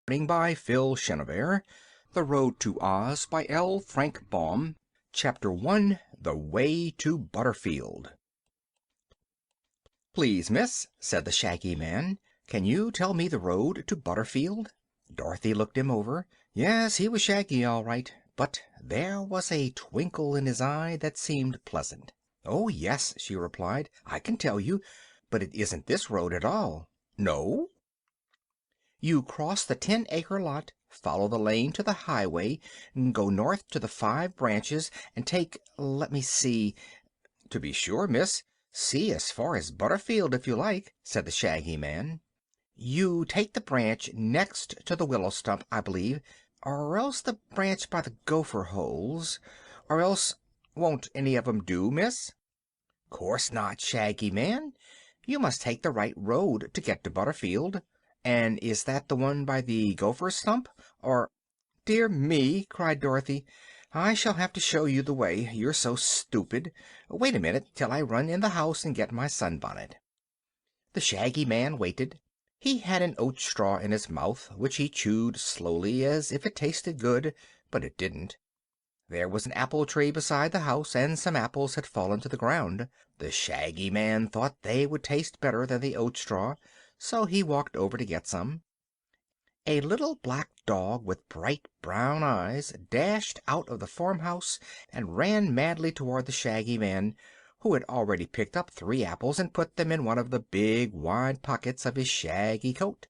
by Phil Chenevert. The Road to Oz by L. Frank Baum. Chapter 1. The Way to Butterfield. "Please, miss," said the Shaggy Man, "can you tell me the road to Butterfield?" Dorothy looked him over. Yes, he was Shaggy, all right, but there was a twinkle in his eye that seemed pleasant. "Oh, yes," she replied, "I can tell you, but it isn't this road at all." "No?" "You cross the 10-acre lot, follow the lane to the highway, go north to the 5 branches, and let me see." "To be sure, miss. See as far as Butterfield if you like," said the Shaggy Man. "You take the branch next to the willow stump, I believe, or else the branch by the gopher holes, or else— Won't any of 'em do, miss?" "Course not, Shaggy Man. You must take the right road to get to Butterfield. And is that the one by the gopher stump, or—" "Dear me!" cried Dorothy, "I shall have to show you the way. You're so stupid. Wait a minute till I run in the house and get my sunbonnet." The Shaggy Man waited. He had an oat straw in his mouth, which he chewed slowly as if it tasted good, but it didn't. There was an apple tree beside the house, and some apples had fallen to the ground. The Shaggy Man thought they would taste better than the oat straw, so he walked over to get some. A little black dog with bright brown eyes dashed out of the farmhouse and ran madly toward the Shaggy Man, who had already picked up 3 apples and put them in one of the big wide pockets of his shaggy coat.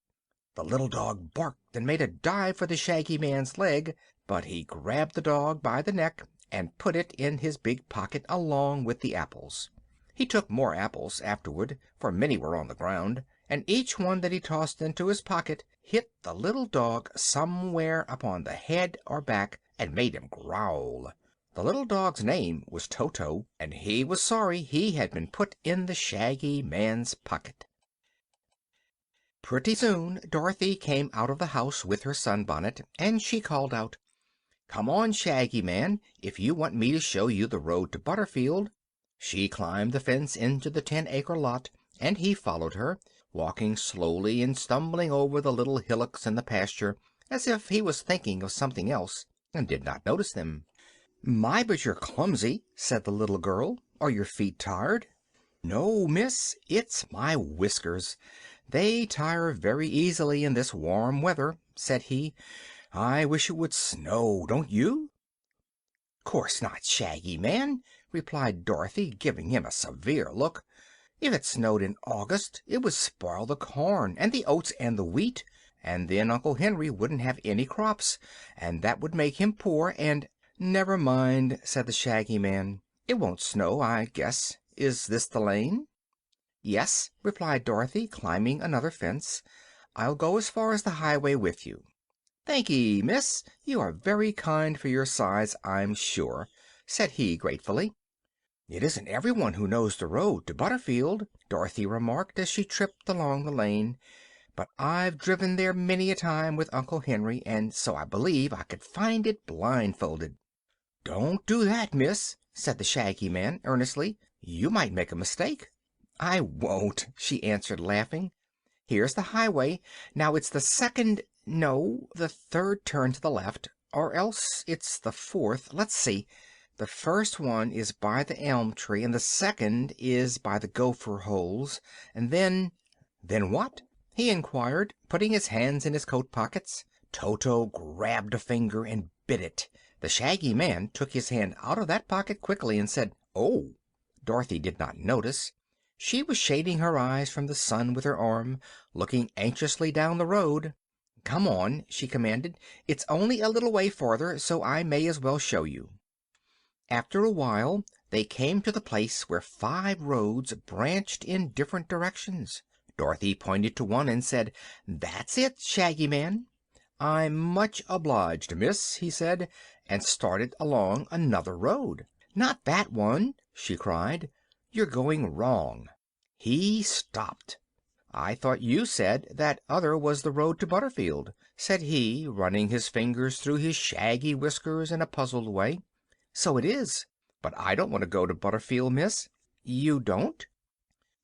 The little dog barked and made a dive for the Shaggy Man's leg, but he grabbed the dog by the neck and put it in his big pocket along with the apples. He took more apples afterward, for many were on the ground, and each one that he tossed into his pocket hit the little dog somewhere upon the head or back and made him growl. The little dog's name was Toto, and he was sorry he had been put in the Shaggy Man's pocket. Pretty soon Dorothy came out of the house with her sunbonnet, and she called out, "Come on, Shaggy Man, if you want me to show you the road to Butterfield." She climbed the fence into the 10-acre lot, and he followed her, walking slowly and stumbling over the little hillocks in the pasture, as if he was thinking of something else and did not notice them. "My, but you're clumsy," said the little girl. "Are your feet tired?" "No, miss, it's my whiskers. They tire very easily in this warm weather," said he. "I wish it would snow, don't you?" "Course not, Shaggy Man," replied Dorothy, giving him a severe look. "If it snowed in August it would spoil the corn and the oats and the wheat, and then Uncle Henry wouldn't have any crops, and that would make him poor, and—" "Never mind," said the Shaggy Man. "It won't snow, I guess. Is this the lane?" "Yes," replied Dorothy, climbing another fence. "I'll go as far as the highway with you." "Thankee, miss. You are very kind for your size, I'm sure," said he gratefully. "It isn't everyone who knows the road to Butterfield," Dorothy remarked as she tripped along the lane, "but I've driven there many a time with Uncle Henry, and so I believe I could find it blindfolded." "Don't do that, miss," said the Shaggy Man earnestly. "You might make a mistake." "I won't," she answered, laughing. "Here's the highway. Now it's the second—no, the third turn to the left, or else it's the fourth. Let's see. The first one is by the elm tree, and the second is by the gopher holes, and then—" "Then what?" he inquired, putting his hands in his coat pockets. Toto grabbed a finger and bit it. The Shaggy Man took his hand out of that pocket quickly and said, "Oh!" Dorothy did not notice. She was shading her eyes from the sun with her arm, looking anxiously down the road. "Come on," she commanded. "It's only a little way farther, so I may as well show you." After a while they came to the place where 5 roads branched in different directions. Dorothy pointed to one and said, "That's it, Shaggy Man." "I'm much obliged, miss," he said, and started along another road. "Not that one!" she cried. "You're going wrong." He stopped. "I thought you said that other was the road to Butterfield," said he, running his fingers through his shaggy whiskers in a puzzled way. "So it is, but I don't want to go to Butterfield, miss." "You don't?"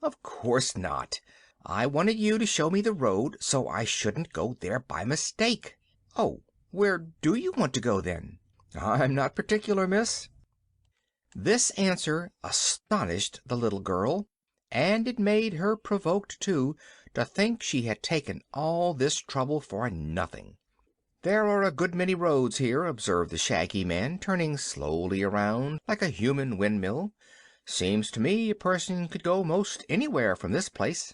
"Of course not. I wanted you to show me the road so I shouldn't go there by mistake." "Oh, where do you want to go, then?" "I'm not particular, miss." This answer astonished the little girl, and it made her provoked, too, to think she had taken all this trouble for nothing. "There are a good many roads here," observed the Shaggy Man, turning slowly around like a human windmill. "Seems to me a person could go most anywhere from this place."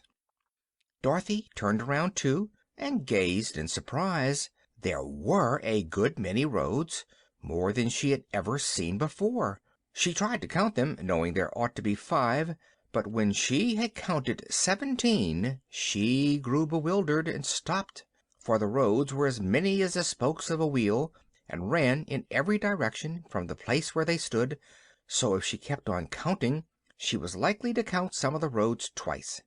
Dorothy turned around, too, and gazed in surprise. There were a good many roads, more than she had ever seen before. She tried to count them, knowing there ought to be 5, but when she had counted 17 she grew bewildered and stopped, for the roads were as many as the spokes of a wheel, and ran in every direction from the place where they stood, so if she kept on counting she was likely to count some of the roads twice.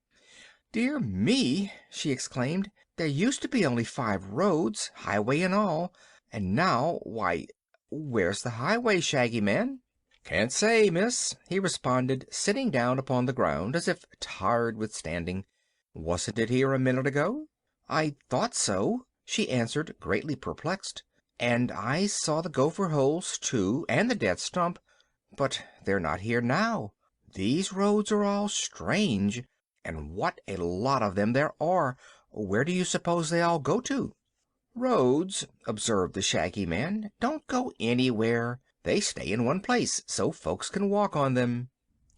"Dear me!" she exclaimed. "There used to be only 5 roads, highway and all, and now, why, where's the highway, Shaggy Man?" "Can't say, miss," he responded, sitting down upon the ground as if tired with standing. "Wasn't it here a minute ago?" "I thought so," she answered, greatly perplexed. "And I saw the gopher holes, too, and the dead stump, but they're not here now. These roads are all strange, and what a lot of them there are! Where do you suppose they all go to?" "Roads," observed the Shaggy Man, "don't go anywhere. They stay in one place, so folks can walk on them."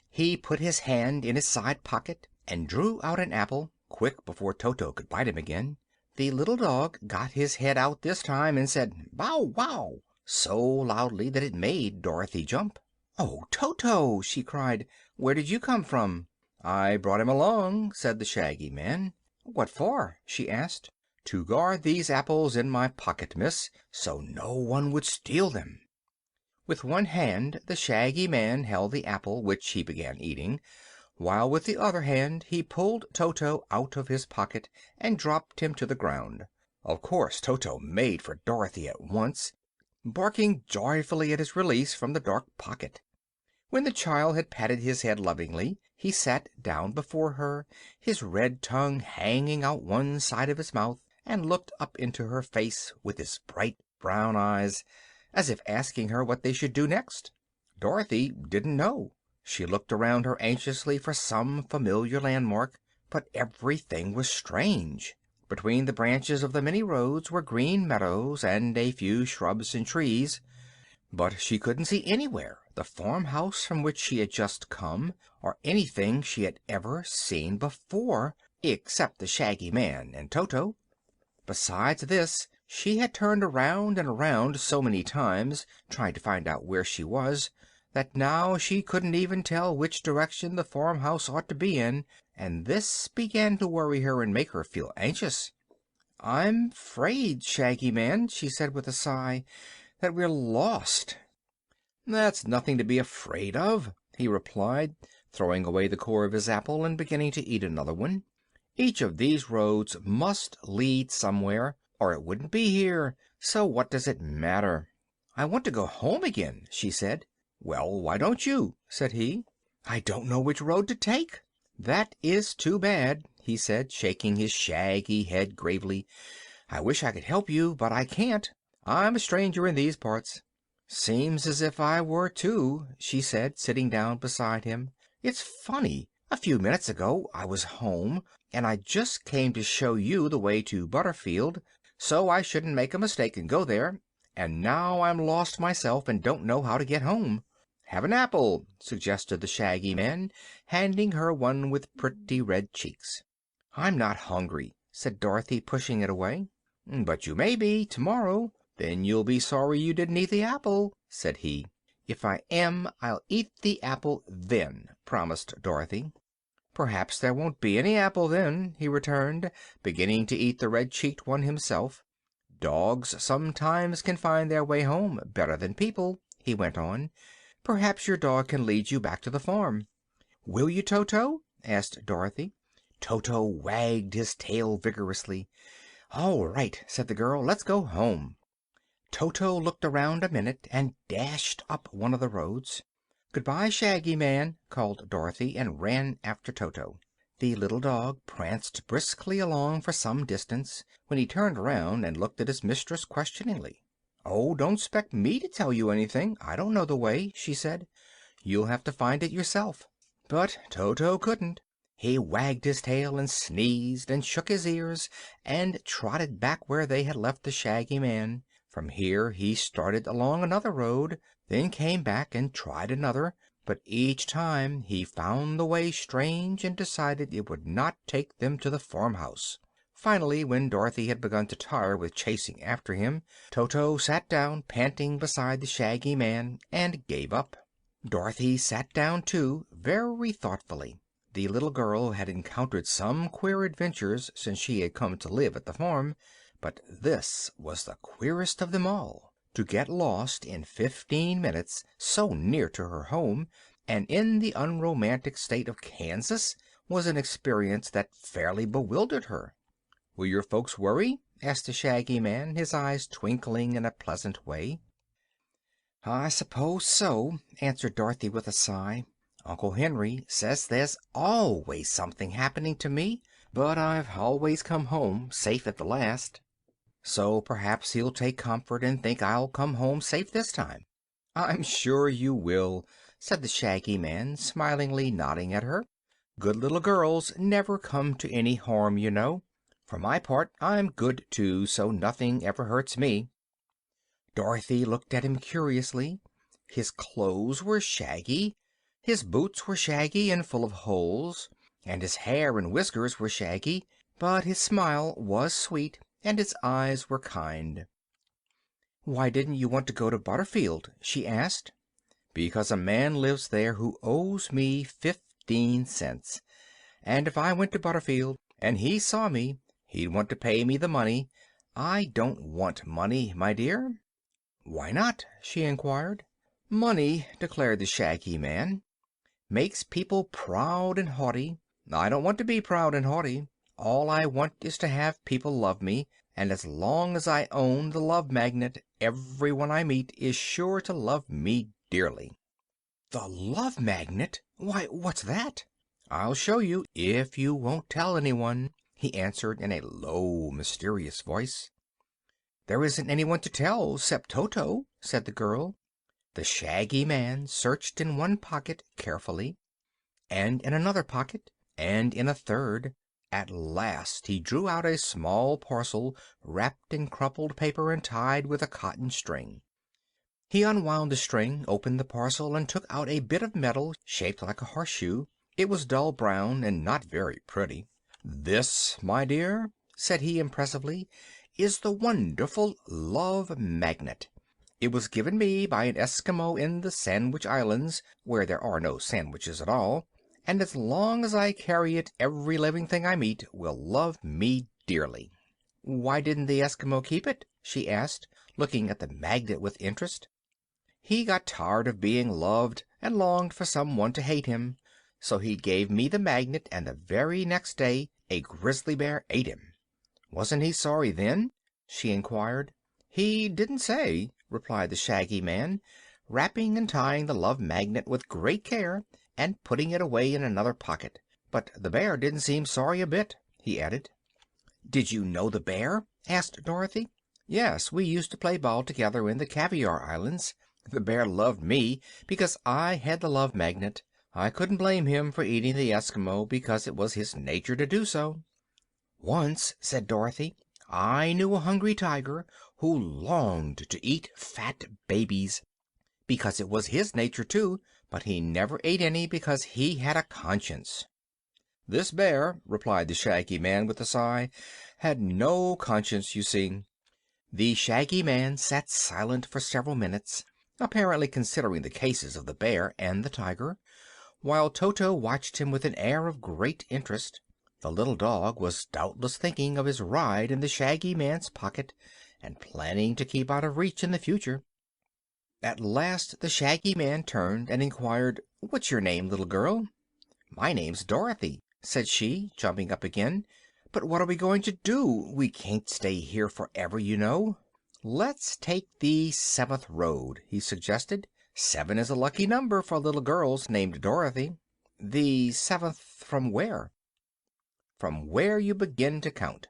He put his hand in his side pocket and drew out an apple, quick before Toto could bite him again. The little dog got his head out this time and said "Bow wow!" so loudly that it made Dorothy jump. "Oh, Toto!" she cried. "Where did you come from?" "I brought him along," said the Shaggy Man. "What for?" she asked. "To guard these apples in my pocket, miss, so no one would steal them." With one hand the Shaggy Man held the apple, which he began eating, while with the other hand he pulled Toto out of his pocket and dropped him to the ground. Of course Toto made for Dorothy at once, barking joyfully at his release from the dark pocket. When the child had patted his head lovingly, he sat down before her, his red tongue hanging out one side of his mouth, and looked up into her face with his bright brown eyes, as if asking her what they should do next. Dorothy didn't know. She looked around her anxiously for some familiar landmark, but everything was strange. Between the branches of the many roads were green meadows and a few shrubs and trees, but she couldn't see anywhere the farmhouse from which she had just come, or anything she had ever seen before, except the Shaggy Man and Toto. Besides this, she had turned around and around so many times, trying to find out where she was, that now she couldn't even tell which direction the farmhouse ought to be in, and this began to worry her and make her feel anxious. "I'm 'fraid, Shaggy Man," she said with a sigh, "that we're lost." "That's nothing to be afraid of," he replied, throwing away the core of his apple and beginning to eat another one. "Each of these roads must lead somewhere, or it wouldn't be here, so what does it matter?" "I want to go home again," she said. "Well, why don't you?" said he. "I don't know which road to take." "That is too bad," he said, shaking his shaggy head gravely. "I wish I could help you, but I can't. I'm a stranger in these parts." "Seems as if I were, too," she said, sitting down beside him. "It's funny. A few minutes ago I was home, and I just came to show you the way to Butterfield, so I shouldn't make a mistake and go there, and now I'm lost myself and don't know how to get home." "Have an apple," suggested the Shaggy Man, handing her one with pretty red cheeks. "I'm not hungry," said Dorothy, pushing it away. "But you may be, tomorrow. Then you'll be sorry you didn't eat the apple," said he. "If I am, I'll eat the apple then," promised Dorothy. "Perhaps there won't be any apple then," he returned, beginning to eat the red-cheeked one himself. "Dogs sometimes can find their way home better than people," he went on. "Perhaps your dog can lead you back to the farm." "Will you, Toto?" asked Dorothy. Toto wagged his tail vigorously. "All right," said the girl. "Let's go home." Toto looked around a minute and dashed up one of the roads. "Good-bye, Shaggy Man," called Dorothy, and ran after Toto. The little dog pranced briskly along for some distance, when he turned around and looked at his mistress questioningly. "Oh, don't 'spect me to tell you anything. I don't know the way," she said. "You'll have to find it yourself." But Toto couldn't. He wagged his tail and sneezed and shook his ears and trotted back where they had left the Shaggy Man. From here he started along another road, then came back and tried another, but each time he found the way strange and decided it would not take them to the farmhouse. Finally, when Dorothy had begun to tire with chasing after him, Toto sat down panting beside the Shaggy Man and gave up. Dorothy sat down too, very thoughtfully. The little girl had encountered some queer adventures since she had come to live at the farm, but this was the queerest of them all. To get lost in 15 minutes so near to her home, and in the unromantic state of Kansas, was an experience that fairly bewildered her. "Will your folks worry?" asked the Shaggy Man, his eyes twinkling in a pleasant way. "I suppose so," answered Dorothy with a sigh. "Uncle Henry says there's always something happening to me, but I've always come home safe at the last. So perhaps he'll take comfort and think I'll come home safe this time." "I'm sure you will," said the Shaggy Man, smilingly nodding at her. "Good little girls never come to any harm, you know. For my part, I'm good too, so nothing ever hurts me." Dorothy looked at him curiously. His clothes were shaggy, his boots were shaggy and full of holes, and his hair and whiskers were shaggy, but his smile was sweet and his eyes were kind. "Why didn't you want to go to Butterfield?" she asked. "Because a man lives there who owes me 15 cents, and if I went to Butterfield and he saw me, he'd want to pay me the money. I don't want money, my dear." "Why not?" she inquired. "Money," declared the Shaggy Man, "makes people proud and haughty. I don't want to be proud and haughty. All I want is to have people love me, and as long as I own the Love Magnet, everyone I meet is sure to love me dearly." "The Love Magnet? Why, what's that?" "I'll show you, if you won't tell anyone," he answered in a low, mysterious voice. "There isn't anyone to tell 'cept Toto," said the girl. The Shaggy Man searched in one pocket carefully, and in another pocket, and in a third. At last he drew out a small parcel wrapped in crumpled paper and tied with a cotton string. He unwound the string, opened the parcel, and took out a bit of metal shaped like a horseshoe. It was dull brown and not very pretty. "This, my dear," said he impressively, "is the wonderful Love Magnet. It was given me by an Eskimo in the Sandwich Islands, where there are no sandwiches at all, and as long as I carry it every living thing I meet will love me dearly." "Why didn't the Eskimo keep it?" she asked, looking at the magnet with interest. "He got tired of being loved and longed for some one to hate him. So he gave me the magnet, and the very next day a grizzly bear ate him." "Wasn't he sorry then?" she inquired. "He didn't say," replied the Shaggy Man, wrapping and tying the Love Magnet with great care and putting it away in another pocket. "But the bear didn't seem sorry a bit," he added. "Did you know the bear?" asked Dorothy. "Yes, we used to play ball together in the Caviar Islands. The bear loved me because I had the Love Magnet. I couldn't blame him for eating the Eskimo, because it was his nature to do so." "Once," said Dorothy, "I knew a hungry tiger who longed to eat fat babies, because it was his nature too, but he never ate any because he had a conscience." "This bear," replied the Shaggy Man with a sigh, "had no conscience, you see." The Shaggy Man sat silent for several minutes, apparently considering the cases of the bear and the tiger, while Toto watched him with an air of great interest. The little dog was doubtless thinking of his ride in the Shaggy Man's pocket, and planning to keep out of reach in the future. At last the Shaggy Man turned and inquired, "What's your name, little girl?" "My name's Dorothy," said she, jumping up again. "But what are we going to do? We can't stay here forever, you know." "Let's take the 7th road," he suggested. "7 is a lucky number for little girls named Dorothy." "The 7th from where?" from where you begin to count.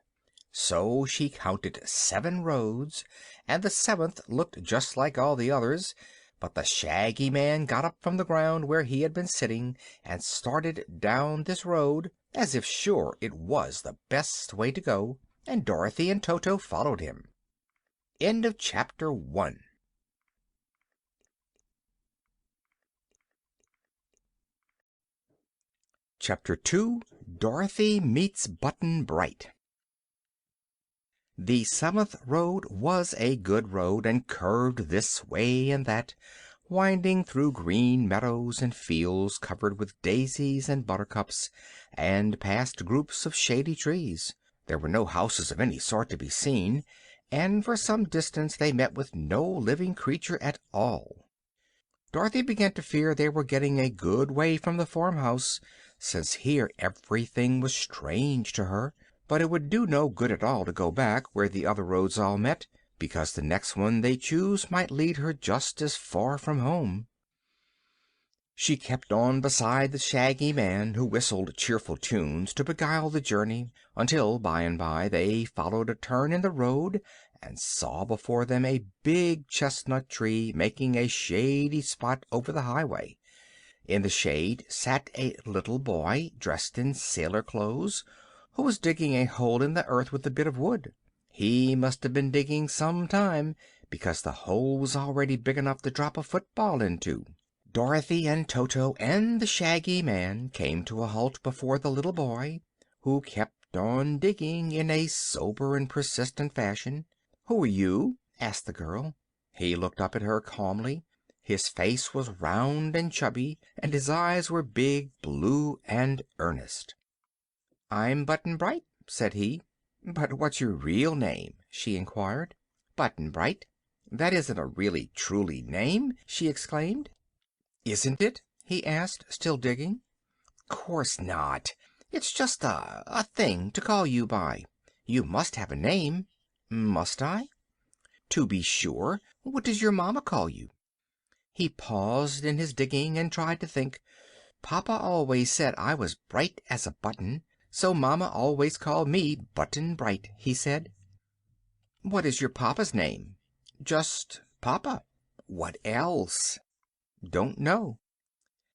So she counted 7 roads, and the 7th looked just like all the others, but the Shaggy Man got up from the ground where he had been sitting and started down this road, as if sure it was the best way to go, and Dorothy and Toto followed him. End of chapter 1. Chapter 2. Dorothy Meets Button-Bright. The 7th road was a good road, and curved this way and that, winding through green meadows and fields covered with daisies and buttercups, and past groups of shady trees. There were no houses of any sort to be seen, and for some distance they met with no living creature at all. Dorothy began to fear they were getting a good way from the farmhouse, since here everything was strange to her. But it would do no good at all to go back where the other roads all met, because the next one they choose might lead her just as far from home. She kept on beside the Shaggy Man, who whistled cheerful tunes to beguile the journey, until by and by they followed a turn in the road and saw before them a big chestnut tree making a shady spot over the highway. In the shade sat a little boy dressed in sailor clothes, who was digging a hole in the earth with a bit of wood. He must have been digging some time, because the hole was already big enough to drop a football into. Dorothy and Toto and the Shaggy Man came to a halt before the little boy, who kept on digging in a sober and persistent fashion. "Who are you?" asked the girl. He looked up at her calmly. His face was round and chubby, and his eyes were big, blue, and earnest. "I'm Button-Bright," said he. "But what's your real name?" she inquired. "Button-Bright. That isn't a really truly name!" she exclaimed. "Isn't it?" he asked, still digging. "Course not. It's just a thing to call you by. You must have a name." "Must I?" "To be sure. What does your mamma call you?" He paused in his digging and tried to think. "Papa always said I was bright as a button, so mamma always called me Button-Bright," he said. "What is your papa's name?" "Just Papa." "What else?" "Don't know."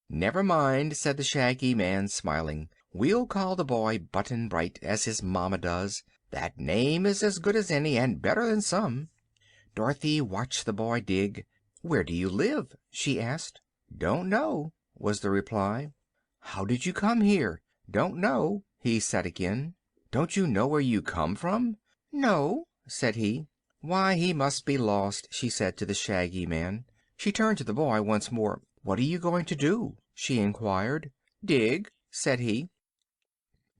"Never mind," said the Shaggy Man, smiling. "We'll call the boy Button-Bright, as his mamma does. That name is as good as any, and better than some." Dorothy watched the boy dig. "Where do you live?" she asked. "Don't know," was the reply. "How did you come here?" "Don't know," he said again. "Don't you know where you come from?" "No," said he. "Why, he must be lost," she said to the Shaggy Man. She turned to the boy once more. "What are you going to do?" she inquired. "Dig," said he.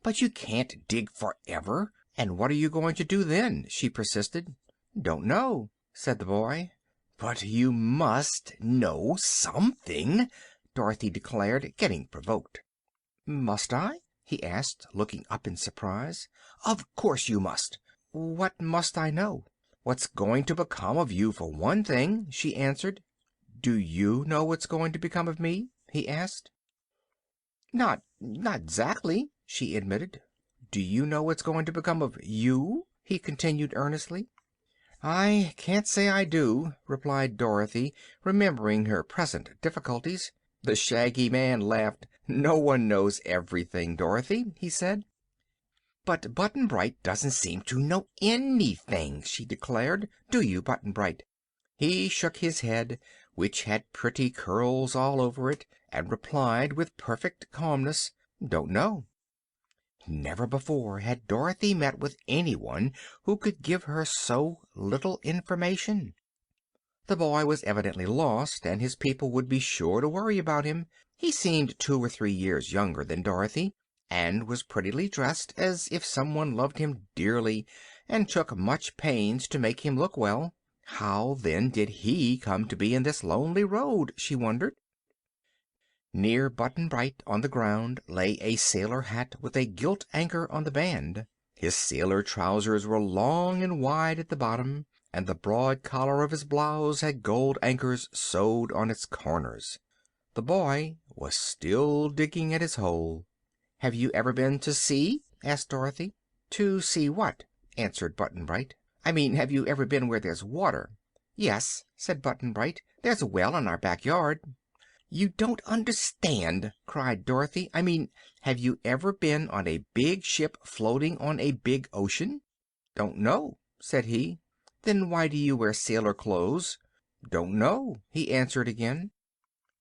"But you can't dig forever. And what are you going to do then?" she persisted. "Don't know," said the boy. "But you must know something," Dorothy declared, getting provoked. "Must I?" he asked, looking up in surprise. "Of course you must. What must I know?" "What's going to become of you, for one thing," she answered. "Do you know what's going to become of me?" he asked. "Not 'zactly," she admitted. "Do you know what's going to become of you?" he continued earnestly. "I can't say I do," replied Dorothy, remembering her present difficulties. The Shaggy Man laughed. "No one knows everything, Dorothy," he said. "But Button-Bright doesn't seem to know anything," she declared. "Do you, Button-Bright?" He shook his head, which had pretty curls all over it, and replied with perfect calmness, "Don't know." Never before had Dorothy met with anyone who could give her so little information. The boy was evidently lost, and his people would be sure to worry about him. He seemed 2 or 3 years younger than Dorothy, and was prettily dressed, as if someone loved him dearly and took much pains to make him look well. How, then, did he come to be in this lonely road, she wondered. Near Button-Bright, on the ground, lay a sailor hat with a gilt anchor on the band. His sailor trousers were long and wide at the bottom, and the broad collar of his blouse had gold anchors sewed on its corners. The boy was still digging at his hole. "Have you ever been to sea?" asked Dorothy. To see what? answered Button-Bright. I mean, have you ever been where there's water? Yes, said Button-Bright. There's a well in our backyard. You don't understand, cried Dorothy. I mean, have you ever been on a big ship floating on a big ocean? Don't know, said he. Then why do you wear sailor clothes? Don't know, he answered again.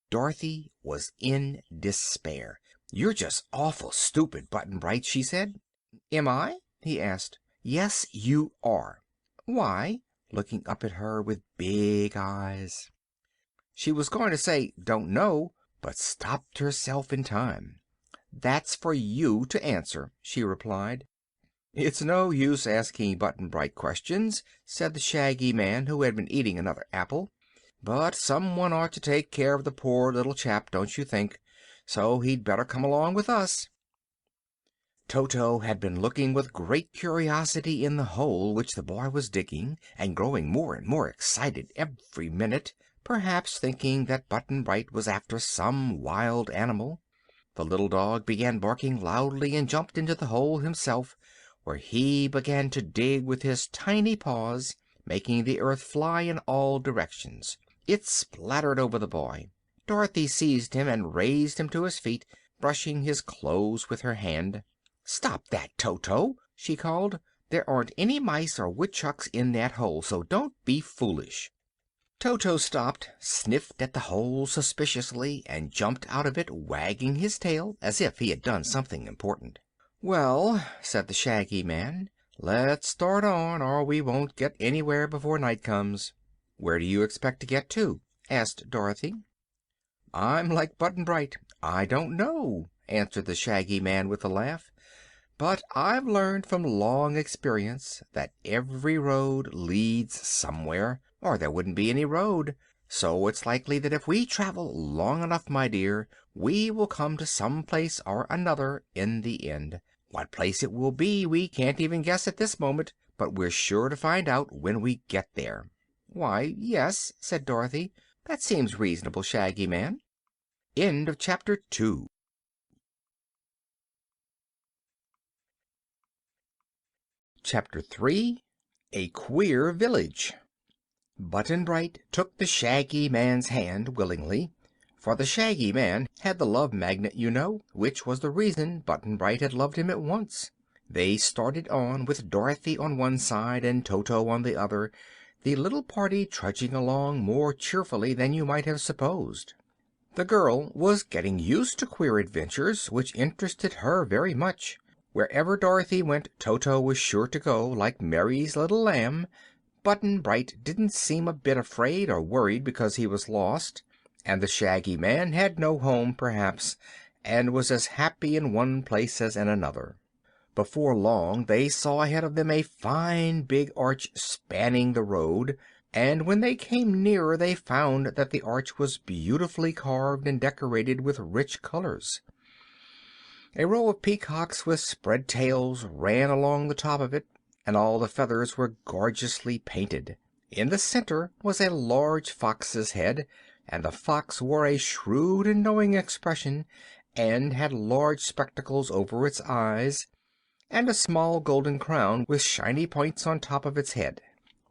Dorothy was in despair. You're just awful stupid, Button-Bright, she said. Am I? he asked. Yes, you are. Why? Looking up at her with big eyes. She was going to say, don't know, but stopped herself in time. That's for you to answer, she replied. It's no use asking Button-Bright questions, said the Shaggy Man, who had been eating another apple. But someone ought to take care of the poor little chap, don't you think? So he'd better come along with us. Toto had been looking with great curiosity in the hole which the boy was digging, and growing more and more excited every minute, perhaps thinking that Button-Bright was after some wild animal. The little dog began barking loudly and jumped into the hole himself, where he began to dig with his tiny paws, making the earth fly in all directions. It splattered over the boy. Dorothy seized him and raised him to his feet, brushing his clothes with her hand. "Stop that, Toto!" she called. "There aren't any mice or woodchucks in that hole, so don't be foolish." Toto stopped, sniffed at the hole suspiciously, and jumped out of it, wagging his tail as if he had done something important. "Well," said the Shaggy Man, "let's start on, or we won't get anywhere before night comes." "Where do you expect to get to?" asked Dorothy. "I'm like Button-Bright. I don't know," answered the Shaggy Man with a laugh. "But I've learned from long experience that every road leads somewhere, or there wouldn't be any road. So it's likely that if we travel long enough, my dear, we will come to some place or another in the end. What place it will be we can't even guess at this moment, but we're sure to find out when we get there." "Why, yes," said Dorothy. "That seems reasonable, Shaggy Man." End of Chapter 2. Chapter 3. A Queer Village. Button-Bright took the Shaggy Man's hand willingly, for the Shaggy Man had the love magnet, you know, which was the reason Button-Bright had loved him at once. They started on, with Dorothy on one side and Toto on the other, the little party trudging along more cheerfully than you might have supposed. The girl was getting used to queer adventures, which interested her very much. Wherever Dorothy went, Toto was sure to go, like Mary's little lamb. Button-Bright didn't seem a bit afraid or worried because he was lost, and the Shaggy Man had no home, perhaps, and was as happy in one place as in another. Before long they saw ahead of them a fine big arch spanning the road, and when they came nearer they found that the arch was beautifully carved and decorated with rich colors. A row of peacocks with spread tails ran along the top of it, and all the feathers were gorgeously painted. In the center was a large fox's head, and the fox wore a shrewd and knowing expression, and had large spectacles over its eyes, and a small golden crown with shiny points on top of its head.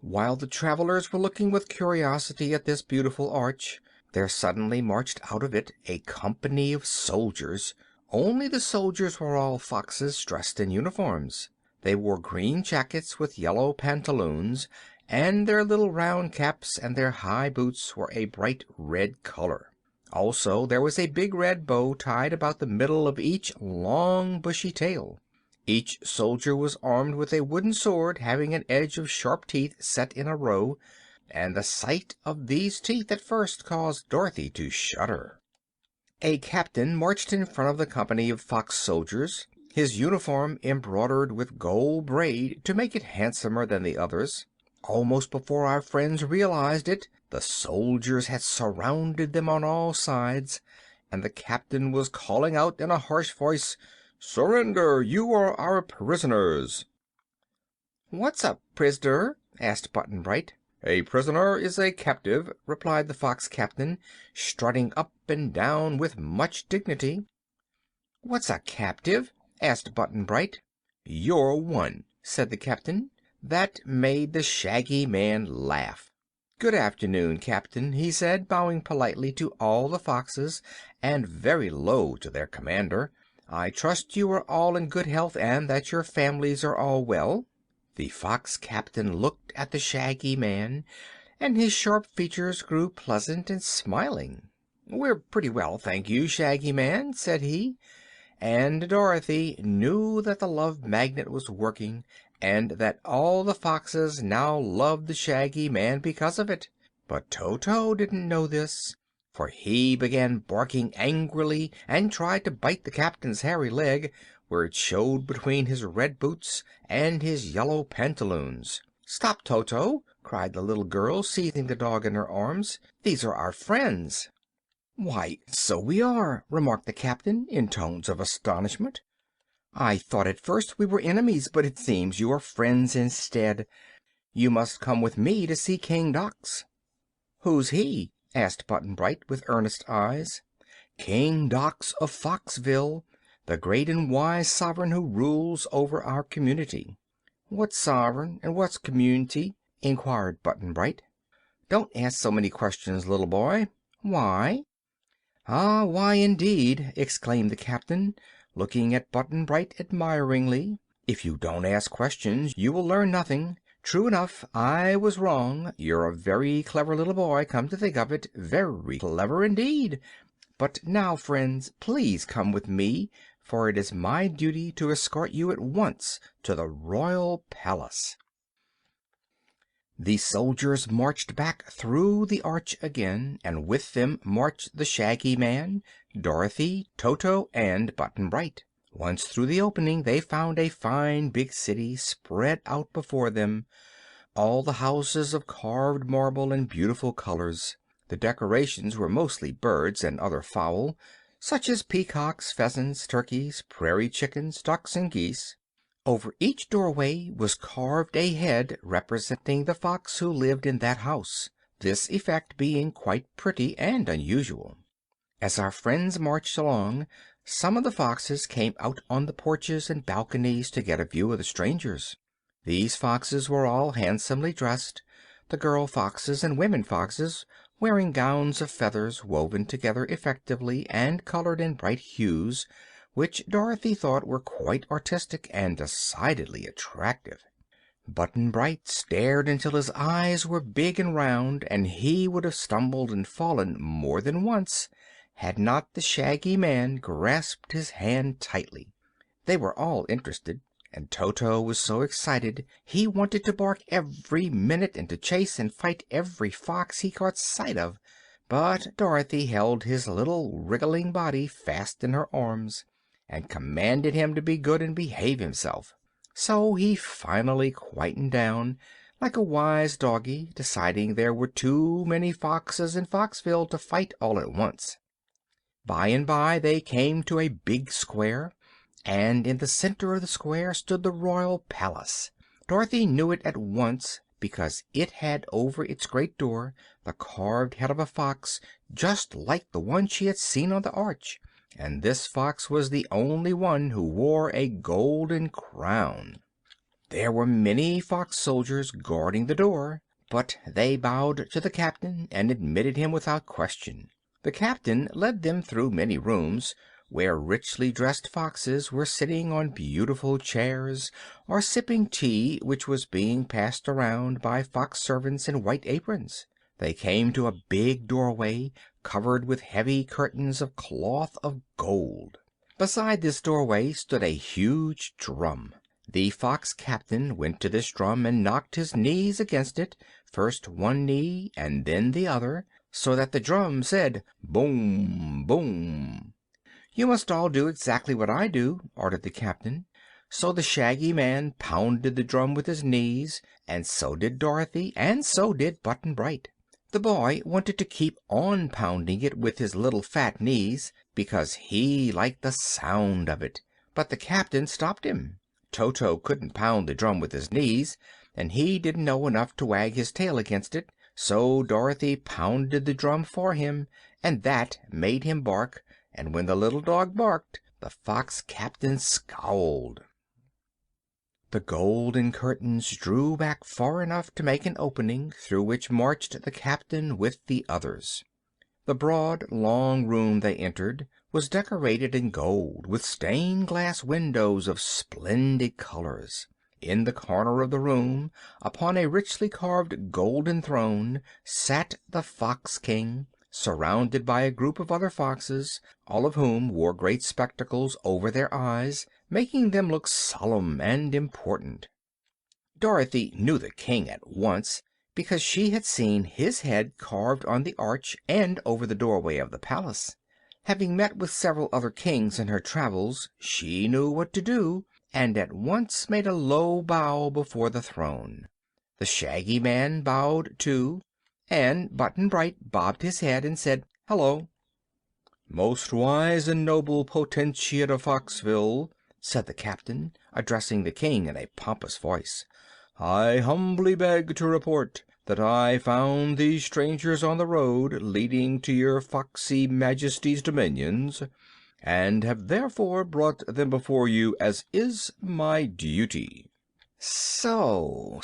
While the travelers were looking with curiosity at this beautiful arch, there suddenly marched out of it a company of soldiers, only the soldiers were all foxes, dressed in uniforms. They wore green jackets with yellow pantaloons, and their little round caps and their high boots were a bright red color. Also, there was a big red bow tied about the middle of each long bushy tail. Each soldier was armed with a wooden sword having an edge of sharp teeth set in a row, and the sight of these teeth at first caused Dorothy to shudder. A captain marched in front of the company of fox soldiers, his uniform embroidered with gold braid to make it handsomer than the others. Almost before our friends realized it, the soldiers had surrounded them on all sides, and the captain was calling out in a harsh voice, "Surrender! You are our prisoners!" "What's a pris'ner?" asked Button-Bright. "A prisoner is a captive," replied the fox captain, strutting up and down with much dignity. "What's a captive?" asked Button-Bright. "You're one," said the captain. That made the Shaggy Man laugh. "Good afternoon, Captain," he said, bowing politely to all the foxes and very low to their commander. "I trust you are all in good health and that your families are all well." The fox captain looked at the Shaggy Man, and his sharp features grew pleasant and smiling. "We're pretty well, thank you, Shaggy Man," said he, and Dorothy knew that the Love Magnet was working, and that all the foxes now loved the Shaggy Man because of it. But Toto didn't know this, for he began barking angrily and tried to bite the captain's hairy leg, where it showed between his red boots and his yellow pantaloons. "Stop, Toto!" cried the little girl, seizing the dog in her arms. "These are our friends." "Why, so we are," remarked the captain, in tones of astonishment. "I thought at first we were enemies, but it seems you are friends instead. You must come with me to see King Dox." "Who's he?" asked Button Bright, with earnest eyes. "King Dox of Foxville, the great and wise sovereign who rules over our community." "What's sovereign and what's community?" inquired Button Bright. "Don't ask so many questions, little boy." "Why?" "Ah, why indeed!" exclaimed the captain, looking at Button Bright admiringly. "If you don't ask questions you will learn nothing. True enough, I was wrong. You're a very clever little boy, come to think of it, very clever indeed. But now, friends, please come with me, for it is my duty to escort you at once to the royal palace." The soldiers marched back through the arch again, and with them marched the Shaggy Man, Dorothy, Toto, and Button Bright. Once through the opening they found a fine big city spread out before them, all the houses of carved marble and beautiful colors. The decorations were mostly birds and other fowl, such as peacocks, pheasants, turkeys, prairie chickens, ducks, and geese. Over each doorway was carved a head representing the fox who lived in that house, this effect being quite pretty and unusual. As our friends marched along, some of the foxes came out on the porches and balconies to get a view of the strangers. These foxes were all handsomely dressed, the girl foxes and women foxes wearing gowns of feathers woven together effectively and colored in bright hues, which Dorothy thought were quite artistic and decidedly attractive. Button Bright stared until his eyes were big and round, and he would have stumbled and fallen more than once had not the Shaggy Man grasped his hand tightly. They were all interested, and Toto was so excited he wanted to bark every minute and to chase and fight every fox he caught sight of. But Dorothy held his little wriggling body fast in her arms and commanded him to be good and behave himself. So he finally quietened down, like a wise doggy, deciding there were too many foxes in Foxville to fight all at once. By and by they came to a big square, and in the center of the square stood the royal palace. Dorothy knew it at once because it had over its great door the carved head of a fox, just like the one she had seen on the arch, and this fox was the only one who wore a golden crown. There were many fox soldiers guarding the door, but they bowed to the captain and admitted him without question. The captain led them through many rooms, where richly dressed foxes were sitting on beautiful chairs or sipping tea which was being passed around by fox servants in white aprons. They came to a big doorway covered with heavy curtains of cloth of gold. Beside this doorway stood a huge drum. The fox captain went to this drum and knocked his knees against it, first one knee and then the other, so that the drum said boom, boom. "You must all do exactly what I do," ordered the captain. So the Shaggy Man pounded the drum with his knees, and so did Dorothy, and so did Button Bright. The boy wanted to keep on pounding it with his little fat knees, because he liked the sound of it, but the captain stopped him. Toto couldn't pound the drum with his knees, and he didn't know enough to wag his tail against it, so Dorothy pounded the drum for him, and that made him bark, and when the little dog barked the fox captain scowled. The golden curtains drew back far enough to make an opening through which marched the captain with the others. The broad, long room they entered was decorated in gold, with stained glass windows of splendid colors. In the corner of the room, upon a richly carved golden throne, sat the Fox King, surrounded by a group of other foxes, all of whom wore great spectacles over their eyes, making them look solemn and important. Dorothy knew the king at once, because she had seen his head carved on the arch and over the doorway of the palace. Having met with several other kings in her travels, she knew what to do, and at once made a low bow before the throne. The Shaggy Man bowed too, and Button-Bright bobbed his head and said hello. "Most wise and noble Potentiate of Foxville," said the captain, addressing the king in a pompous voice, "I humbly beg to report that I found these strangers on the road leading to your foxy majesty's dominions, and have therefore brought them before you as is my duty." So,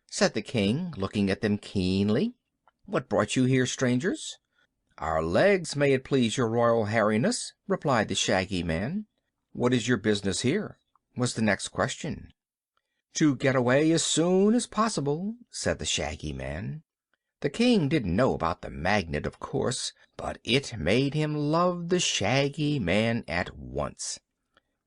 said the king, looking at them keenly. "What brought you here, strangers?" "Our legs, may it please your royal hairiness," replied the Shaggy Man. "What is your business here?" was the next question. "To get away as soon as possible," said the Shaggy Man. The king didn't know about the magnet, of course, but it made him love the Shaggy Man at once.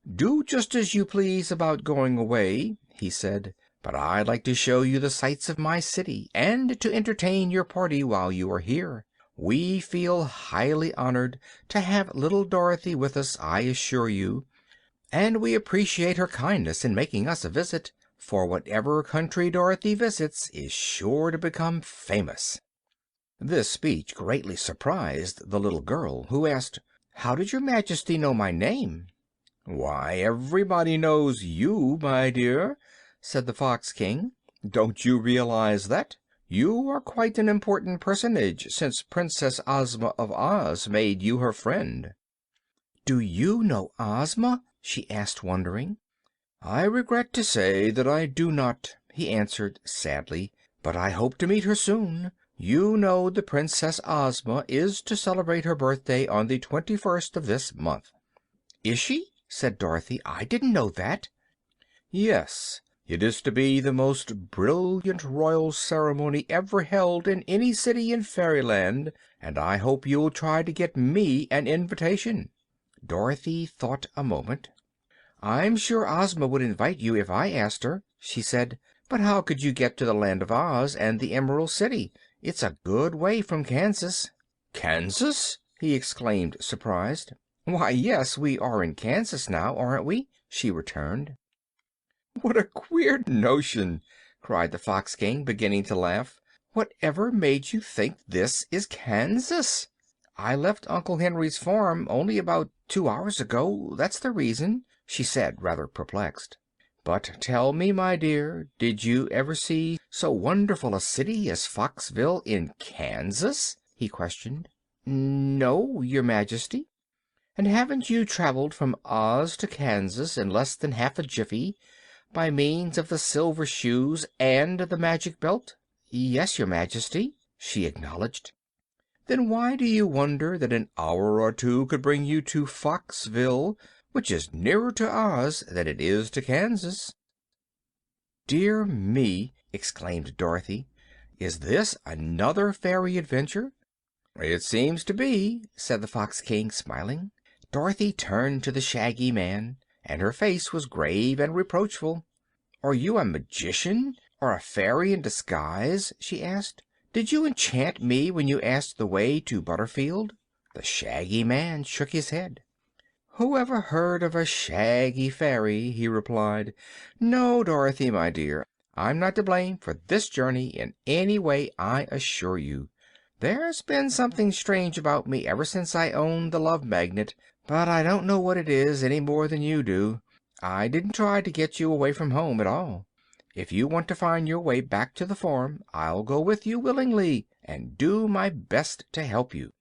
"Do just as you please about going away," he said, "but I'd like to show you the sights of my city, and to entertain your party while you are here. We feel highly honored to have little Dorothy with us, I assure you, and we appreciate her kindness in making us a visit, for whatever country Dorothy visits is sure to become famous." This speech greatly surprised the little girl, who asked, "How did your Majesty know my name?" "Why, everybody knows you, my dear," said the Fox King. "Don't you realize that? You are quite an important personage since Princess Ozma of Oz made you her friend." "Do you know Ozma?" she asked, wondering. "I regret to say that I do not," he answered sadly, "but I hope to meet her soon. You know the Princess Ozma is to celebrate her birthday on the 21st of this month." "Is she?" said Dorothy. "I didn't know that." "Yes. It is to be the most brilliant royal ceremony ever held in any city in Fairyland, and I hope you'll try to get me an invitation." Dorothy thought a moment. "I'm sure Ozma would invite you if I asked her," she said. "But how could you get to the Land of Oz and the Emerald City? It's a good way from Kansas." "Kansas!" he exclaimed, surprised. "Why, yes, we are in Kansas now, aren't we?" she returned. "What a queer notion!" cried the Fox King, beginning to laugh. "Whatever made you think this is Kansas?" "I left Uncle Henry's farm only about 2 hours ago. That's the reason," she said, rather perplexed. "But tell me, my dear, did you ever see so wonderful a city as Foxville in Kansas?" he questioned. "No, your Majesty." "And haven't you traveled from Oz to Kansas in less than half a jiffy, by means of the silver shoes and the magic belt?" "Yes, your Majesty," she acknowledged. "Then why do you wonder that an hour or two could bring you to Foxville, which is nearer to Oz than it is to Kansas?" "Dear me!" exclaimed Dorothy. "Is this another fairy adventure?" "It seems to be," said the Fox King, smiling. Dorothy turned to the Shaggy Man, and her face was grave and reproachful. "Are you a magician, or a fairy in disguise?" she asked. "Did you enchant me when you asked the way to Butterfield?" The Shaggy Man shook his head. "Whoever heard of a shaggy fairy?" he replied. "No, Dorothy, my dear, I'm not to blame for this journey in any way, I assure you. There's been something strange about me ever since I owned the Love Magnet, but I don't know what it is any more than you do. I didn't try to get you away from home at all. If you want to find your way back to the farm, I'll go with you willingly and do my best to help you."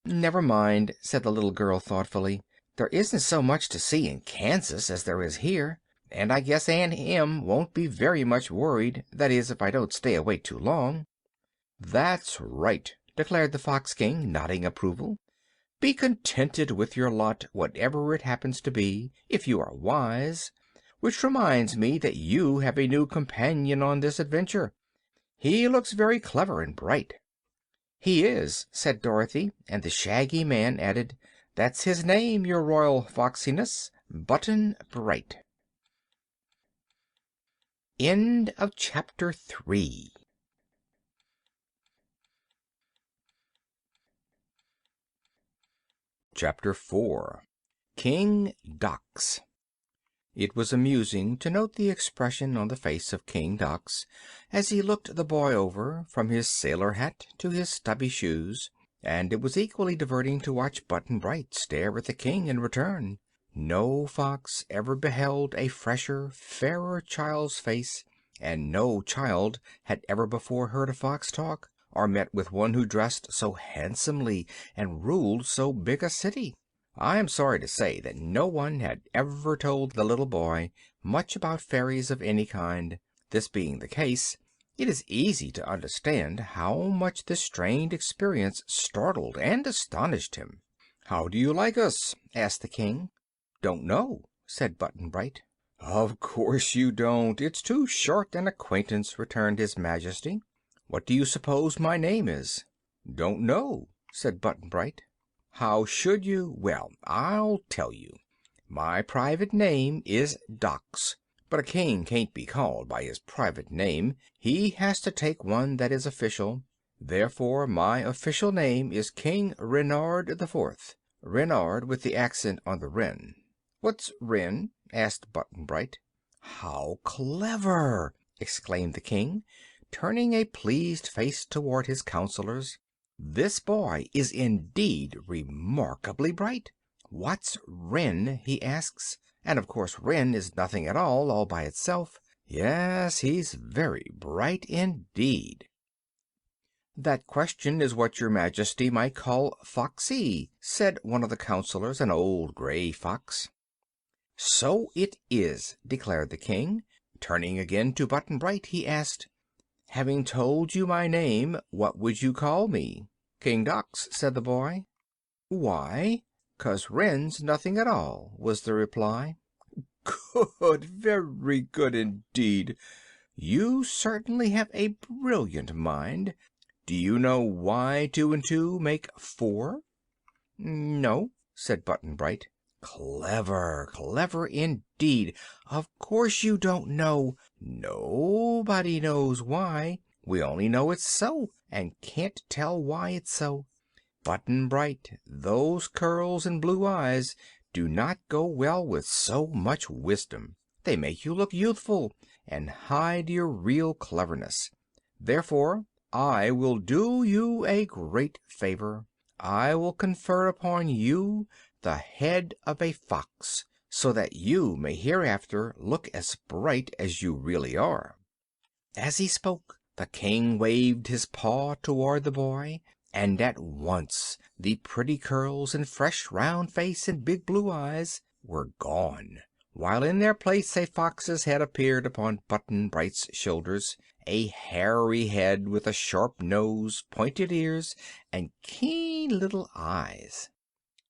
"Never mind," said the little girl thoughtfully. "There isn't so much to see in Kansas as there is here. and I guess Aunt Em won't be very much worried, that is, if I don't stay awake too long." "That's right," declared the Fox King, nodding approval. "Be contented with your lot, whatever it happens to be, if you are wise. Which reminds me that you have a new companion on this adventure. He looks very clever and bright." "He is," said Dorothy, and the Shaggy Man added, "That's his name, your Royal Foxiness, Button Bright." End of chapter 3. Chapter 4. King Dox. It was amusing to note the expression on the face of King Dox as he looked the boy over, from his sailor hat to his stubby shoes, and it was equally diverting to watch Button Bright stare at the King in return. No fox ever beheld a fresher, fairer child's face, and no child had ever before heard a fox talk, or met with one who dressed so handsomely and ruled so big a city. I am sorry to say that no one had ever told the little boy much about fairies of any kind. This being the case, it is easy to understand how much this strange experience startled and astonished him. "How do you like us?" asked the King. "Don't know," said Button Bright. "Of course you don't. It's too short an acquaintance," returned his Majesty. "What do you suppose my name is?" "Don't know," said Button Bright. "How should you? Well, I'll tell you. My private name is Dox, but a king can't be called by his private name. He has to take one that is official. Therefore my official name is King Renard the Fourth. Renard with the accent on the Ren." "What's Ren?" asked Button Bright. "How clever!" exclaimed the King, turning a pleased face toward his counselors. "This boy is indeed remarkably bright. What's Ren, he asks, and of course Ren is nothing at all by itself. Yes, he's very bright indeed." "That question is what your Majesty might call foxy," said one of the counselors, an old gray fox. "So it is," declared the King. Turning again to Button Bright, he asked, "Having told you my name, what would you call me?" "King Dox," said the boy. "Why?" "'Cause Wren's nothing at all," was the reply. "Good, very good indeed. You certainly have a brilliant mind. Do you know why 2 and 2 make 4? "No," said Button Bright. "Clever, clever indeed. Of course you don't know. Nobody knows why. We only know it's so, and can't tell why it's so. Button Bright, those curls and blue eyes do not go well with so much wisdom. They make you look youthful and hide your real cleverness. Therefore I will do you a great favor. I will confer upon you the head of a fox, so that you may hereafter look as bright as you really are." As he spoke, the King waved his paw toward the boy, and at once the pretty curls and fresh round face and big blue eyes were gone, while in their place a fox's head appeared upon Button Bright's shoulders, a hairy head with a sharp nose, pointed ears, and keen little eyes.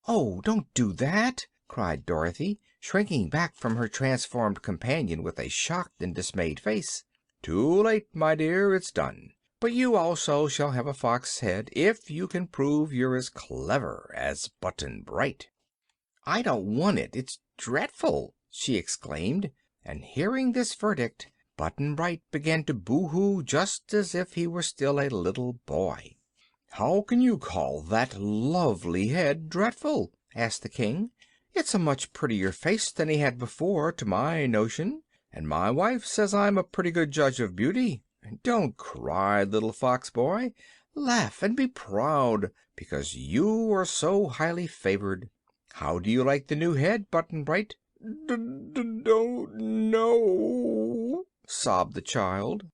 "Oh, don't do that!" cried Dorothy, shrinking back from her transformed companion with a shocked and dismayed face. "Too late, my dear, it's done. But you also shall have a fox head if you can prove you're as clever as Button Bright." "I don't want it. It's dreadful!" she exclaimed, and hearing this verdict Button Bright began to boo-hoo just as if he were still a little boy. "How can you call that lovely head dreadful?" asked the King. "It's a much prettier face than he had before, to my notion, and my wife says I'm a pretty good judge of beauty. Don't cry, little fox boy. Laugh and be proud, because you are so highly favored. How do you like the new head, Button Bright?" "Don't know," sobbed the child.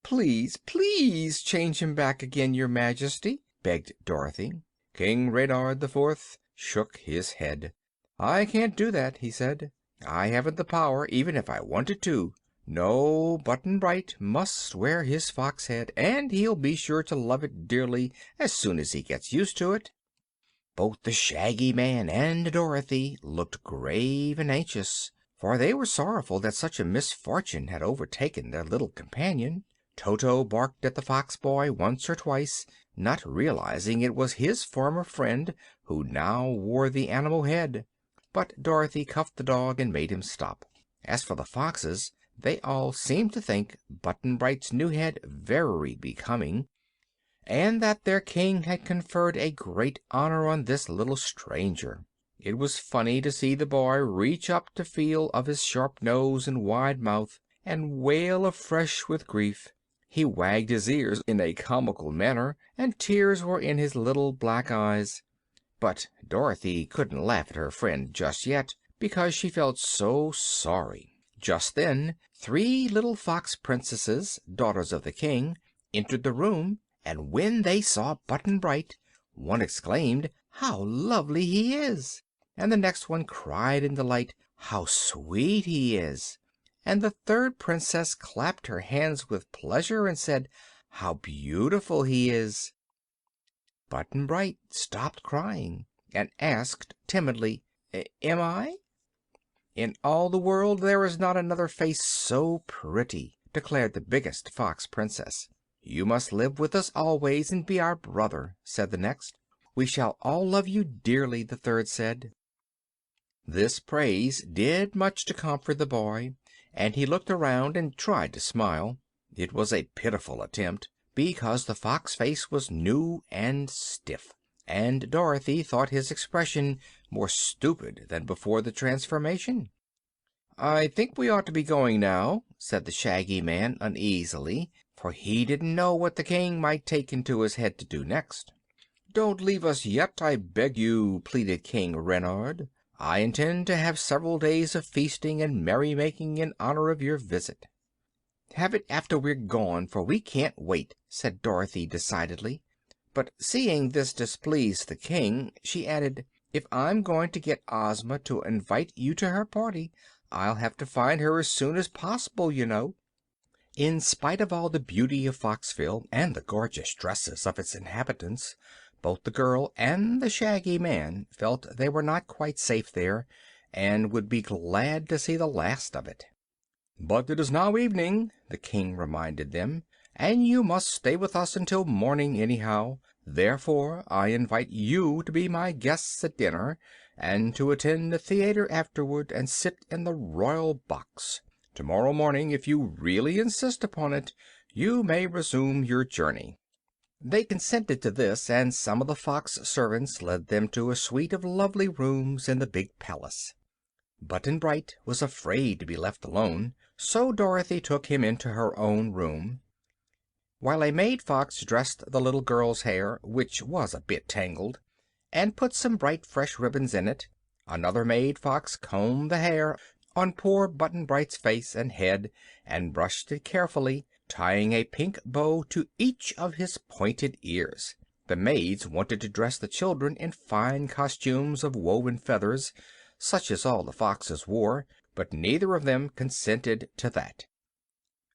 "Please, please change him back again, your Majesty," begged Dorothy. King Reynard the Fourth shook his head. "I can't do that," he said. I haven't the power, even if I wanted to. No, Button-Bright must wear his fox head, and he'll be sure to love it dearly as soon as he gets used to it." Both the Shaggy Man and Dorothy looked grave and anxious, for they were sorrowful that such a misfortune had overtaken their little companion. Toto barked at the fox boy once or twice, not realizing it was his former friend who now wore the animal head. But Dorothy cuffed the dog and made him stop. As for the foxes, they all seemed to think Button-Bright's new head very becoming, and that their king had conferred a great honor on this little stranger. It was funny to see the boy reach up to feel of his sharp nose and wide mouth, and wail afresh with grief. He wagged his ears in a comical manner, and tears were in his little black eyes. But Dorothy couldn't laugh at her friend just yet, because she felt so sorry. Just then 3 little fox princesses, daughters of the king, entered the room, and when they saw Button-Bright, one exclaimed, "How lovely he is!" and the next one cried in delight, "How sweet he is!" and the third princess clapped her hands with pleasure and said, "How beautiful he is!" Button-Bright stopped crying and asked timidly, "Am I?" "In all the world there is not another face so pretty," declared the biggest fox princess. "You must live with us always and be our brother," said the next. "We shall all love you dearly," the third said. This praise did much to comfort the boy, and he looked around and tried to smile. It was a pitiful attempt, because the fox face was new and stiff, and Dorothy thought his expression more stupid than before the transformation. "I think we ought to be going now," said the Shaggy Man uneasily, for he didn't know what the king might take into his head to do next. "Don't leave us yet, I beg you," pleaded King Reynard. "I intend to have several days of feasting and merrymaking in honor of your visit." "Have it after we're gone, for we can't wait," said Dorothy decidedly. But seeing this displeased the king, she added, "If I'm going to get Ozma to invite you to her party, I'll have to find her as soon as possible, you know." In spite of all the beauty of Foxville and the gorgeous dresses of its inhabitants, both the girl and the Shaggy Man felt they were not quite safe there, and would be glad to see the last of it. "But it is now evening," the king reminded them, "and you must stay with us until morning, anyhow. Therefore I invite you to be my guests at dinner, and to attend the theater afterward and sit in the royal box. Tomorrow morning, if you really insist upon it, you may resume your journey." They consented to this, and some of the fox servants led them to a suite of lovely rooms in the big palace. Button-Bright was afraid to be left alone, so Dorothy took him into her own room, while a maid fox dressed the little girl's hair, which was a bit tangled, and put some bright fresh ribbons in it. Another maid fox combed the hair on poor Button-Bright's face and head and brushed it carefully, tying a pink bow to each of his pointed ears. The maids wanted to dress the children in fine costumes of woven feathers, such as all the foxes wore, but neither of them consented to that.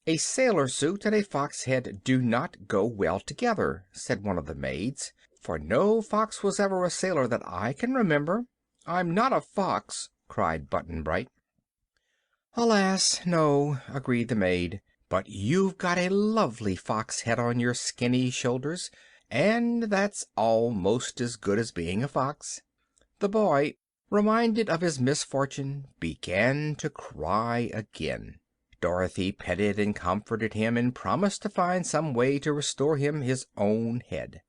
"A sailor suit and a fox head do not go well together," said one of the maids, "for no fox was ever a sailor that I can remember." "I'm not a fox!" cried Button-Bright. "Alas, no," agreed the maid, "but you've got a lovely fox head on your skinny shoulders, and that's almost as good as being a fox." The boy, reminded of his misfortune, began to cry again. Dorothy petted and comforted him, and promised to find some way to restore him his own head.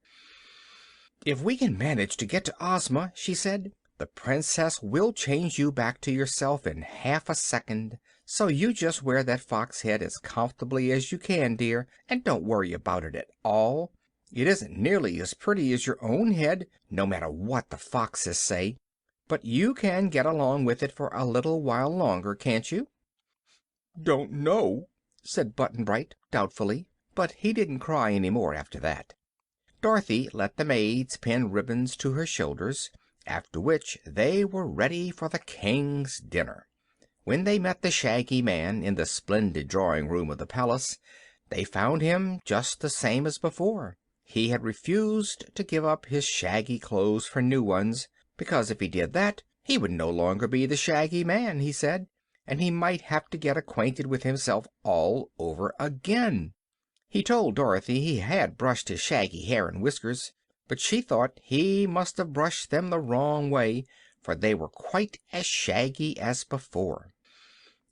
"If we can manage to get to Ozma," she said, "the Princess will change you back to yourself in half a second. So you just wear that fox head as comfortably as you can, dear, and don't worry about it at all. It isn't nearly as pretty as your own head, no matter what the foxes say, but you can get along with it for a little while longer, can't you?" "Don't know," said Button-Bright doubtfully, but he didn't cry any more after that. Dorothy let the maids pin ribbons to her shoulders, after which they were ready for the king's dinner. When they met the Shaggy Man in the splendid drawing room of the palace, they found him just the same as before. He had refused to give up his shaggy clothes for new ones, because if he did that he would no longer be the Shaggy Man, he said, and he might have to get acquainted with himself all over again. He told Dorothy he had brushed his shaggy hair and whiskers, but she thought he must have brushed them the wrong way, for they were quite as shaggy as before.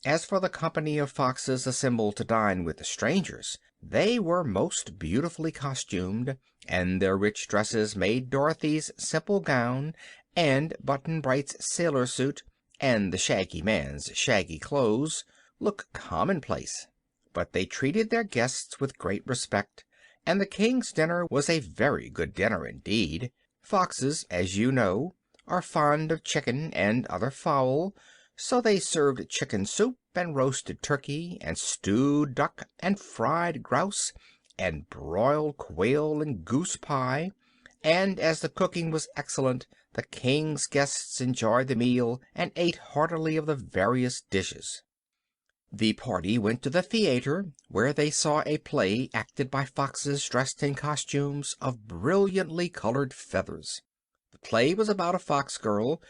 As for the company of foxes assembled to dine with the strangers, they were most beautifully costumed, and their rich dresses made Dorothy's simple gown and Button-Bright's sailor suit and the Shaggy Man's shaggy clothes look commonplace. But they treated their guests with great respect, and the king's dinner was a very good dinner indeed. Foxes, as you know, are fond of chicken and other fowl, so they served chicken soup and roasted turkey and stewed duck and fried grouse and broiled quail and goose pie, and as the cooking was excellent, the king's guests enjoyed the meal and ate heartily of the various dishes. The party went to the theater, where they saw a play acted by foxes dressed in costumes of brilliantly colored feathers. The play was about a fox girl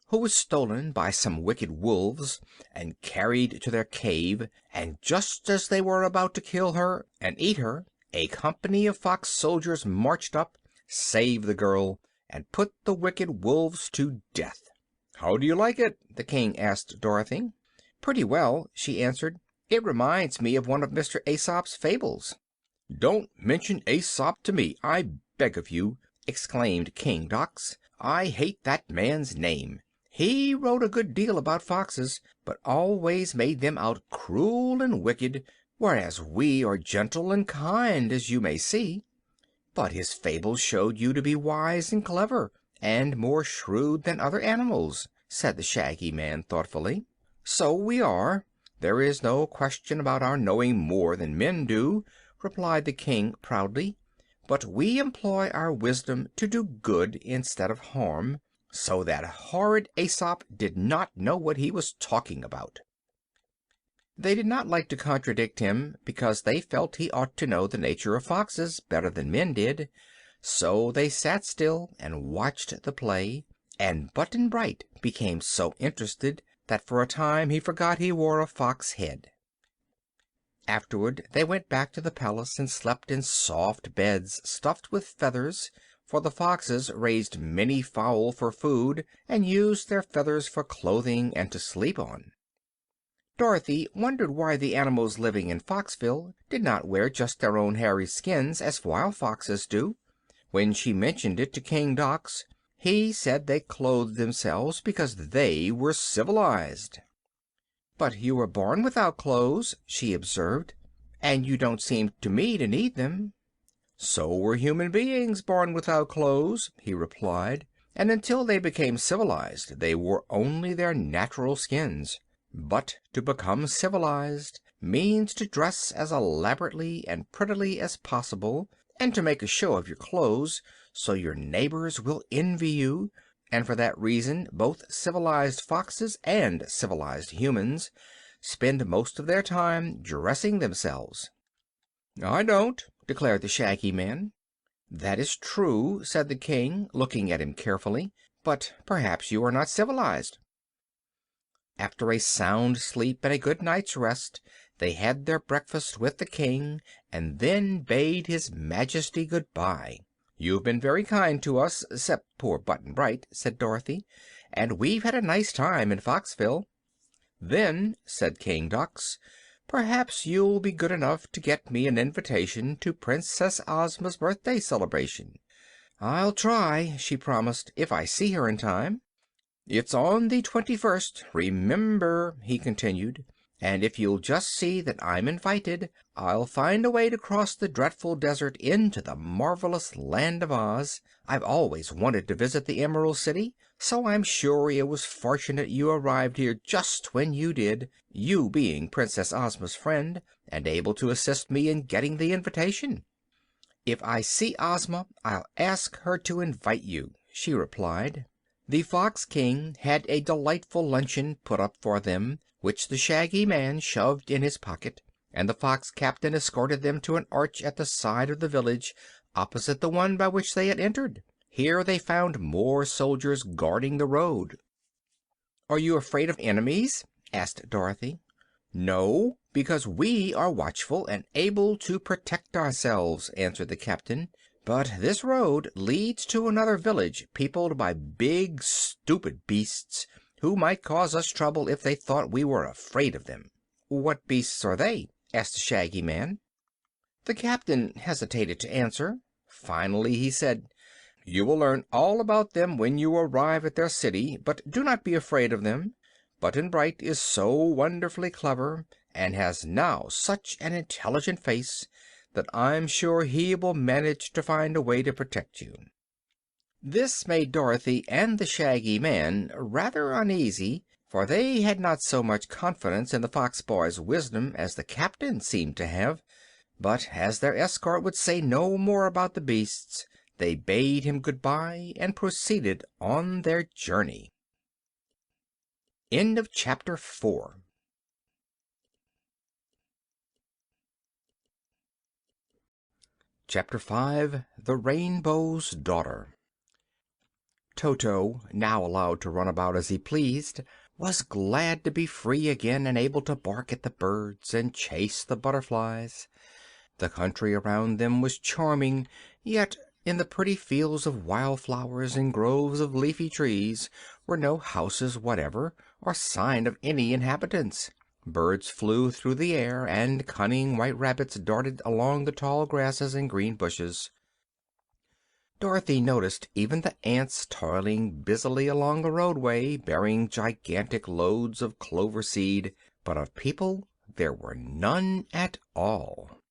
who was stolen by some wicked wolves and carried to their cave, and just as they were about to kill her and eat her, a company of fox soldiers marched up, saved the girl, and put the wicked wolves to death. "How do you like it?" the king asked Dorothy. "Pretty well," she answered. "It reminds me of one of Mr. Aesop's fables." "Don't mention Aesop to me, I beg of you!" exclaimed King Dox. "I hate that man's name. He wrote a good deal about foxes, but always made them out cruel and wicked, whereas we are gentle and kind, as you may see." "But his fables showed you to be wise and clever, and more shrewd than other animals," said the Shaggy Man thoughtfully. "So we are. There is no question about our knowing more than men do," replied the king proudly. "But we employ our wisdom to do good instead of harm, so that horrid Aesop did not know what he was talking about." They did not like to contradict him, because they felt he ought to know the nature of foxes better than men did. So they sat still and watched the play, and Button-Bright became so interested that for a time he forgot he wore a fox head. Afterward they went back to the palace and slept in soft beds stuffed with feathers, for the foxes raised many fowl for food and used their feathers for clothing and to sleep on. Dorothy wondered why the animals living in Foxville did not wear just their own hairy skins as wild foxes do. When she mentioned it to King Dox, he said they clothed themselves because they were civilized. "But you were born without clothes," she observed, "and you don't seem to me to need them." "So were human beings born without clothes," he replied, "and until they became civilized they wore only their natural skins. But to become civilized means to dress as elaborately and prettily as possible, and to make a show of your clothes so your neighbors will envy you, and for that reason both civilized foxes and civilized humans spend most of their time dressing themselves." "I don't," declared the Shaggy Man. "That is true," said the king, looking at him carefully, "but perhaps you are not civilized." After a sound sleep and a good night's rest, they had their breakfast with the king, and then bade his Majesty good-bye. "You've been very kind to us, 'cept poor Button-Bright," said Dorothy, "and we've had a nice time in Foxville." "Then," said King Dox, "perhaps you'll be good enough to get me an invitation to Princess Ozma's birthday celebration." "I'll try," she promised, "if I see her in time." "It's on the 21st, remember," he continued, "and if you'll just see that I'm invited, I'll find a way to cross the dreadful desert into the marvelous Land of Oz. I've always wanted to visit the Emerald City, so I'm sure it was fortunate you arrived here just when you did, you being Princess Ozma's friend and able to assist me in getting the invitation." "If I see Ozma, I'll ask her to invite you," she replied. The Fox King had a delightful luncheon put up for them, which the Shaggy Man shoved in his pocket, and the fox captain escorted them to an arch at the side of the village, opposite the one by which they had entered. Here they found more soldiers guarding the road. "Are you afraid of enemies?" asked Dorothy. "No, because we are watchful and able to protect ourselves," answered the captain. "But this road leads to another village peopled by big, stupid beasts, who might cause us trouble if they thought we were afraid of them." "What beasts are they?" asked the Shaggy Man. The captain hesitated to answer. Finally he said, "You will learn all about them when you arrive at their city, but do not be afraid of them. Button Bright is so wonderfully clever, and has now such an intelligent face, that I'm sure he will manage to find a way to protect you." This made Dorothy and the Shaggy Man rather uneasy, for they had not so much confidence in the fox boy's wisdom as the captain seemed to have. But as their escort would say no more about the beasts, they bade him good-bye and proceeded on their journey. Chapter 5. The Rainbow's Daughter. Toto, now allowed to run about as he pleased, was glad to be free again and able to bark at the birds and chase the butterflies. The country around them was charming, yet in the pretty fields of wild flowers and groves of leafy trees were no houses whatever, or sign of any inhabitants. Birds flew through the air, and cunning white rabbits darted along the tall grasses and green bushes. Dorothy noticed even the ants toiling busily along the roadway, bearing gigantic loads of clover seed, but of people there were none at all.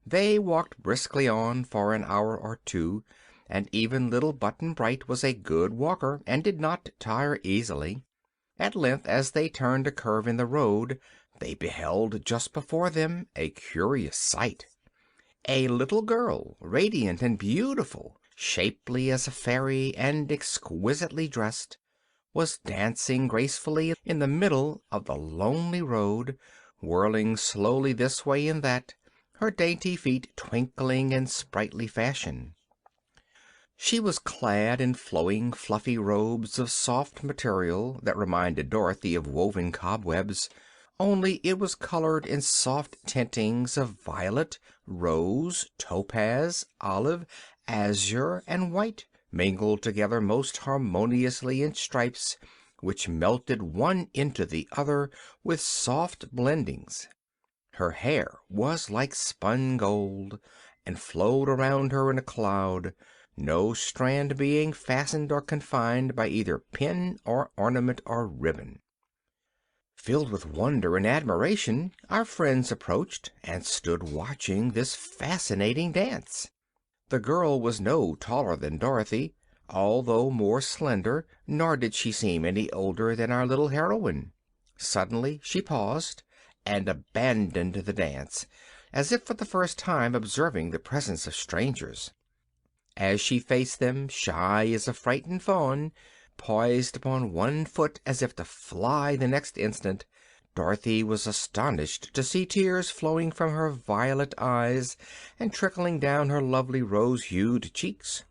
They walked briskly on for an hour or two, and even little Button Bright was a good walker and did not tire easily. At length, as they turned a curve in the road, they beheld just before them a curious sight. A little girl, radiant and beautiful, shapely as a fairy and exquisitely dressed, was dancing gracefully in the middle of the lonely road, whirling slowly this way and that, her dainty feet twinkling in sprightly fashion. She was clad in flowing, fluffy robes of soft material that reminded Dorothy of woven cobwebs, only it was colored in soft tintings of violet, rose, topaz, olive, azure, and white, mingled together most harmoniously in stripes which melted one into the other with soft blendings. Her hair was like spun gold, and flowed around her in a cloud, no strand being fastened or confined by either pin or ornament or ribbon. Filled with wonder and admiration, our friends approached and stood watching this fascinating dance. The girl was no taller than Dorothy, although more slender, nor did she seem any older than our little heroine. Suddenly she paused and abandoned the dance, as if for the first time observing the presence of strangers. As she faced them, shy as a frightened fawn, poised upon one foot as if to fly the next instant, Dorothy was astonished to see tears flowing from her violet eyes and trickling down her lovely rose-hued cheeks.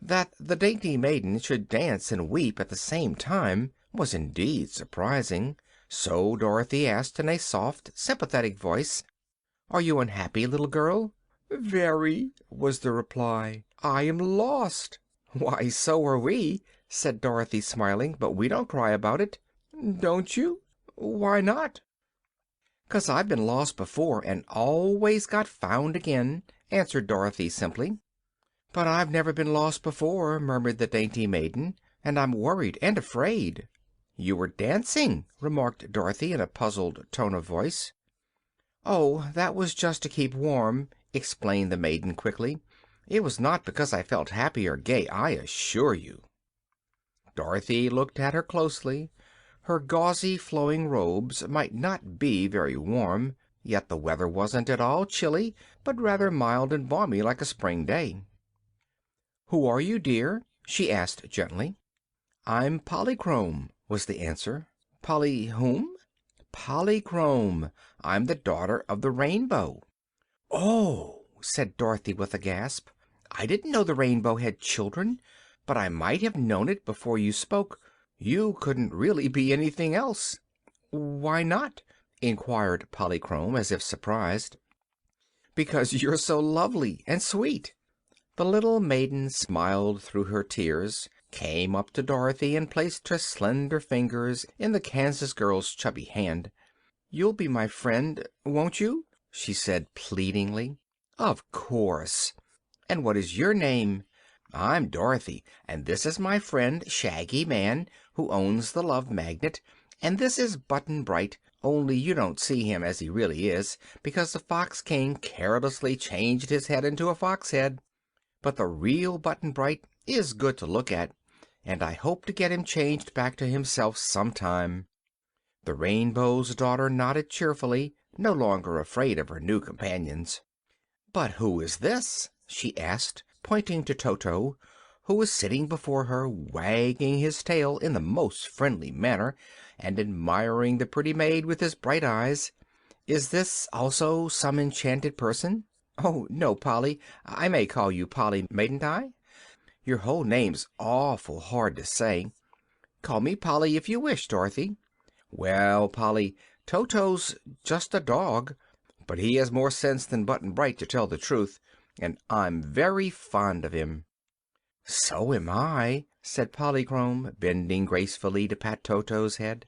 That the dainty maiden should dance and weep at the same time was indeed surprising, so Dorothy asked in a soft, sympathetic voice, "Are you unhappy, little girl?" "Very," was the reply. "I am lost." "Why, so are we," said Dorothy, smiling, "but we don't cry about it." "Don't you? Why not?" "'Cause I've been lost before and always got found again," answered Dorothy simply. "But I've never been lost before," murmured the dainty maiden, "and I'm worried and afraid." "You were dancing," remarked Dorothy in a puzzled tone of voice. "Oh, that was just to keep warm," explained the maiden quickly. "It was not because I felt happy or gay, I assure you." Dorothy looked at her closely. Her gauzy, flowing robes might not be very warm, yet the weather wasn't at all chilly, but rather mild and balmy, like a spring day. "Who are you, dear?" she asked gently. "I'm Polychrome," was the answer. "Polly whom?" Polychrome. I'm the daughter of the Rainbow." "Oh!" said Dorothy with a gasp. "I didn't know the Rainbow had children, but I might have known it before you spoke. You couldn't really be anything else." "Why not?" inquired Polychrome, as if surprised. "Because you're so lovely and sweet." The little maiden smiled through her tears, came up to Dorothy, and placed her slender fingers in the Kansas girl's chubby hand. "You'll be my friend, won't you?" she said pleadingly. "Of course. And what is your name?" "I'm Dorothy, and this is my friend Shaggy Man, who owns the Love Magnet, and this is Button Bright, only you don't see him as he really is, because the Fox King carelessly changed his head into a fox head. But the real Button Bright is good to look at, and I hope to get him changed back to himself sometime." The Rainbow's daughter nodded cheerfully, no longer afraid of her new companions. "But who is this?" she asked, pointing to Toto, who was sitting before her, wagging his tail in the most friendly manner, and admiring the pretty maid with his bright eyes. "Is this also some enchanted person?" "Oh, no, Polly. I may call you Polly, mayn't I? Your whole name's awful hard to say." "Call me Polly if you wish, Dorothy." "Well, Polly, Toto's just a dog, but he has more sense than Button Bright, to tell the truth, and I'm very fond of him." "So am I," said Polychrome, bending gracefully to pat Toto's head.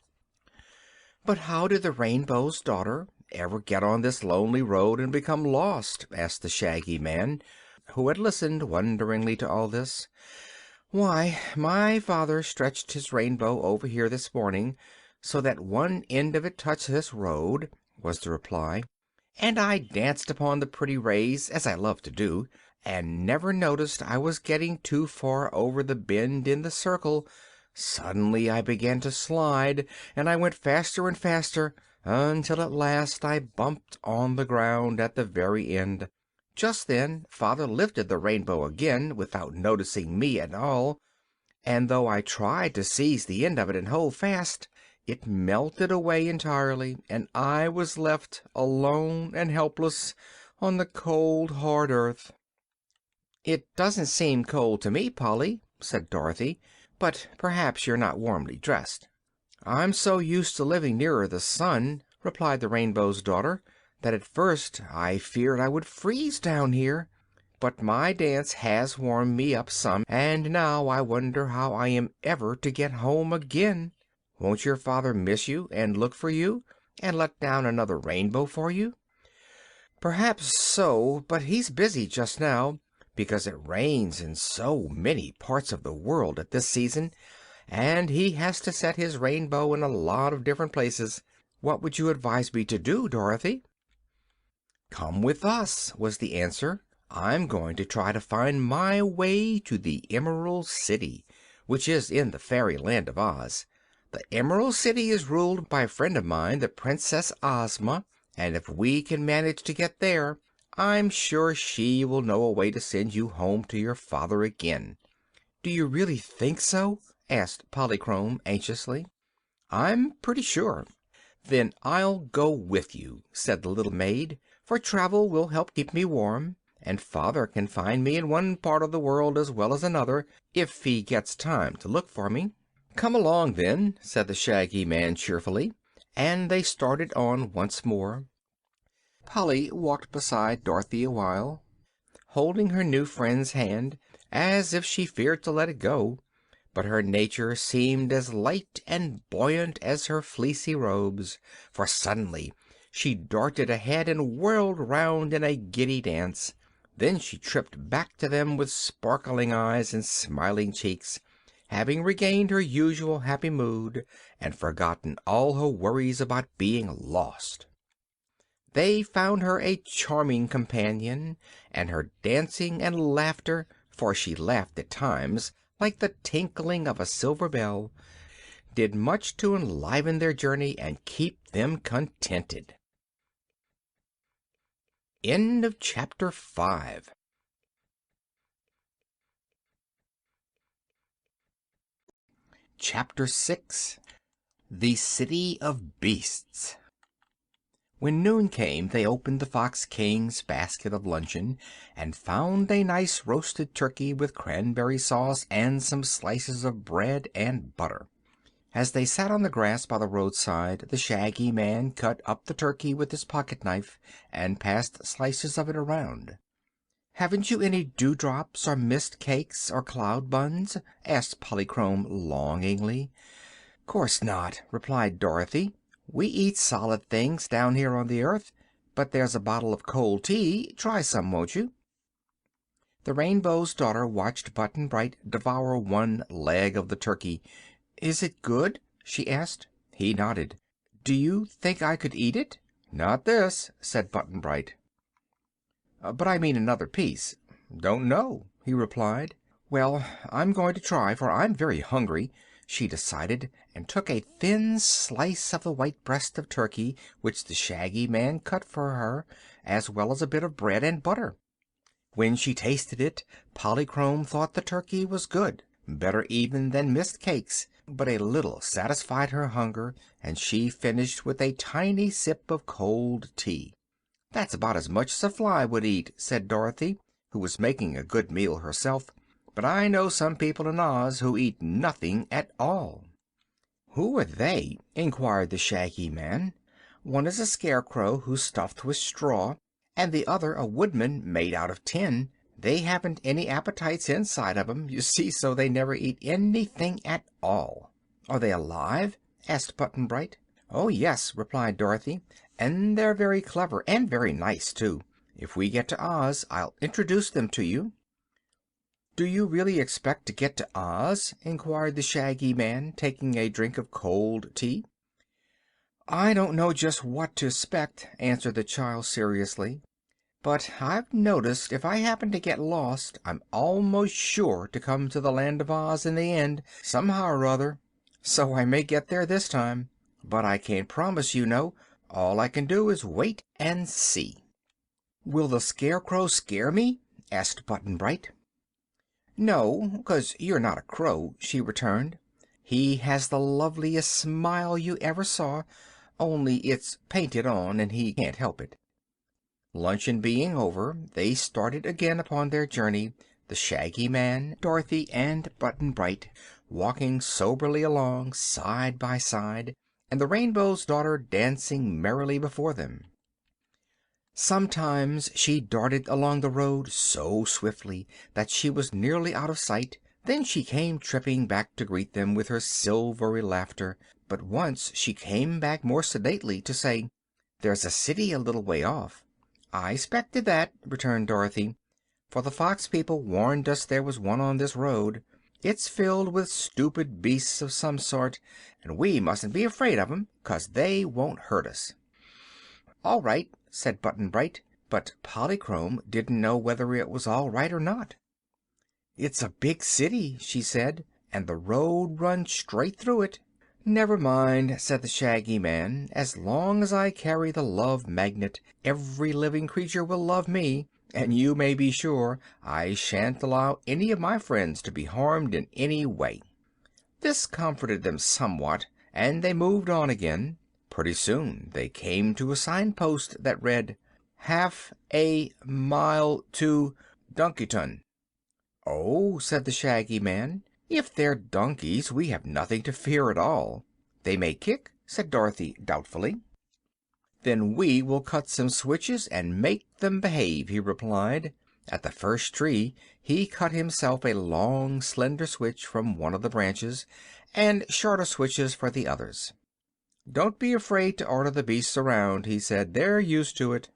"But how did the Rainbow's daughter ever get on this lonely road and become lost?" asked the Shaggy Man, who had listened wonderingly to all this. "Why, my father stretched his rainbow over here this morning, so that one end of it touched this road," was the reply, "and I danced upon the pretty rays, as I love to do, and never noticed I was getting too far over the bend in the circle. Suddenly I began to slide, and I went faster and faster, until at last I bumped on the ground at the very end. Just then father lifted the rainbow again, without noticing me at all, and though I tried to seize the end of it and hold fast, it melted away entirely, and I was left alone and helpless on the cold, hard earth." "It doesn't seem cold to me, Polly," said Dorothy, "but perhaps you're not warmly dressed." "I'm so used to living nearer the sun," replied the Rainbow's daughter, "that at first I feared I would freeze down here. But my dance has warmed me up some, and now I wonder how I am ever to get home again. Won't your father miss you, and look for you, and let down another rainbow for you?" "Perhaps so, but he's busy just now, because it rains in so many parts of the world at this season, and he has to set his rainbow in a lot of different places. What would you advise me to do, Dorothy?" "Come with us," was the answer. "I'm going to try to find my way to the Emerald City, which is in the Fairyland of Oz. The Emerald City is ruled by a friend of mine, the Princess Ozma, and if we can manage to get there I'm sure she will know a way to send you home to your father again." "Do you really think so?" asked Polychrome anxiously. "I'm pretty sure." "Then I'll go with you," said the little maid, "for travel will help keep me warm, and father can find me in one part of the world as well as another, if he gets time to look for me." "Come along, then," said the Shaggy Man cheerfully, and they started on once more. Polly walked beside Dorothy a while, holding her new friend's hand, as if she feared to let it go, but her nature seemed as light and buoyant as her fleecy robes, for suddenly she darted ahead and whirled round in a giddy dance. Then she tripped back to them with sparkling eyes and smiling cheeks, having regained her usual happy mood and forgotten all her worries about being lost. They found her a charming companion, and her dancing and laughter, for she laughed at times like the tinkling of a silver bell, did much to enliven their journey and keep them contented. End of chapter 5. Chapter 6. The City of Beasts. When noon came they opened the Fox King's basket of luncheon, and found a nice roasted turkey with cranberry sauce and some slices of bread and butter. As they sat on the grass by the roadside, the Shaggy Man cut up the turkey with his pocket knife and passed slices of it around. "Haven't you any dewdrops or mist cakes or cloud buns?" asked Polychrome longingly. "Course not," replied Dorothy. "We eat solid things down here on the earth, but there's a bottle of cold tea. Try some, won't you?" The Rainbow's Daughter watched Button Bright devour one leg of the turkey. "Is it good?" she asked. He nodded. "Do you think I could eat it?" "Not this," said Button Bright. "But I mean another piece." "Don't know," he replied. "Well, I'm going to try, for I'm very hungry," she decided, and took a thin slice of the white breast of turkey which the Shaggy Man cut for her, as well as a bit of bread and butter. When she tasted it, Polychrome thought the turkey was good, better even than mist cakes, but a little satisfied her hunger, and she finished with a tiny sip of cold tea. "That's about as much as a fly would eat," said Dorothy, who was making a good meal herself. "But I know some people in Oz who eat nothing at all." "Who are they?" inquired the Shaggy Man. "One is a scarecrow who's stuffed with straw, and the other a woodman made out of tin. They haven't any appetites inside of 'em, you see, so they never eat anything at all." "Are they alive?" asked Button Bright. "Oh, yes," replied Dorothy, "and they're very clever, and very nice, too. If we get to Oz I'll introduce them to you." "Do you really expect to get to Oz?" inquired the Shaggy Man, taking a drink of cold tea. "I don't know just what to 'spect," answered the child seriously, "but I've noticed if I happen to get lost I'm almost sure to come to the Land of Oz in the end, somehow or other. So I may get there this time. But I can't promise, you know. All I can do is wait and see." "Will the Scarecrow scare me?" asked Button Bright. "No, 'cause you're not a crow," she returned. "He has the loveliest smile you ever saw, only it's painted on and he can't help it." Luncheon being over, they started again upon their journey, the Shaggy Man, Dorothy, and Button Bright walking soberly along side by side, and the Rainbow's Daughter dancing merrily before them. Sometimes she darted along the road so swiftly that she was nearly out of sight. Then she came tripping back to greet them with her silvery laughter. But once she came back more sedately to say, "There's a city a little way off." "I 'spected that," returned Dorothy, "for the fox people warned us there was one on this road. It's filled with stupid beasts of some sort, and we mustn't be afraid of 'em, 'cause they won't hurt us." "All right," said Button Bright, but Polychrome didn't know whether it was all right or not. "It's a big city," she said, "and the road runs straight through it." "Never mind," said the Shaggy Man. "As long as I carry the Love Magnet, every living creature will love me, and you may be sure I shan't allow any of my friends to be harmed in any way." This comforted them somewhat, and they moved on again. Pretty soon they came to a signpost that read, "Half a mile to Dunkiton." "Oh," said the Shaggy Man, "if they're donkeys we have nothing to fear at all." "They may kick," said Dorothy doubtfully. "Then we will cut some switches and make them behave," he replied. At the first tree he cut himself a long, slender switch from one of the branches, and shorter switches for the others. "Don't be afraid to order the beasts around," he said. "They're used to it."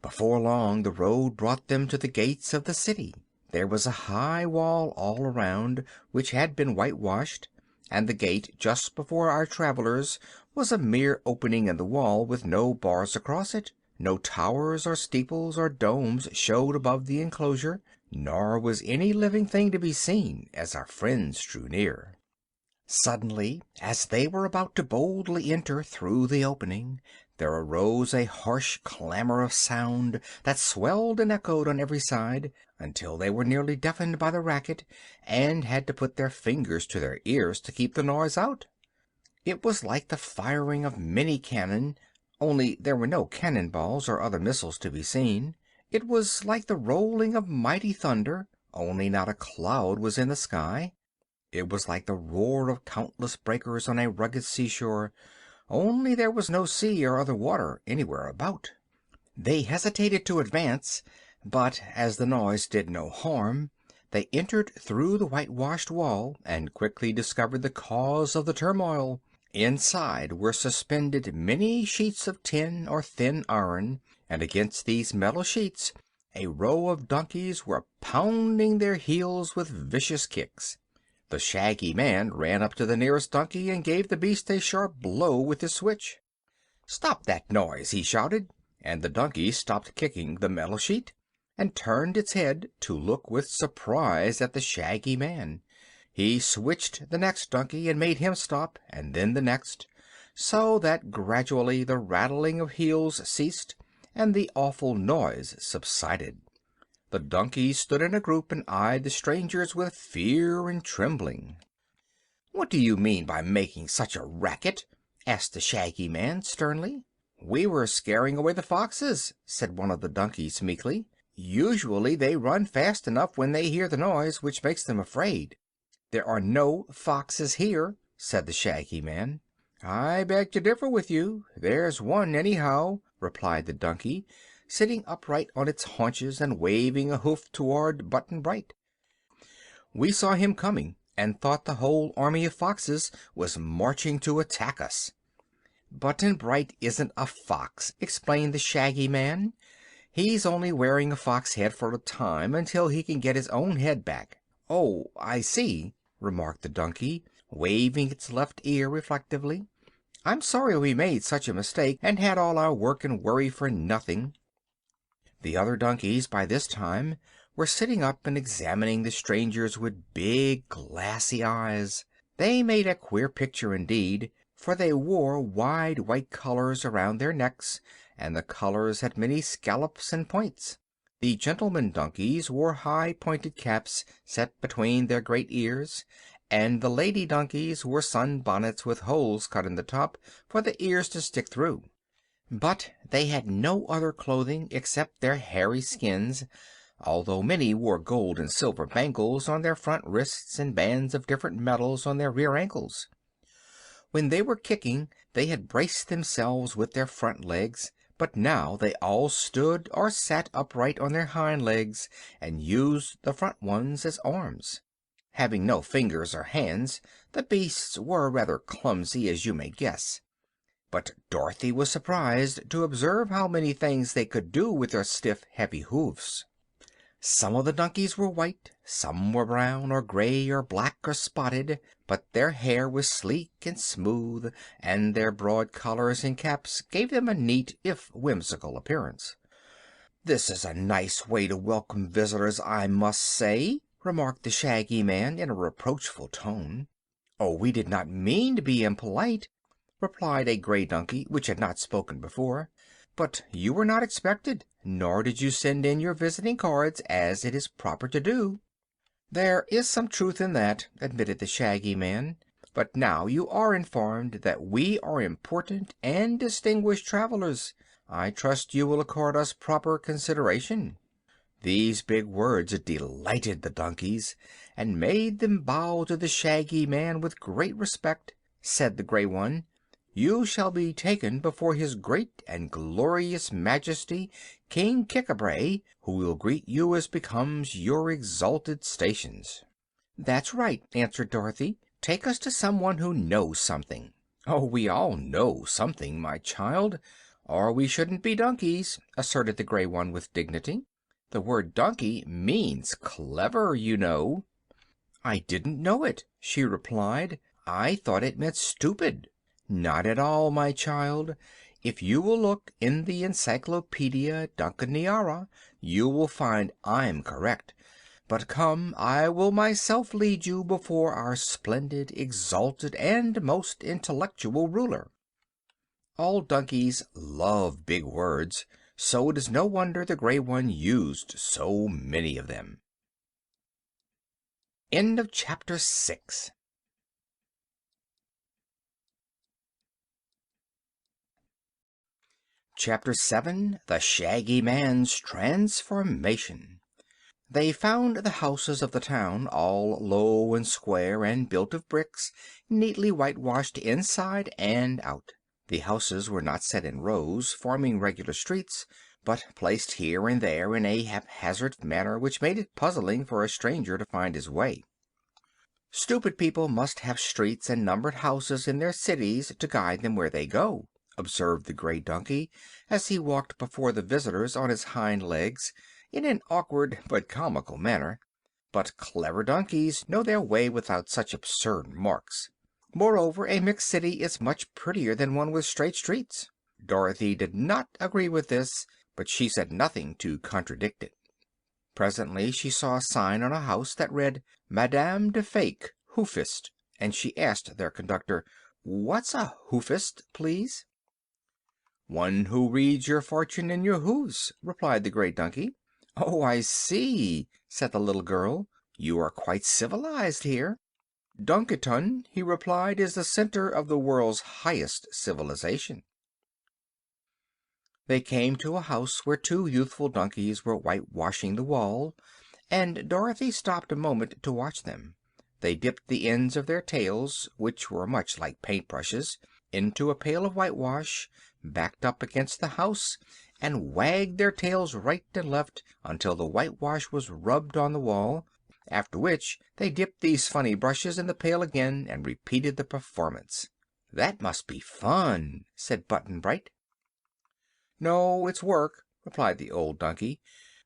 Before long the road brought them to the gates of the city. There was a high wall all around, which had been whitewashed, and the gate just before our travelers was a mere opening in the wall with no bars across it. No towers or steeples or domes showed above the enclosure, nor was any living thing to be seen as our friends drew near. Suddenly, as they were about to boldly enter through the opening, there arose a harsh clamor of sound that swelled and echoed on every side, until they were nearly deafened by the racket and had to put their fingers to their ears to keep the noise out. It was like the firing of many cannon, only there were no cannon balls or other missiles to be seen. It was like the rolling of mighty thunder, only not a cloud was in the sky. It was like the roar of countless breakers on a rugged seashore, only there was no sea or other water anywhere about. They hesitated to advance, but as the noise did no harm, they entered through the whitewashed wall and quickly discovered the cause of the turmoil. Inside were suspended many sheets of tin or thin iron, and against these metal sheets a row of donkeys were pounding their heels with vicious kicks. The Shaggy Man ran up to the nearest donkey and gave the beast a sharp blow with his switch. "Stop that noise!" he shouted, and the donkey stopped kicking the metal sheet and turned its head to look with surprise at the Shaggy Man. He switched the next donkey and made him stop, and then the next, so that gradually the rattling of heels ceased and the awful noise subsided. The donkeys stood in a group and eyed the strangers with fear and trembling. "What do you mean by making such a racket?" asked the Shaggy Man sternly. "We were scaring away the foxes," said one of the donkeys meekly. "Usually they run fast enough when they hear the noise, which makes them afraid." "There are no foxes here," said the Shaggy Man. "I beg to differ with you. There's one, anyhow," replied the donkey, sitting upright on its haunches and waving a hoof toward Button Bright. "We saw him coming and thought the whole army of foxes was marching to attack us." "Button Bright isn't a fox," explained the Shaggy Man. "He's only wearing a fox head for a time, until he can get his own head back." "Oh, I see," remarked the donkey, waving its left ear reflectively. "I'm sorry we made such a mistake and had all our work and worry for nothing." The other donkeys by this time were sitting up and examining the strangers with big glassy eyes. They made a queer picture indeed, for they wore wide white collars around their necks, and the collars had many scallops and points. The gentlemen donkeys wore high pointed caps set between their great ears, and the lady donkeys wore sunbonnets with holes cut in the top for the ears to stick through. But they had no other clothing except their hairy skins, although many wore gold and silver bangles on their front wrists and bands of different metals on their rear ankles. When they were kicking they had braced themselves with their front legs, but now they all stood or sat upright on their hind legs and used the front ones as arms. Having no fingers or hands, the beasts were rather clumsy, as you may guess. But Dorothy was surprised to observe how many things they could do with their stiff, heavy hoofs. Some of the donkeys were white, some were brown or gray or black or spotted, but their hair was sleek and smooth, and their broad collars and caps gave them a neat, if whimsical, appearance. "This is a nice way to welcome visitors, I must say," remarked the Shaggy Man in a reproachful tone. "Oh, we did not mean to be impolite," replied a gray donkey which had not spoken before. "But you were not expected, nor did you send in your visiting cards as it is proper to do." "There is some truth in that," admitted the Shaggy Man. "But now you are informed that we are important and distinguished travelers, I trust you will accord us proper consideration." These big words delighted the donkeys, and made them bow to the Shaggy Man with great respect. Said the gray one, "You shall be taken before his great and glorious Majesty, King Kik-a-bray, who will greet you as becomes your exalted stations." "That's right," answered Dorothy. "Take us to someone who knows something." "Oh, we all know something, my child, or we shouldn't be donkeys," asserted the gray one with dignity. "The word donkey means clever, you know." "I didn't know it," she replied. "I thought it meant stupid." "Not at all, my child. If you will look in the Encyclopedia Duncaniara you will find I'm correct. But come, I will myself lead you before our splendid, exalted, and most intellectual ruler." All donkeys love big words, so it is no wonder the gray one used so many of them. Chapter 7 Chapter 7. The Shaggy Man's Transformation. They found the houses of the town all low and square and built of bricks, neatly whitewashed inside and out. The houses were not set in rows, forming regular streets, but placed here and there in a haphazard manner which made it puzzling for a stranger to find his way. "Stupid people must have streets and numbered houses in their cities to guide them where they go," observed the gray donkey, as he walked before the visitors on his hind legs, in an awkward but comical manner. "But clever donkeys know their way without such absurd marks. Moreover, a mixed city is much prettier than one with straight streets." Dorothy did not agree with this, but she said nothing to contradict it. Presently she saw a sign on a house that read, "Madame de Fake, Hoofist," and she asked their conductor, "What's a hoofist, please?" "One who reads your fortune in your hoofs," replied the gray donkey. "Oh, I see," said the little girl. "You are quite civilized here." "Dunkiton," he replied, "is the center of the world's highest civilization." They came to a house where two youthful donkeys were whitewashing the wall, and Dorothy stopped a moment to watch them. They dipped the ends of their tails, which were much like paint brushes, into a pail of whitewash, backed up against the house, and wagged their tails right and left until the whitewash was rubbed on the wall, after which they dipped these funny brushes in the pail again and repeated the performance. "That must be fun," said Button-Bright. "No, it's work," replied the old donkey,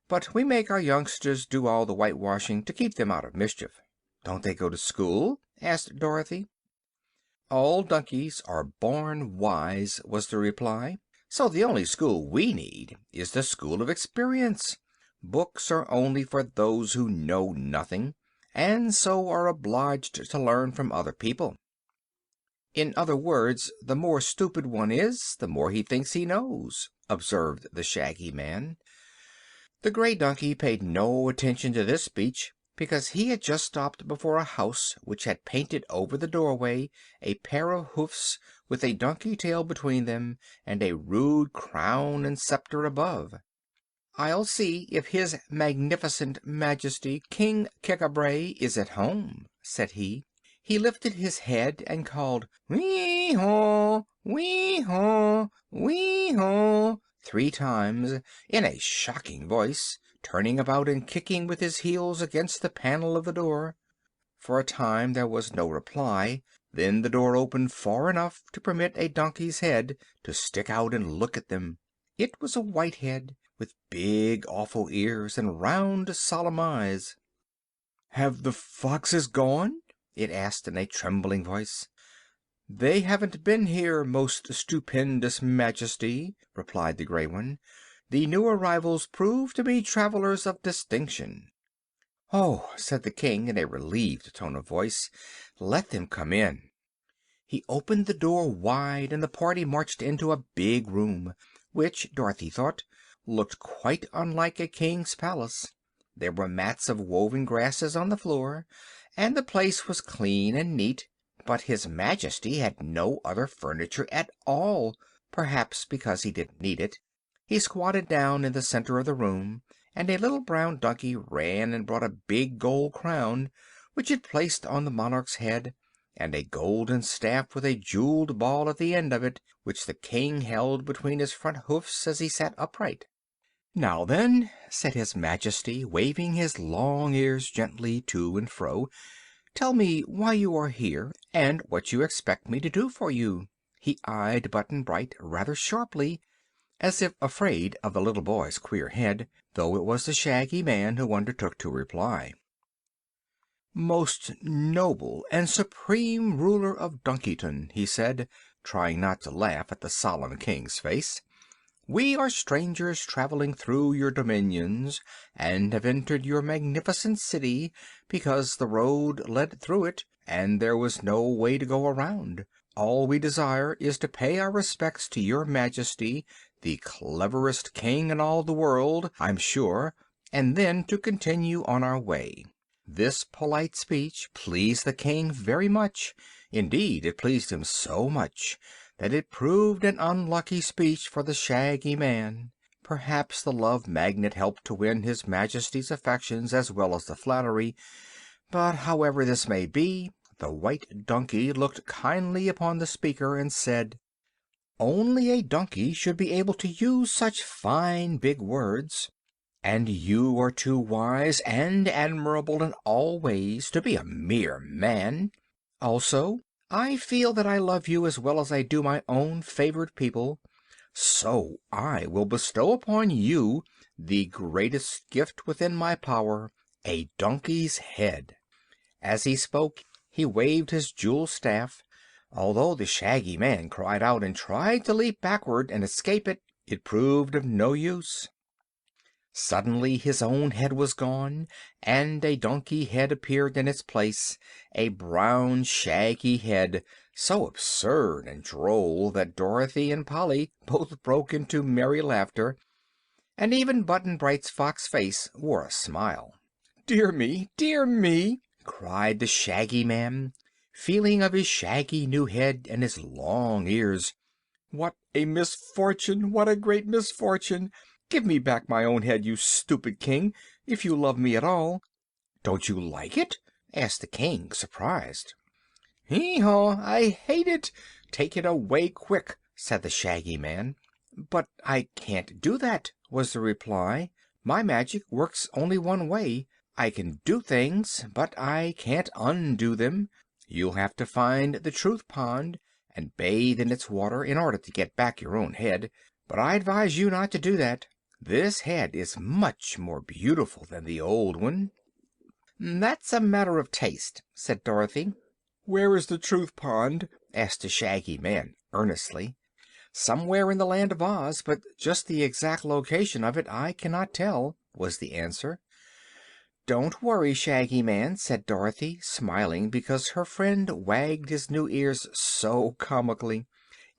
"but we make our youngsters do all the whitewashing to keep them out of mischief." "Don't they go to school?" asked Dorothy. "All donkeys are born wise," was the reply, "so the only school we need is the school of experience. Books are only for those who know nothing, and so are obliged to learn from other people." "In other words, the more stupid one is, the more he thinks he knows," observed the Shaggy Man. The gray donkey paid no attention to this speech, because he had just stopped before a house which had painted over the doorway a pair of hoofs with a donkey tail between them and a rude crown and scepter above. "I'll see if His Magnificent Majesty King Kikabray is at home," said he. He lifted his head and called, "Wee haw! Wee haw! Wee haw!" 3 times in a shocking voice, turning about and kicking with his heels against the panel of the door. For a time there was no reply. Then the door opened far enough to permit a donkey's head to stick out and look at them. It was a white head, with big, awful ears and round, solemn eyes. "Have the foxes gone?" it asked in a trembling voice. "They haven't been here, most stupendous Majesty," replied the gray one. "The new arrivals prove to be travelers of distinction." "Oh," said the King in a relieved tone of voice, "let them come in." He opened the door wide and the party marched into a big room, which, Dorothy thought, looked quite unlike a king's palace. There were mats of woven grasses on the floor, and the place was clean and neat, but His Majesty had no other furniture at all, perhaps because he didn't need it. He squatted down in the center of the room, and a little brown donkey ran and brought a big gold crown, which it placed on the monarch's head, and a golden staff with a jeweled ball at the end of it, which the King held between his front hoofs as he sat upright. "Now then," said His Majesty, waving his long ears gently to and fro, "tell me why you are here, and what you expect me to do for you." He eyed Button-Bright rather sharply, as if afraid of the little boy's queer head, though it was the Shaggy Man who undertook to reply. "Most noble and supreme ruler of Dunkiton," he said, trying not to laugh at the solemn King's face, "we are strangers traveling through your dominions, and have entered your magnificent city because the road led through it, and there was no way to go around. All we desire is to pay our respects to your Majesty, the cleverest king in all the world, I'm sure, and then to continue on our way." This polite speech pleased the King very much. Indeed, it pleased him so much that it proved an unlucky speech for the Shaggy Man. Perhaps the love magnet helped to win his Majesty's affections as well as the flattery, but however this may be, the white donkey looked kindly upon the speaker and said, "Only a donkey should be able to use such fine big words, and you are too wise and admirable in all ways to be a mere man. Also, I feel that I love you as well as I do my own favored people, so I will bestow upon you the greatest gift within my power, a donkey's head." As he spoke, he waved his jeweled staff. Although the Shaggy Man cried out and tried to leap backward and escape it, it proved of no use. Suddenly his own head was gone, and a donkey head appeared in its place, a brown, shaggy head, so absurd and droll that Dorothy and Polly both broke into merry laughter, and even Button-Bright's fox face wore a smile. "Dear me! Dear me!" cried the Shaggy Man, feeling of his shaggy new head and his long ears. "What a misfortune! What a great misfortune! Give me back my own head, you stupid King, if you love me at all." "Don't you like it?" asked the King, surprised. "Hee haw! I hate it! Take it away quick!" said the Shaggy Man. "But I can't do that," was the reply. "My magic works only one way. I can do things, but I can't undo them. You'll have to find the Truth Pond and bathe in its water in order to get back your own head, but I advise you not to do that. This head is much more beautiful than the old one." "That's a matter of taste," said Dorothy. "Where is the Truth Pond?" asked the Shaggy Man earnestly. "Somewhere in the Land of Oz, but just the exact location of it I cannot tell," was the answer. "Don't worry, Shaggy Man," said Dorothy, smiling because her friend wagged his new ears so comically.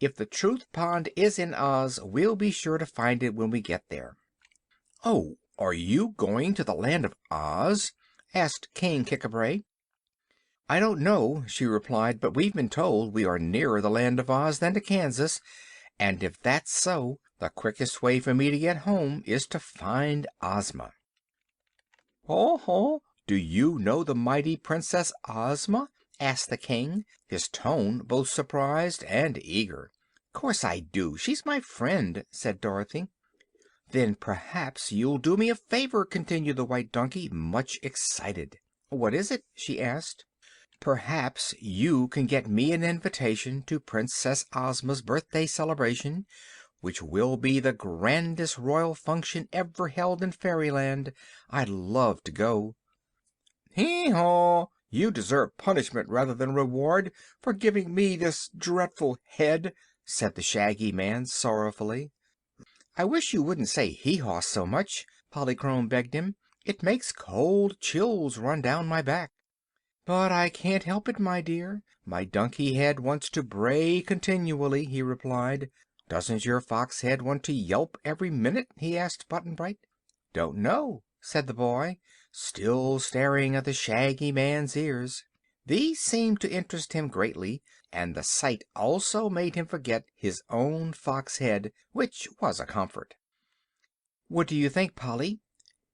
"If the Truth Pond is in Oz, we'll be sure to find it when we get there." "Oh, are you going to the Land of Oz?" asked King Kik-a-bray. "I don't know," she replied, "but we've been told we are nearer the Land of Oz than to Kansas, and if that's so, the quickest way for me to get home is to find Ozma." "Oh, do you know the mighty Princess Ozma?" asked the King, his tone both surprised and eager. "'Course I do. She's my friend," said Dorothy. "Then perhaps you'll do me a favor," continued the white donkey, much excited. "What is it?" she asked. "Perhaps you can get me an invitation to Princess Ozma's birthday celebration, which will be the grandest royal function ever held in Fairyland. I'd love to go." "Hee haw! You deserve punishment rather than reward for giving me this dreadful head," said the Shaggy Man sorrowfully. "I wish you wouldn't say hee haw so much," Polychrome begged him. "It makes cold chills run down my back." "But I can't help it, my dear. My donkey head wants to bray continually," he replied. "Doesn't your fox head want to yelp every minute?" he asked Button-Bright. "Don't know," said the boy, still staring at the Shaggy Man's ears. These seemed to interest him greatly, and the sight also made him forget his own fox head, which was a comfort. "What do you think, Polly?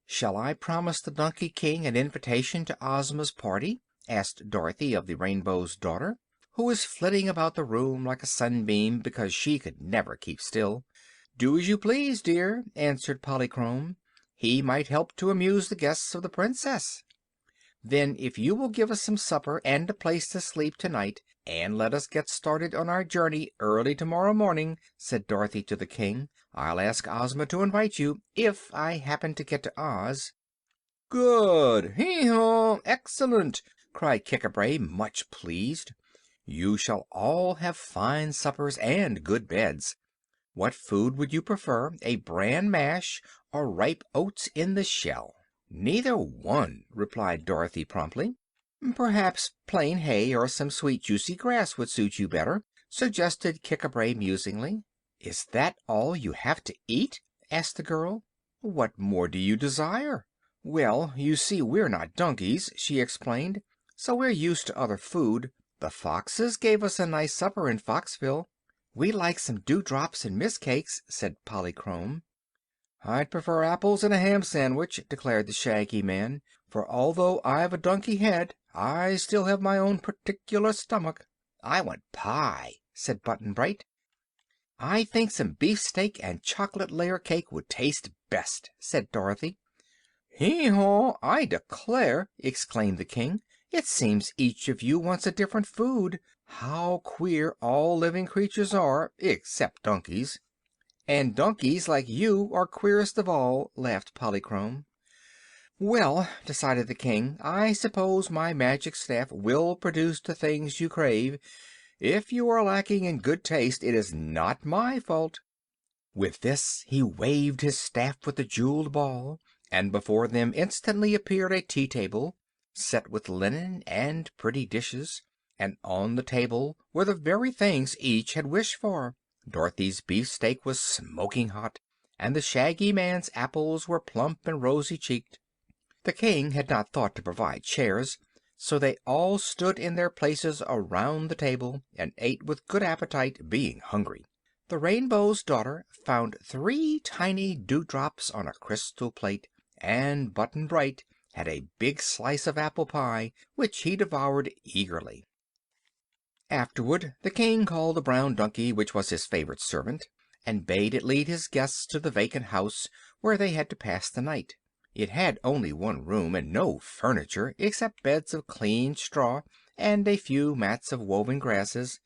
Shall I promise the Donkey King an invitation to Ozma's party?" asked Dorothy of the Rainbow's Daughter, who was flitting about the room like a sunbeam because she could never keep still. "Do as you please, dear," answered Polychrome. "He might help to amuse the guests of the Princess." "Then if you will give us some supper and a place to sleep tonight, and let us get started on our journey early tomorrow morning," said Dorothy to the King, "I'll ask Ozma to invite you, if I happen to get to Oz." "Good! Hee haw! Excellent!" cried Kik-a-bray, much pleased. "You shall all have fine suppers and good beds. What food would you prefer, a bran mash or ripe oats in the shell?" "Neither one," replied Dorothy promptly. "Perhaps plain hay or some sweet juicy grass would suit you better," suggested Kik-a-bray musingly. "Is that all you have to eat?" asked the girl. "What more do you desire?" "Well, you see we're not donkeys," she explained, "so we're used to other food. The foxes gave us a nice supper in Foxville." "We'd like some dewdrops and mist-cakes," said Polychrome. "I'd prefer apples and a ham sandwich," declared the Shaggy Man, "for although I've a donkey head, I still have my own particular stomach." "I want pie," said Button Bright. "I think some beefsteak and chocolate layer cake would taste best," said Dorothy. "Hee haw! I declare!" exclaimed the King. "It seems each of you wants a different food. How queer all living creatures are, except donkeys." "And donkeys, like you, are queerest of all," laughed Polychrome. "Well," decided the King, "I suppose my magic staff will produce the things you crave. If you are lacking in good taste, it is not my fault." With this he waved his staff with the jeweled ball, and before them instantly appeared a tea table, set with linen and pretty dishes, and on the table were the very things each had wished for. Dorothy's beefsteak was smoking hot, and the Shaggy Man's apples were plump and rosy cheeked. The King had not thought to provide chairs, so they all stood in their places around the table and ate with good appetite, being hungry. The Rainbow's Daughter found 3 tiny dewdrops on a crystal plate, and Button Bright had a big slice of apple pie, which he devoured eagerly. Afterward the King called the brown donkey, which was his favorite servant, and bade it lead his guests to the vacant house where they had to pass the night. It had only one room, and no furniture except beds of clean straw and a few mats of woven grasses,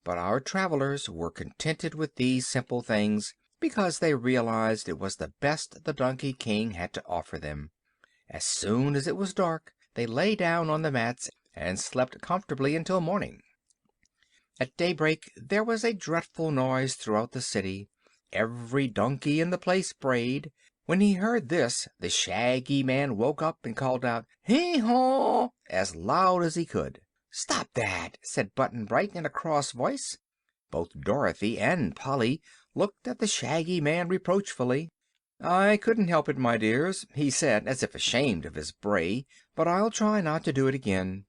but our travelers were contented with these simple things because they realized it was the best the Donkey King had to offer them. As soon as it was dark they lay down on the mats and slept comfortably until morning. At daybreak there was a dreadful noise throughout the city. Every donkey in the place brayed. When he heard this the Shaggy Man woke up and called out, "Hee haw!" as loud as he could. "Stop that!" said Button Bright in a cross voice. Both Dorothy and Polly looked at the Shaggy Man reproachfully. "I couldn't help it, my dears," he said, as if ashamed of his bray, "but I'll try not to do it again."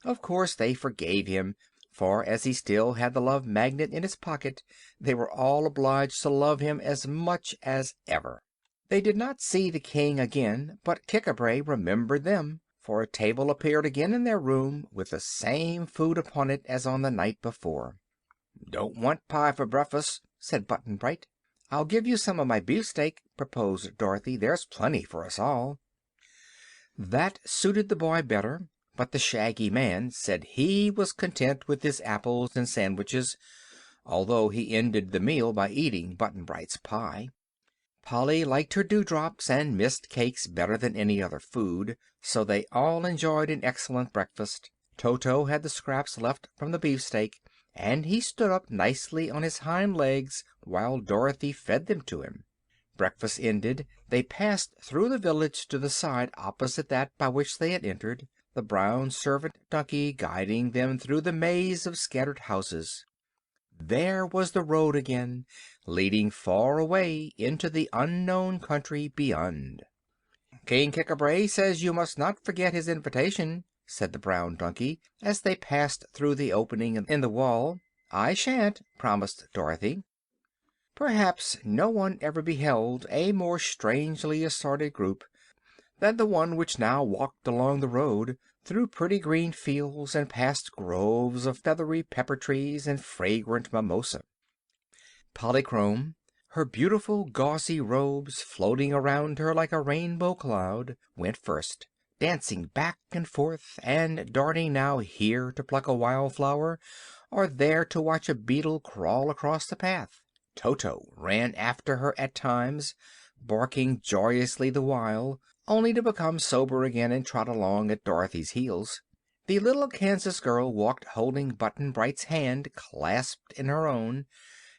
Of course they forgave him, for as he still had the Love Magnet in his pocket they were all obliged to love him as much as ever. They did not see the King again, but Kik-a-bray remembered them, for a table appeared again in their room with the same food upon it as on the night before. "Don't want pie for breakfast," said Button Bright. "I'll give you some of my beefsteak," proposed Dorothy. "There's plenty for us all." That suited the boy better, but the Shaggy Man said he was content with his apples and sandwiches, although he ended the meal by eating Button Bright's pie. Polly liked her dewdrops and mist cakes better than any other food, so they all enjoyed an excellent breakfast. Toto had the scraps left from the beefsteak, and he stood up nicely on his hind legs while Dorothy fed them to him. Breakfast ended, they passed through the village to the side opposite that by which they had entered, the brown servant donkey guiding them through the maze of scattered houses. There was the road again, leading far away into the unknown country beyond. "King Kik-a-bray says you must not forget his invitation," said the brown donkey, as they passed through the opening in the wall. "I shan't," promised Dorothy. Perhaps no one ever beheld a more strangely assorted group than the one which now walked along the road, through pretty green fields and past groves of feathery pepper trees and fragrant mimosa. Polychrome, her beautiful gauzy robes floating around her like a rainbow cloud, went first, dancing back and forth, and darting now here to pluck a wild flower, or there to watch a beetle crawl across the path. Toto ran after her at times, barking joyously the while, only to become sober again and trot along at Dorothy's heels. The little Kansas girl walked holding Button Bright's hand clasped in her own,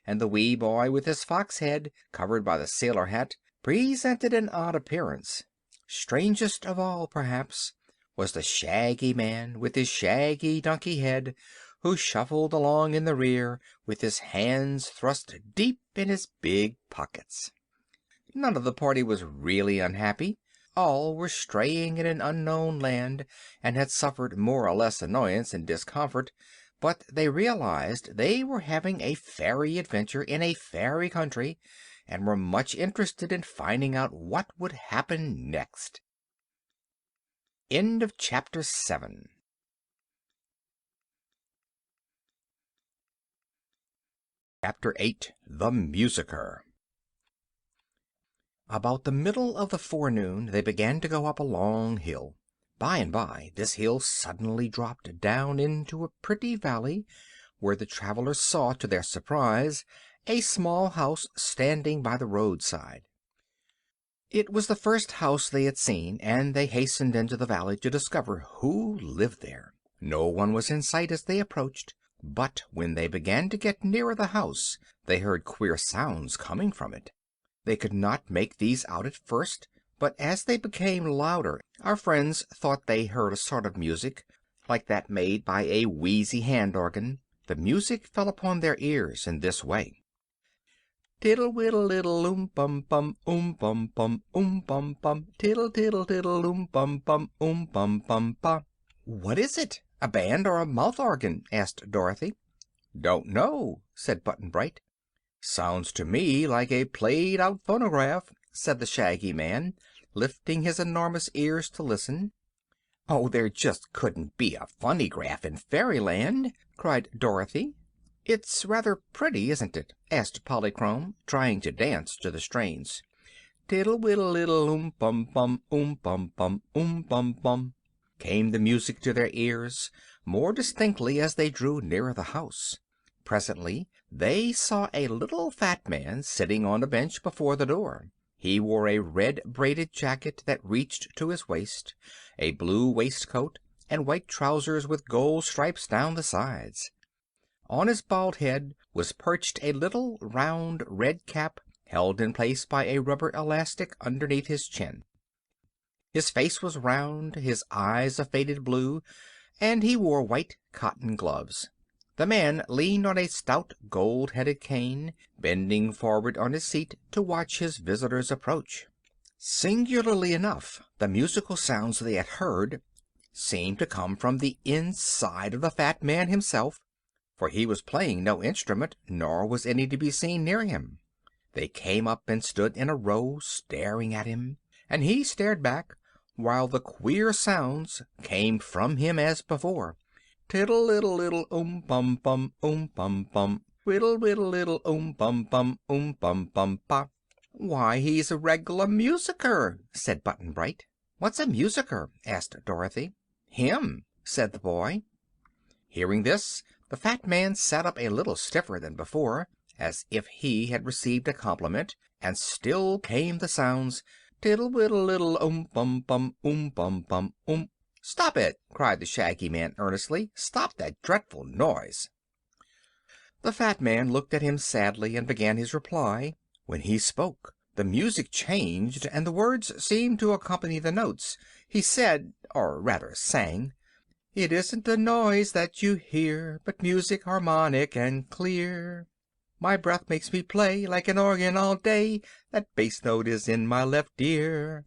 and the wee boy with his fox head covered by the sailor hat presented an odd appearance. Strangest of all, perhaps, was the Shaggy Man with his shaggy donkey head, who shuffled along in the rear with his hands thrust deep in his big pockets. None of the party was really unhappy. All were straying in an unknown land and had suffered more or less annoyance and discomfort, but they realized they were having a fairy adventure in a fairy country, and were much interested in finding out what would happen next. End of chapter 7. Chapter 8. The Musicker. About the middle of the forenoon they began to go up a long hill. By and by this hill suddenly dropped down into a pretty valley, where the travelers saw, to their surprise, a small house standing by the roadside. It was the first house they had seen, and they hastened into the valley to discover who lived there. No one was in sight as they approached, but when they began to get nearer the house they heard queer sounds coming from it. They could not make these out at first, but as they became louder our friends thought they heard a sort of music, like that made by a wheezy hand organ. The music fell upon their ears in this way: tiddle widdle little bum bum bum bum bum bum, tiddle tiddle tiddle bum bum ba. "What is it? A band or a mouth organ?" asked Dorothy. "Don't know," said Button-Bright. "Sounds to me like a played-out phonograph," said the Shaggy Man, lifting his enormous ears to listen. "Oh, there just couldn't be a funnygraph in Fairyland!" cried Dorothy. "It's rather pretty, isn't it?" asked Polychrome, trying to dance to the strains. "Tiddle widdle little bum bum bum bum bum," came the music to their ears more distinctly as they drew nearer the house. Presently they saw a little fat man sitting on a bench before the door. He wore a red braided jacket that reached to his waist, a blue waistcoat, and white trousers with gold stripes down the sides. On his bald head was perched a little round red cap, held in place by a rubber elastic underneath his chin. His face was round, his eyes a faded blue, and he wore white cotton gloves. The man leaned on a stout gold-headed cane, bending forward on his seat to watch his visitors approach. Singularly enough, the musical sounds they had heard seemed to come from the inside of the fat man himself, for he was playing no instrument, nor was any to be seen near him. They came up and stood in a row, staring at him, and he stared back, while the queer sounds came from him as before. Tiddle little little bum bum bum, whittle whittle little bum bum ba. "Why, he's a reg'lar musicker," said Button-Bright. "What's a musicker?" asked Dorothy. "Him," said the boy. Hearing this, the fat man sat up a little stiffer than before, as if he had received a compliment, and still came the sounds: tiddle widdle little bum bum. "Stop it!" cried the Shaggy Man earnestly. "Stop that dreadful noise!" The fat man looked at him sadly and began his reply. When he spoke, the music changed and the words seemed to accompany the notes. He said, or rather sang: "It isn't the noise that you hear, but music harmonic and clear. My breath makes me play like an organ all day. That bass note is in my left ear."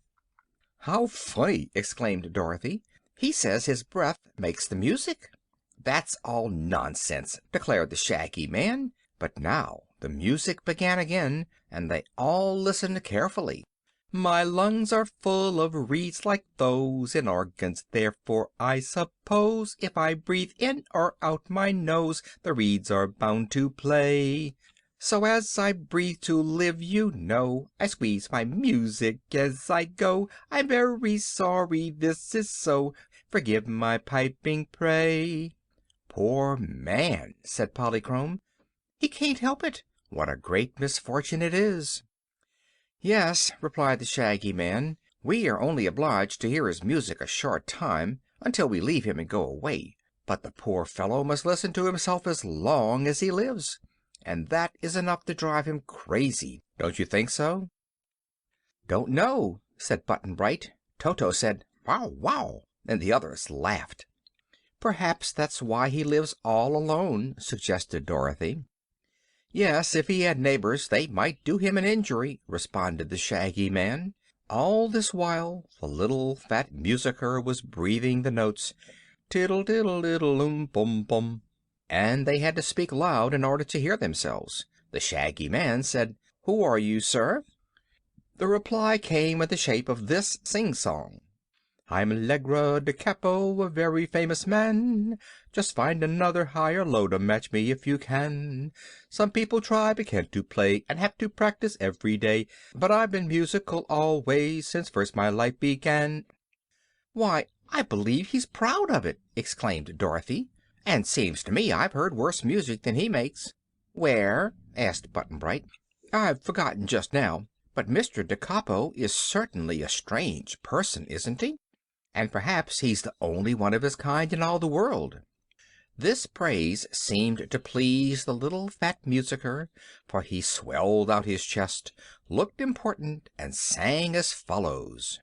"How funny!" exclaimed Dorothy. "He says his breath makes the music." "That's all nonsense," declared the Shaggy Man. But now the music began again, and they all listened carefully. "My lungs are full of reeds like those in organs, therefore I suppose if I breathe in or out my nose the reeds are bound to play. So as I breathe to live, you know, I squeeze my music as I go. I'm very sorry this is so, forgive my piping, pray." "Poor man," said Polychrome. "He can't help it. What a great misfortune it is." "Yes," replied the Shaggy Man, "we are only obliged to hear his music a short time, until we leave him and go away. But the poor fellow must listen to himself as long as he lives, and that is enough to drive him crazy. Don't you think so?" "Don't know," said Button-Bright. "Toto said 'Wow, wow,' and the others laughed." "Perhaps that's why he lives all alone," suggested Dorothy. "Yes, if he had neighbors they might do him an injury," responded the Shaggy Man. All this while the little fat musicker was breathing the notes: tiddle diddle diddle bum bum. and they had to speak loud in order to hear themselves. The Shaggy Man said, "Who are you, sir?" The reply came in the shape of this sing-song. "I'm Allegra de Capo, a very famous man. Just find another high or low to match me if you can. Some people try but can't do play, and have to practice every day. But I've been musical always, since first my life began." "Why, I believe he's proud of it!" exclaimed Dorothy. "And seems to me I've heard worse music than he makes." "Where?" asked Button-Bright. "I've forgotten just now, but Mr. Da Capo is certainly a strange person, isn't he? And perhaps he's the only one of his kind in all the world." This praise seemed to please the little fat musicker, for he swelled out his chest, looked important, and sang as follows: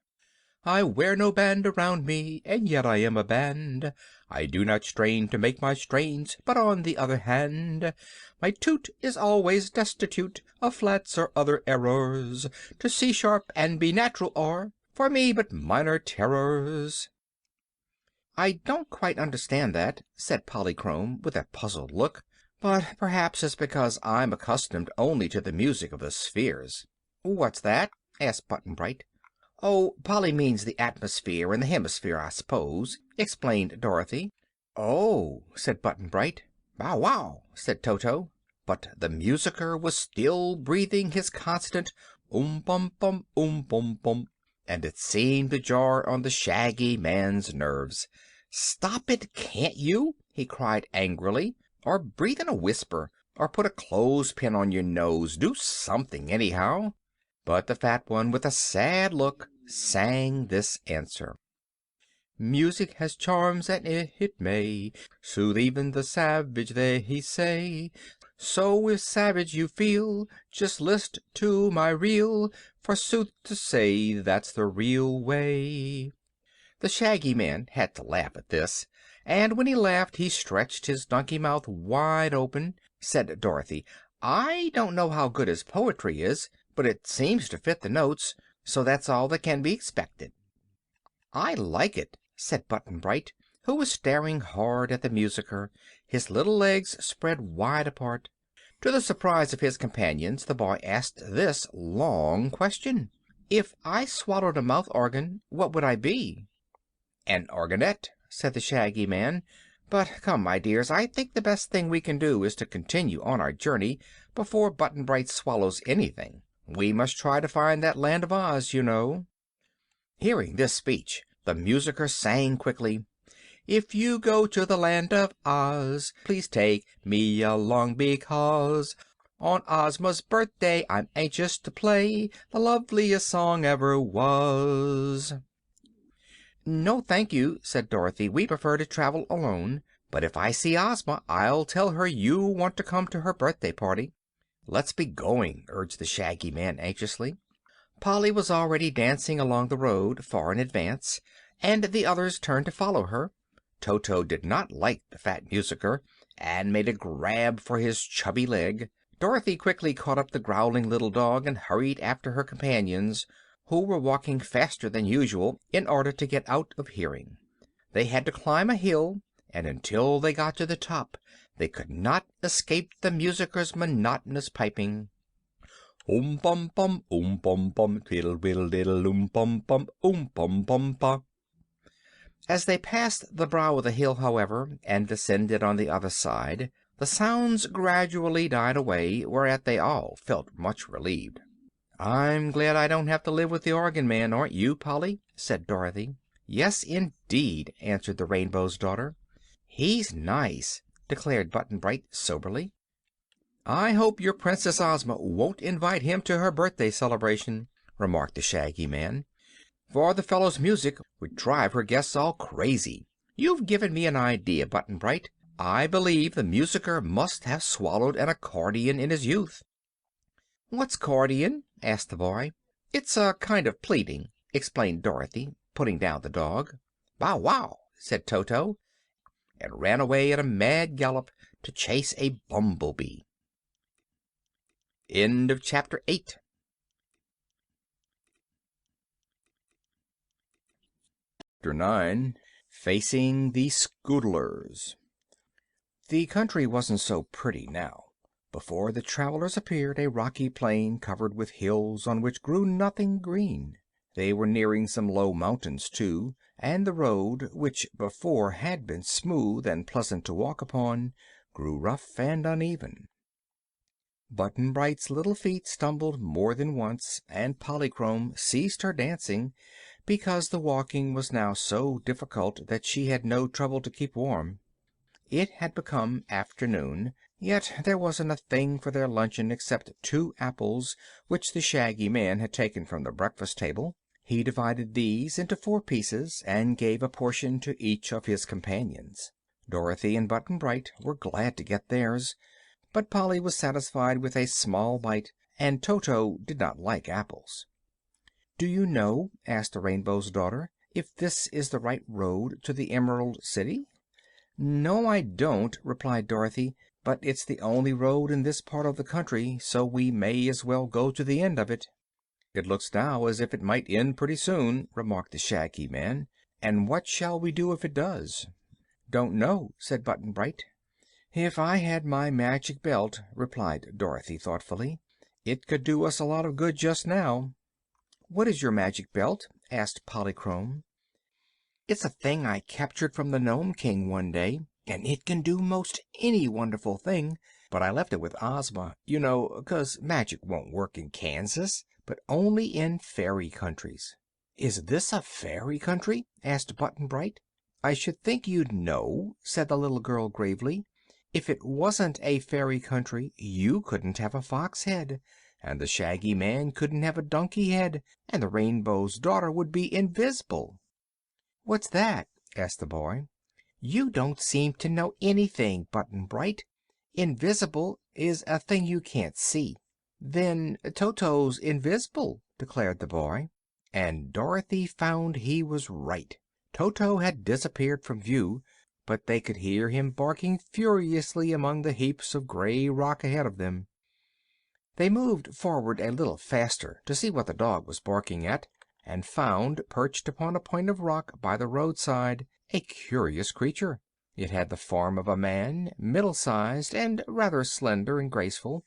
"I wear no band around me, and yet I am a band. I do not strain to make my strains, but on the other hand, my toot is always destitute of flats or other errors. To C sharp and B natural are, for me, but minor terrors." "I don't quite understand that," said Polychrome, with a puzzled look, "but perhaps it's because I'm accustomed only to the music of the spheres." "What's that?" asked Button-Bright. "Oh, Polly means the atmosphere and the hemisphere, I suppose," explained Dorothy. "Oh," said Button-Bright. "Bow wow," said Toto. But the musicker was still breathing his constant bum bum bum bum, and it seemed to jar on the Shaggy Man's nerves. "Stop it, can't you?" he cried angrily. "Or breathe in a whisper, or put a clothespin on your nose. Do something, anyhow." But the fat one, with a sad look, sang this answer: "Music has charms, and it may soothe even the savage, they say. So if savage you feel, just list to my reel, for sooth to say that's the real way." The Shaggy Man had to laugh at this, and when he laughed he stretched his donkey mouth wide open. Said Dorothy, "I don't know how good his poetry is, but it seems to fit the notes, so that's all that can be expected." "I like it," said Button-Bright, who was staring hard at the musicker, his little legs spread wide apart. To the surprise of his companions the boy asked this long question: "If I swallowed a mouth organ, what would I be?" "An organette," said the Shaggy Man. "But come, my dears, I think the best thing we can do is to continue on our journey before Button-Bright swallows anything. We must try to find that Land of Oz, you know." Hearing this speech, the musicker sang quickly: "If you go to the Land of Oz, please take me along, because on Ozma's birthday I'm anxious to play the loveliest song ever was." "No, thank you," said Dorothy. "We prefer to travel alone. But if I see Ozma I'll tell her you want to come to her birthday party." "Let's be going," urged the Shaggy Man anxiously. Polly was already dancing along the road, far in advance, and the others turned to follow her. Toto did not like the fat musicker, and made a grab for his chubby leg. Dorothy quickly caught up the growling little dog and hurried after her companions, who were walking faster than usual in order to get out of hearing. They had to climb a hill, and until they got to the top they could not escape the musicker's monotonous piping: bum bum bum bum, twiddle widdle diddle bum bum bum bum ba. As they passed the brow of the hill, however, and descended on the other side, the sounds gradually died away, whereat they all felt much relieved. "I'm glad I don't have to live with the organ man, aren't you, Polly?" said Dorothy. "Yes, indeed," answered the Rainbow's Daughter. "He's nice," declared Button-Bright soberly. "I hope your Princess Ozma won't invite him to her birthday celebration," remarked the Shaggy Man, "for the fellow's music would drive her guests all crazy. You've given me an idea, Button-Bright. I believe the musicker must have swallowed an accordion in his youth." "What's cordion?" asked the boy. "It's a kind of pleading," explained Dorothy, putting down the dog. "Bow wow!" said Toto, and ran away at a mad gallop to chase a bumblebee. End of Chapter 8. Chapter 9. Facing the Scoodlers. The country wasn't so pretty now. Before the travelers appeared a rocky plain covered with hills on which grew nothing green. They were nearing some low mountains, too, and the road, which before had been smooth and pleasant to walk upon, grew rough and uneven. Button Bright's little feet stumbled more than once, and Polychrome ceased her dancing, because the walking was now so difficult that she had no trouble to keep warm. It had become afternoon, yet there wasn't a thing for their luncheon except 2 apples which the Shaggy Man had taken from the breakfast table. He divided these into 4 pieces and gave a portion to each of his companions. Dorothy and Button Bright were glad to get theirs, but Polly was satisfied with a small bite, and Toto did not like apples. "Do you know," asked the Rainbow's Daughter, "if this is the right road to the Emerald City?" "No, I don't," replied Dorothy, "but it's the only road in this part of the country, so we may as well go to the end of it." "It looks now as if it might end pretty soon," remarked the Shaggy Man. "And what shall we do if it does?" "Don't know," said Button Bright. "If I had my magic belt," replied Dorothy thoughtfully, "it could do us a lot of good just now." "What is your magic belt?" asked Polychrome. "It's a thing I captured from the Nome King one day, and it can do most any wonderful thing. But I left it with Ozma, you know, 'cause magic won't work in Kansas, but only in fairy countries." "Is this a fairy country?" asked Button Bright. "I should think you'd know," said the little girl gravely. "If it wasn't a fairy country you couldn't have a fox head, and the Shaggy Man couldn't have a donkey head, and the Rainbow's Daughter would be invisible." "What's that?" asked the boy. "You don't seem to know anything, Button Bright. Invisible is a thing you can't see." "Then Toto's invisible," declared the boy, and Dorothy found he was right. Toto had disappeared from view, but they could hear him barking furiously among the heaps of gray rock ahead of them. They moved forward a little faster to see what the dog was barking at, and found, perched upon a point of rock by the roadside, a curious creature. It had the form of a man, middle-sized and rather slender and graceful,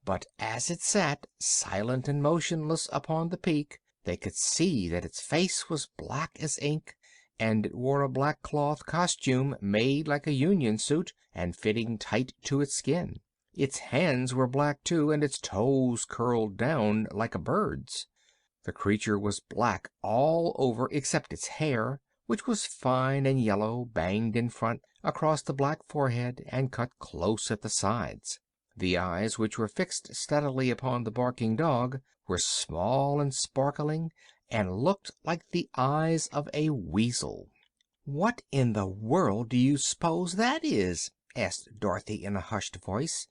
but as it sat silent and motionless upon the peak they could see that its face was black as ink, and it wore a black cloth costume made like a union suit and fitting tight to its skin. Its hands were black, too, and its toes curled down like a bird's. The creature was black all over except its hair, which was fine and yellow, banged in front across the black forehead and cut close at the sides. The eyes, which were fixed steadily upon the barking dog, were small and sparkling, and looked like the eyes of a weasel. "What in the world do you s'pose that is?" asked Dorothy in a hushed voice,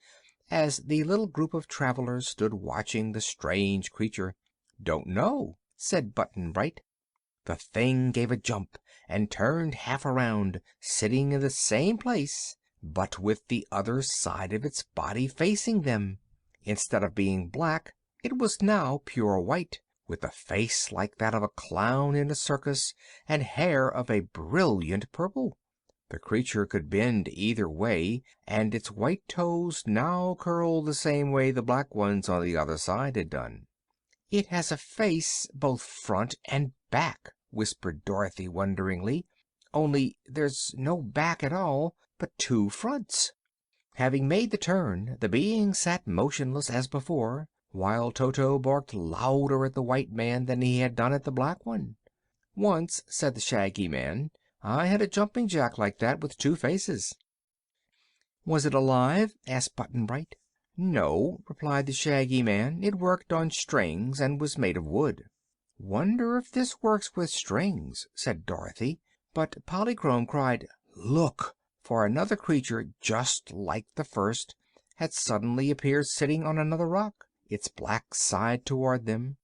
as the little group of travelers stood watching the strange creature. "Don't know," said Button Bright. The thing gave a jump and turned half around, sitting in the same place, but with the other side of its body facing them. Instead of being black, it was now pure white, with a face like that of a clown in a circus, and hair of a brilliant purple. The creature could bend either way, and its white toes now curled the same way the black ones on the other side had done. "It has a face both front and back," whispered Dorothy wonderingly, "only there's no back at all, but 2 fronts." Having made the turn, the being sat motionless as before, while Toto barked louder at the white man than he had done at the black one. "Once," said the Shaggy Man, "I had a jumping jack like that, with 2 faces." "Was it alive?" asked Button Bright. "No," replied the Shaggy Man. "It worked on strings and was made of wood." "Wonder if this works with strings," said Dorothy. But Polychrome cried, "Look!" for another creature just like the first had suddenly appeared sitting on another rock, its black side toward them.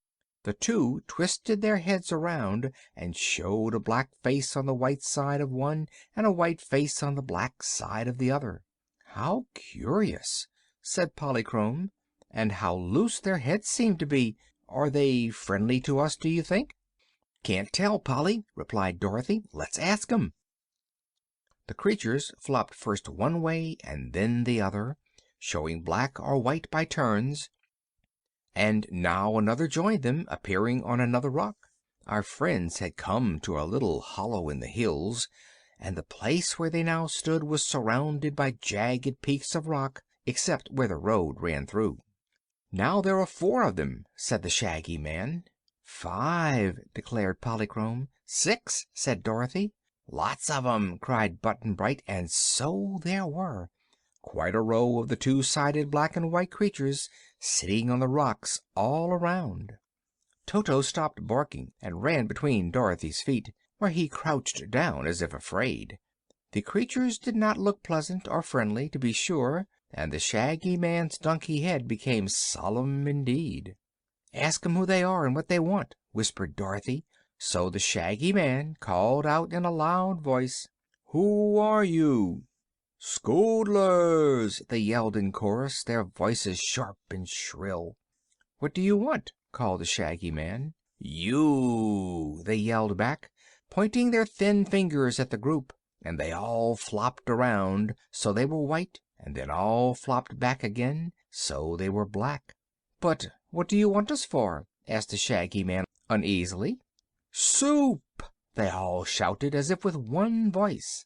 The 2 twisted their heads around and showed a black face on the white side of one and a white face on the black side of the other. "How curious!" said Polychrome. "And how loose their heads seem to be! Are they friendly to us, do you think?" "Can't tell, Polly," replied Dorothy. "Let's ask 'em." The creatures flopped first one way and then the other, showing black or white by turns, and now another joined them, appearing on another rock. Our friends had come to a little hollow in the hills, and the place where they now stood was surrounded by jagged peaks of rock, except where the road ran through. "Now there are 4 of them," said the Shaggy Man. "5," declared Polychrome. "6," said Dorothy. "Lots of 'em!" cried Button Bright, and so there were. Quite a row of the 2-sided black and white creatures sitting on the rocks all around. Toto stopped barking and ran between Dorothy's feet, where he crouched down as if afraid. The creatures did not look pleasant or friendly, to be sure, and the Shaggy Man's donkey head became solemn indeed. "Ask 'em who they are and what they want," whispered Dorothy, so the Shaggy Man called out in a loud voice, "Who are you?" "Scoodlers!" they yelled in chorus, their voices sharp and shrill. "What do you want?" called the Shaggy Man. "You!" they yelled back, pointing their thin fingers at the group, and they all flopped around so they were white, and then all flopped back again so they were black. "But what do you want us for?" asked the Shaggy Man uneasily. "Soup!" they all shouted, as if with one voice.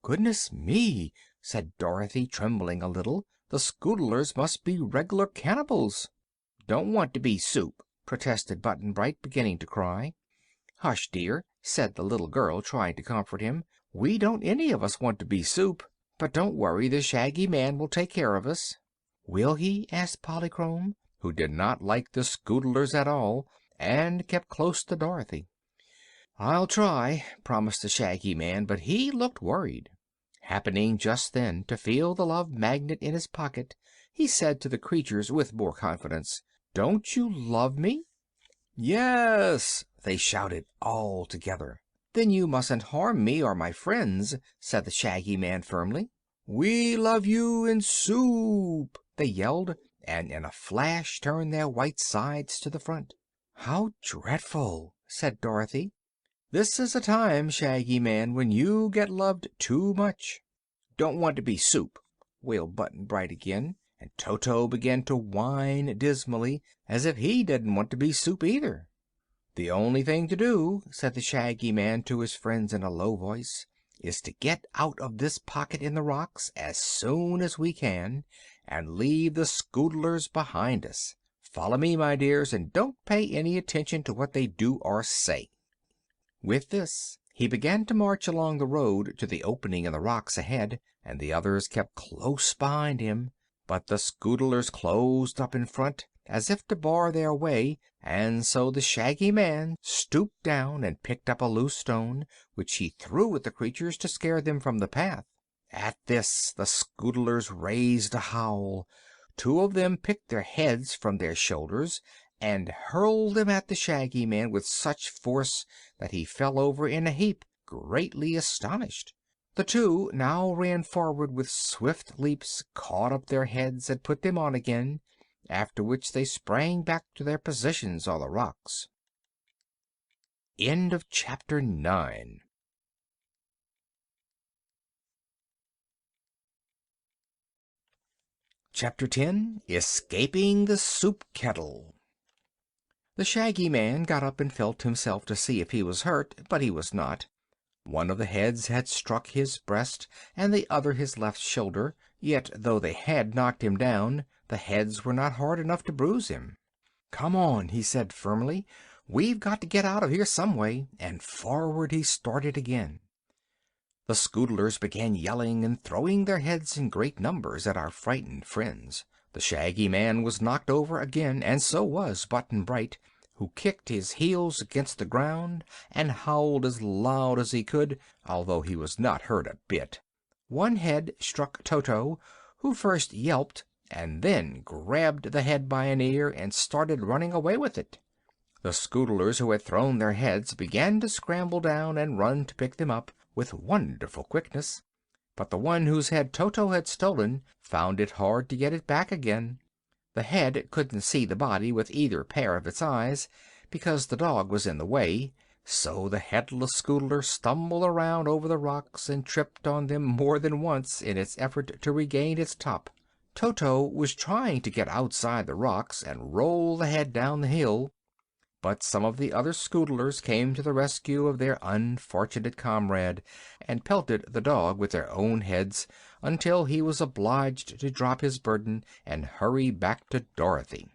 "Goodness me!" said Dorothy, trembling a little. "The Scoodlers must be regular cannibals." "Don't want to be soup," protested Button Bright, beginning to cry. "Hush, dear," said the little girl, trying to comfort him. "We don't any of us want to be soup. But don't worry, the Shaggy Man will take care of us." "Will he?" asked Polychrome, who did not like the Scoodlers at all, and kept close to Dorothy. "I'll try," promised the Shaggy Man, but he looked worried. Happening just then to feel the Love Magnet in his pocket, he said to the creatures with more confidence, "Don't you love me?" "Yes!" they shouted all together. "Then you mustn't harm me or my friends," said the Shaggy Man firmly. "We love you in soup!" they yelled, and in a flash turned their white sides to the front. "How dreadful!" said Dorothy. "This is a time, Shaggy Man, when you get loved too much." "Don't want to be soup," wailed Button Bright again, and Toto began to whine dismally, as if he didn't want to be soup either. "The only thing to do," said the Shaggy Man to his friends in a low voice, "is to get out of this pocket in the rocks as soon as we can, and leave the Scoodlers behind us. Follow me, my dears, and don't pay any attention to what they do or say." With this he began to march along the road to the opening in the rocks ahead, and the others kept close behind him. But the Scoodlers closed up in front, as if to bar their way, and so the Shaggy Man stooped down and picked up a loose stone, which he threw at the creatures to scare them from the path. At this the Scoodlers raised a howl. 2 of them picked their heads from their shoulders and hurled them at the Shaggy Man with such force that he fell over in a heap, greatly astonished. The 2 now ran forward with swift leaps, caught up their heads, and put them on again, after which they sprang back to their positions on the rocks. End of chapter 9. Chapter 10. Escaping the Soup Kettle. The Shaggy Man got up and felt himself to see if he was hurt, but he was not. One of the heads had struck his breast and the other his left shoulder, yet though they had knocked him down, the heads were not hard enough to bruise him. "Come on," he said firmly. "We've got to get out of here some way," and forward he started again. The Scoodlers began yelling and throwing their heads in great numbers at our frightened friends. The Shaggy Man was knocked over again, and so was Button Bright, who kicked his heels against the ground and howled as loud as he could, although he was not hurt a bit. One head struck Toto, who first yelped and then grabbed the head by an ear and started running away with it. The Scoodlers who had thrown their heads began to scramble down and run to pick them up with wonderful quickness, but the one whose head Toto had stolen found it hard to get it back again. The head couldn't see the body with either pair of its eyes, because the dog was in the way, So the headless Scoodler stumbled around over the rocks and tripped on them more than once in its effort to regain its top. Toto was trying to get outside the rocks and roll ahead down the hill, but some of the other Scoodlers came to the rescue of their unfortunate comrade and pelted the dog with their own heads until he was obliged to drop his burden and hurry back to Dorothy.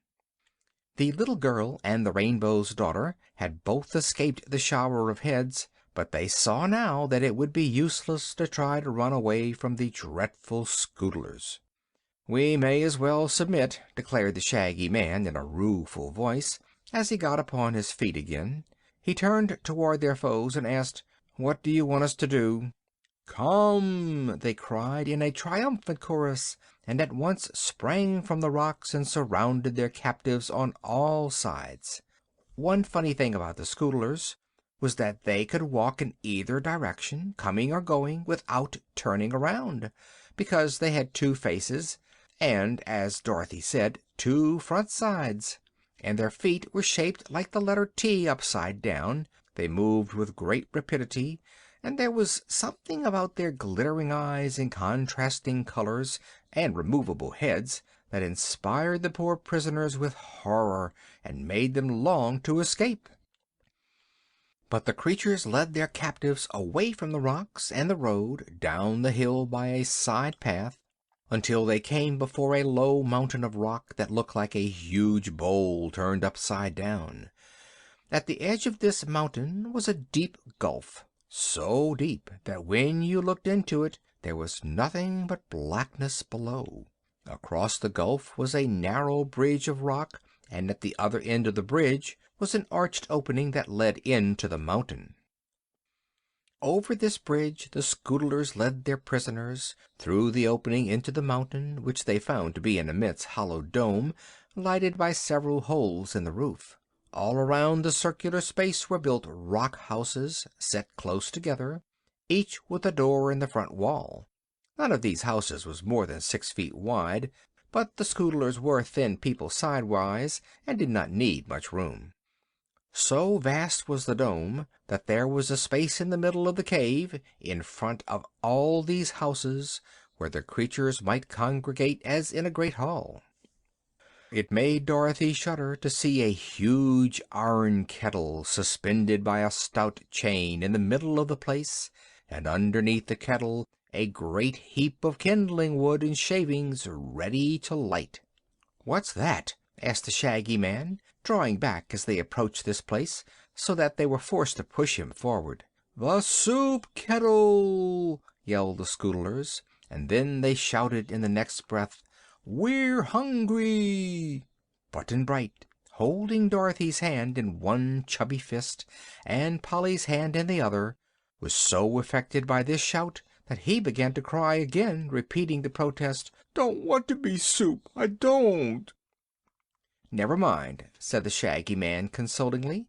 The little girl and the Rainbow's Daughter had both escaped the shower of heads, but they saw now that it would be useless to try to run away from the dreadful Scoodlers. "We may as well submit," declared the Shaggy Man in a rueful voice, as he got upon his feet again. He turned toward their foes and asked, "What do you want us to do?" "Come!" they cried in a triumphant chorus, and at once sprang from the rocks and surrounded their captives on all sides. One funny thing about the Scoodlers was that they could walk in either direction, coming or going, without turning around, because they had two faces, and, as Dorothy said, two front sides, and their feet were shaped like the letter T upside down. They moved with great rapidity, and there was something about their glittering eyes and contrasting colors and removable heads that inspired the poor prisoners with horror and made them long to escape. But the creatures led their captives away from the rocks and the road, down the hill by a side path, until they came before a low mountain of rock that looked like a huge bowl turned upside down. At the edge of this mountain was a deep gulf, so deep that when you looked into it there was nothing but blackness below. Across the gulf was a narrow bridge of rock, and at the other end of the bridge was an arched opening that led into the mountain. Over this bridge the Scoodlers led their prisoners, through the opening into the mountain, which they found to be an immense hollow dome, lighted by several holes in the roof. All around the circular space were built rock houses, set close together, each with a door in the front wall. None of these houses was more than 6 feet wide, but the Scoodlers were thin people sidewise and did not need much room. So vast was the dome that there was a space in the middle of the cave, in front of all these houses, where the creatures might congregate as in a great hall. It made Dorothy shudder to see a huge iron kettle suspended by a stout chain in the middle of the place, and underneath the kettle a great heap of kindling wood and shavings ready to light. "What's that?" asked the Shaggy Man, drawing back as they approached this place, so that they were forced to push him forward. "The soup kettle!" yelled the Scoodlers, and then they shouted in the next breath, "We're hungry!" Button-Bright, holding Dorothy's hand in one chubby fist and Polly's hand in the other, was so affected by this shout that he began to cry again, repeating the protest, "Don't want to be soup, I don't!" "Never mind," said the Shaggy Man consolingly.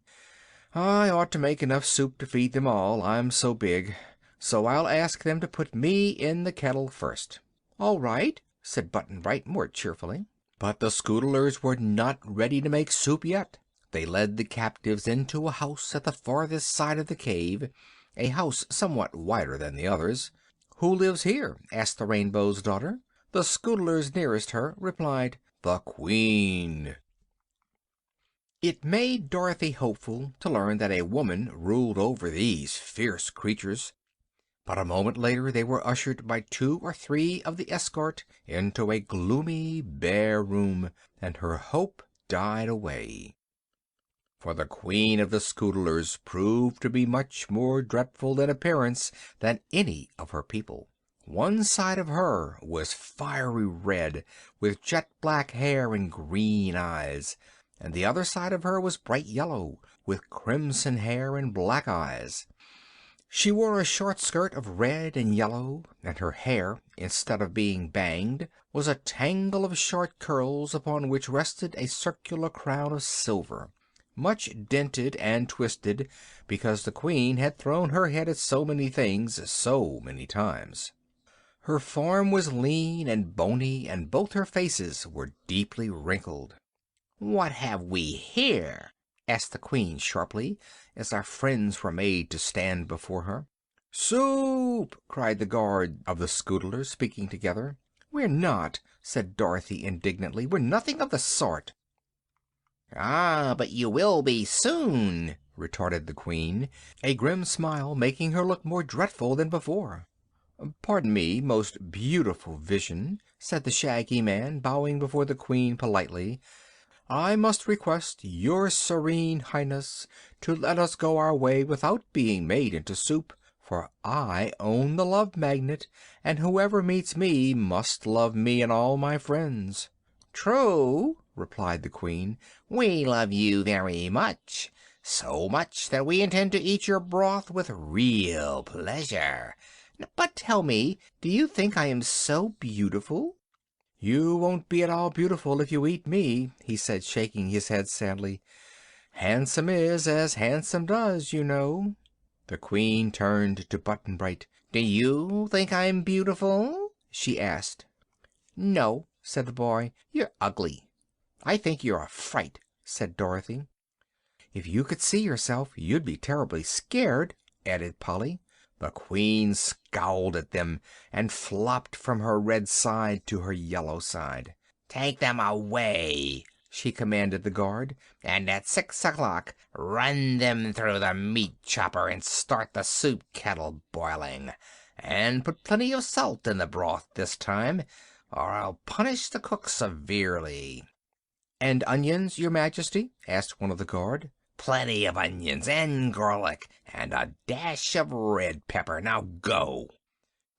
"I ought to make enough soup to feed them all, I'm so big. So I'll ask them to put me in the kettle first." "All right," said Button-Bright more cheerfully. But the Scoodlers were not ready to make soup yet. They led the captives into a house at the farthest side of the cave, a house somewhat wider than the others. "Who lives here?" asked the Rainbow's Daughter. The Scoodlers nearest her replied, "The Queen." It made Dorothy hopeful to learn that a woman ruled over these fierce creatures, but a moment later they were ushered by 2 or 3 of the escort into a gloomy, bare room, and her hope died away. For the Queen of the Scoodlers proved to be much more dreadful in appearance than any of her people. One side of her was fiery red, with jet black hair and green eyes, and the other side of her was bright yellow, with crimson hair and black eyes. She wore a short skirt of red and yellow, and her hair, instead of being banged, was a tangle of short curls upon which rested a circular crown of silver, much dented and twisted because the Queen had thrown her head at so many things so many times. Her form was lean and bony, and both her faces were deeply wrinkled. "What have we here?" asked the Queen sharply, as our friends were made to stand before her. "Soup!" cried the guard of the Scoodlers, speaking together. "We're not," said Dorothy indignantly. "We're nothing of the sort." "Ah, but you will be soon," retorted the Queen, a grim smile making her look more dreadful than before. "Pardon me, most beautiful vision," said the Shaggy Man, bowing before the Queen politely. "I must request your Serene Highness to let us go our way without being made into soup, for I own the Love Magnet, and whoever meets me must love me and all my friends." "True," replied the Queen. "We love you very much, so much that we intend to eat your broth with real pleasure. But tell me, do you think I am so beautiful?" "You won't be at all beautiful if you eat me," he said, shaking his head sadly. "Handsome is as handsome does, you know." The Queen turned to Button-Bright. "Do you think I'm beautiful?" she asked. "No," said the boy. "You're ugly." "I think you're a fright," said Dorothy. "If you could see yourself, you'd be terribly scared," added Polly. The Queen scowled at them, and flopped from her red side to her yellow side. "Take them away," she commanded the guard, "and at 6 o'clock run them through the meat chopper and start the soup kettle boiling. And put plenty of salt in the broth this time, or I'll punish the cook severely." "And onions, your Majesty?" asked one of the guard. "Plenty of onions and garlic, and a dash of red pepper. Now go."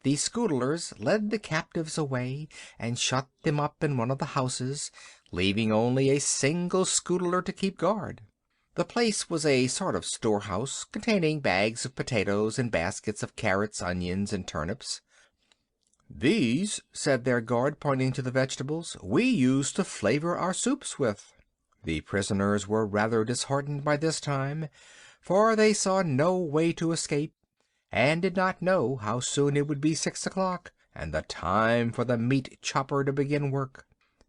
The Scoodlers led the captives away and shut them up in one of the houses, leaving only a single Scoodler to keep guard. The place was a sort of storehouse, containing bags of potatoes and baskets of carrots, onions, and turnips. "These," said their guard, pointing to the vegetables, "we use to flavor our soups with." The prisoners were rather disheartened by this time, for they saw no way to escape, and did not know how soon it would be 6 o'clock, and the time for the meat chopper to begin work.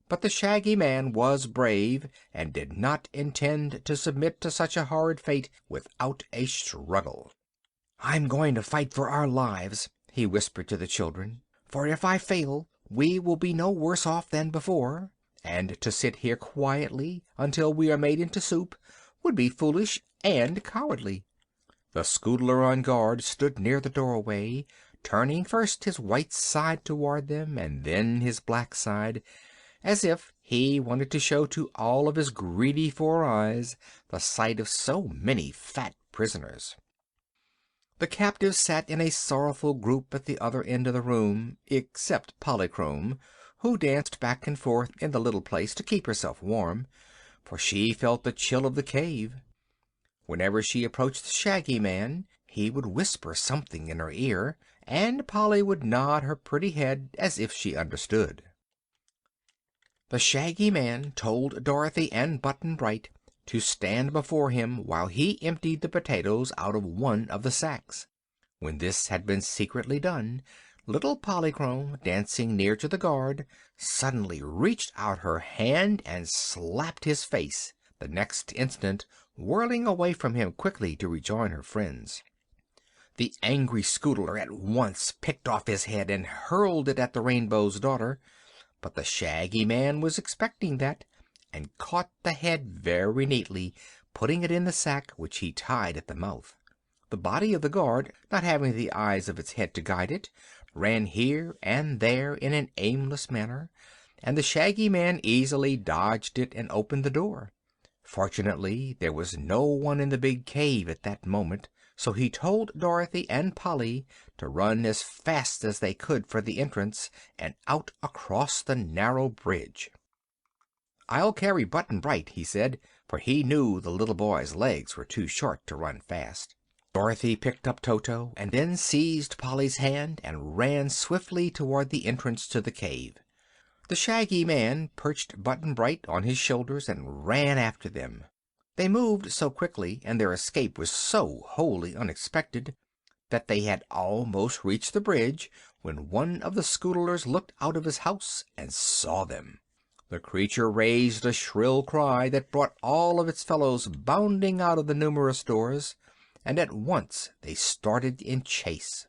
But the Shaggy Man was brave, and did not intend to submit to such a horrid fate without a struggle. "I'm going to fight for our lives," he whispered to the children, "for if I fail we will be no worse off than before, and to sit here quietly until we are made into soup would be foolish and cowardly." The Scoodler on guard stood near the doorway, turning first his white side toward them and then his black side, as if he wanted to show to all of his greedy 4 eyes the sight of so many fat prisoners. The captives sat in a sorrowful group at the other end of the room, except Polychrome, who danced back and forth in the little place to keep herself warm, for she felt the chill of the cave. Whenever she approached the Shaggy Man, he would whisper something in her ear, and Polly would nod her pretty head as if she understood. The Shaggy Man told Dorothy and Button-Bright to stand before him while he emptied the potatoes out of one of the sacks. When this had been secretly done, little Polychrome, dancing near to the guard, suddenly reached out her hand and slapped his face, the next instant whirling away from him quickly to rejoin her friends. The angry Scoodler at once picked off his head and hurled it at the Rainbow's Daughter, but the Shaggy Man was expecting that, and caught the head very neatly, putting it in the sack, which he tied at the mouth. The body of the guard, not having the eyes of its head to guide it, ran here and there in an aimless manner, and the Shaggy Man easily dodged it and opened the door. Fortunately, there was no one in the big cave at that moment, so he told Dorothy and Polly to run as fast as they could for the entrance and out across the narrow bridge. "I'll carry Button-Bright," he said, for he knew the little boy's legs were too short to run fast. Dorothy picked up Toto, and then seized Polly's hand and ran swiftly toward the entrance to the cave. The Shaggy Man perched Button-Bright on his shoulders and ran after them. They moved so quickly, and their escape was so wholly unexpected, that they had almost reached the bridge when one of the Scoodlers looked out of his house and saw them. The creature raised a shrill cry that brought all of its fellows bounding out of the numerous doors, and at once they started in chase.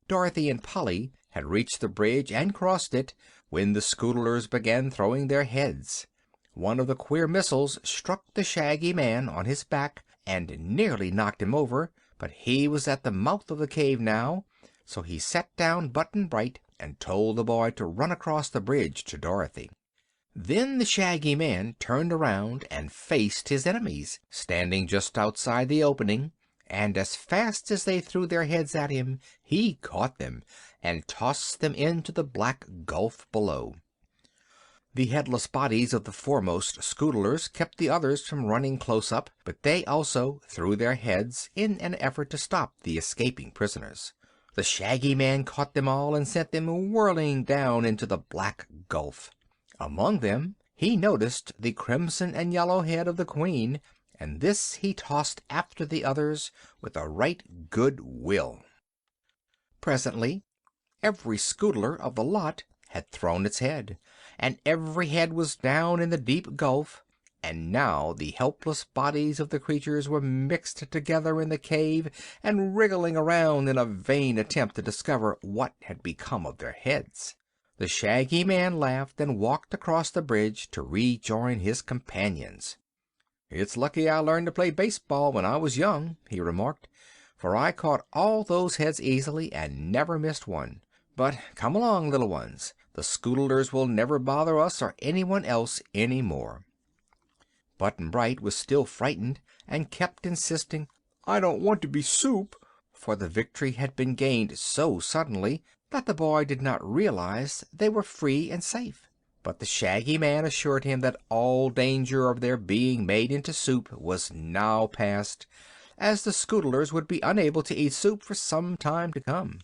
Dorothy and Polly had reached the bridge and crossed it when the Scoodlers began throwing their heads. One of the queer missiles struck the Shaggy Man on his back and nearly knocked him over, but he was at the mouth of the cave now, so he set down Button-Bright and told the boy to run across the bridge to Dorothy. Then the Shaggy Man turned around and faced his enemies, standing just outside the opening, and as fast as they threw their heads at him, he caught them and tossed them into the black gulf below. The headless bodies of the foremost Scoodlers kept the others from running close up, but they also threw their heads in an effort to stop the escaping prisoners. The Shaggy Man caught them all and sent them whirling down into the black gulf. Among them he noticed the crimson and yellow head of the Queen, and this he tossed after the others with a right good will. Presently every Scoodler of the lot had thrown its head, and every head was down in the deep gulf, and now the helpless bodies of the creatures were mixed together in the cave and wriggling around in a vain attempt to discover what had become of their heads. The Shaggy Man laughed and walked across the bridge to rejoin his companions. "It's lucky I learned to play baseball when I was young," he remarked, "for I caught all those heads easily and never missed one. But come along, little ones. The Scoodlers will never bother us or anyone else any more." Button-Bright was still frightened and kept insisting, "I don't want to be soup," for the victory had been gained so suddenly that the boy did not realize they were free and safe. But the Shaggy Man assured him that all danger of their being made into soup was now past, as the Scoodlers would be unable to eat soup for some time to come.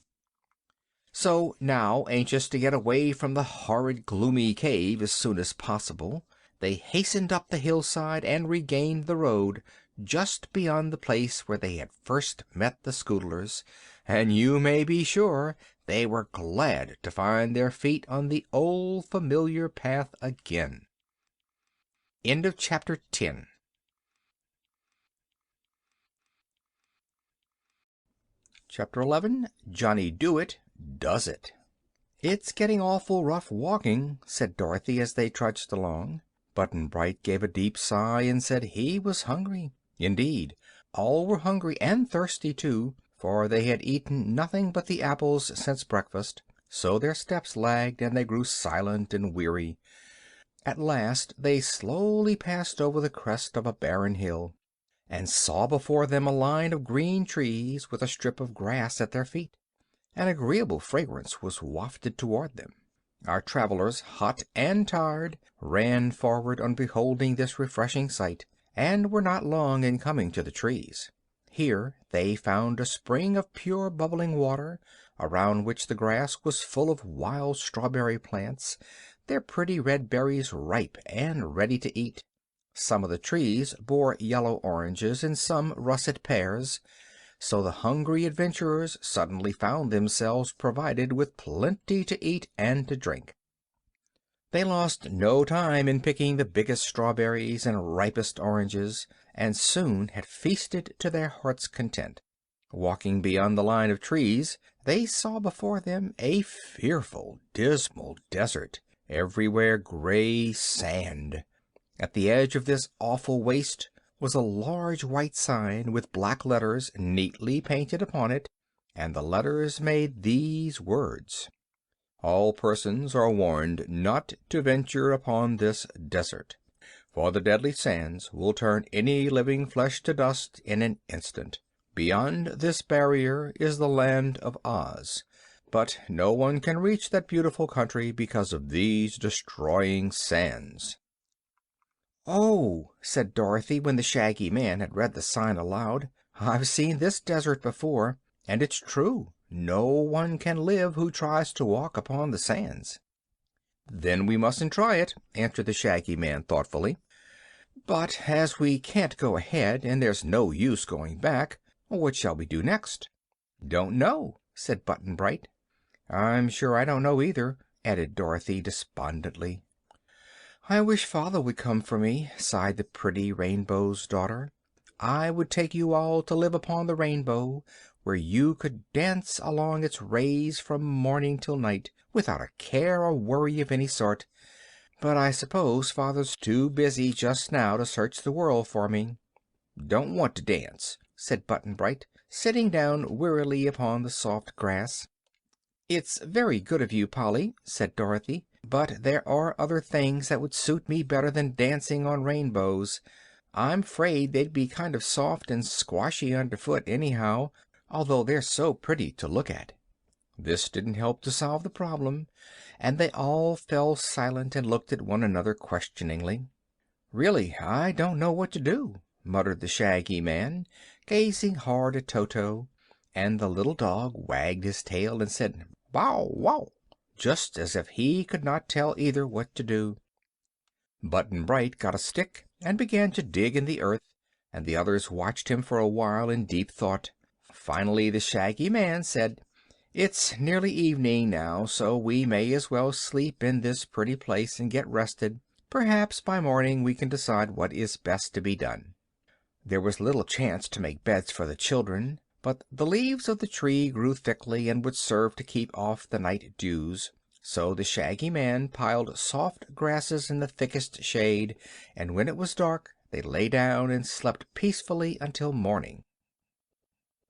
So now, anxious to get away from the horrid gloomy cave as soon as possible, they hastened up the hillside and regained the road just beyond the place where they had first met the Scoodlers, and you may be sure they were glad to find their feet on the old familiar path again. End of Chapter 10. Chapter 11. Johnny Dooit Does It. "It's getting awful rough walking," said Dorothy as they trudged along. Button-Bright gave a deep sigh and said he was hungry. Indeed, all were hungry and thirsty too, for they had eaten nothing but the apples since breakfast, so their steps lagged and they grew silent and weary. At last they slowly passed over the crest of a barren hill, and saw before them a line of green trees with a strip of grass at their feet. An agreeable fragrance was wafted toward them. Our travelers, hot and tired, ran forward on beholding this refreshing sight, and were not long in coming to the trees. Here they found a spring of pure bubbling water, around which the grass was full of wild strawberry plants, their pretty red berries ripe and ready to eat. Some of the trees bore yellow oranges and some russet pears, so the hungry adventurers suddenly found themselves provided with plenty to eat and to drink. They lost no time in picking the biggest strawberries and ripest oranges, and soon had feasted to their hearts' content. Walking beyond the line of trees, they saw before them a fearful, dismal desert, everywhere gray sand. At the edge of this awful waste was a large white sign with black letters neatly painted upon it, and the letters made these words: "All persons are warned not to venture upon this desert, for the deadly sands will turn any living flesh to dust in an instant. Beyond this barrier is the land of Oz, but no one can reach that beautiful country because of these destroying sands." "Oh," said Dorothy, when the Shaggy Man had read the sign aloud, "I've seen this desert before, and it's true. No one can live who tries to walk upon the sands." "Then we mustn't try it," answered the Shaggy Man thoughtfully. "But as we can't go ahead, and there's no use going back, what shall we do next?" "Don't know," said Button-Bright. "I'm sure I don't know either," added Dorothy despondently. "I wish father would come for me," sighed the pretty Rainbow's daughter. "I would take you all to live upon the rainbow, where you could dance along its rays from morning till night, without a care or worry of any sort. But I suppose father's too busy just now to search the world for me." "Don't want to dance," said Button Bright, sitting down wearily upon the soft grass. "It's very good of you, Polly," said Dorothy, "but there are other things that would suit me better than dancing on rainbows. I'm 'fraid they'd be kind of soft and squashy underfoot, anyhow, although they're so pretty to look at." This didn't help to solve the problem, and they all fell silent and looked at one another questioningly. "Really, I don't know what to do," muttered the Shaggy Man, gazing hard at Toto, and the little dog wagged his tail and said "Bow wow!" just as if he could not tell either what to do. Button Bright got a stick and began to dig in the earth, and the others watched him for a while in deep thought. Finally the Shaggy Man said, "It's nearly evening now, so we may as well sleep in this pretty place and get rested. Perhaps by morning we can decide what is best to be done." There was little chance to make beds for the children, but the leaves of the tree grew thickly and would serve to keep off the night dews. So the Shaggy Man piled soft grasses in the thickest shade, and when it was dark they lay down and slept peacefully until morning.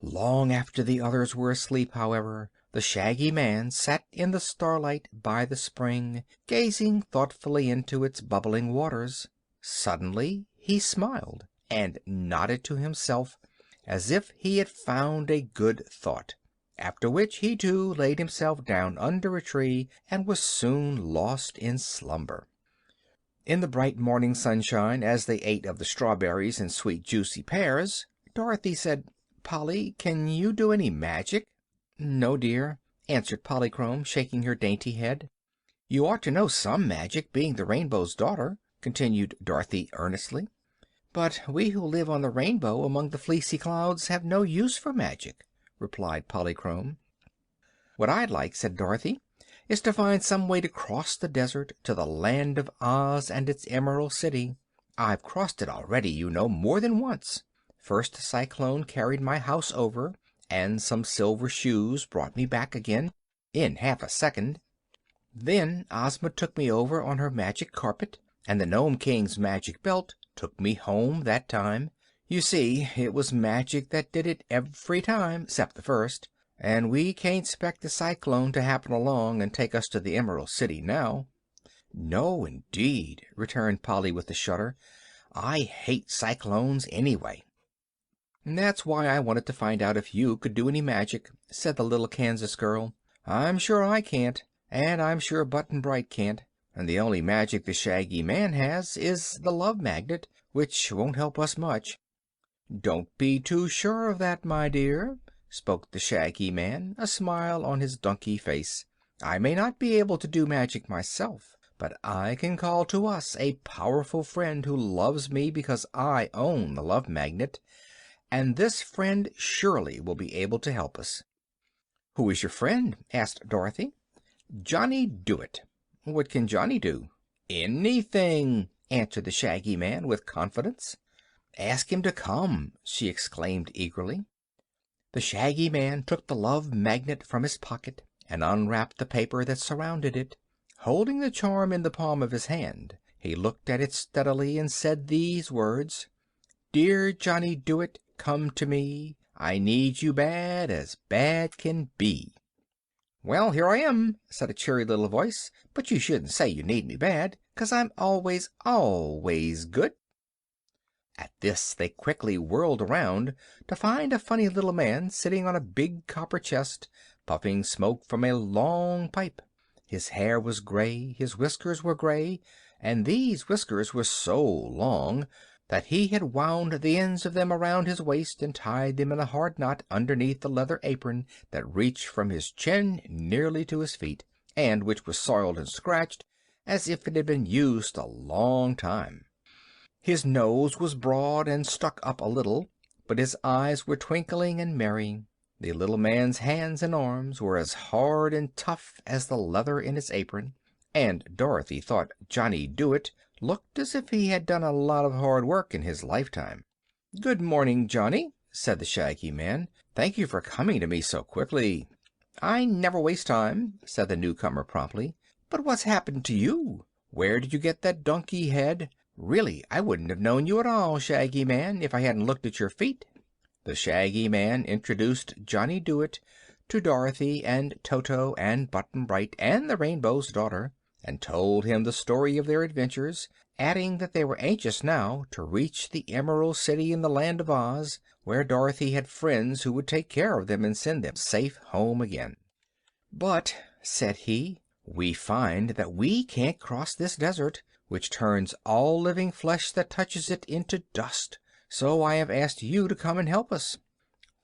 Long after the others were asleep, however, the Shaggy Man sat in the starlight by the spring, gazing thoughtfully into its bubbling waters. Suddenly he smiled and nodded to himself, as if he had found a good thought, after which he too laid himself down under a tree and was soon lost in slumber. In the bright morning sunshine, as they ate of the strawberries and sweet juicy pears, Dorothy said, "Polly, can you do any magic?" "No, dear," answered Polychrome, shaking her dainty head. "You ought to know some magic, being the Rainbow's daughter," continued Dorothy earnestly. "But we who live on the rainbow among the fleecy clouds have no use for magic," replied Polychrome. "What I'd like," said Dorothy, "is to find some way to cross the desert to the land of Oz and its Emerald City. I've crossed it already, you know, more than once. First a cyclone carried my house over, and some silver shoes brought me back again in half a second. Then Ozma took me over on her magic carpet, and the Nome King's magic belt took me home that time. You see, it was magic that did it every time, 'cept the first, and we can't 'spect a cyclone to happen along and take us to the Emerald City now." "No, indeed," returned Polly with a shudder. "I hate cyclones anyway." "That's why I wanted to find out if you could do any magic," said the little Kansas girl. "I'm sure I can't, and I'm sure Button Bright can't, and the only magic the Shaggy Man has is the Love Magnet, which won't help us much." "Don't be too sure of that, my dear," spoke the Shaggy Man, a smile on his donkey face. "I may not be able to do magic myself, but I can call to us a powerful friend who loves me because I own the Love Magnet, and this friend surely will be able to help us." "Who is your friend?" asked Dorothy. "Johnny Dooit." "What can Johnny do?" "Anything," answered the Shaggy Man with confidence. "Ask him to come," she exclaimed eagerly. The Shaggy Man took the Love Magnet from his pocket and unwrapped the paper that surrounded it. Holding the charm in the palm of his hand, he looked at it steadily and said these words: "Dear Johnny Dooit, come to me. I need you bad as bad can be." "Well, here I am," said a cheery little voice. "But you shouldn't say you need me bad, 'cause I'm always, always good." At this they quickly whirled around to find a funny little man sitting on a big copper chest, puffing smoke from a long pipe. His hair was gray, his whiskers were gray, and these whiskers were so long that he had wound the ends of them around his waist and tied them in a hard knot underneath the leather apron that reached from his chin nearly to his feet, and which was soiled and scratched as if it had been used a long time. His nose was broad and stuck up a little, but his eyes were twinkling and merry. The little man's hands and arms were as hard and tough as the leather in his apron, and Dorothy thought Johnny Dooit looked as if he had done a lot of hard work in his lifetime. "Good morning, Johnny," said the Shaggy Man. "Thank you for coming to me so quickly." "I never waste time," said the newcomer promptly. "But what's happened to you? Where did you get that donkey head? Really, I wouldn't have known you at all, Shaggy Man, if I hadn't looked at your feet." The Shaggy Man introduced Johnny Dooit to Dorothy and Toto and Button Bright and the Rainbow's Daughter, and told him the story of their adventures, adding that they were anxious now to reach the Emerald City in the Land of Oz, where Dorothy had friends who would take care of them and send them safe home again. "But," said he, "we find that we can't cross this desert, which turns all living flesh that touches it into dust. So I have asked you to come and help us."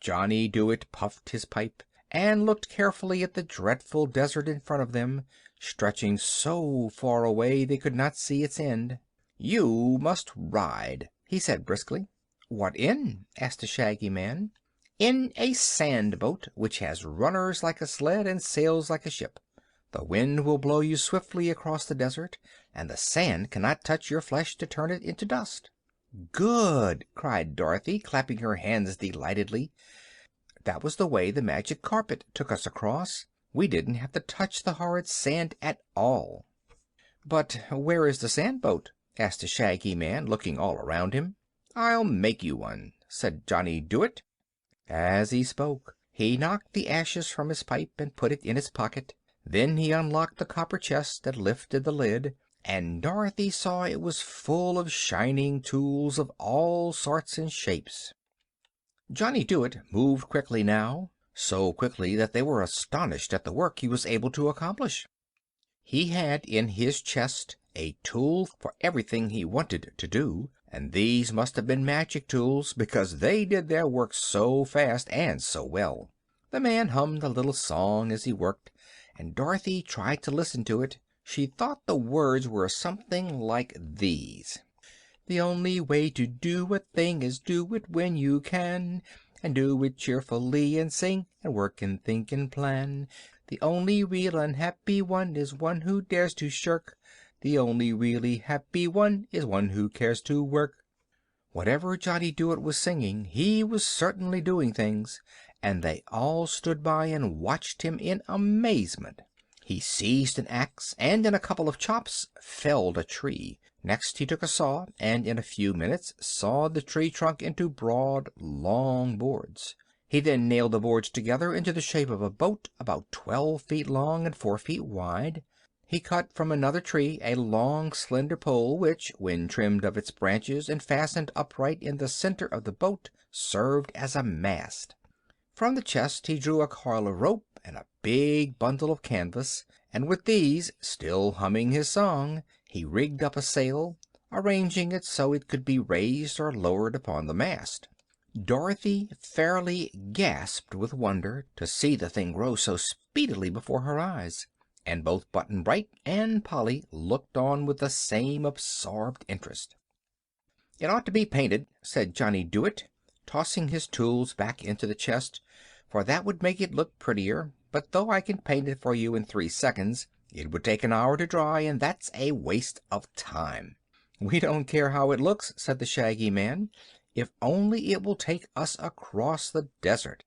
Johnny Dooit puffed his pipe and looked carefully at the dreadful desert in front of them, stretching so far away they could not see its end. "You must ride," he said briskly. "What in?" asked the Shaggy Man. "In a sand boat, which has runners like a sled and sails like a ship. The wind will blow you swiftly across the desert, and the sand cannot touch your flesh to turn it into dust." "Good!" cried Dorothy, clapping her hands delightedly. "That was the way the magic carpet took us across. We didn't have to touch the horrid sand at all." "But where is the sand boat?" asked the Shaggy Man, looking all around him. "I'll make you one," said Johnny Dooit. As he spoke, he knocked the ashes from his pipe and put it in his pocket. Then he unlocked the copper chest and lifted the lid, and Dorothy saw it was full of shining tools of all sorts and shapes. Johnny Dooit moved quickly now, so quickly that they were astonished at the work he was able to accomplish. He had in his chest a tool for everything he wanted to do, and these must have been magic tools, because they did their work so fast and so well. The man hummed a little song as he worked, and Dorothy tried to listen to it. She thought the words were something like these: "The only way to do a thing is do it when you can, and do it cheerfully, and sing, and work, and think, and plan. The only real unhappy one is one who dares to shirk. The only really happy one is one who cares to work." Whatever Johnny Dooit was singing, he was certainly doing things, and they all stood by and watched him in amazement. He seized an axe, and in a couple of chops felled a tree. Next he took a saw, and in a few minutes sawed the tree trunk into broad, long boards. He then nailed the boards together into the shape of a boat about 12 feet long and 4 feet wide. He cut from another tree a long, slender pole which, when trimmed of its branches and fastened upright in the center of the boat, served as a mast. From the chest he drew a coil of rope and a big bundle of canvas, and with these, still humming his song, he rigged up a sail, arranging it so it could be raised or lowered upon the mast. Dorothy fairly gasped with wonder to see the thing grow so speedily before her eyes, and both Button Bright and Polly looked on with the same absorbed interest. "It ought to be painted," said Johnny Dooit, tossing his tools back into the chest, "for that would make it look prettier. But though I can paint it for you in 3 seconds, it would take an hour to dry, and that's a waste of time." "We don't care how it looks," said the Shaggy Man, "if only it will take us across the desert."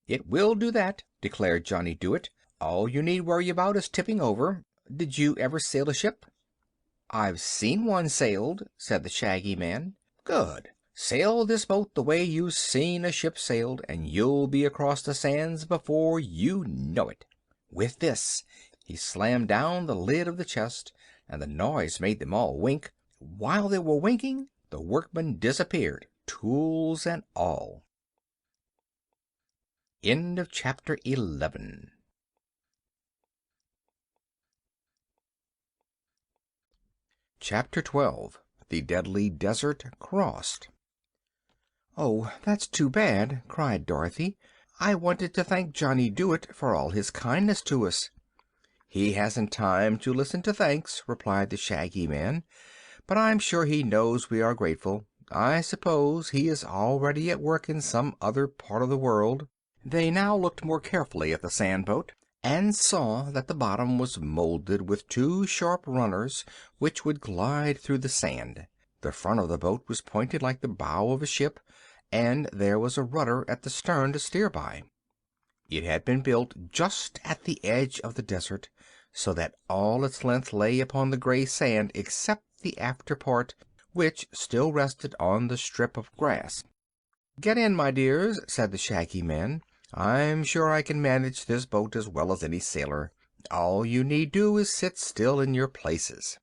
"It will do that," declared Johnny Dooit. "All you need worry about is tipping over. Did you ever sail a ship?" "I've seen one sailed," said the Shaggy Man. "Good. Sail this boat the way you've seen a ship sailed, and you'll be across the sands before you know it." With this he slammed down the lid of the chest, and the noise made them all wink. While they were winking, the workmen disappeared, tools and all. End of chapter 11. Chapter 12. The Deadly Desert Crossed. "Oh, that's too bad!" cried Dorothy. "I wanted to thank Johnny Dooit for all his kindness to us." "He hasn't time to listen to thanks," replied the Shaggy Man, "but I'm sure he knows we are grateful. I suppose he is already at work in some other part of the world." They now looked more carefully at the sand boat, and saw that the bottom was molded with two sharp runners which would glide through the sand. The front of the boat was pointed like the bow of a ship, and there was a rudder at the stern to steer by. It had been built just at the edge of the desert, so that all its length lay upon the gray sand except the after part, which still rested on the strip of grass. "Get in, my dears," said the Shaggy Man. "I'm sure I can manage this boat as well as any sailor. All you need do is sit still in your places."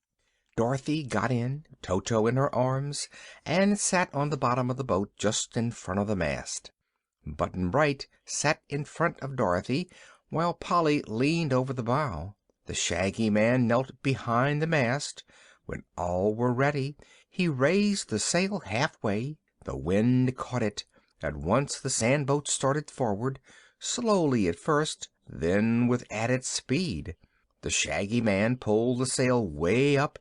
Dorothy got in, Toto in her arms, and sat on the bottom of the boat just in front of the mast. Button-Bright sat in front of Dorothy, while Polly leaned over the bow. The Shaggy Man knelt behind the mast. When all were ready, he raised the sail halfway. The wind caught it. At once the sand boat started forward, slowly at first, then with added speed. The Shaggy Man pulled the sail way up,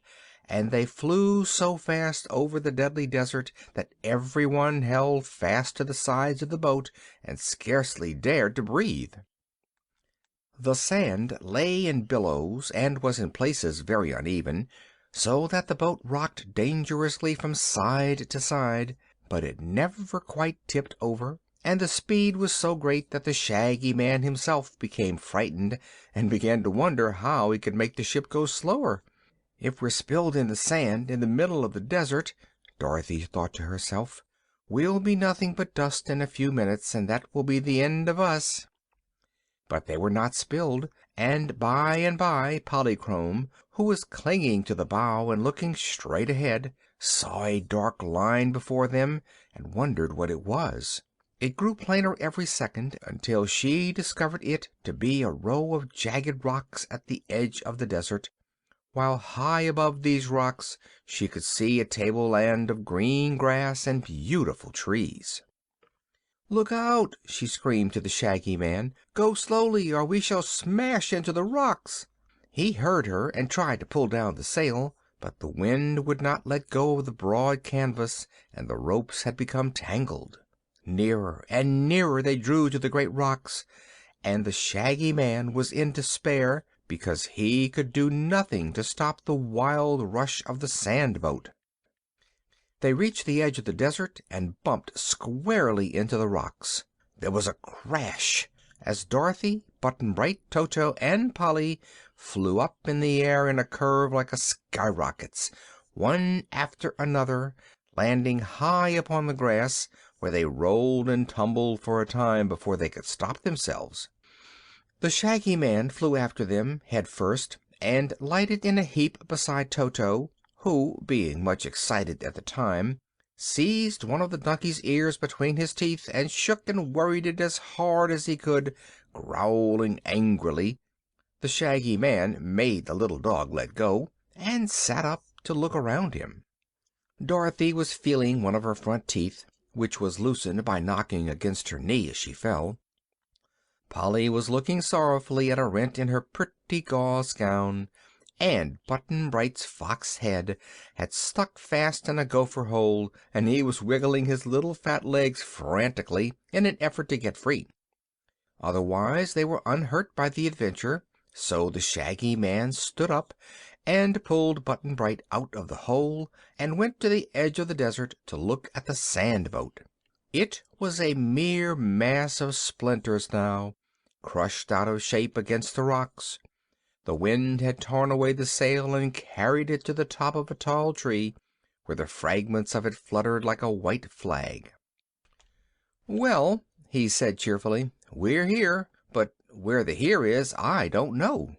and they flew so fast over the Deadly Desert that everyone held fast to the sides of the boat and scarcely dared to breathe. The sand lay in billows and was in places very uneven, so that the boat rocked dangerously from side to side, but it never quite tipped over, and the speed was so great that the Shaggy Man himself became frightened and began to wonder how he could make the ship go slower. "If we're spilled in the sand in the middle of the desert," Dorothy thought to herself, "we'll be nothing but dust in a few minutes, and that will be the end of us." But they were not spilled, and by Polychrome, who was clinging to the bow and looking straight ahead, saw a dark line before them and wondered what it was. It grew plainer every second until she discovered it to be a row of jagged rocks at the edge of the desert, while high above these rocks she could see a tableland of green grass and beautiful trees. "Look out!" she screamed to the Shaggy Man. "Go slowly, or we shall smash into the rocks." He heard her and tried to pull down the sail, but the wind would not let go of the broad canvas, and the ropes had become tangled. Nearer and nearer they drew to the great rocks, and the Shaggy Man was in despair because he could do nothing to stop the wild rush of the sand boat. They reached the edge of the desert and bumped squarely into the rocks. There was a crash as Dorothy, Button-Bright, Toto and Polly flew up in the air in a curve like a skyrocket's, one after another, landing high upon the grass, where they rolled and tumbled for a time before they could stop themselves. The Shaggy Man flew after them, head first, and lighted in a heap beside Toto, who, being much excited at the time, seized one of the donkey's ears between his teeth and shook and worried it as hard as he could, growling angrily. The Shaggy Man made the little dog let go, and sat up to look around him. Dorothy was feeling one of her front teeth, which was loosened by knocking against her knee as she fell. Polly was looking sorrowfully at a rent in her pretty gauze gown, and Button-Bright's fox head had stuck fast in a gopher hole, and he was wiggling his little fat legs frantically in an effort to get free. Otherwise they were unhurt by the adventure, so the Shaggy Man stood up and pulled Button-Bright out of the hole and went to the edge of the desert to look at the sand boat. It was a mere mass of splinters now, crushed out of shape against the rocks. The wind had torn away the sail and carried it to the top of a tall tree, where the fragments of it fluttered like a white flag. "Well," he said cheerfully, "we're here, but where the here is I don't know."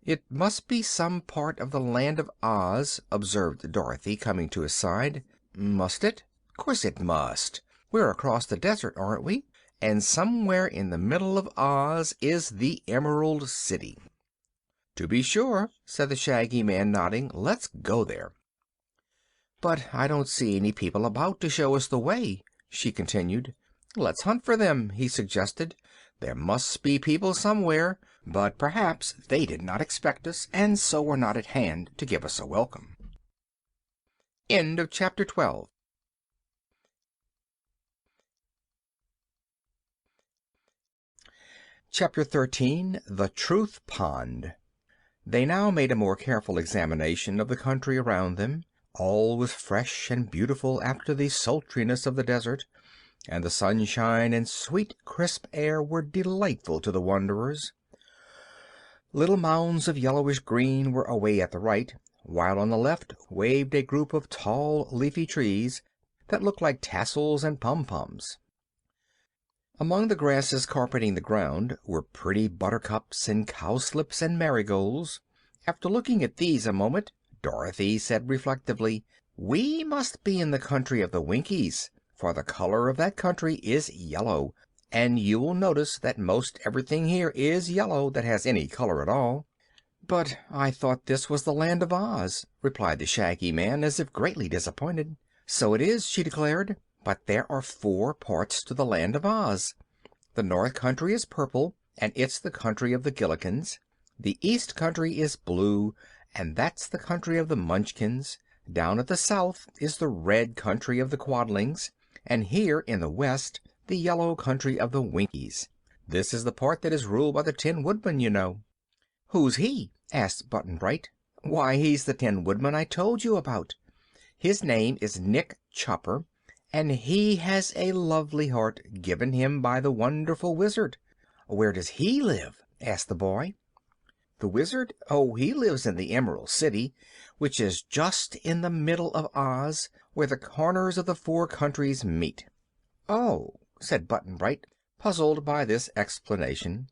"It must be some part of the Land of Oz," observed Dorothy, coming to his side. "Must it? 'Course it must. We're across the desert, aren't we? And somewhere in the middle of Oz is the Emerald City." "To be sure," said the Shaggy Man, nodding. "Let's go there." "But I don't see any people about to show us the way," she continued. "Let's hunt for them," he suggested. "There must be people somewhere, but perhaps they did not expect us, and so were not at hand to give us a welcome." End of Chapter 12. Chapter 13. The Truth Pond. They now made a more careful examination of the country around them. All was fresh and beautiful after the sultriness of the desert, and the sunshine and sweet, crisp air were delightful to the wanderers. Little mounds of yellowish green were away at the right, while on the left waved a group of tall, leafy trees that looked like tassels and pom-poms. Among the grasses carpeting the ground were pretty buttercups and cowslips and marigolds. After looking at these a moment, Dorothy said reflectively, "We must be in the country of the Winkies, for the color of that country is yellow, and you will notice that most everything here is yellow that has any color at all." "But I thought this was the Land of Oz," replied the Shaggy Man, as if greatly disappointed. "So it is," she declared, "but there are 4 parts to the Land of Oz. The North Country is purple, and it's the country of the Gillikins. The East Country is blue, and that's the country of the Munchkins. Down at the South is the Red Country of the Quadlings, and here in the West the Yellow Country of the Winkies. This is the part that is ruled by the Tin Woodman, you know." "Who's he?" asked Button-Bright. "Why, he's the Tin Woodman I told you about. His name is Nick Chopper, and he has a lovely heart given him by the wonderful Wizard." "Where does he live?" asked the boy. "The Wizard? Oh, he lives in the Emerald City, which is just in the middle of Oz, where the corners of the 4 countries meet." "Oh," said Button-Bright, puzzled by this explanation.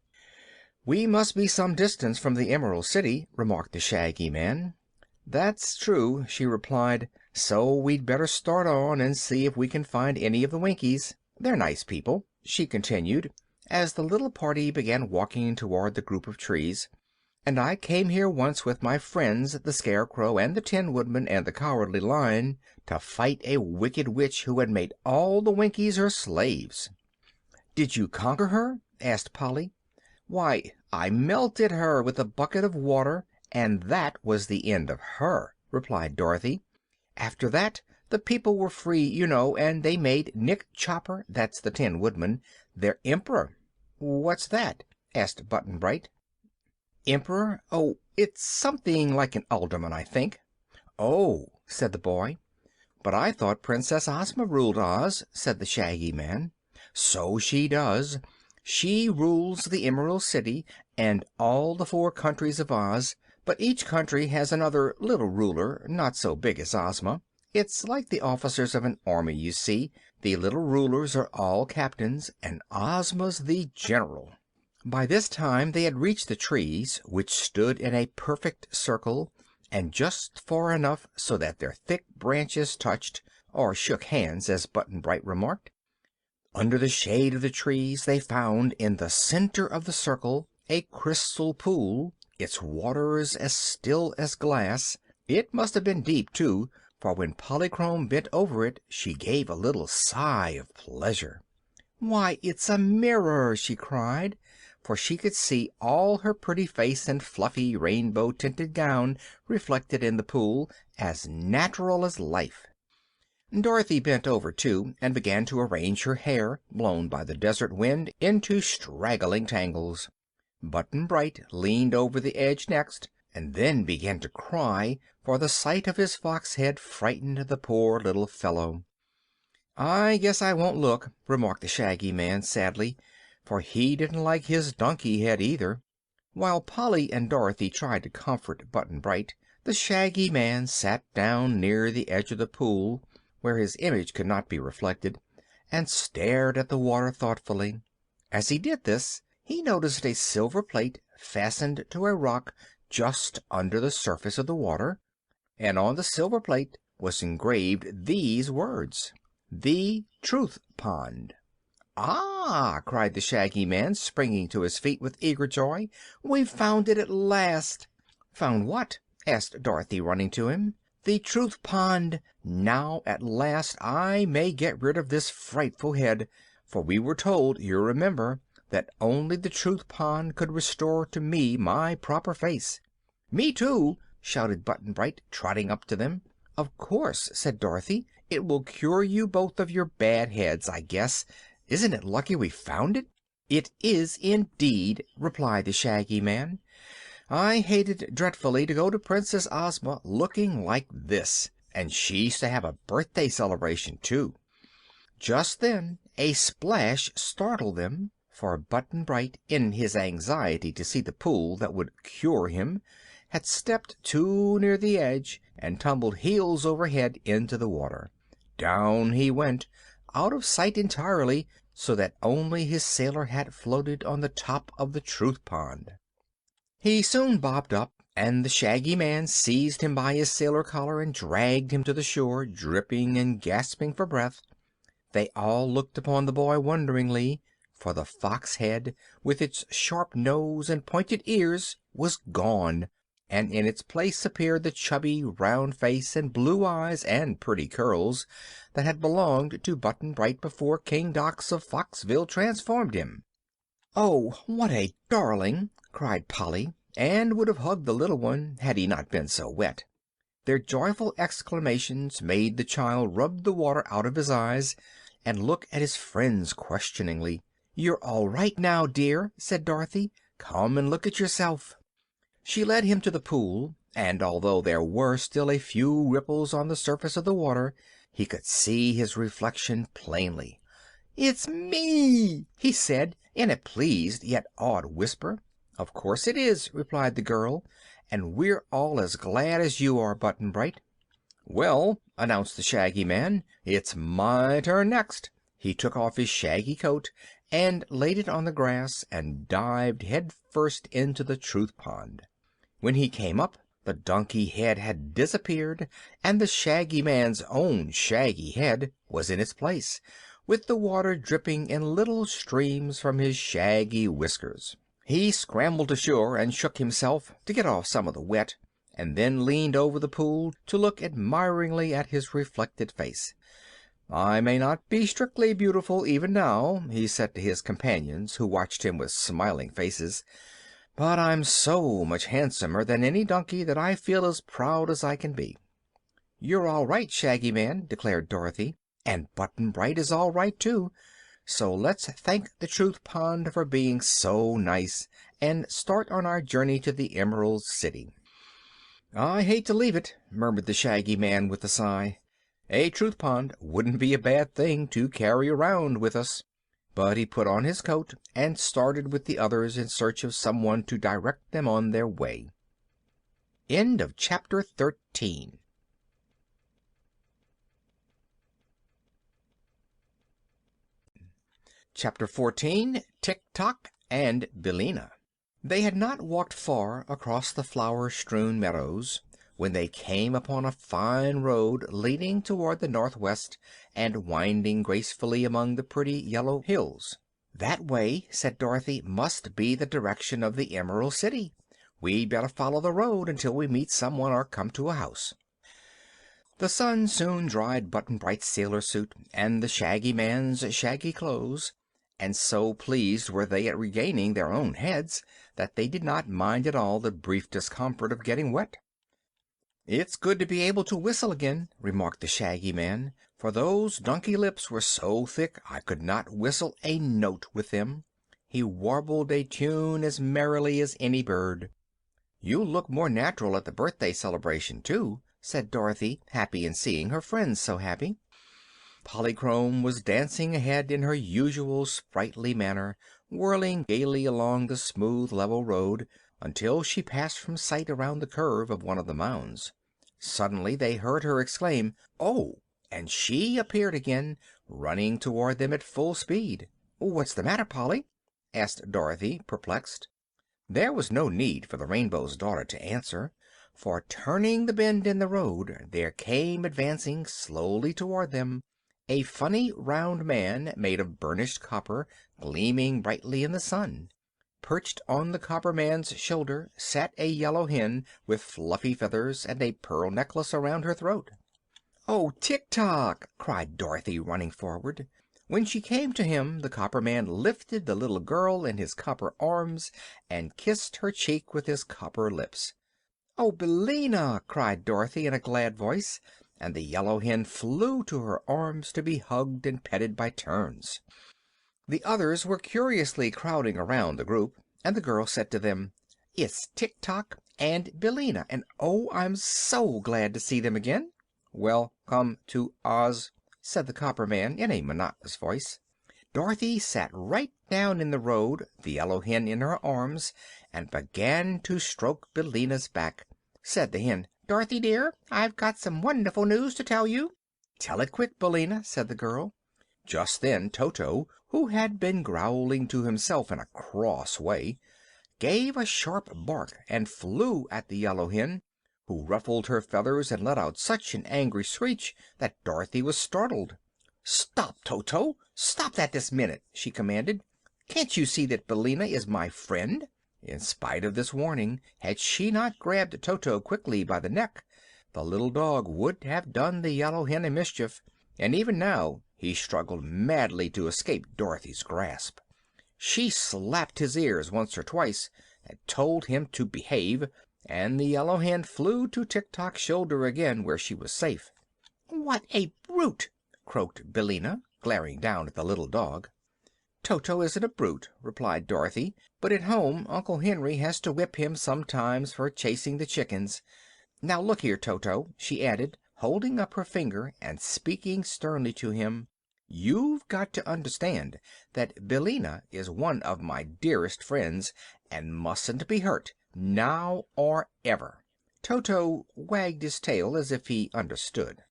"We must be some distance from the Emerald City," remarked the Shaggy Man. "That's true," she replied, "so we'd better start on and see if we can find any of the Winkies. They're nice people," she continued, as the little party began walking toward the group of trees, "and I came here once with my friends the Scarecrow and the Tin Woodman and the Cowardly Lion to fight a wicked witch who had made all the Winkies her slaves." "Did you conquer her?" asked Polly. "Why, I melted her with a bucket of water, and that was the end of her," replied Dorothy. "After that the people were free, you know, and they made Nick Chopper, that's the Tin Woodman, their Emperor." "What's that?" asked Button-Bright. "Emperor? Oh, it's something like an alderman, I think." "Oh," said the boy. "But I thought Princess Ozma ruled Oz," said the Shaggy Man. "So she does. She rules the Emerald City and all the 4 countries of Oz, but each country has another little ruler, not so big as Ozma. It's like the officers of an army, you see. The little rulers are all captains, and Ozma's the general." By this time they had reached the trees, which stood in a perfect circle, and just far enough so that their thick branches touched, or shook hands, as Button-Bright remarked. Under the shade of the trees they found, in the center of the circle, a crystal pool, its waters as still as glass. It must have been deep, too, for when Polychrome bent over it she gave a little sigh of pleasure. "Why, it's a mirror!" she cried, for she could see all her pretty face and fluffy rainbow-tinted gown reflected in the pool, as natural as life. Dorothy bent over, too, and began to arrange her hair, blown by the desert wind into straggling tangles. Button-Bright leaned over the edge next, and then began to cry, for the sight of his fox head frightened the poor little fellow. "I guess I won't look," remarked the Shaggy Man sadly, for he didn't like his donkey head either. While Polly and Dorothy tried to comfort Button-Bright, the Shaggy Man sat down near the edge of the pool, where his image could not be reflected, and stared at the water thoughtfully. As he did this he noticed a silver plate fastened to a rock just under the surface of the water, and on the silver plate was engraved these words: "The Truth Pond." "Ah!" cried the Shaggy Man, springing to his feet with eager joy. "We've found it at last." "Found what?" asked Dorothy, running to him. "The Truth Pond. Now at last I may get rid of this frightful head, for we were told, you remember, that only the Truth Pond could restore to me my proper face." "Me too!" shouted Button-Bright, trotting up to them. "Of course," said Dorothy. "It will cure you both of your bad heads, I guess. Isn't it lucky we found it?" "It is indeed," replied the Shaggy Man. "I hated dreadfully to go to Princess Ozma looking like this, and she's to have a birthday celebration, too." Just then a splash startled them, for Button Bright, in his anxiety to see the pool that would cure him, had stepped too near the edge and tumbled heels over head into the water. Down he went, out of sight entirely, so that only his sailor hat floated on the top of the Truth Pond. He soon bobbed up, and the Shaggy Man seized him by his sailor collar and dragged him to the shore, dripping and gasping for breath. They all looked upon the boy wonderingly, for the fox head, with its sharp nose and pointed ears, was gone, and in its place appeared the chubby, round face and blue eyes and pretty curls that had belonged to Button Bright before King Dox of Foxville transformed him. "Oh, what a darling!" cried Polly, and would have hugged the little one had he not been so wet. Their joyful exclamations made the child rub the water out of his eyes and look at his friends questioningly. "You're all right now, dear," said Dorothy. "Come and look at yourself." She led him to the pool, and although there were still a few ripples on the surface of the water, he could see his reflection plainly. "It's me!" he said, in a pleased yet awed whisper. "Of course it is," replied the girl, "and we're all as glad as you are, Button Bright." "Well," announced the Shaggy Man, "it's my turn next." He took off his shaggy coat and laid it on the grass and dived head first into the Truth Pond. When he came up, the donkey head had disappeared, and the Shaggy Man's own shaggy head was in its place, with the water dripping in little streams from his shaggy whiskers. He scrambled ashore and shook himself, to get off some of the wet, and then leaned over the pool to look admiringly at his reflected face. "I may not be strictly beautiful even now," he said to his companions, who watched him with smiling faces, "but I'm so much handsomer than any donkey that I feel as proud as I can be." "You're all right, Shaggy Man," declared Dorothy, "and Button Bright is all right, too. So let's thank the Truth Pond for being so nice, and start on our journey to the Emerald City." "I hate to leave it," murmured the Shaggy Man with a sigh. "A Truth Pond wouldn't be a bad thing to carry around with us." But he put on his coat and started with the others in search of someone to direct them on their way. End of Chapter 13. Chapter 14. Tik-Tok and Billina. They had not walked far across the flower-strewn meadows when they came upon a fine road leading toward the northwest and winding gracefully among the pretty yellow hills. "That way," said Dorothy, "must be the direction of the Emerald City. We'd better follow the road until we meet someone or come to a house." The sun soon dried Button Bright's sailor suit and the Shaggy Man's shaggy clothes, and so pleased were they at regaining their own heads that they did not mind at all the brief discomfort of getting wet. "It's good to be able to whistle again," remarked the Shaggy Man, "for those donkey lips were so thick I could not whistle a note with them." He warbled a tune as merrily as any bird. "You'll look more natural at the birthday celebration, too," said Dorothy, happy in seeing her friends so happy. Polychrome was dancing ahead in her usual sprightly manner, whirling gaily along the smooth, level road until she passed from sight around the curve of one of the mounds. Suddenly they heard her exclaim, "Oh!" and she appeared again, running toward them at full speed. "What's the matter, Polly?" asked Dorothy, perplexed. There was no need for the Rainbow's Daughter to answer, for turning the bend in the road there came advancing slowly toward them a funny round man made of burnished copper, gleaming brightly in the sun. Perched on the copper man's shoulder sat a yellow hen with fluffy feathers and a pearl necklace around her throat. "Oh, Tik-Tok!" cried Dorothy, running forward. When she came to him the copper man lifted the little girl in his copper arms and kissed her cheek with his copper lips. "Oh, Billina!" cried Dorothy in a glad voice, and the yellow hen flew to her arms to be hugged and petted by turns. The others were curiously crowding around the group, and the girl said to them, "It's Tik Tok and Billina, and oh, I'm so glad to see them again." "Welcome to Oz," said the copper man in a monotonous voice. Dorothy sat right down in the road, the yellow hen in her arms, and began to stroke Billina's back. Said the hen, "Dorothy, dear, I've got some wonderful news to tell you." "Tell it quick, Billina," said the girl. Just then Toto, who had been growling to himself in a cross way, gave a sharp bark and flew at the yellow hen, who ruffled her feathers and let out such an angry screech that Dorothy was startled. "Stop, Toto! Stop that this minute!" she commanded. "Can't you see that Billina is my friend?" In spite of this warning, had she not grabbed Toto quickly by the neck, the little dog would have done the yellow hen a mischief, and even now he struggled madly to escape Dorothy's grasp. She slapped his ears once or twice and told him to behave, and the yellow hen flew to Tik Tok's shoulder again, where she was safe. "What a brute!" croaked Billina, glaring down at the little dog. "Toto isn't a brute," replied Dorothy, "but at home Uncle Henry has to whip him sometimes for chasing the chickens. Now look here, Toto," she added, holding up her finger and speaking sternly to him, "you've got to understand that Billina is one of my dearest friends, and mustn't be hurt, now or ever." Toto wagged his tail as if he understood.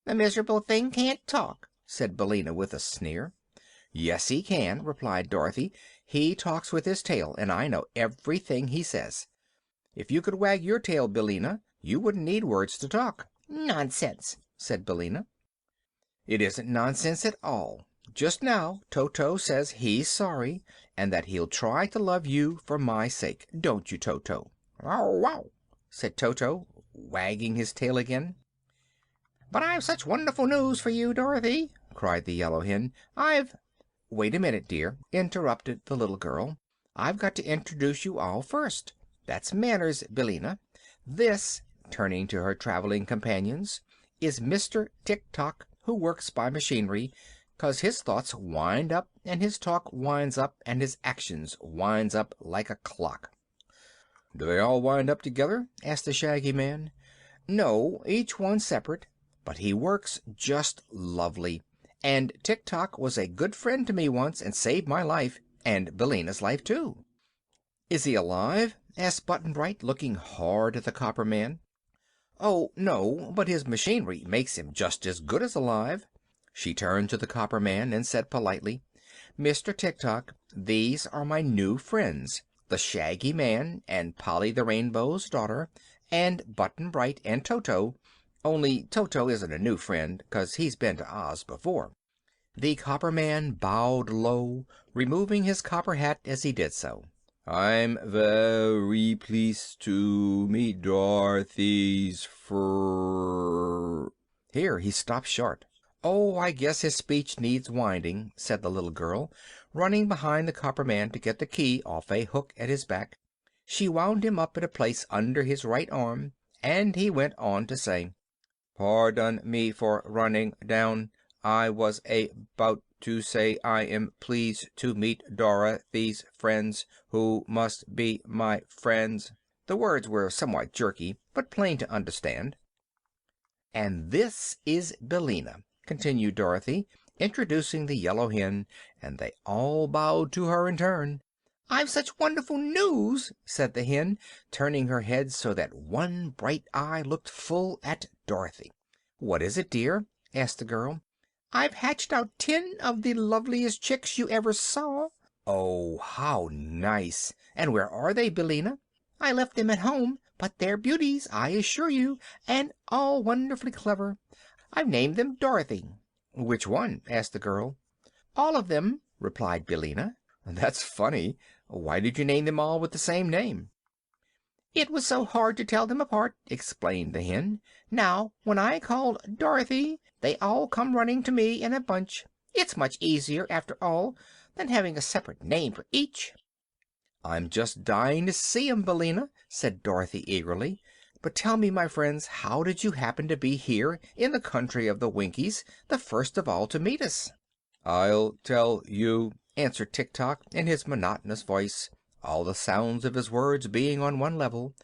"The miserable thing can't talk," said Billina with a sneer. "Yes, he can," replied Dorothy. "He talks with his tail, and I know everything he says. If you could wag your tail, Billina, you wouldn't need words to talk." "Nonsense," said Billina. "It isn't nonsense at all. Just now Toto says he's sorry, and that he'll try to love you for my sake. Don't you, Toto?" "Wow, wow," said Toto, wagging his tail again. "But I've such wonderful news for you, Dorothy," cried the yellow hen. "I've—" "Wait a minute, dear," interrupted the little girl. "I've got to introduce you all first. That's manners, Billina. This," turning to her traveling companions, "is Mr. Tik Tok, who works by machinery, 'cause his thoughts wind up and his talk winds up and his actions winds up like a clock." "Do they all wind up together?" asked the Shaggy Man. "No, each one separate, but he works just lovely. And Tik Tok was a good friend to me once, and saved my life, and Billina's life, too." "Is he alive?" asked Button Bright, looking hard at the copper man. "Oh, no, but his machinery makes him just as good as alive." She turned to the copper man and said politely, "Mr. Tik Tok, these are my new friends, the Shaggy Man and Polly the Rainbow's Daughter, and Button Bright and Toto, only Toto isn't a new friend, 'cause he's been to Oz before." The copper man bowed low, removing his copper hat as he did so. "I'm very pleased to meet Dorothy's Here he stopped short. "Oh, I guess his speech needs winding," said the little girl, running behind the copper man to get the key off a hook at his back. She wound him up in a place under his right arm, and he went on to say, "Pardon me for running down. I was about to say I am pleased to meet Dorothy's friends, who must be my friends." The words were somewhat jerky, but plain to understand. "And this is Billina," continued Dorothy, introducing the yellow hen, and they all bowed to her in turn. "I've such wonderful news," said the hen, turning her head so that one bright eye looked full at Dorothy. "What is it, dear?" asked the girl. "I've hatched out 10 of the loveliest chicks you ever saw." "Oh, how nice! And where are they, Billina?" "I left them at home, but they're beauties, I assure you, and all wonderfully clever. I've named them Dorothy." "Which one?" asked the girl. "All of them," replied Billina. "That's funny. Why did you name them all with the same name?" "It was so hard to tell them apart," explained the hen. "Now, when I call Dorothy, they all come running to me in a bunch. It's much easier, after all, than having a separate name for each." "I'm just dying to see 'em, Billina," said Dorothy eagerly. "But tell me, my friends, how did you happen to be here in the country of the Winkies, the first of all to meet us?" "I'll tell you," answered Tik-Tok in his monotonous voice, all the sounds of his words being on one level.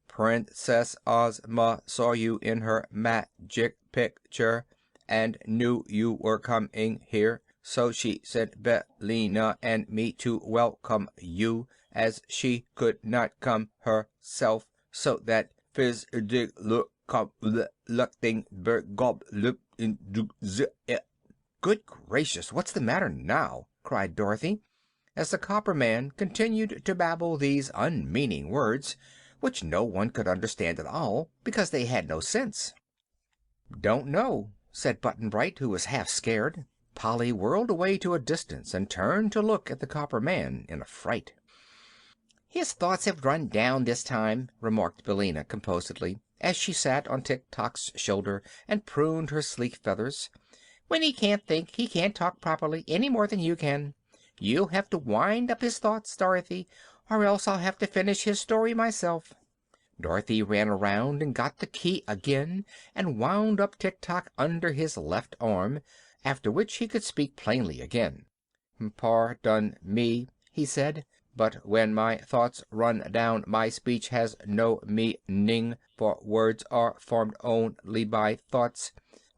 "Princess Ozma saw you in her magic picture and knew you were coming here, so she sent Billina and me to welcome you, as she could not come herself, so that fizz dig look come lucking gob look in Good gracious, what's the matter now?" cried Dorothy, as the copper man continued to babble these unmeaning words, which no one could understand at all, because they had no sense. "Don't know," said Button-Bright, who was half scared. Polly whirled away to a distance and turned to look at the copper man in a fright. "His thoughts have run down this time," remarked Billina composedly, as she sat on Tik-Tok's shoulder and pruned her sleek feathers. "When he can't think, he can't talk properly, any more than you can. You'll have to wind up his thoughts, Dorothy, or else I'll have to finish his story myself." Dorothy ran around and got the key again and wound up Tik-Tok under his left arm, after which he could speak plainly again. "Pardon me," he said, "but when my thoughts run down, my speech has no meaning, for words are formed only by thoughts.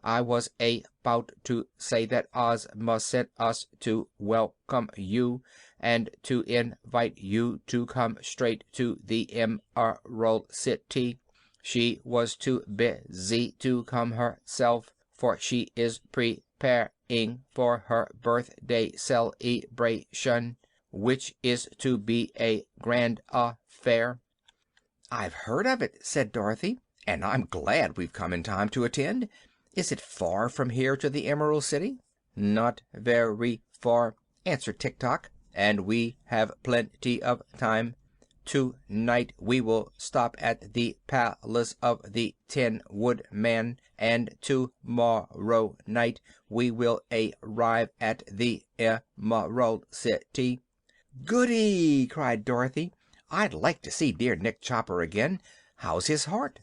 I was about to say that Ozma sent us to welcome you and to invite you to come straight to the Emerald City. She was too busy to come herself, for she is preparing for her birthday celebration, which is to be a grand affair." "I've heard of it," said Dorothy, "and I'm glad we've come in time to attend. Is it far from here to the Emerald City?" "Not very far," answered Tik-Tok, "and we have plenty of time. Tonight we will stop at the palace of the Tin Woodman, and tomorrow night we will arrive at the Emerald City." "Goody!" cried Dorothy. "I'd like to see dear Nick Chopper again. How's his heart?"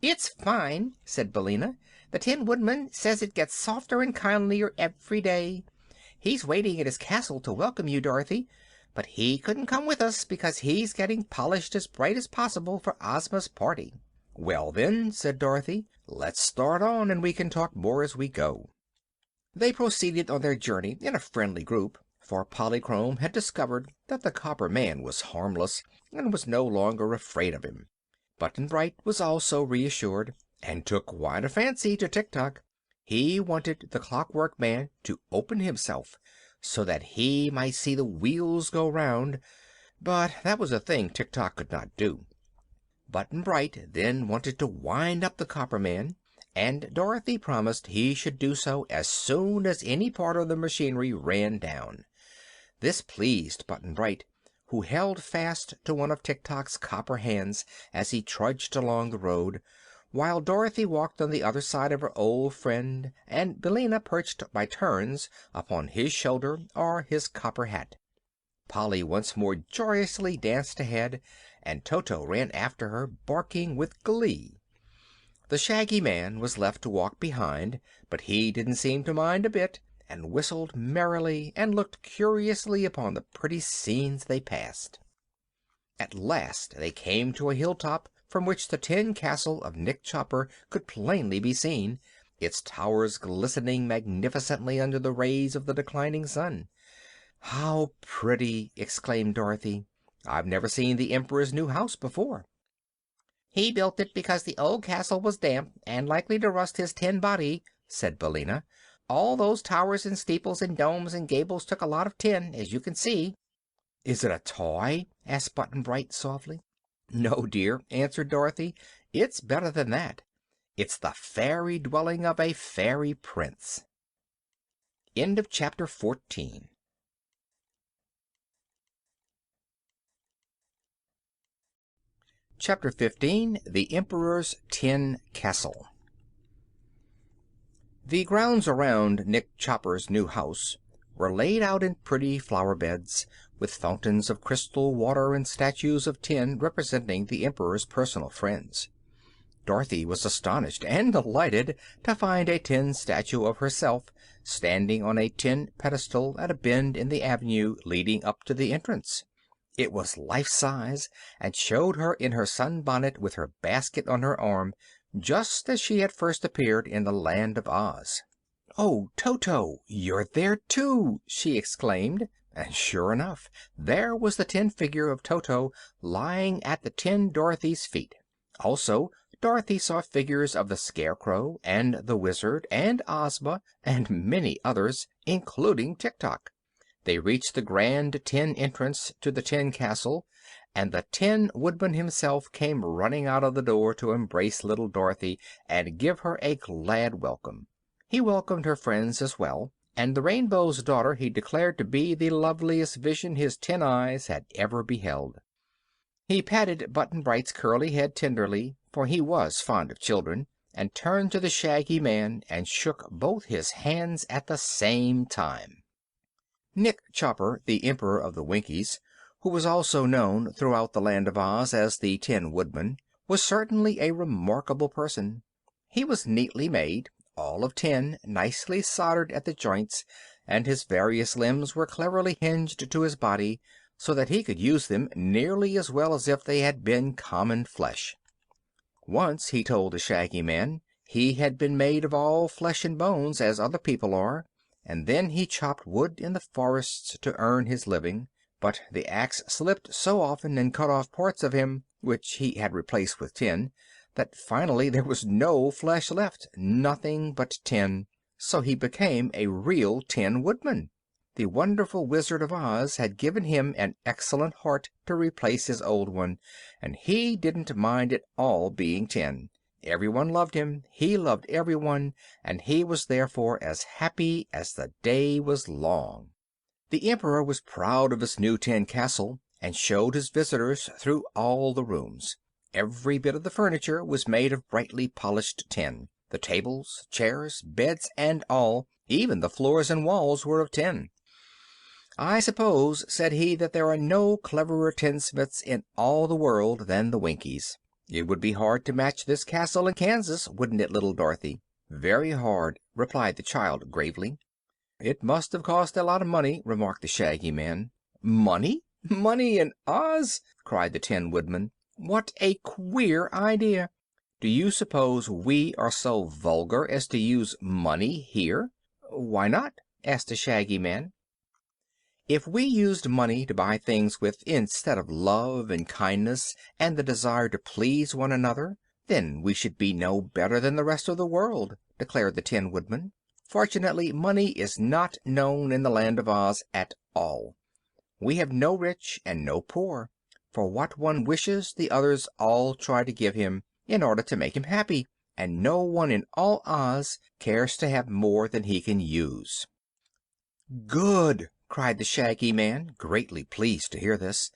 "It's fine," said Billina. "The Tin Woodman says it gets softer and kindlier every day. He's waiting at his castle to welcome you, Dorothy, but he couldn't come with us because he's getting polished as bright as possible for Ozma's party." "Well, then," said Dorothy, "let's start on, and we can talk more as we go." They proceeded on their journey in a friendly group, for Polychrome had discovered that the copper man was harmless and was no longer afraid of him. Button-Bright was also reassured, and took quite a fancy to Tik-Tok. He wanted the Clockwork Man to open himself, so that he might see the wheels go round, but that was a thing Tik-Tok could not do. Button-Bright then wanted to wind up the copper man, and Dorothy promised he should do so as soon as any part of the machinery ran down. This pleased Button-Bright, who held fast to one of Tik-Tok's copper hands as he trudged along the road, while Dorothy walked on the other side of her old friend, and Billina perched by turns upon his shoulder or his copper hat. Polly once more joyously danced ahead, and Toto ran after her, barking with glee. The Shaggy Man was left to walk behind, but he didn't seem to mind a bit, and whistled merrily and looked curiously upon the pretty scenes they passed. At last they came to a hilltop from which the tin castle of Nick Chopper could plainly be seen, its towers glistening magnificently under the rays of the declining sun. "How pretty!" exclaimed Dorothy. "I've never seen the Emperor's new house before." "He built it because the old castle was damp and likely to rust his tin body," said Billina. "All those towers and steeples and domes and gables took a lot of tin, as you can see." "Is it a toy?" asked Button-Bright softly. "No, dear," answered Dorothy. "It's better than that. It's the fairy dwelling of a fairy prince." End of Chapter 14. Chapter 15. The Emperor's Tin Castle. The grounds around Nick Chopper's new house were laid out in pretty flower beds, with fountains of crystal water and statues of tin representing the Emperor's personal friends. Dorothy was astonished and delighted to find a tin statue of herself standing on a tin pedestal at a bend in the avenue leading up to the entrance. It was life size, and showed her in her sunbonnet with her basket on her arm, just as she had first appeared in the Land of Oz. "Oh, Toto, you're there too!" she exclaimed, and sure enough, there was the tin figure of Toto lying at the tin Dorothy's feet. Also, Dorothy saw figures of the Scarecrow and the Wizard and Ozma and many others, including Tik-Tok. They reached the grand tin entrance to the tin castle, and the Tin Woodman himself came running out of the door to embrace little Dorothy and give her a glad welcome. He welcomed her friends as well, and the Rainbow's Daughter he declared to be the loveliest vision his tin eyes had ever beheld. He patted Button-Bright's curly head tenderly, for he was fond of children, and turned to the Shaggy Man and shook both his hands at the same time. Nick Chopper, the Emperor of the Winkies, who was also known throughout the Land of Oz as the Tin Woodman, was certainly a remarkable person. He was neatly made, all of tin, nicely soldered at the joints, and his various limbs were cleverly hinged to his body, so that he could use them nearly as well as if they had been common flesh. Once, he told the Shaggy Man, he had been made of all flesh and bones, as other people are, and then he chopped wood in the forests to earn his living, but the axe slipped so often and cut off parts of him, which he had replaced with tin, that finally there was no flesh left, nothing but tin, so he became a real Tin Woodman. The wonderful Wizard of Oz had given him an excellent heart to replace his old one, and he didn't mind at all being tin. Everyone loved him, he loved everyone, and he was therefore as happy as the day was long. The Emperor was proud of his new tin castle, and showed his visitors through all the rooms. Every bit of the furniture was made of brightly polished tin. The tables, chairs, beds, and all, even the floors and walls, were of tin. "I suppose," said he, "that there are no cleverer tinsmiths in all the world than the Winkies. It would be hard to match this castle in Kansas, wouldn't it, little Dorothy?" "Very hard," replied the child gravely. "It must have cost a lot of money," remarked the Shaggy Man. "Money? Money in Oz?" cried the Tin Woodman. "What a queer idea! Do you suppose we are so vulgar as to use money here?" "Why not?" asked the Shaggy Man. "If we used money to buy things with, instead of love and kindness and the desire to please one another, then we should be no better than the rest of the world," declared the Tin Woodman. "Fortunately, money is not known in the Land of Oz at all. We have no rich and no poor, for what one wishes the others all try to give him, in order to make him happy, and no one in all Oz cares to have more than he can use." "Good!" cried the Shaggy Man, greatly pleased to hear this.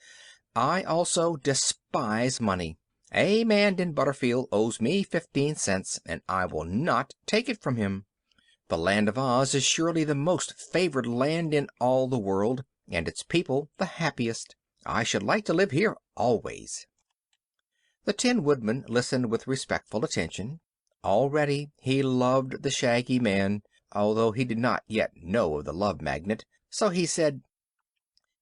"I also despise money. A man in Butterfield owes me 15 cents, and I will not take it from him. The Land of Oz is surely the most favored land in all the world, and its people the happiest. I should like to live here always." The Tin Woodman listened with respectful attention. Already he loved the Shaggy Man, although he did not yet know of the Love Magnet, so he said: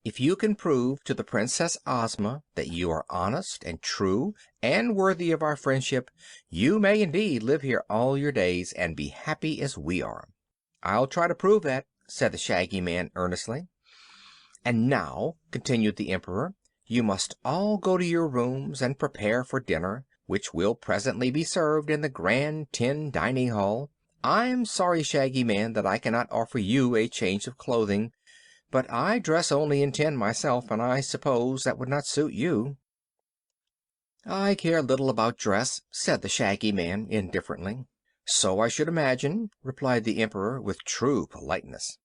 "If you can prove to the Princess Ozma that you are honest and true and worthy of our friendship, you may indeed live here all your days and be happy as we are." "I'll try to prove that," said the Shaggy Man earnestly. "And now," continued the Emperor, "you must all go to your rooms and prepare for dinner, which will presently be served in the grand tin dining hall. I'm sorry, Shaggy Man, that I cannot offer you a change of clothing, but I dress only in tin myself, and I suppose that would not suit you." "I care little about dress," said the Shaggy Man indifferently. "So I should imagine," replied the Emperor with true politeness.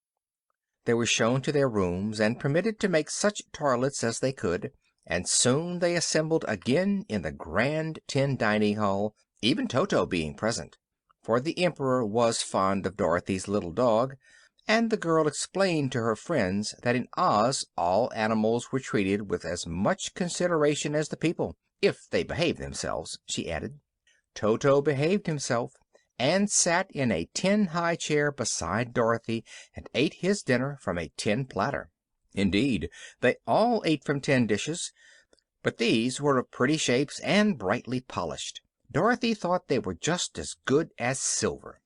They were shown to their rooms and permitted to make such toilets as they could, and soon they assembled again in the grand tin dining hall, even Toto being present. For the Emperor was fond of Dorothy's little dog, and the girl explained to her friends that in Oz all animals were treated with as much consideration as the people, if they behaved themselves, she added. Toto behaved himself, and sat in a tin high chair beside Dorothy and ate his dinner from a tin platter. Indeed, they all ate from tin dishes, but these were of pretty shapes and brightly polished. Dorothy thought they were just as good as silver.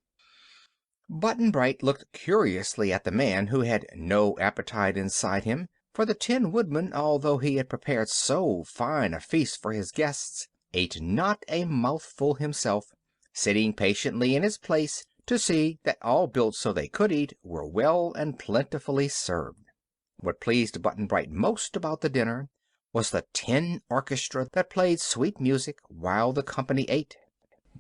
Button-Bright looked curiously at the man who had no appetite inside him, for the Tin Woodman, although he had prepared so fine a feast for his guests, ate not a mouthful himself, sitting patiently in his place to see that all built so they could eat were well and plentifully served. What pleased Button-Bright most about the dinner was the tin orchestra that played sweet music while the company ate.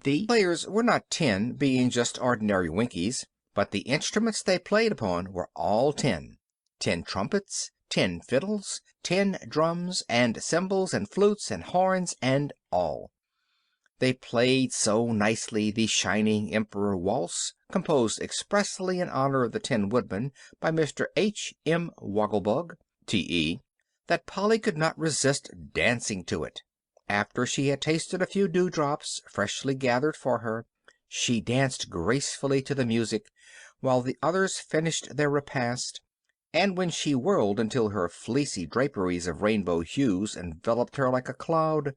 The players were not tin, being just ordinary Winkies, but the instruments they played upon were all tin: tin trumpets, tin fiddles, tin drums, and cymbals and flutes and horns and all. They played so nicely the Shining Emperor Waltz, composed expressly in honor of the Tin Woodman by Mr. H. M. Wogglebug, T.E., that Polly could not resist dancing to it. After she had tasted a few dewdrops freshly gathered for her, she danced gracefully to the music, while the others finished their repast, and when she whirled until her fleecy draperies of rainbow hues enveloped her like a cloud,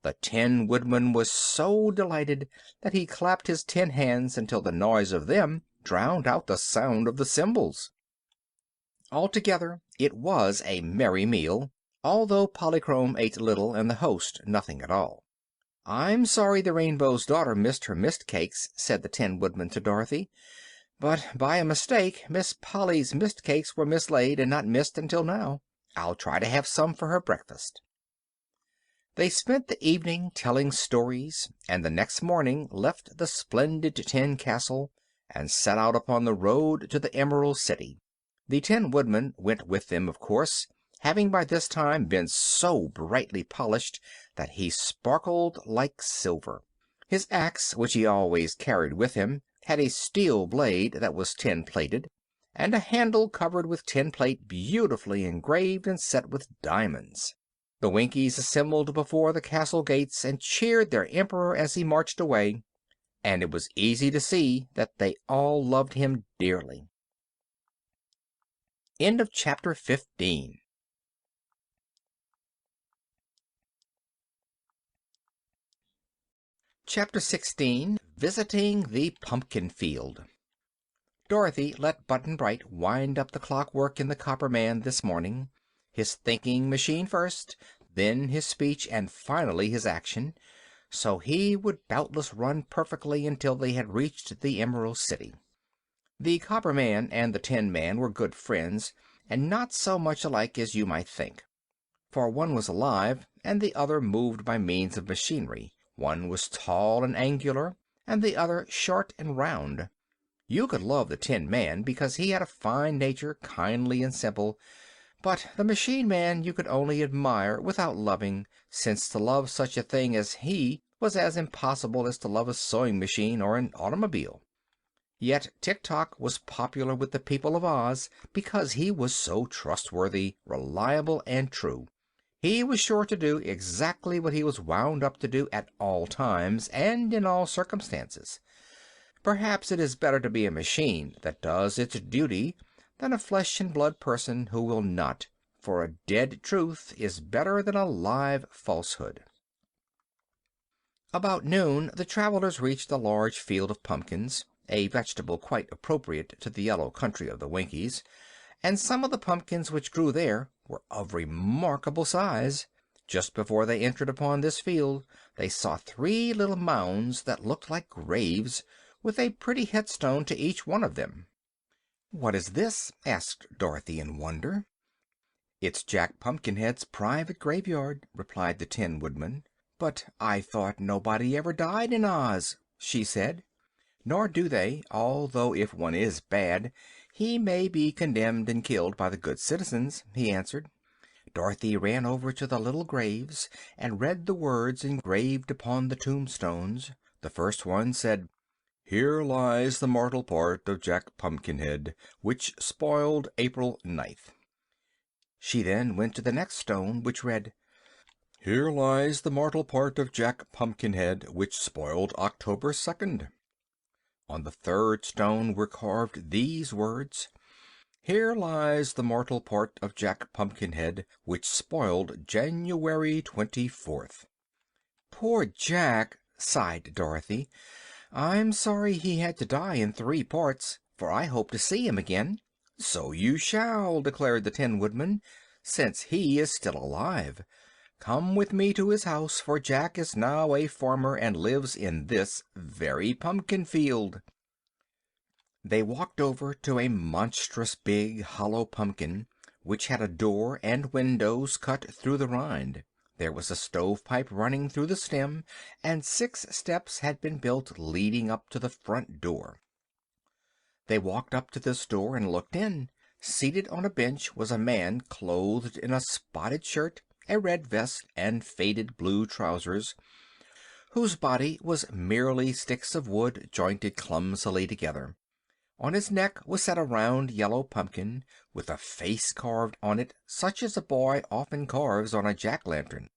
the Tin Woodman was so delighted that he clapped his tin hands until the noise of them drowned out the sound of the cymbals. Altogether it was a merry meal, although Polychrome ate little and the host nothing at all. "I'm sorry the Rainbow's Daughter missed her mist cakes," said the Tin Woodman to Dorothy, "but by a mistake Miss Polly's mist cakes were mislaid and not missed until now. I'll try to have some for her breakfast." They spent the evening telling stories, and the next morning left the splendid tin castle and set out upon the road to the Emerald City. The Tin Woodman went with them, of course, having by this time been so brightly polished that he sparkled like silver. His axe, which he always carried with him, had a steel blade that was tin plated, and a handle covered with tin plate beautifully engraved and set with diamonds. The Winkies assembled before the castle gates and cheered their Emperor as he marched away, and it was easy to see that they all loved him dearly. End of chapter 15. Chapter 16. Visiting the Pumpkin Field. Dorothy let Button-Bright wind up the clockwork in the Copper Man this morning, his thinking machine first, then his speech, and finally his action, so he would doubtless run perfectly until they had reached the Emerald City. The Copper Man and the Tin Man were good friends, and not so much alike as you might think, for one was alive and the other moved by means of machinery. One was tall and angular, and the other short and round. You could love the Tin Man because he had a fine nature, kindly and simple, but the Machine Man you could only admire without loving, since to love such a thing as he was as impossible as to love a sewing machine or an automobile. Yet Tik-Tok was popular with the people of Oz because he was so trustworthy, reliable and true. He was sure to do exactly what he was wound up to do at all times and in all circumstances. Perhaps it is better to be a machine that does its duty than a flesh-and-blood person who will not, for a dead truth is better than a live falsehood. About noon the travelers reached a large field of pumpkins, a vegetable quite appropriate to the yellow country of the Winkies, and some of the pumpkins which grew there were of remarkable size. Just before they entered upon this field they saw 3 little mounds that looked like graves, with a pretty headstone to each one of them. "What is this?" asked Dorothy in wonder. "It's Jack Pumpkinhead's private graveyard," replied the Tin Woodman. "But I thought nobody ever died in Oz," she said. "Nor do they, although if one is bad, he may be condemned and killed by the good citizens," he answered. Dorothy ran over to the little graves and read the words engraved upon the tombstones. The first one said, "Here lies the mortal part of Jack Pumpkinhead, which spoiled April 9th." She then went to the next stone, which read, Here lies the mortal part of Jack Pumpkinhead, which spoiled October 2nd. On the third stone were carved these words: Here lies the mortal part of Jack Pumpkinhead, which spoiled January 24th. Poor Jack, sighed Dorothy. I'm sorry he had to die in 3 parts, for I hope to see him again. So you shall, declared the Tin Woodman, since he is still alive. Come with me to his house, for Jack is now a farmer and lives in this very pumpkin field. They walked over to a monstrous big hollow pumpkin, which had a door and windows cut through the rind. There was a stovepipe running through the stem, and 6 steps had been built leading up to the front door. They walked up to this door and looked in. Seated on a bench was a man clothed in a spotted shirt, a red vest, and faded blue trousers, whose body was merely sticks of wood jointed clumsily together. On his neck was set a round yellow pumpkin, with a face carved on it such as a boy often carves on a jack-lantern.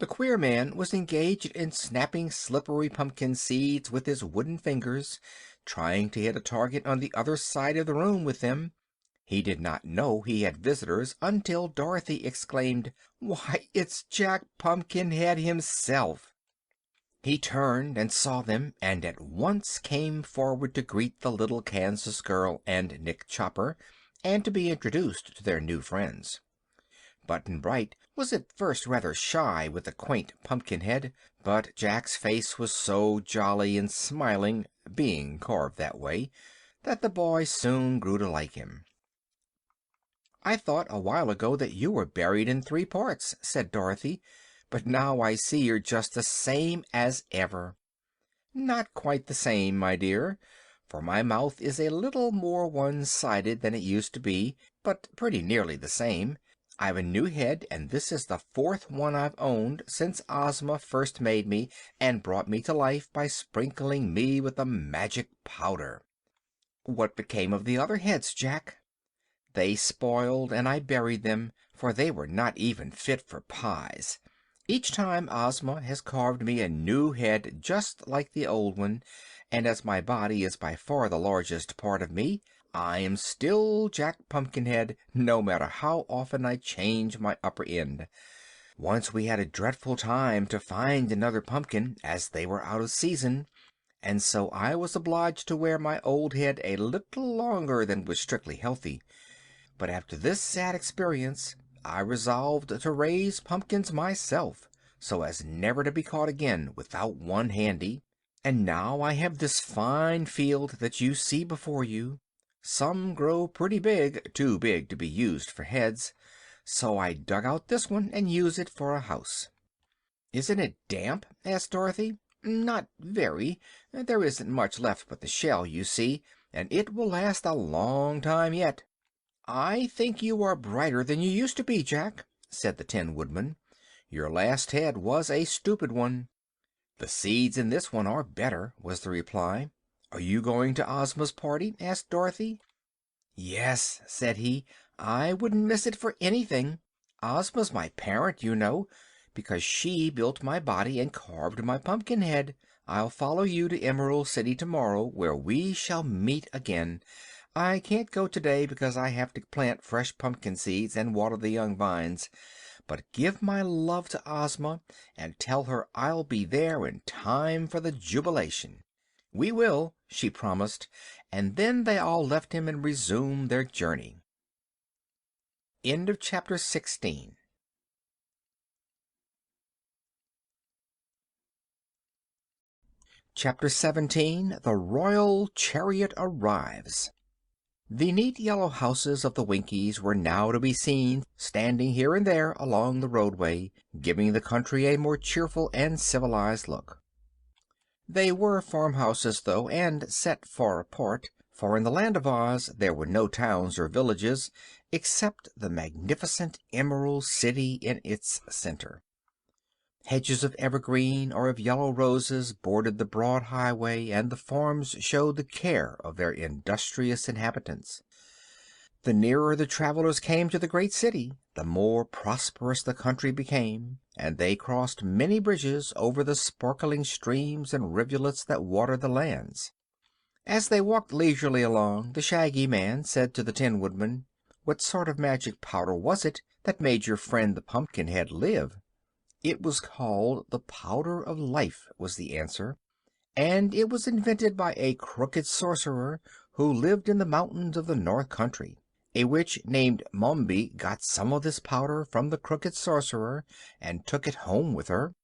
The queer man was engaged in snapping slippery pumpkin seeds with his wooden fingers, trying to hit a target on the other side of the room with them. He did not know he had visitors until Dorothy exclaimed, "Why, it's Jack Pumpkinhead himself!" He turned and saw them, and at once came forward to greet the little Kansas girl and Nick Chopper, and to be introduced to their new friends. Button-Bright was at first rather shy with the quaint Pumpkinhead, but Jack's face was so jolly and smiling, being carved that way, that the boy soon grew to like him. "I thought a while ago that you were buried in 3 parts," said Dorothy, "but now I see you're just the same as ever." "Not quite the same, my dear, for my mouth is a little more one-sided than it used to be, but pretty nearly the same. I've a new head, and this is the 4th one I've owned since Ozma first made me and brought me to life by sprinkling me with a magic powder." "What became of the other heads, Jack?" "They spoiled, and I buried them, for they were not even fit for pies. Each time Ozma has carved me a new head just like the old one, and as my body is by far the largest part of me, I am still Jack Pumpkinhead, no matter how often I change my upper end. Once we had a dreadful time to find another pumpkin, as they were out of season, and so I was obliged to wear my old head a little longer than was strictly healthy. But after this sad experience I resolved to raise pumpkins myself, so as never to be caught again without one handy. And now I have this fine field that you see before you. Some grow pretty big, too big to be used for heads, so I dug out this one and use it for a house." "Isn't it damp?" asked Dorothy. "Not very. There isn't much left but the shell, you see, and it will last a long time yet." "I think you are brighter than you used to be, Jack," said the Tin Woodman. "Your last head was a stupid one." "The seeds in this one are better," was the reply. "Are you going to Ozma's party?" asked Dorothy. "Yes," said he. "I wouldn't miss it for anything. Ozma's my parent, you know, because she built my body and carved my pumpkin head. I'll follow you to Emerald City tomorrow, where we shall meet again. I can't go today because I have to plant fresh pumpkin seeds and water the young vines. But give my love to Ozma and tell her I'll be there in time for the jubilation." "We will," she promised, and then they all left him and resumed their journey. End of Chapter 16. Chapter 17. The Royal Chariot Arrives. The neat yellow houses of the Winkies were now to be seen standing here and there along the roadway, giving the country a more cheerful and civilized look. They were farmhouses, though, and set far apart, for in the Land of Oz there were no towns or villages except the magnificent Emerald City in its center. Hedges of evergreen or of yellow roses bordered the broad highway, and the farms showed the care of their industrious inhabitants. The nearer the travelers came to the great city, the more prosperous the country became, and they crossed many bridges over the sparkling streams and rivulets that watered the lands. As they walked leisurely along, the Shaggy Man said to the Tin Woodman, "What sort of magic powder was it that made your friend the Pumpkinhead live?" "It was called the Powder of Life," was the answer, "and it was invented by a crooked sorcerer who lived in the mountains of the North Country. A witch named Mombi got some of this powder from the crooked sorcerer and took it home with her.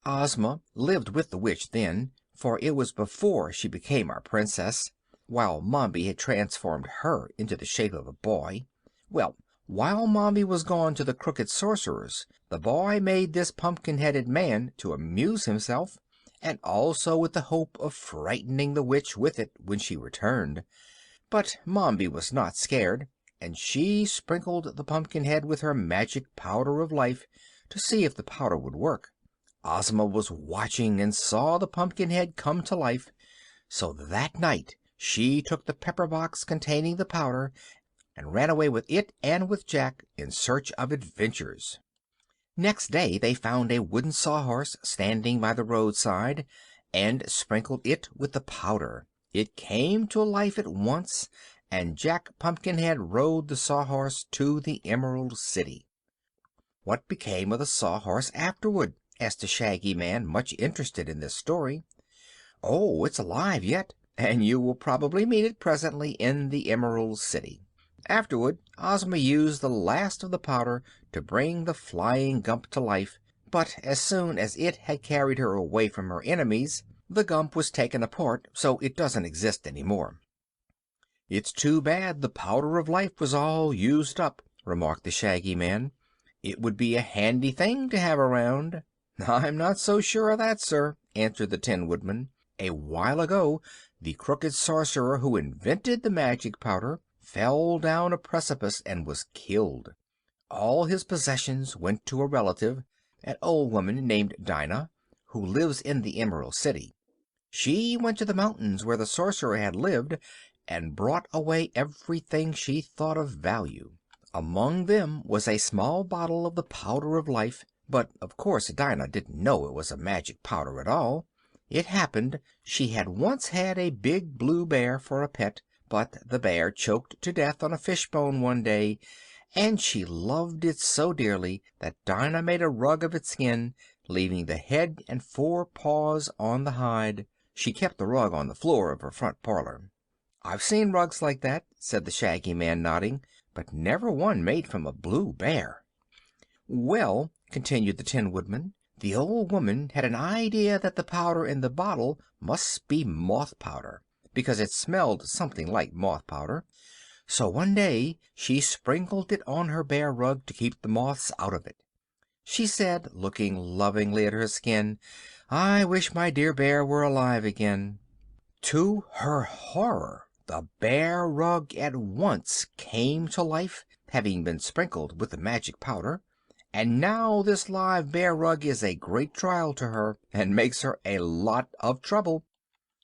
Ozma lived with the witch then, for it was before she became our princess, while Mombi had transformed her into the shape of a boy. Well, while Mombi was gone to the crooked sorcerer's, the boy made this pumpkin-headed man to amuse himself, and also with the hope of frightening the witch with it when she returned. But Mombi was not scared, and she sprinkled the Pumpkinhead with her magic Powder of Life to see if the powder would work. Ozma was watching and saw the Pumpkinhead come to life, so that night she took the pepper box containing the powder and ran away with it and with Jack in search of adventures. Next day they found a wooden sawhorse standing by the roadside, and sprinkled it with the powder. It came to life at once, and Jack Pumpkinhead rode the sawhorse to the Emerald City. "What became of the sawhorse afterward?" asked the Shaggy Man, much interested in this story. "Oh, it's alive yet, and you will probably meet it presently in the Emerald City. Afterward Ozma used the last of the powder to bring the flying Gump to life, but as soon as it had carried her away from her enemies, the Gump was taken apart, so it doesn't exist any more." "It's too bad the Powder of Life was all used up," remarked the Shaggy Man. "It would be a handy thing to have around." "I'm not so sure of that, sir," answered the Tin Woodman. "A while ago the crooked sorcerer who invented the magic powder fell down a precipice and was killed. All his possessions went to a relative, an old woman named Dinah, who lives in the Emerald City. She went to the mountains where the sorcerer had lived and brought away everything she thought of value. Among them was a small bottle of the Powder of Life, but of course Dinah didn't know it was a magic powder at all. It happened she had once had a big blue bear for a pet, but the bear choked to death on a fishbone one day, and she loved it so dearly that Dinah made a rug of its skin, leaving the head and 4 paws on the hide. She kept the rug on the floor of her front parlor. "I've seen rugs like that," said the Shaggy Man, nodding, "but never one made from a blue bear." "Well," continued the Tin Woodman, "the old woman had an idea that the powder in the bottle must be moth powder, because it smelled something like moth powder. So one day she sprinkled it on her bear rug to keep the moths out of it. She said, looking lovingly at her skin, 'I wish my dear bear were alive again.' To her horror, the bear rug at once came to life, having been sprinkled with the magic powder, and now this live bear rug is a great trial to her, and makes her a lot of trouble."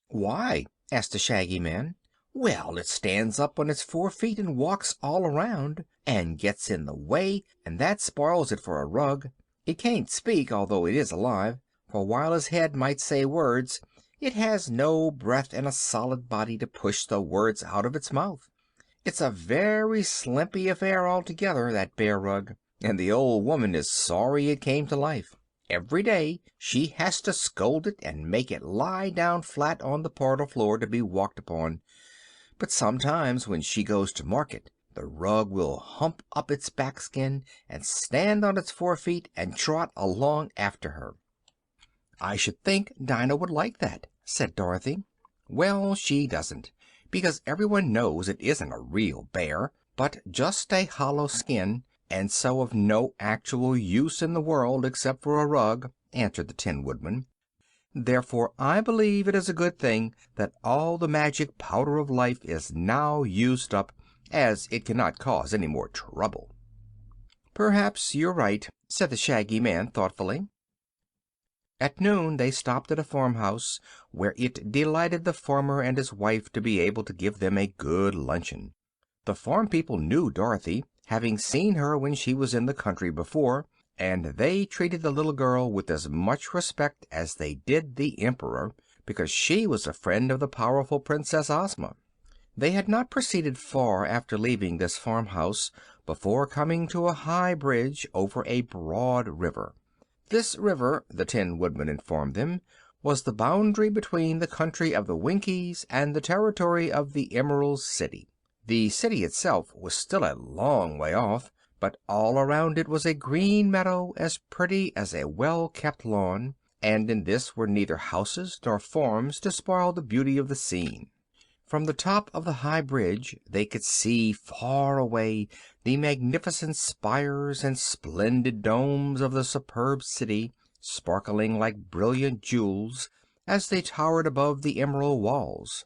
"Why?" asked the Shaggy Man. "Well, it stands up on its 4 feet and walks all around, and gets in the way, and that spoils it for a rug. It can't speak, although it is alive, for while his head might say words, it has no breath and a solid body to push the words out of its mouth. It's a very slimpy affair altogether, that bear rug, and the old woman is sorry it came to life. Every day she has to scold it and make it lie down flat on the parlor floor to be walked upon. But sometimes when she goes to market the rug will hump up its back skin and stand on its 4 feet and trot along after her." "I should think Dinah would like that," said Dorothy. "Well, she doesn't, because everyone knows it isn't a real bear, but just a hollow skin, and so of no actual use in the world except for a rug," answered the Tin Woodman. "Therefore I believe it is a good thing that all the magic Powder of Life is now used up, as it cannot cause any more trouble." "Perhaps you're right," said the Shaggy Man, thoughtfully. At noon they stopped at a farmhouse, where it delighted the farmer and his wife to be able to give them a good luncheon. The farm people knew Dorothy, having seen her when she was in the country before, and they treated the little girl with as much respect as they did the Emperor, because she was a friend of the powerful Princess Ozma. They had not proceeded far after leaving this farmhouse before coming to a high bridge over a broad river. This river, the Tin Woodman informed them, was the boundary between the country of the Winkies and the territory of the Emerald City. The city itself was still a long way off, but all around it was a green meadow as pretty as a well-kept lawn, and in this were neither houses nor farms to spoil the beauty of the scene. From the top of the high bridge they could see far away the magnificent spires and splendid domes of the superb city, sparkling like brilliant jewels as they towered above the emerald walls.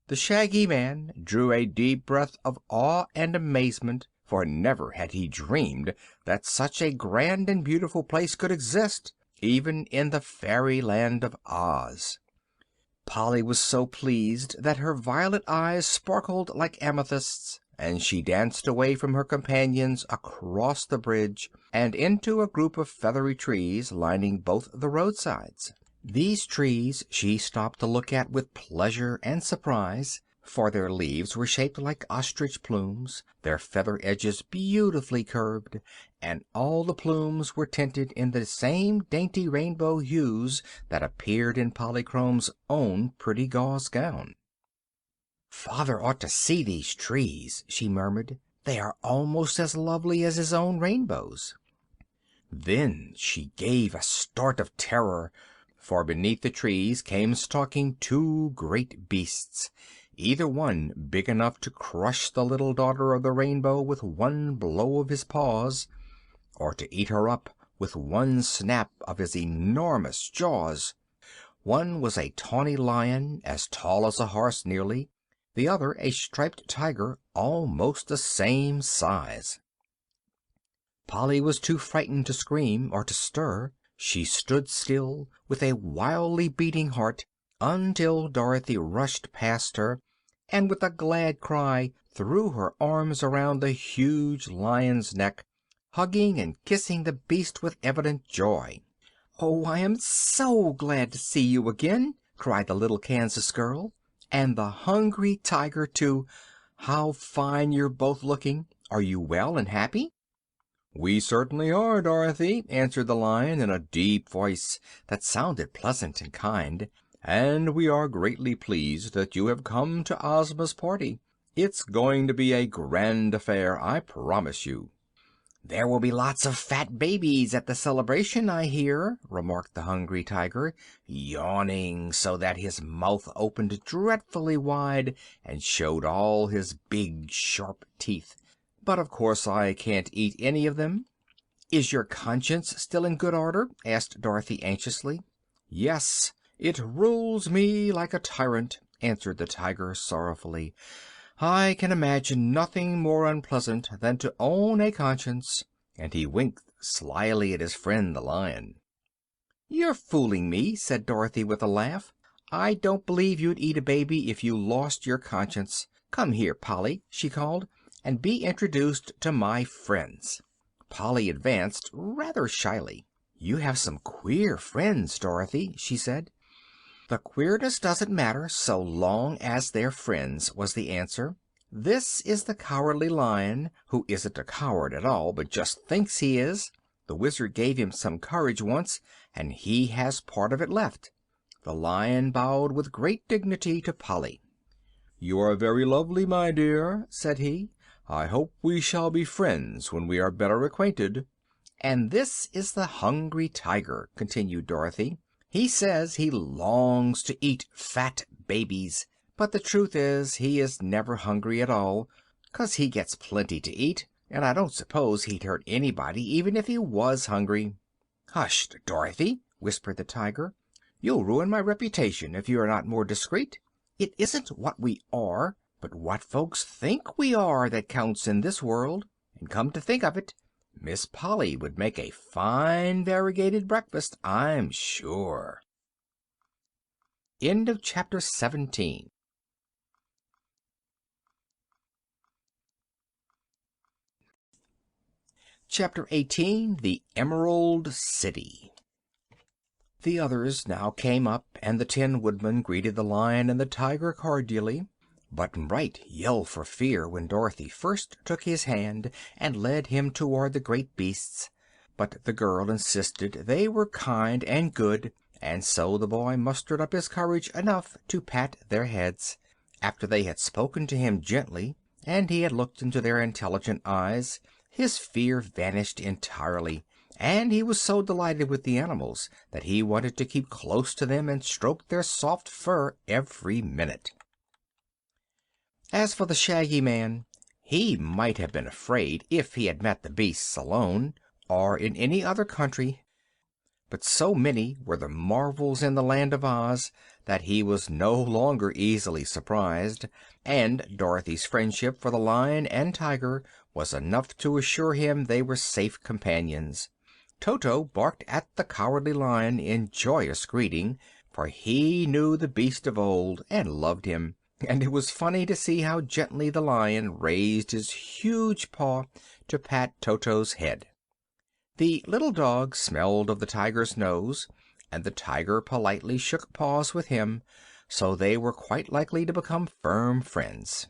The Shaggy Man drew a deep breath of awe and amazement, for never had he dreamed that such a grand and beautiful place could exist, even in the fairyland of Oz. Polly was so pleased that her violet eyes sparkled like amethysts, and she danced away from her companions across the bridge and into a group of feathery trees lining both the roadsides. These trees she stopped to look at with pleasure and surprise, for their leaves were shaped like ostrich plumes, their feather edges beautifully curved, and all the plumes were tinted in the same dainty rainbow hues that appeared in Polychrome's own pretty gauze gown. "Father ought to see these trees," she murmured. "They are almost as lovely as his own rainbows." Then she gave a start of terror, for beneath the trees came stalking two great beasts, either one big enough to crush the little daughter of the rainbow with one blow of his paws, or to eat her up with one snap of his enormous jaws. One was a tawny lion, as tall as a horse nearly, the other a striped tiger almost the same size. Polly was too frightened to scream or to stir. She stood still, with a wildly beating heart, until Dorothy rushed past her, and with a glad cry threw her arms around the huge lion's neck, hugging and kissing the beast with evident joy. "Oh, I am so glad to see you again!" cried the little Kansas girl. "And the Hungry Tiger, too! How fine you're both looking! Are you well and happy?" "We certainly are, Dorothy," answered the Lion in a deep voice that sounded pleasant and kind, "and we are greatly pleased that you have come to Ozma's party. It's going to be a grand affair, I promise you." "There will be lots of fat babies at the celebration, I hear," remarked the Hungry Tiger, yawning so that his mouth opened dreadfully wide and showed all his big, sharp teeth. "But of course I can't eat any of them." "Is your conscience still in good order?" asked Dorothy anxiously. "Yes, it rules me like a tyrant," answered the Tiger sorrowfully. "I can imagine nothing more unpleasant than to own a conscience," and he winked slyly at his friend the Lion. "You're fooling me," said Dorothy with a laugh. "I don't believe you'd eat a baby if you lost your conscience. Come here, Polly," she called, "and be introduced to my friends." Polly advanced rather shyly. "You have some queer friends, Dorothy," she said. "The queerness doesn't matter so long as they're friends," was the answer. "This is the Cowardly Lion, who isn't a coward at all, but just thinks he is. The Wizard gave him some courage once, and he has part of it left." The Lion bowed with great dignity to Polly. "You are very lovely, my dear," said he. "I hope we shall be friends when we are better acquainted." "And this is the Hungry Tiger," continued Dorothy. "He says he longs to eat fat babies, but the truth is he is never hungry at all, 'cause he gets plenty to eat, and I don't suppose he'd hurt anybody even if he was hungry." "Hush, Dorothy," whispered the Tiger. "You'll ruin my reputation if you are not more discreet. It isn't what we are, but what folks think we are, that counts in this world. And come to think of it, Miss Polly would make a fine variegated breakfast, I'm sure." End of Chapter 17. Chapter 18. The Emerald City. The others now came up, and the Tin Woodman greeted the Lion and the Tiger cordially. Button-Bright yelled for fear when Dorothy first took his hand and led him toward the great beasts, but the girl insisted they were kind and good, and so the boy mustered up his courage enough to pat their heads. After they had spoken to him gently, and he had looked into their intelligent eyes, his fear vanished entirely, and he was so delighted with the animals that he wanted to keep close to them and stroke their soft fur every minute. As for the Shaggy Man, he might have been afraid if he had met the beasts alone, or in any other country, but so many were the marvels in the Land of Oz that he was no longer easily surprised, and Dorothy's friendship for the Lion and Tiger was enough to assure him they were safe companions. Toto barked at the Cowardly Lion in joyous greeting, for he knew the beast of old and loved him, and it was funny to see how gently the Lion raised his huge paw to pat Toto's head. The little dog smelled of the Tiger's nose, and the Tiger politely shook paws with him, so they were quite likely to become firm friends.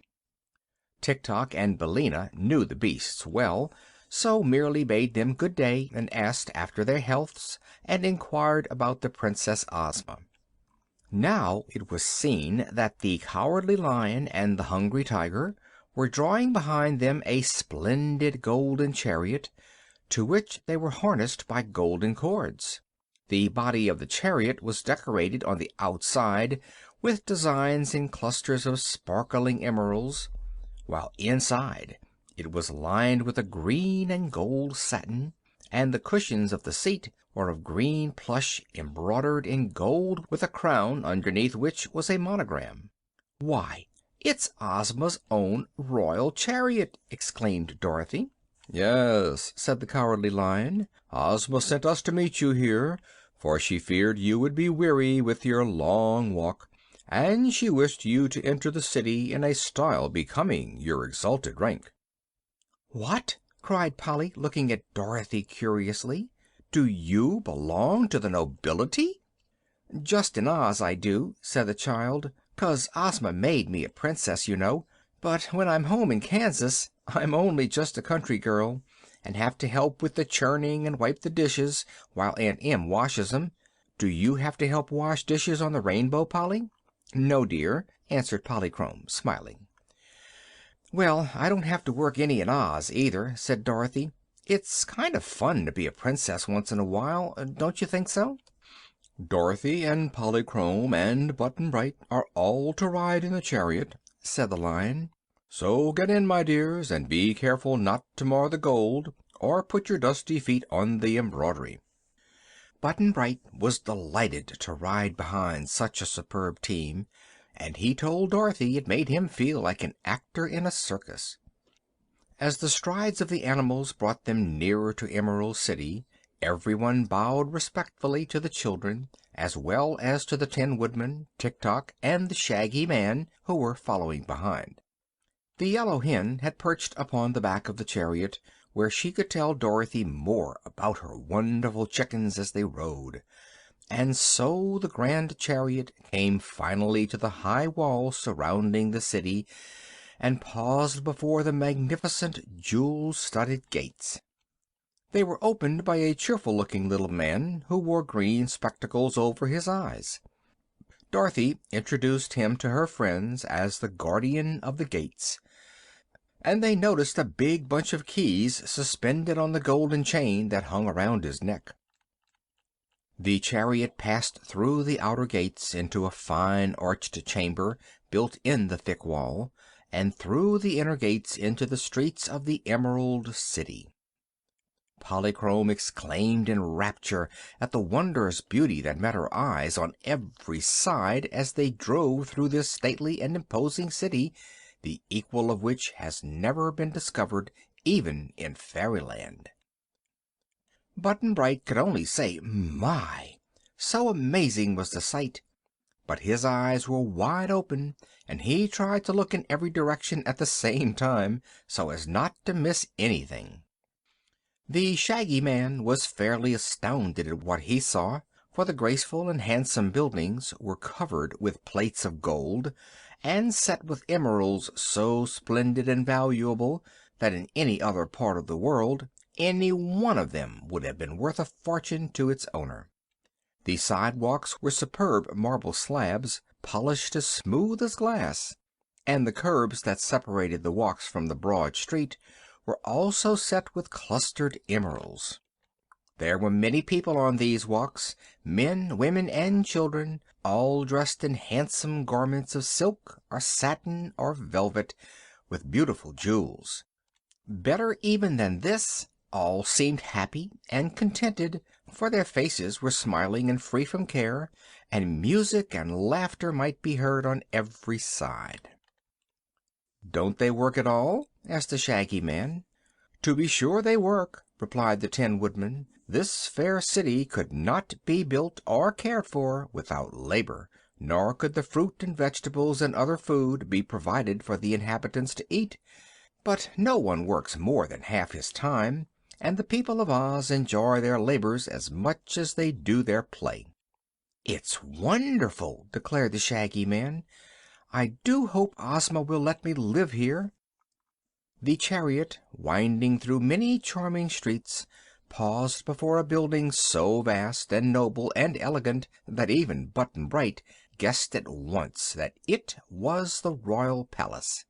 Tik-Tok and Billina knew the beasts well, so merely bade them good day and asked after their healths and inquired about the Princess Ozma. Now it was seen that the Cowardly Lion and the Hungry Tiger were drawing behind them a splendid golden chariot, to which they were harnessed by golden cords. The body of the chariot was decorated on the outside with designs in clusters of sparkling emeralds, while inside it was lined with a green and gold satin, and the cushions of the seat were of green plush embroidered in gold, with a crown underneath which was a monogram. "Why, it's Ozma's own royal chariot!" exclaimed Dorothy. "Yes," said the Cowardly Lion, "Ozma sent us to meet you here, for she feared you would be weary with your long walk, and she wished you to enter the city in a style becoming your exalted rank." "What!" cried Polly, looking at Dorothy curiously. "Do you belong to the nobility?" "Just in Oz I do," said the child, "'cause Ozma made me a princess, you know. But when I'm home in Kansas I'm only just a country girl, and have to help with the churning and wipe the dishes while Aunt Em washes 'em. Do you have to help wash dishes on the Rainbow, Polly?" "No, dear," answered Polychrome, smiling. "Well, I don't have to work any in Oz, either," said Dorothy. "It's kind of fun to be a princess once in a while, don't you think so?" "Dorothy and Polychrome and Button-Bright are all to ride in the chariot," said the Lion. "So get in, my dears, and be careful not to mar the gold or put your dusty feet on the embroidery." Button-Bright was delighted to ride behind such a superb team, and he told Dorothy it made him feel like an actor in a circus. As the strides of the animals brought them nearer to Emerald City, everyone bowed respectfully to the children, as well as to the Tin Woodman, Tik-Tok, and the Shaggy Man, who were following behind. The Yellow Hen had perched upon the back of the chariot, where she could tell Dorothy more about her wonderful chickens as they rode. And so the grand chariot came finally to the high wall surrounding the city, and paused before the magnificent jewel-studded gates. They were opened by a cheerful-looking little man who wore green spectacles over his eyes. Dorothy introduced him to her friends as the guardian of the gates, and they noticed a big bunch of keys suspended on the golden chain that hung around his neck. The chariot passed through the outer gates into a fine arched chamber built in the thick wall, and through the inner gates into the streets of the Emerald City. Polychrome exclaimed in rapture at the wondrous beauty that met her eyes on every side as they drove through this stately and imposing city, the equal of which has never been discovered even in Fairyland. Button-Bright could only say "My!" so amazing was the sight, but his eyes were wide open, and he tried to look in every direction at the same time, so as not to miss anything. The Shaggy Man was fairly astounded at what he saw, for the graceful and handsome buildings were covered with plates of gold, and set with emeralds so splendid and valuable that in any other part of the world any one of them would have been worth a fortune to its owner. The sidewalks were superb marble slabs, polished as smooth as glass, and the curbs that separated the walks from the broad street were also set with clustered emeralds. There were many people on these walks, men, women, and children, all dressed in handsome garments of silk or satin or velvet, with beautiful jewels. Better even than this, all seemed happy and contented, for their faces were smiling and free from care, and music and laughter might be heard on every side. "Don't they work at all?" asked the Shaggy Man. "To be sure they work," replied the Tin Woodman. "This fair city could not be built or cared for without labor, nor could the fruit and vegetables and other food be provided for the inhabitants to eat. But no one works more than half his time, and the people of Oz enjoy their labors as much as they do their play." "It's wonderful!" declared the Shaggy Man. "I do hope Ozma will let me live here." The chariot, winding through many charming streets, paused before a building so vast and noble and elegant that even Button Bright guessed at once that it was the royal palace.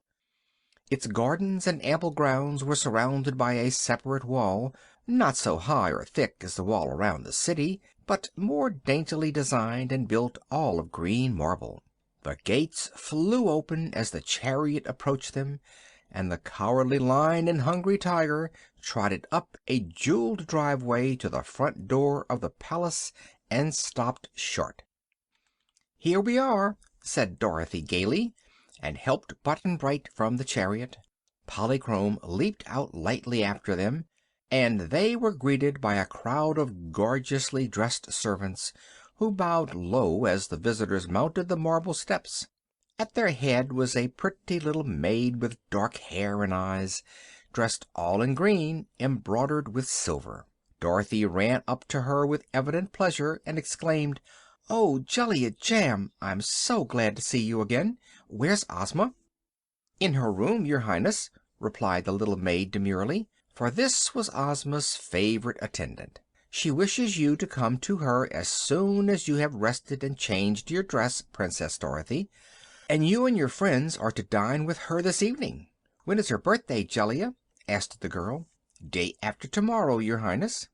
Its gardens and ample grounds were surrounded by a separate wall, not so high or thick as the wall around the city, but more daintily designed and built all of green marble. The gates flew open as the chariot approached them, and the Cowardly Lion and Hungry Tiger trotted up a jeweled driveway to the front door of the palace and stopped short. "Here we are," said Dorothy gaily, and helped Button Bright from the chariot. Polychrome leaped out lightly after them, and they were greeted by a crowd of gorgeously dressed servants, who bowed low as the visitors mounted the marble steps. At their head was a pretty little maid with dark hair and eyes, dressed all in green, embroidered with silver. Dorothy ran up to her with evident pleasure and exclaimed, "Oh, Jellia Jamb, I'm so glad to see you again. Where's Ozma?" "In her room, your Highness," replied the little maid demurely, for this was Ozma's favorite attendant. "She wishes you to come to her as soon as you have rested and changed your dress, Princess Dorothy. And you and your friends are to dine with her this evening." "When is her birthday, Jellia?" asked the girl. "Day after tomorrow, your Highness."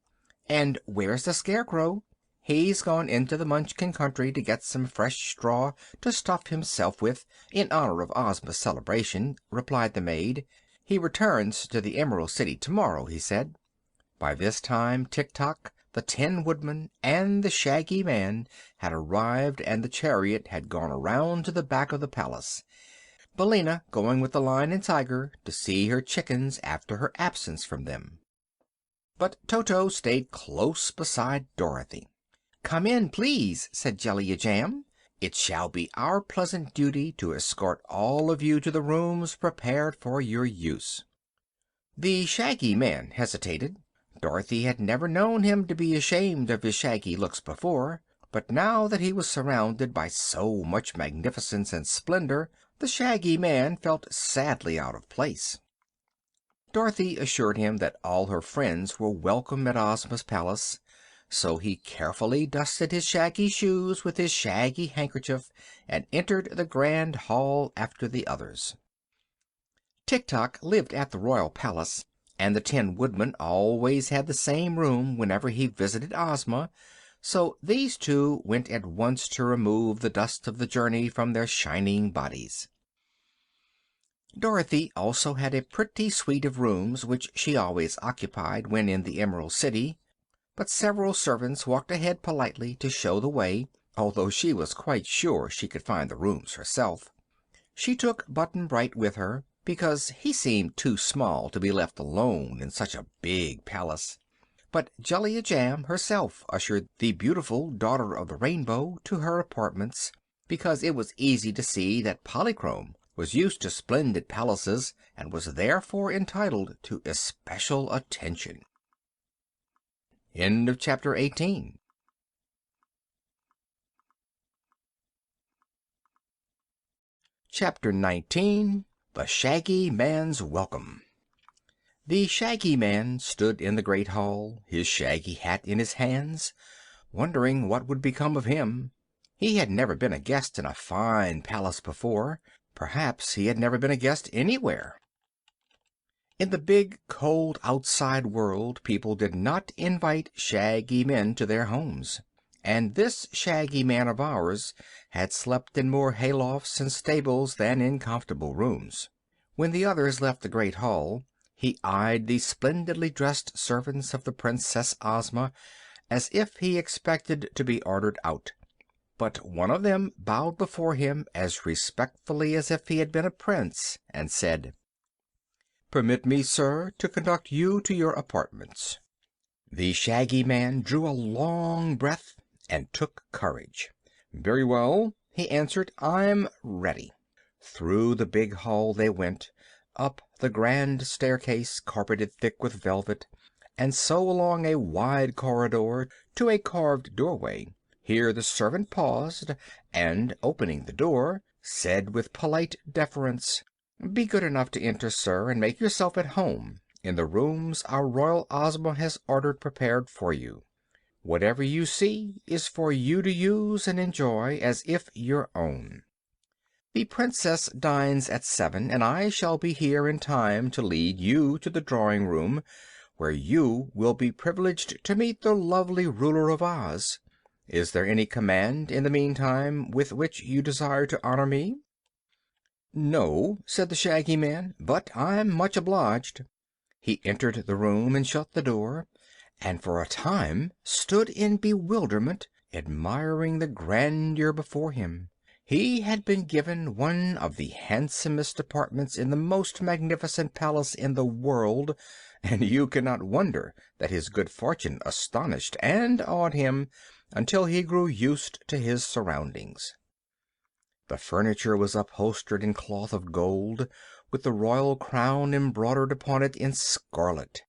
"And where's the Scarecrow?" "He's gone into the Munchkin country to get some fresh straw to stuff himself with, in honor of Ozma's celebration," replied the maid. "He returns to the Emerald City tomorrow, he said." By this time Tik-Tok, the Tin Woodman, and the Shaggy Man had arrived, and the chariot had gone around to the back of the palace, Billina going with the Lion and Tiger to see her chickens after her absence from them. But Toto stayed close beside Dorothy. "Come in, please," said Jellia Jamb. "It shall be our pleasant duty to escort all of you to the rooms prepared for your use." The Shaggy Man hesitated. Dorothy had never known him to be ashamed of his shaggy looks before, but now that he was surrounded by so much magnificence and splendor, the Shaggy Man felt sadly out of place. Dorothy assured him that all her friends were welcome at Ozma's palace, so he carefully dusted his shaggy shoes with his shaggy handkerchief and entered the grand hall after the others. Tik-Tok lived at the royal palace, and the Tin Woodman always had the same room whenever he visited Ozma, so these two went at once to remove the dust of the journey from their shining bodies. Dorothy also had a pretty suite of rooms which she always occupied when in the Emerald City, but several servants walked ahead politely to show the way, although she was quite sure she could find the rooms herself. She took Button Bright with her, because he seemed too small to be left alone in such a big palace. But Jellia Jamb herself ushered the beautiful Daughter of the Rainbow to her apartments, because it was easy to see that Polychrome was used to splendid palaces and was therefore entitled to especial attention. End of chapter 18. Chapter 19. The Shaggy Man's Welcome. The Shaggy Man stood in the great hall, his shaggy hat in his hands, wondering what would become of him. He had never been a guest in a fine palace before. Perhaps he had never been a guest anywhere. In the big, cold outside world people did not invite shaggy men to their homes. And this Shaggy Man of ours had slept in more haylofts and stables than in comfortable rooms. When the others left the great hall, he eyed the splendidly dressed servants of the Princess Ozma as if he expected to be ordered out. But one of them bowed before him as respectfully as if he had been a prince, and said, "Permit me, sir, to conduct you to your apartments." The Shaggy Man drew a long breath and took courage. "Very well," he answered, "I'm ready." Through the big hall they went, up the grand staircase carpeted thick with velvet, and so along a wide corridor to a carved doorway. Here the servant paused, and, opening the door, said with polite deference, "Be good enough to enter, sir, and make yourself at home in the rooms our royal Ozma has ordered prepared for you. Whatever you see is for you to use and enjoy as if your own. The Princess dines at 7, and I shall be here in time to lead you to the drawing room, where you will be privileged to meet the lovely ruler of Oz. Is there any command, in the meantime, with which you desire to honor me?" "No," said the Shaggy Man, "but I'm much obliged." He entered the room and shut the door, and for a time stood in bewilderment, admiring the grandeur before him. He had been given one of the handsomest apartments in the most magnificent palace in the world, and you cannot wonder that his good fortune astonished and awed him until he grew used to his surroundings. The furniture was upholstered in cloth of gold, with the royal crown embroidered upon it in scarlet.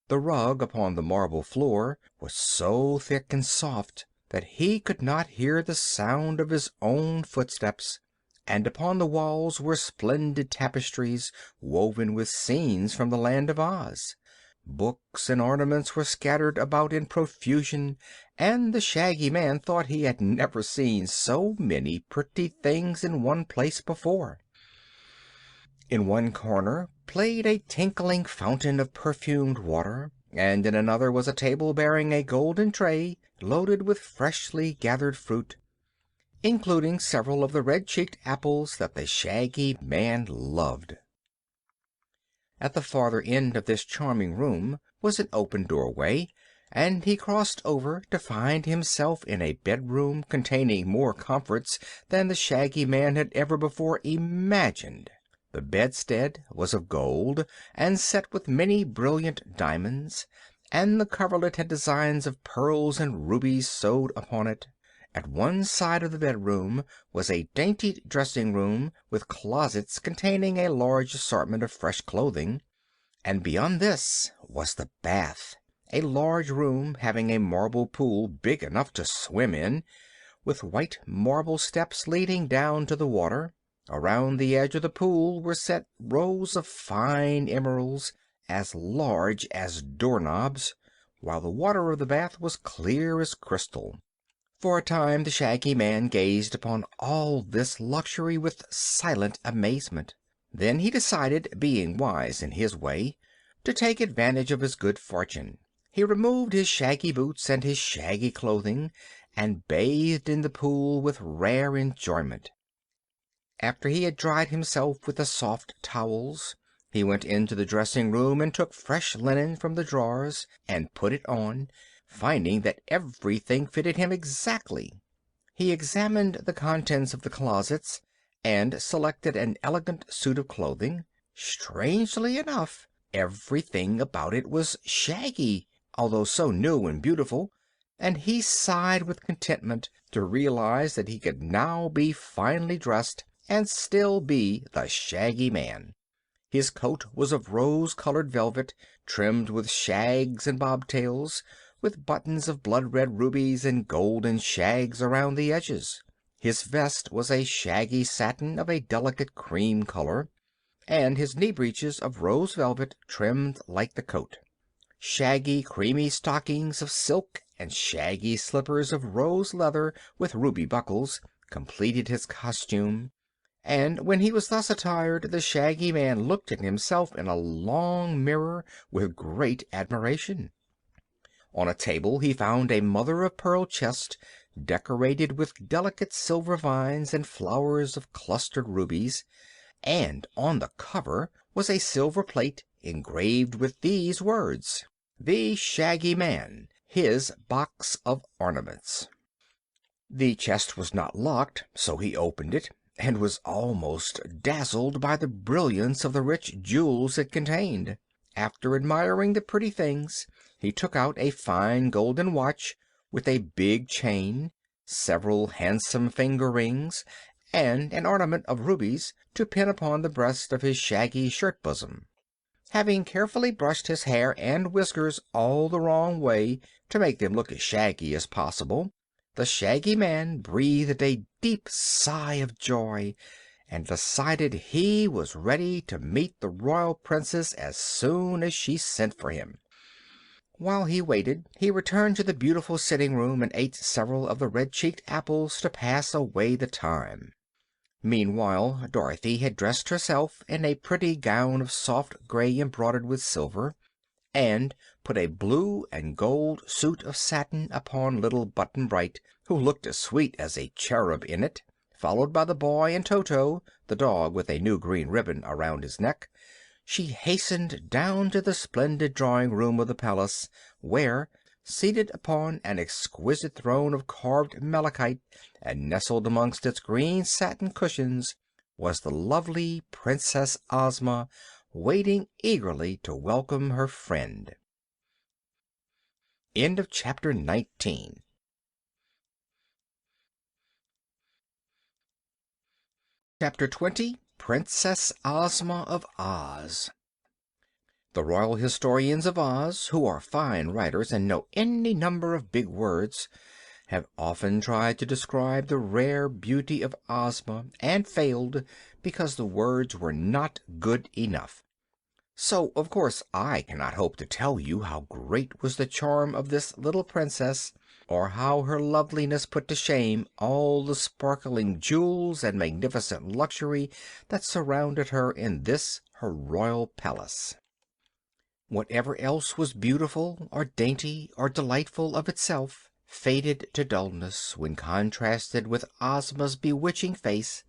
The rug upon the marble floor was so thick and soft that he could not hear the sound of his own footsteps, and upon the walls were splendid tapestries woven with scenes from the Land of Oz. Books and ornaments were scattered about in profusion, and the Shaggy Man thought he had never seen so many pretty things in one place before. In one corner played a tinkling fountain of perfumed water, and in another was a table bearing a golden tray loaded with freshly gathered fruit, including several of the red-cheeked apples that the Shaggy Man loved. At the farther end of this charming room was an open doorway, and he crossed over to find himself in a bedroom containing more comforts than the Shaggy Man had ever before imagined. The bedstead was of gold and set with many brilliant diamonds, and the coverlet had designs of pearls and rubies sewed upon it. At one side of the bedroom was a dainty dressing room with closets containing a large assortment of fresh clothing, and beyond this was the bath, a large room having a marble pool big enough to swim in, with white marble steps leading down to the water. Around the edge of the pool were set rows of fine emeralds as large as doorknobs, while the water of the bath was clear as crystal. For a time the Shaggy Man gazed upon all this luxury with silent amazement. Then he decided, being wise in his way, to take advantage of his good fortune. He removed his shaggy boots and his shaggy clothing, and bathed in the pool with rare enjoyment. After he had dried himself with the soft towels, he went into the dressing room and took fresh linen from the drawers and put it on, finding that everything fitted him exactly. He examined the contents of the closets and selected an elegant suit of clothing. Strangely enough, everything about it was shaggy, although so new and beautiful, and he sighed with contentment to realize that he could now be finely dressed and still be the Shaggy Man. His coat was of rose-colored velvet, trimmed with shags and bobtails, with buttons of blood-red rubies and golden shags around the edges. His vest was a shaggy satin of a delicate cream color, and his knee breeches of rose velvet trimmed like the coat. Shaggy, creamy stockings of silk and shaggy slippers of rose leather with ruby buckles completed his costume, and when he was thus attired the Shaggy Man looked at himself in a long mirror with great admiration. On a table he found a mother-of-pearl chest decorated with delicate silver vines and flowers of clustered rubies, and on the cover was a silver plate engraved with these words: "The Shaggy Man, his box of ornaments." The chest was not locked, so he opened it, and was almost dazzled by the brilliance of the rich jewels it contained. After admiring the pretty things, he took out a fine golden watch with a big chain, several handsome finger rings, and an ornament of rubies to pin upon the breast of his shaggy shirt bosom. Having carefully brushed his hair and whiskers all the wrong way to make them look as shaggy as possible, the Shaggy Man breathed a deep sigh of joy and decided he was ready to meet the royal princess as soon as she sent for him. While he waited, he returned to the beautiful sitting room and ate several of the red-cheeked apples to pass away the time. Meanwhile, Dorothy had dressed herself in a pretty gown of soft gray embroidered with silver, and put a blue and gold suit of satin upon little Button-Bright, who looked as sweet as a cherub in it. Followed by the boy and Toto, the dog with a new green ribbon around his neck, she hastened down to the splendid drawing-room of the palace, where, seated upon an exquisite throne of carved malachite and nestled amongst its green satin cushions, was the lovely Princess Ozma, waiting eagerly to welcome her friend. End of chapter 19. Chapter 20. Princess Ozma of Oz. The royal historians of Oz, who are fine writers and know any number of big words, have often tried to describe the rare beauty of Ozma and failed because the words were not good enough. So, of course, I cannot hope to tell you how great was the charm of this little princess, or how her loveliness put to shame all the sparkling jewels and magnificent luxury that surrounded her in this her royal palace. Whatever else was beautiful or dainty or delightful of itself faded to dullness when contrasted with Ozma's bewitching face,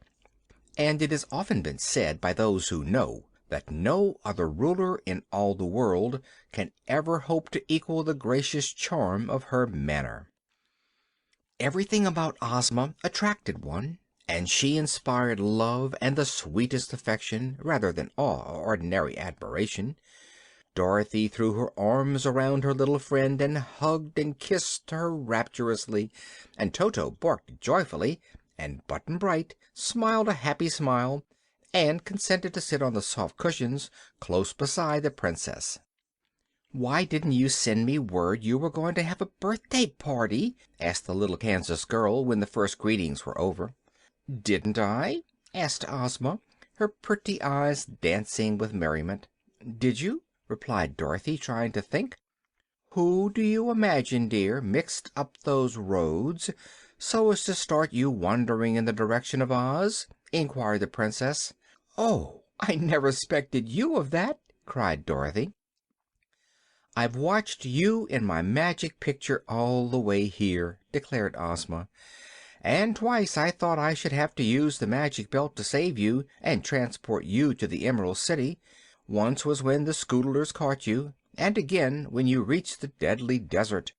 and it has often been said by those who know that no other ruler in all the world can ever hope to equal the gracious charm of her manner. Everything about Ozma attracted one, and she inspired love and the sweetest affection rather than awe or ordinary admiration. Dorothy threw her arms around her little friend and hugged and kissed her rapturously, and Toto barked joyfully, and Button-Bright smiled a happy smile and consented to sit on the soft cushions close beside the Princess. "Why didn't you send me word you were going to have a birthday party?" asked the little Kansas girl when the first greetings were over. "Didn't I?" asked Ozma, her pretty eyes dancing with merriment. "Did you?" replied Dorothy, trying to think. "Who do you imagine, dear, mixed up those roads so as to start you wandering in the direction of Oz?" inquired the Princess. "Oh, I never suspected you of that!" cried Dorothy. "I've watched you in my magic picture all the way here," declared Ozma, "and twice I thought I should have to use the magic belt to save you and transport you to the Emerald City. Once was when the Scoodlers caught you, and again when you reached the Deadly Desert.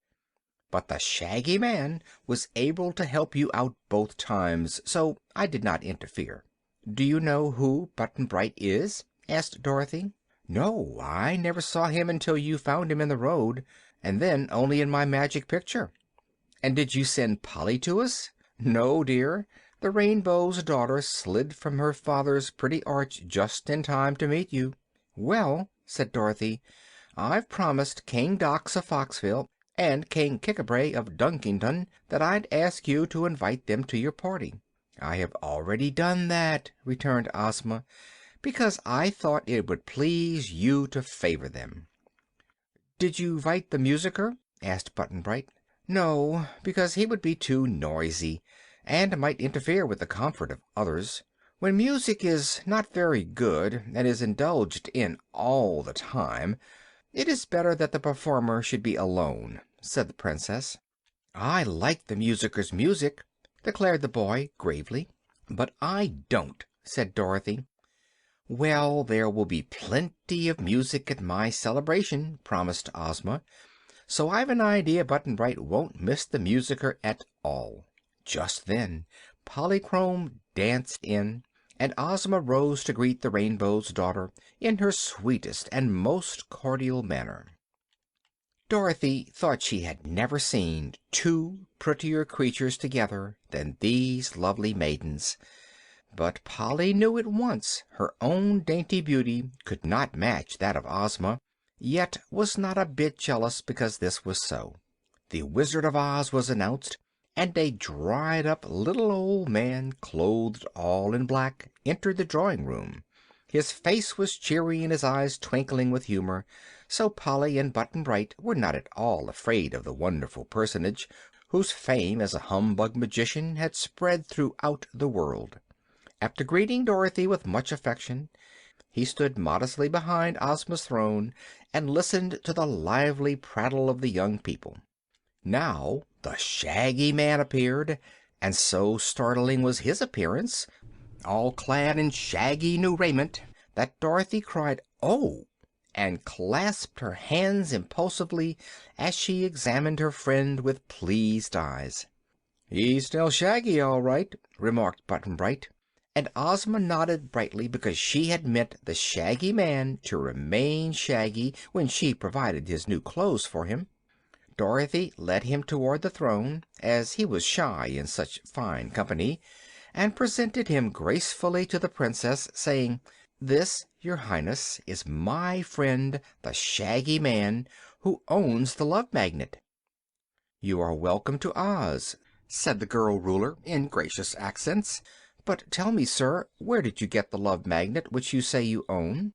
But the Shaggy Man was able to help you out both times, so I did not interfere." "Do you know who Button-Bright is?" asked Dorothy. "No, I never saw him until you found him in the road, and then only in my magic picture." "And did you send Polly to us?" "No, dear. The Rainbow's Daughter slid from her father's pretty arch just in time to meet you." "Well," said Dorothy, "I've promised King Dox of Foxville, and King Kickabrey of Dunkington that I'd ask you to invite them to your party." "I have already done that," returned Ozma, "because I thought it would please you to favor them." "Did you invite the Musicker?" asked Button-Bright. "No, because he would be too noisy, and might interfere with the comfort of others. When music is not very good, and is indulged in all the time, it is better that the performer should be alone," said the Princess. "I like the Musicker's music," declared the boy, gravely. "But I don't," said Dorothy. "Well, there will be plenty of music at my celebration," promised Ozma, "so I've an idea Button-Bright won't miss the Musicker at all." Just then Polychrome danced in, and Ozma rose to greet the Rainbow's Daughter in her sweetest and most cordial manner. Dorothy thought she had never seen two prettier creatures together than these lovely maidens, but Polly knew at once her own dainty beauty could not match that of Ozma, yet was not a bit jealous because this was so. The Wizard of Oz was announced, and a dried up little old man, clothed all in black, entered the drawing room. His face was cheery and his eyes twinkling with humor, so Polly and Button-Bright were not at all afraid of the wonderful personage whose fame as a humbug magician had spread throughout the world. After greeting Dorothy with much affection, he stood modestly behind Ozma's throne and listened to the lively prattle of the young people. Now the Shaggy Man appeared, and so startling was his appearance, all clad in shaggy new raiment, that Dorothy cried "Oh!" and clasped her hands impulsively as she examined her friend with pleased eyes. "He's still Shaggy, all right," remarked Button-Bright, and Ozma nodded brightly because she had meant the Shaggy Man to remain shaggy when she provided his new clothes for him. Dorothy led him toward the throne, as he was shy in such fine company, and presented him gracefully to the Princess, saying, "This, your Highness, is my friend, the Shaggy Man, who owns the Love Magnet." "You are welcome to Oz," said the girl Ruler, in gracious accents. "But tell me, sir, where did you get the Love Magnet which you say you own?"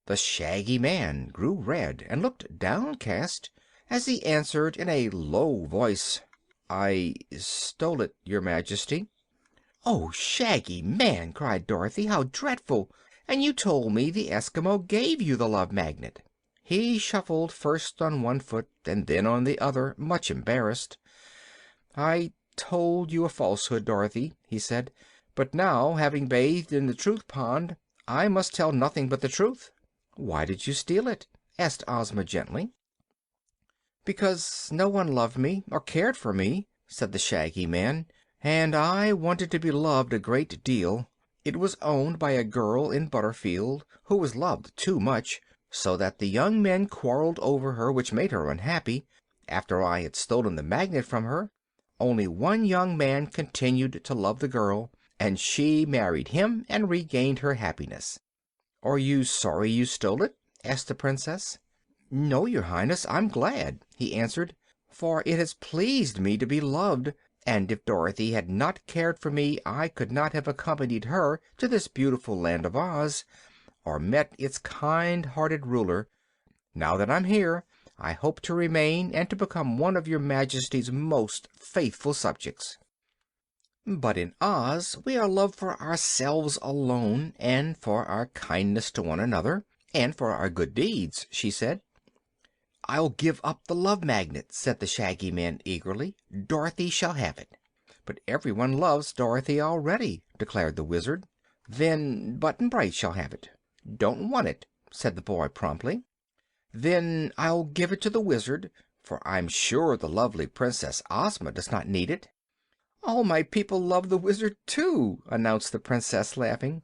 The Shaggy Man grew red and looked downcast as he answered in a low voice, "I stole it, your Majesty." "Oh, Shaggy Man!" cried Dorothy. "How dreadful! And you told me the Eskimo gave you the Love Magnet." He shuffled first on one foot and then on the other, much embarrassed. "I told you a falsehood, Dorothy," he said. "But now, having bathed in the Truth Pond, I must tell nothing but the truth." "Why did you steal it?" asked Ozma gently. "Because no one loved me, or cared for me," said the Shaggy Man, "and I wanted to be loved a great deal. It was owned by a girl in Butterfield who was loved too much, so that the young men quarreled over her, which made her unhappy. After I had stolen the magnet from her, only one young man continued to love the girl, and she married him and regained her happiness." "Are you sorry you stole it?" asked the Princess. "No, your Highness, I'm glad," he answered, "for it has pleased me to be loved, and if Dorothy had not cared for me I could not have accompanied her to this beautiful Land of Oz, or met its kind-hearted ruler. Now that I'm here, I hope to remain and to become one of your Majesty's most faithful subjects." "But in Oz we are loved for ourselves alone, and for our kindness to one another, and for our good deeds," she said. "I'll give up the Love Magnet," said the Shaggy Man eagerly. "Dorothy shall have it." "But everyone loves Dorothy already," declared the Wizard. "Then Button-Bright shall have it." "Don't want it," said the boy promptly. "Then I'll give it to the Wizard, for I'm sure the lovely Princess Ozma does not need it." "All my people love the Wizard, too," announced the Princess, laughing.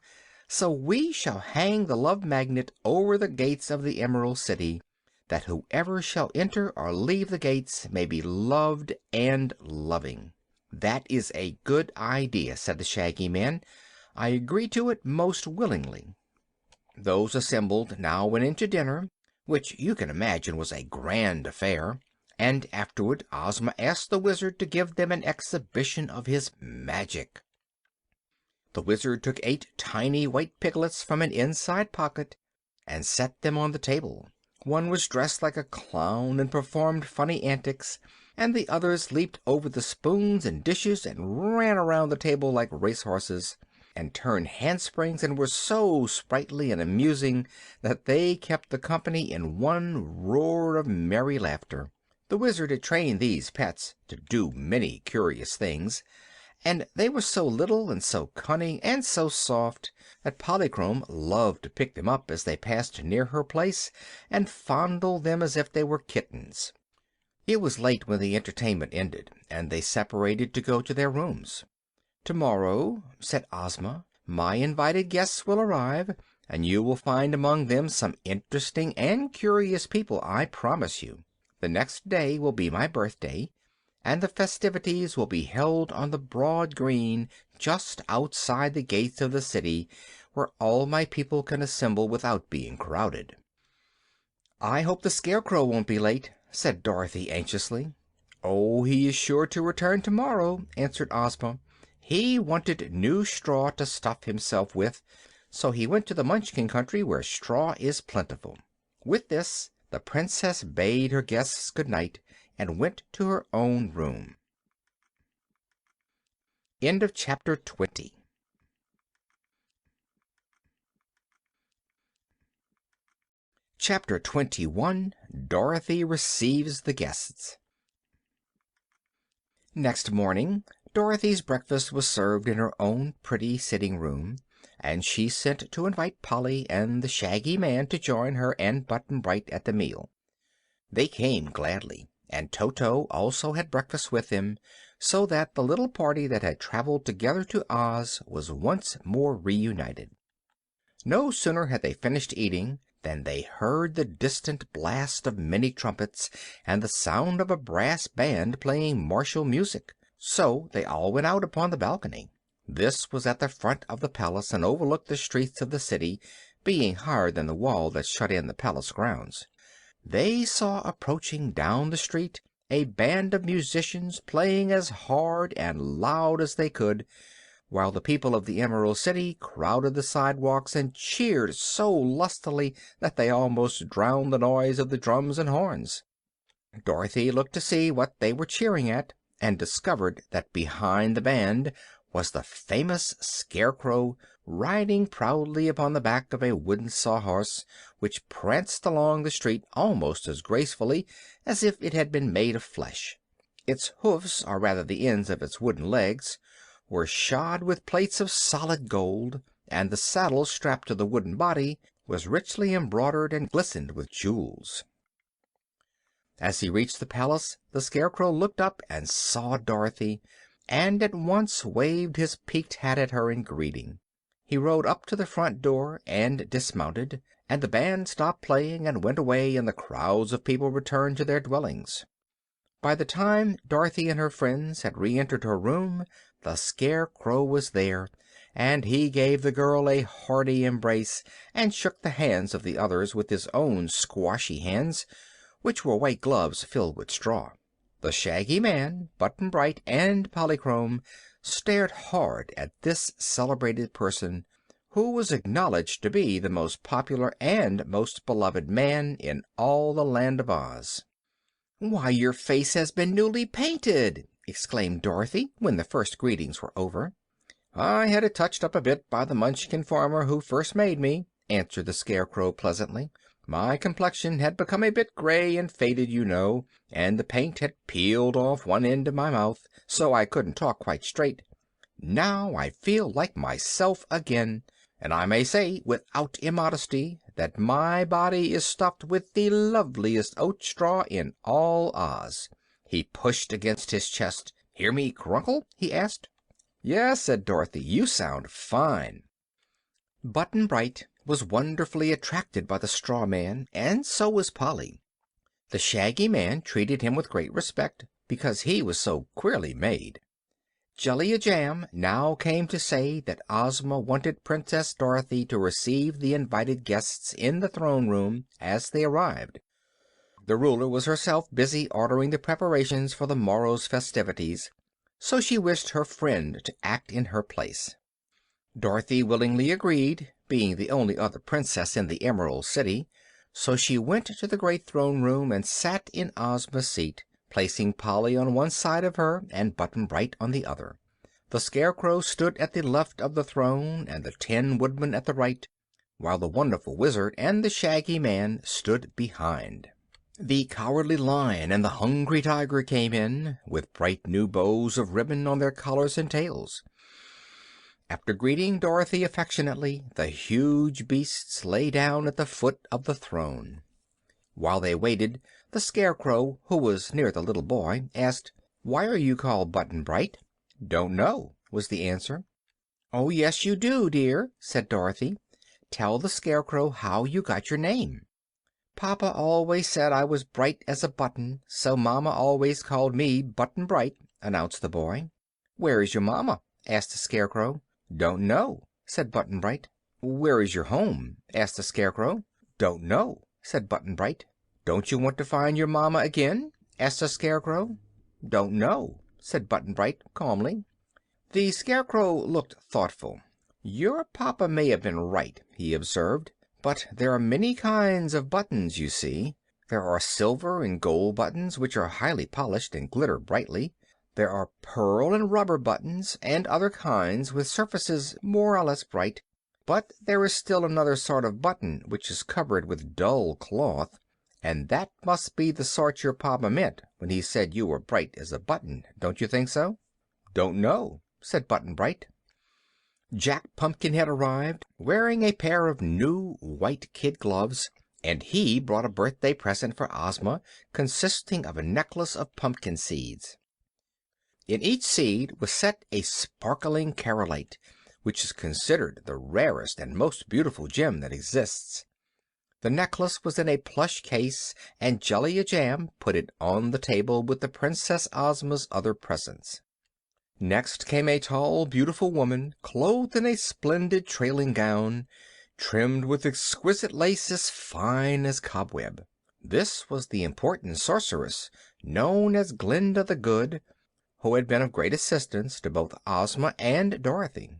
"So we shall hang the Love Magnet over the gates of the Emerald City, that whoever shall enter or leave the gates may be loved and loving." "That is a good idea," said the Shaggy Man. "I agree to it most willingly." Those assembled now went into dinner, which you can imagine was a grand affair, and afterward Ozma asked the Wizard to give them an exhibition of his magic. The Wizard took 8 tiny white piglets from an inside pocket and set them on the table. One was dressed like a clown and performed funny antics, and the others leaped over the spoons and dishes and ran around the table like racehorses, and turned handsprings, and were so sprightly and amusing that they kept the company in one roar of merry laughter. The Wizard had trained these pets to do many curious things, and they were so little and so cunning and so soft that Polychrome loved to pick them up as they passed near her place and fondle them as if they were kittens. It was late when the entertainment ended, and they separated to go to their rooms. "Tomorrow," said Ozma, "my invited guests will arrive, and you will find among them some interesting and curious people, I promise you. The next day will be my birthday, and the festivities will be held on the broad green just outside the gates of the city, where all my people can assemble without being crowded." "I hope the Scarecrow won't be late," said Dorothy anxiously. "Oh, he is sure to return tomorrow," answered Ozma. "He wanted new straw to stuff himself with, so he went to the Munchkin country, where straw is plentiful." With this the Princess bade her guests good night and went to her own room. End of chapter 20. Chapter 21. Dorothy receives the guests. Next morning Dorothy's breakfast was served in her own pretty sitting room, and she sent to invite Polly and the Shaggy Man to join her and Button-Bright at the meal. They came gladly, and Toto also had breakfast with them, so that the little party that had traveled together to Oz was once more reunited. No sooner had they finished eating than they heard the distant blast of many trumpets and the sound of a brass band playing martial music. So they all went out upon the balcony. This was at the front of the palace and overlooked the streets of the city, being higher than the wall that shut in the palace grounds. They saw approaching down the street a band of musicians playing as hard and loud as they could, while the people of the Emerald City crowded the sidewalks and cheered so lustily that they almost drowned the noise of the drums and horns. Dorothy looked to see what they were cheering at, and discovered that behind the band was the famous Scarecrow, riding proudly upon the back of a wooden sawhorse, which pranced along the street almost as gracefully as if it had been made of flesh. Its hoofs, or rather the ends of its wooden legs, were shod with plates of solid gold, and the saddle strapped to the wooden body was richly embroidered and glistened with jewels. As he reached the palace, the Scarecrow looked up and saw Dorothy, and at once waved his peaked hat at her in greeting. He rode up to the front door and dismounted, and the band stopped playing and went away, and the crowds of people returned to their dwellings. By the time Dorothy and her friends had re-entered her room, the Scarecrow was there, and he gave the girl a hearty embrace and shook the hands of the others with his own squashy hands, which were white gloves filled with straw. The Shaggy Man, Button-Bright, and Polychrome stared hard at this celebrated person, who was acknowledged to be the most popular and most beloved man in all the Land of Oz. "Why, your face has been newly painted!" exclaimed Dorothy, when the first greetings were over. "I had it touched up a bit by the Munchkin farmer who first made me," answered the Scarecrow pleasantly. "My complexion had become a bit gray and faded, you know, and the paint had peeled off one end of my mouth, so I couldn't talk quite straight. Now I feel like myself again, and I may say, without immodesty, that my body is stuffed with the loveliest oat straw in all Oz." He pushed against his chest. "Hear me crunkle?" he asked. "Yes," said Dorothy, "you sound fine." Button-Bright was wonderfully attracted by the straw man, and so was Polly. The Shaggy Man treated him with great respect, because he was so queerly made. Jellia-Jam now came to say that Ozma wanted Princess Dorothy to receive the invited guests in the throne room as they arrived. The ruler was herself busy ordering the preparations for the morrow's festivities, so she wished her friend to act in her place. Dorothy willingly agreed, being the only other princess in the Emerald City, so she went to the great throne room and sat in Ozma's seat, placing Polly on one side of her and Button-Bright on the other. The Scarecrow stood at the left of the throne and the Tin Woodman at the right, while the Wonderful Wizard and the Shaggy Man stood behind. The Cowardly Lion and the Hungry Tiger came in, with bright new bows of ribbon on their collars and tails. After greeting Dorothy affectionately, the huge beasts lay down at the foot of the throne. While they waited, the Scarecrow, who was near the little boy, asked, "Why are you called Button-Bright?" "Don't know," was the answer. "Oh, yes, you do, dear," said Dorothy. "Tell the Scarecrow how you got your name." "Papa always said I was bright as a button, so Mama always called me Button-Bright," announced the boy. "Where is your Mama?" asked the Scarecrow. "Don't know," said Button-Bright. "Where is your home?" asked the Scarecrow. "Don't know," said Button-Bright. "Don't you want to find your Mama again?" asked the Scarecrow. "Don't know," said Button-Bright calmly. The Scarecrow looked thoughtful. "Your papa may have been right," he observed, "but there are many kinds of buttons, you see. There are silver and gold buttons, which are highly polished and glitter brightly. There are pearl and rubber buttons, and other kinds with surfaces more or less bright. But there is still another sort of button which is covered with dull cloth, and that must be the sort your papa meant when he said you were bright as a button. Don't you think so?" "Don't know," said Button-Bright. Jack Pumpkinhead arrived, wearing a pair of new white kid gloves, and he brought a birthday present for Ozma, consisting of a necklace of pumpkin seeds. In each seed was set a sparkling carolite, which is considered the rarest and most beautiful gem that exists. The necklace was in a plush case, and Jellia-Jam put it on the table with the Princess Ozma's other presents. Next came a tall, beautiful woman, clothed in a splendid trailing gown, trimmed with exquisite lace as fine as cobweb. This was the important sorceress known as Glinda the Good, who had been of great assistance to both Ozma and Dorothy.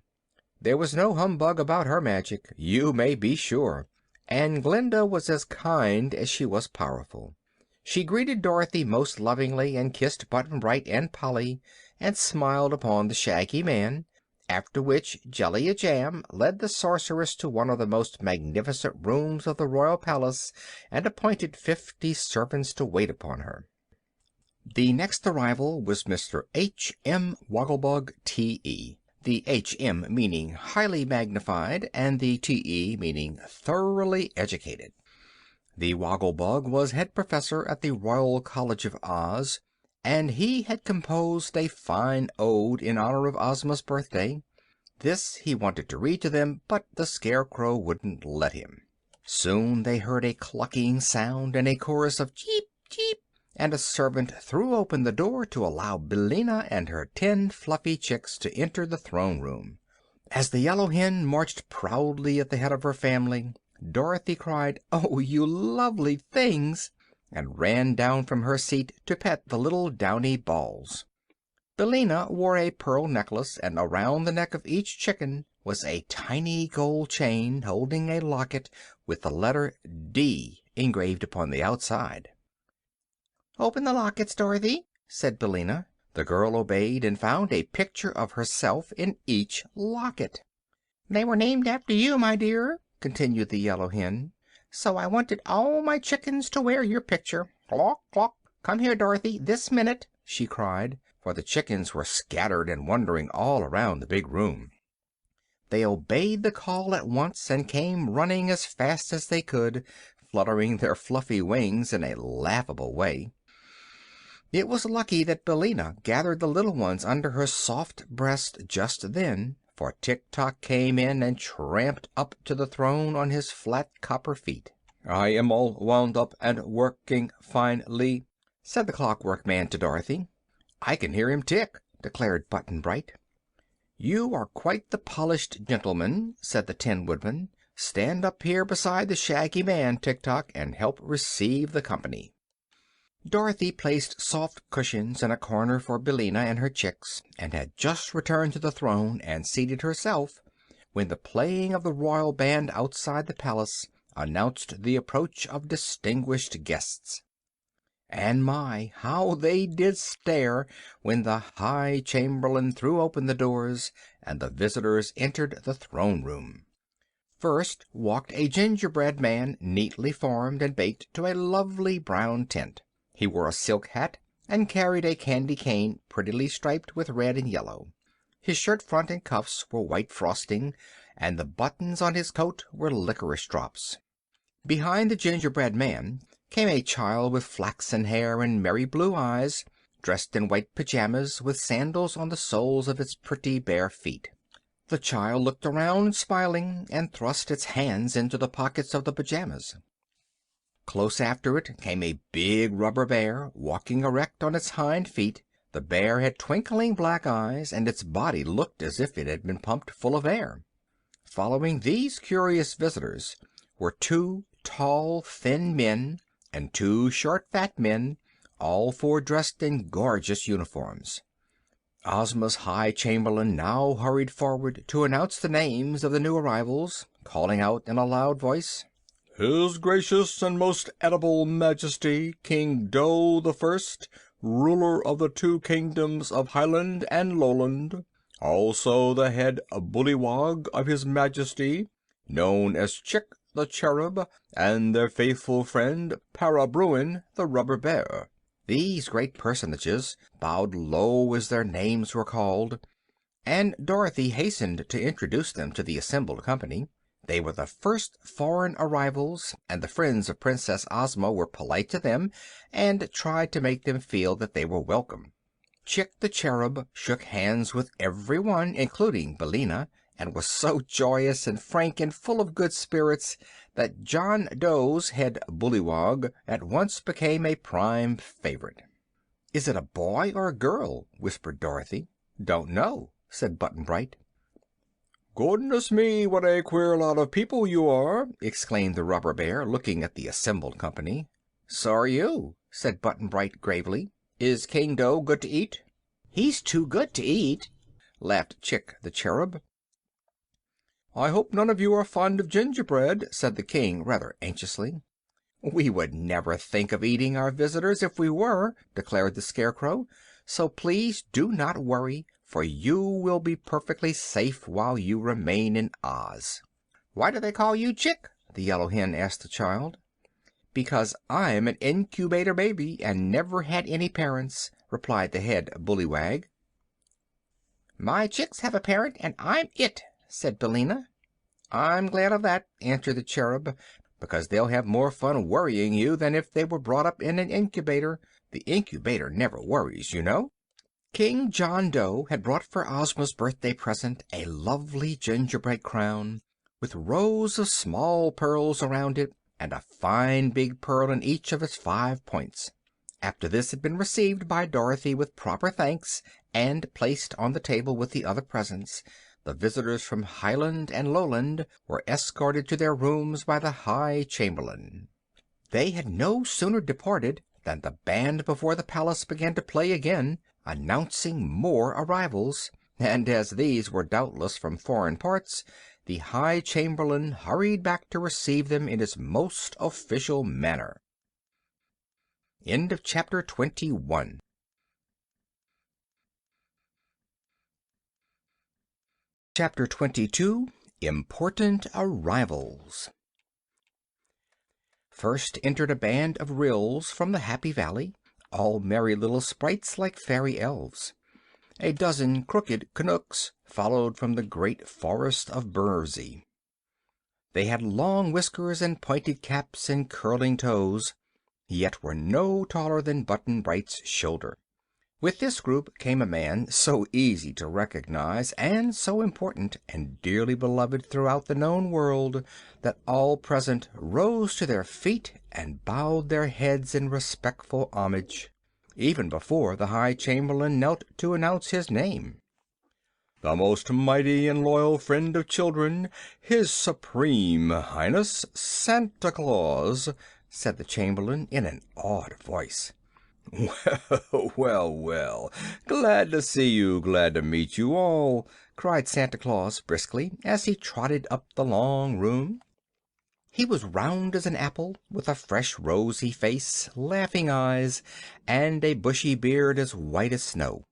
There was no humbug about her magic, you may be sure, and Glinda was as kind as she was powerful. She greeted Dorothy most lovingly, and kissed Button-Bright and Polly, and smiled upon the Shaggy Man, after which Jellia-Jam led the sorceress to one of the most magnificent rooms of the royal palace and appointed 50 servants to wait upon her. The next arrival was Mr. H.M. Wogglebug, T.E., the H.M. meaning highly magnified and the T.E. meaning thoroughly educated. The Wogglebug was head professor at the Royal College of Oz, and he had composed a fine ode in honor of Ozma's birthday. This he wanted to read to them, but the Scarecrow wouldn't let him. Soon they heard a clucking sound and a chorus of cheep, cheep, and a servant threw open the door to allow Billina and her 10 fluffy chicks to enter the throne room. As the yellow hen marched proudly at the head of her family, Dorothy cried, "Oh, you lovely things!" and ran down from her seat to pet the little downy balls. Billina wore a pearl necklace, and around the neck of each chicken was a tiny gold chain holding a locket with the letter D engraved upon the outside. "Open the lockets, Dorothy," said Billina. The girl obeyed, and found a picture of herself in each locket. "They were named after you, my dear," continued the yellow hen, "so I wanted all my chickens to wear your picture. Clock, clock! Come here, Dorothy, this minute!" she cried, for the chickens were scattered and wandering all around the big room. They obeyed the call at once, and came running as fast as they could, fluttering their fluffy wings in a laughable way. It was lucky that Billina gathered the little ones under her soft breast just then, for Tik-Tok came in and tramped up to the throne on his flat copper feet. "I am all wound up and working finely," said the Clockwork Man to Dorothy. "I can hear him tick," declared Button-Bright. "You are quite the polished gentleman," said the Tin Woodman. "Stand up here beside the Shaggy Man, Tik-Tok, and help receive the company." Dorothy placed soft cushions in a corner for Billina and her chicks, and had just returned to the throne and seated herself when the playing of the royal band outside the palace announced the approach of distinguished guests. And my, how they did stare when the High Chamberlain threw open the doors and the visitors entered the throne room. First walked a gingerbread man, neatly formed and baked to a lovely brown tint. He wore a silk hat and carried a candy cane prettily striped with red and yellow. His shirt front and cuffs were white frosting, and the buttons on his coat were licorice drops. Behind the gingerbread man came a child with flaxen hair and merry blue eyes, dressed in white pajamas, with sandals on the soles of its pretty bare feet. The child looked around, smiling, and thrust its hands into the pockets of the pajamas. Close after it came a big rubber bear, walking erect on its hind feet. The bear had twinkling black eyes, and its body looked as if it had been pumped full of air. Following these curious visitors were two tall, thin men and two short, fat men, all four dressed in gorgeous uniforms. Ozma's High Chamberlain now hurried forward to announce the names of the new arrivals, calling out in a loud voice: "His gracious and most edible Majesty, King Do the First, ruler of the two kingdoms of Highland and Lowland. Also the head bullywog of His Majesty, known as Chick the Cherub, and their faithful friend Para Bruin the Rubber Bear." These great personages bowed low as their names were called, and Dorothy hastened to introduce them to the assembled company. They were the first foreign arrivals, and the friends of Princess Ozma were polite to them and tried to make them feel that they were welcome. Chick the Cherub shook hands with everyone, including Billina, and was so joyous and frank and full of good spirits that John Doe's head bullywog at once became a prime favorite. "Is it a boy or a girl?" whispered Dorothy. "Don't know," said Button-Bright. "Goodness me, what a queer lot of people you are!" exclaimed the Rubber Bear, looking at the assembled company. "So are you," said Button-Bright gravely. "Is King Doe good to eat?" "He's too good to eat," laughed Chick the Cherub. "I hope none of you are fond of gingerbread," said the King rather anxiously. "We would never think of eating our visitors if we were," declared the Scarecrow, "so please do not worry, for you will be perfectly safe while you remain in Oz." "Why do they call you Chick?" the Yellow Hen asked the child. "Because I'm an incubator baby, and never had any parents," replied the head bullywag. "My chicks have a parent, and I'm it," said Billina. "I'm glad of that," answered the Cherub, "because they'll have more fun worrying you than if they were brought up in an incubator. The incubator never worries, you know." King John Doe had brought for Ozma's birthday present a lovely gingerbread crown, with rows of small pearls around it, and a fine big pearl in each of its 5 points. After this had been received by Dorothy with proper thanks and placed on the table with the other presents, the visitors from Highland and Lowland were escorted to their rooms by the High Chamberlain. They had no sooner departed than the band before the palace began to play again, announcing more arrivals, and as these were doubtless from foreign parts, the High Chamberlain hurried back to receive them in his most official manner. End of chapter 21. Chapter 22. Important Arrivals. First entered a band of Ryls from the Happy Valley, all merry little sprites like fairy elves. A dozen crooked Knooks followed from the great forest of Burzee. They had long whiskers and pointed caps and curling toes, yet were no taller than Button-Bright's shoulder. With this group came a man so easy to recognize and so important and dearly beloved throughout the known world that all present rose to their feet and bowed their heads in respectful homage, even before the High Chamberlain knelt to announce his name. "The most mighty and loyal friend of children, His Supreme Highness Santa Claus," said the Chamberlain in an awed voice. Well, well, well. Glad to see you, glad to meet you all, cried Santa Claus briskly, as he trotted up the long room. He was round as an apple, with a fresh rosy face, laughing eyes, and a bushy beard as white as snow.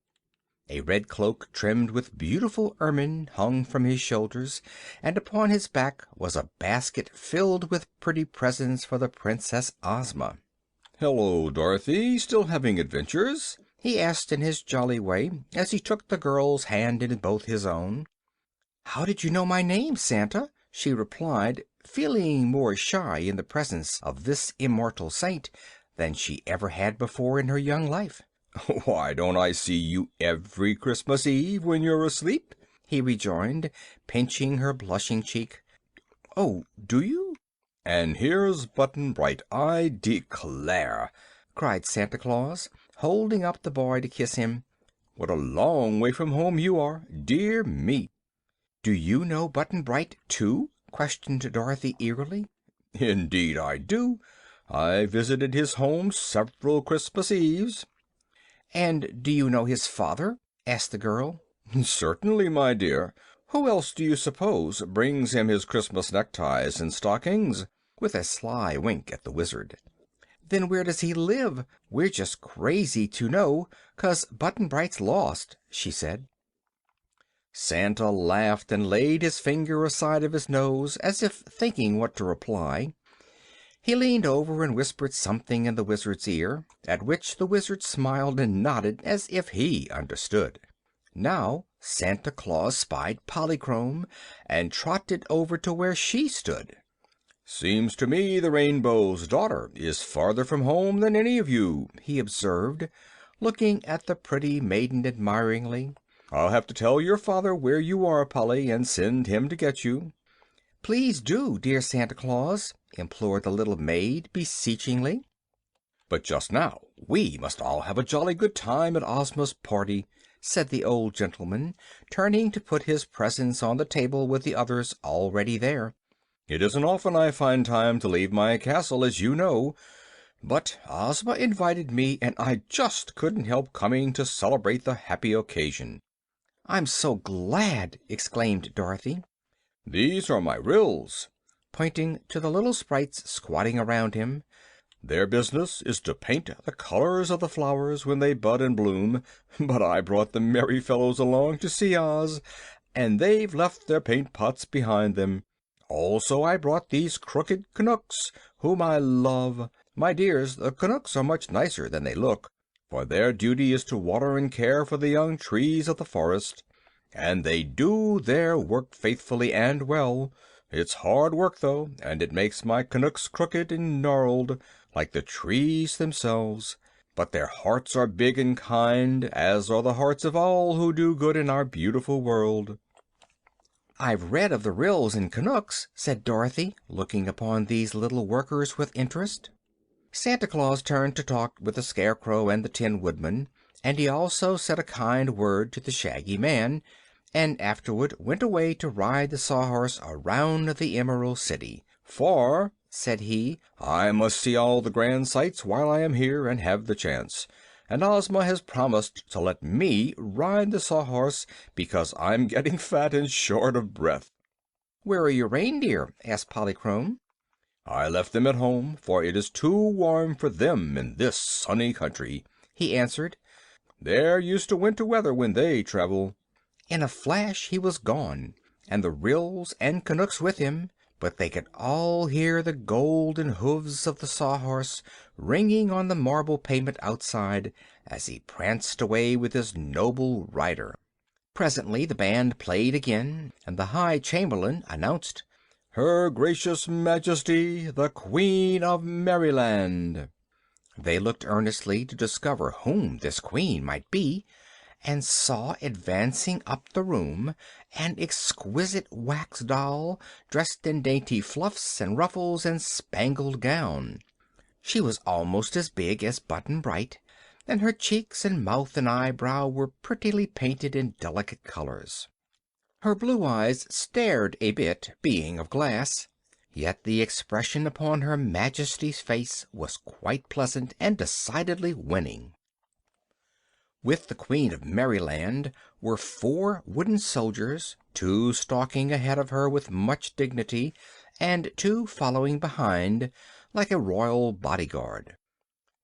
A red cloak trimmed with beautiful ermine hung from his shoulders, and upon his back was a basket filled with pretty presents for the Princess Ozma. "Hello, Dorothy. Still having adventures?" He asked in his jolly way, as he took the girl's hand in both his own. "How did you know my name, Santa?" she replied, feeling more shy in the presence of this immortal saint than she ever had before in her young life. "Why, don't I see you every Christmas Eve when you're asleep?" he rejoined, pinching her blushing cheek. "Oh, do you?" "And here's Button Bright, I declare!" cried Santa Claus, holding up the boy to kiss him. "What a long way from home you are, dear me!" "Do you know Button Bright, too?" questioned Dorothy eagerly. "Indeed I do. I visited his home several Christmas Eves." "And do you know his father?" asked the girl. "Certainly, my dear. Who else do you suppose brings him his Christmas neckties and stockings?" with a sly wink at the Wizard. "Then where does he live? We're just crazy to know, 'cause Button Bright's lost," she said. Santa laughed and laid his finger aside of his nose, as if thinking what to reply. He leaned over and whispered something in the Wizard's ear, at which the Wizard smiled and nodded as if he understood. Now Santa Claus spied Polychrome and trotted over to where she stood. "Seems to me the Rainbow's Daughter is farther from home than any of you," he observed, looking at the pretty maiden admiringly. "I'll have to tell your father where you are, Polly, and send him to get you." "Please do, dear Santa Claus," implored the little maid beseechingly. "But just now we must all have a jolly good time at Ozma's party," said the old gentleman, turning to put his presents on the table with the others already there. "It isn't often I find time to leave my castle, as you know, but Ozma invited me, and I just couldn't help coming to celebrate the happy occasion." "I'm so glad!" exclaimed Dorothy. "These are my Ryls," pointing to the little sprites squatting around him. "Their business is to paint the colors of the flowers when they bud and bloom, but I brought the merry fellows along to see Oz, and they've left their paint pots behind them. Also I brought these crooked Knooks, whom I love. My dears, the Knooks are much nicer than they look, for their duty is to water and care for the young trees of the forest, and they do their work faithfully and well. It's hard work, though, and it makes my Knooks crooked and gnarled, like the trees themselves. But their hearts are big and kind, as are the hearts of all who do good in our beautiful world." "I've read of the Ryls and Knooks," said Dorothy, looking upon these little workers with interest. Santa Claus turned to talk with the Scarecrow and the Tin Woodman, and he also said a kind word to the Shaggy Man, and afterward went away to ride the Sawhorse around the Emerald City. "For," said he, "I must see all the grand sights while I am here and have the chance. And Ozma has promised to let me ride the Sawhorse, because I'm getting fat and short of breath." "Where are your reindeer?" asked Polychrome. "I left them at home, for it is too warm for them in this sunny country," he answered. "They're used to winter weather when they travel." In a flash he was gone, and the Ryls and Knooks with him, but they could all hear the golden hoofs of the Sawhorse ringing on the marble pavement outside as he pranced away with his noble rider. Presently the band played again, and the High Chamberlain announced, "Her Gracious Majesty, the Queen of Merryland." They looked earnestly to discover whom this queen might be, and saw advancing up the room an exquisite wax doll, dressed in dainty fluffs and ruffles and spangled gown. She was almost as big as Button Bright, and her cheeks and mouth and eyebrow were prettily painted in delicate colors. Her blue eyes stared a bit, being of glass. Yet the expression upon Her Majesty's face was quite pleasant and decidedly winning. With the Queen of Merryland were 4 wooden soldiers, 2 stalking ahead of her with much dignity, and 2 following behind, like a royal bodyguard.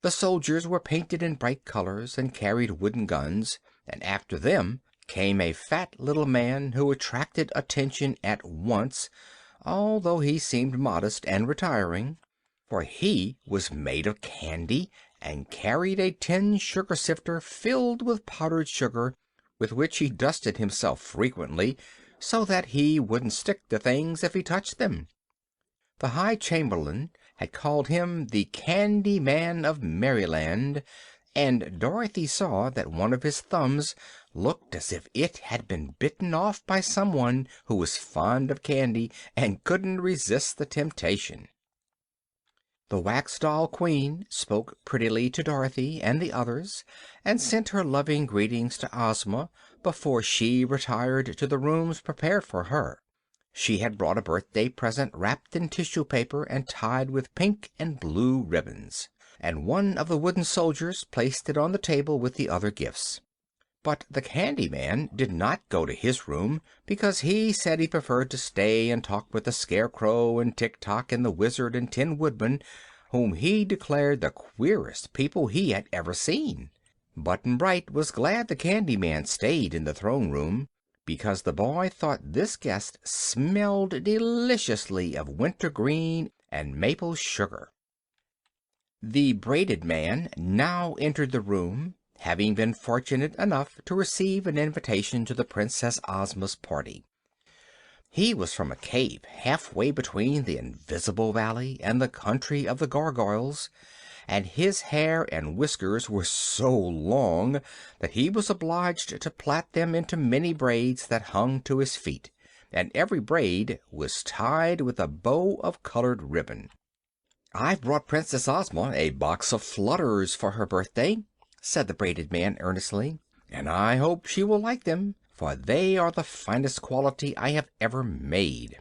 The soldiers were painted in bright colors and carried wooden guns, and after them came a fat little man who attracted attention at once, although he seemed modest and retiring, for he was made of candy and carried a tin sugar sifter filled with powdered sugar, with which he dusted himself frequently, so that he wouldn't stick to things if he touched them. The High Chamberlain had called him the Candy Man of Merryland, and Dorothy saw that one of his thumbs looked as if it had been bitten off by someone who was fond of candy and couldn't resist the temptation. The Wax Doll Queen spoke prettily to Dorothy and the others, and sent her loving greetings to Ozma before she retired to the rooms prepared for her. She had brought a birthday present wrapped in tissue paper and tied with pink and blue ribbons, and one of the wooden soldiers placed it on the table with the other gifts. But the Candy Man did not go to his room, because he said he preferred to stay and talk with the Scarecrow and Tik-Tok and the Wizard and Tin Woodman, whom he declared the queerest people he had ever seen. Button-Bright was glad the Candy Man stayed in the throne room, because the boy thought this guest smelled deliciously of wintergreen and maple sugar. The Braided Man now entered the room, having been fortunate enough to receive an invitation to the Princess Ozma's party. He was from a cave halfway between the Invisible Valley and the country of the Gargoyles, and his hair and whiskers were so long that he was obliged to plait them into many braids that hung to his feet, and every braid was tied with a bow of colored ribbon. "I've brought Princess Ozma a box of flutters for her birthday," said the Braided Man earnestly, "and I hope she will like them, for they are the finest quality I have ever made."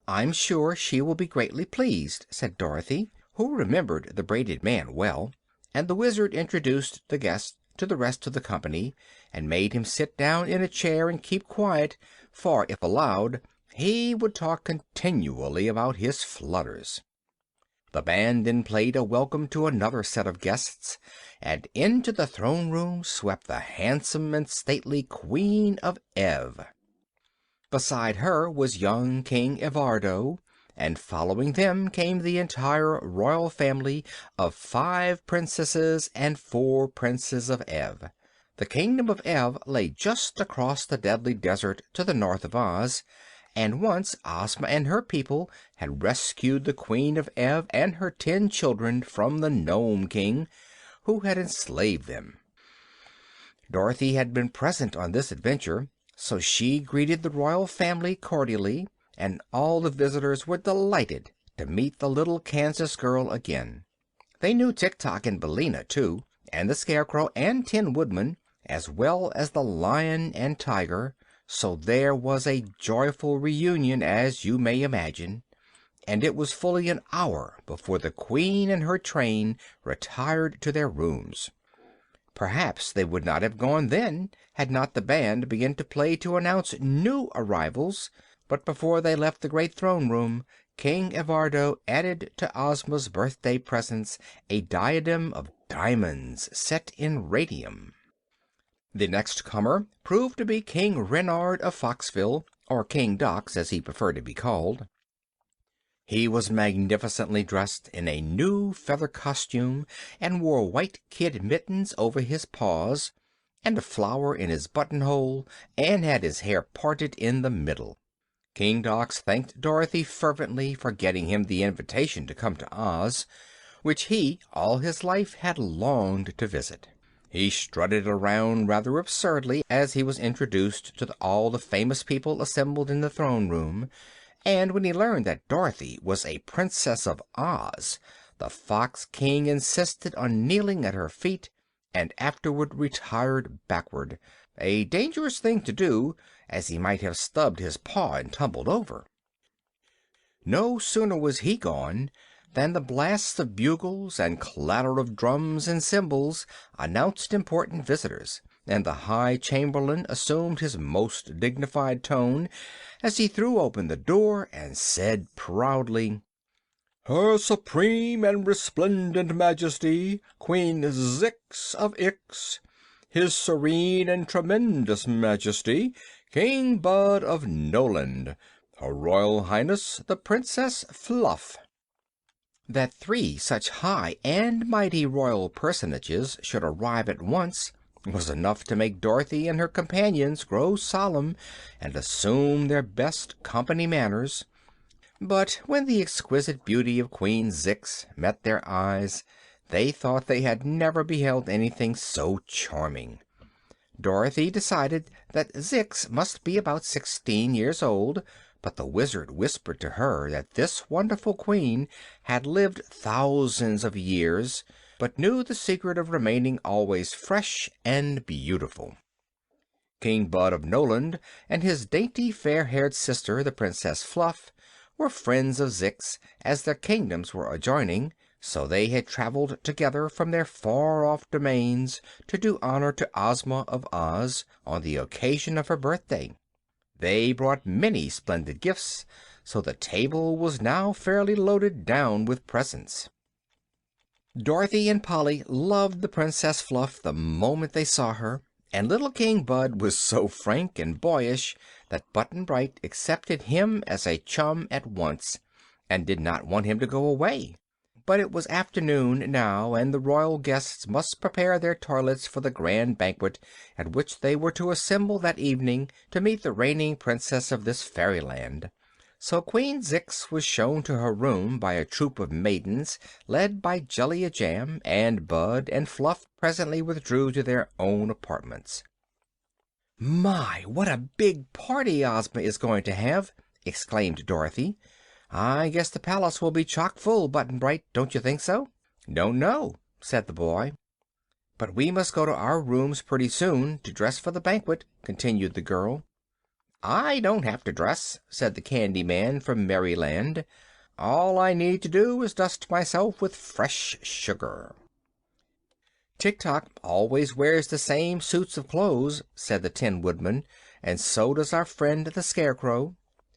"I'm sure she will be greatly pleased," said Dorothy, who remembered the Braided Man well, and the Wizard introduced the guest to the rest of the company, and made him sit down in a chair and keep quiet, for if allowed he would talk continually about his flutters. The band then played a welcome to another set of guests, and into the throne room swept the handsome and stately Queen of Ev. Beside her was young King Evardo, and following them came the entire royal family of 5 princesses and 4 princes of Ev. The kingdom of Ev lay just across the Deadly Desert to the north of Oz, and once Ozma and her people had rescued the Queen of Ev and her 10 children from the Nome King, who had enslaved them. Dorothy had been present on this adventure, so she greeted the royal family cordially, and all the visitors were delighted to meet the little Kansas girl again. They knew Tik-Tok and Billina, too, and the Scarecrow and Tin Woodman, as well as the Lion and Tiger, so there was a joyful reunion, as you may imagine, and it was fully an hour before the Queen and her train retired to their rooms. Perhaps they would not have gone then had not the band begun to play to announce new arrivals, but before they left the great throne room King Evardo added to Ozma's birthday presents a diadem of diamonds set in radium. The next comer proved to be King Renard of Foxville, or King Dox as he preferred to be called. He was magnificently dressed in a new feather costume, and wore white kid mittens over his paws, and a flower in his buttonhole, and had his hair parted in the middle. King Dox thanked Dorothy fervently for getting him the invitation to come to Oz, which he all his life had longed to visit. He strutted around rather absurdly as he was introduced to all the famous people assembled in the throne room, and when he learned that Dorothy was a Princess of Oz, the Fox King insisted on kneeling at her feet, and afterward retired backward, a dangerous thing to do, as he might have stubbed his paw and tumbled over. No sooner was he gone than the blasts of bugles and clatter of drums and cymbals announced important visitors, and the High Chamberlain assumed his most dignified tone as he threw open the door and said proudly: "Her Supreme and Resplendent Majesty, Queen Zix of Ix, His Serene and Tremendous Majesty, King Bud of Noland, Her Royal Highness the Princess Fluff." That three such high and mighty royal personages should arrive at once was enough to make Dorothy and her companions grow solemn and assume their best company manners. But when the exquisite beauty of Queen Zix met their eyes, they thought they had never beheld anything so charming. Dorothy decided that Zix must be about 16 years old, but the Wizard whispered to her that this wonderful queen had lived thousands of years, but knew the secret of remaining always fresh and beautiful. King Bud of Noland and his dainty fair-haired sister, the Princess Fluff, were friends of Zix, as their kingdoms were adjoining, so they had traveled together from their far-off domains to do honor to Ozma of Oz on the occasion of her birthday. They brought many splendid gifts, so the table was now fairly loaded down with presents. Dorothy and Polly loved the Princess Fluff the moment they saw her, and little King Bud was so frank and boyish that Button-Bright accepted him as a chum at once, and did not want him to go away. But it was afternoon now, and the royal guests must prepare their toilets for the grand banquet at which they were to assemble that evening to meet the reigning princess of this fairyland. So Queen Zix was shown to her room by a troop of maidens led by Jellia Jamb, and Bud and Fluff presently withdrew to their own apartments. "My, what a big party Ozma is going to have!" exclaimed Dorothy. "I guess the palace will be chock full, Button-Bright, don't you think so?" "Don't know," said the boy. "But we must go to our rooms pretty soon to dress for the banquet," continued the girl. "I don't have to dress," said the Candy Man from Merryland. "All I need to do is dust myself with fresh sugar." "Tik-Tok always wears the same suits of clothes," said the Tin Woodman, "and so does our friend the Scarecrow."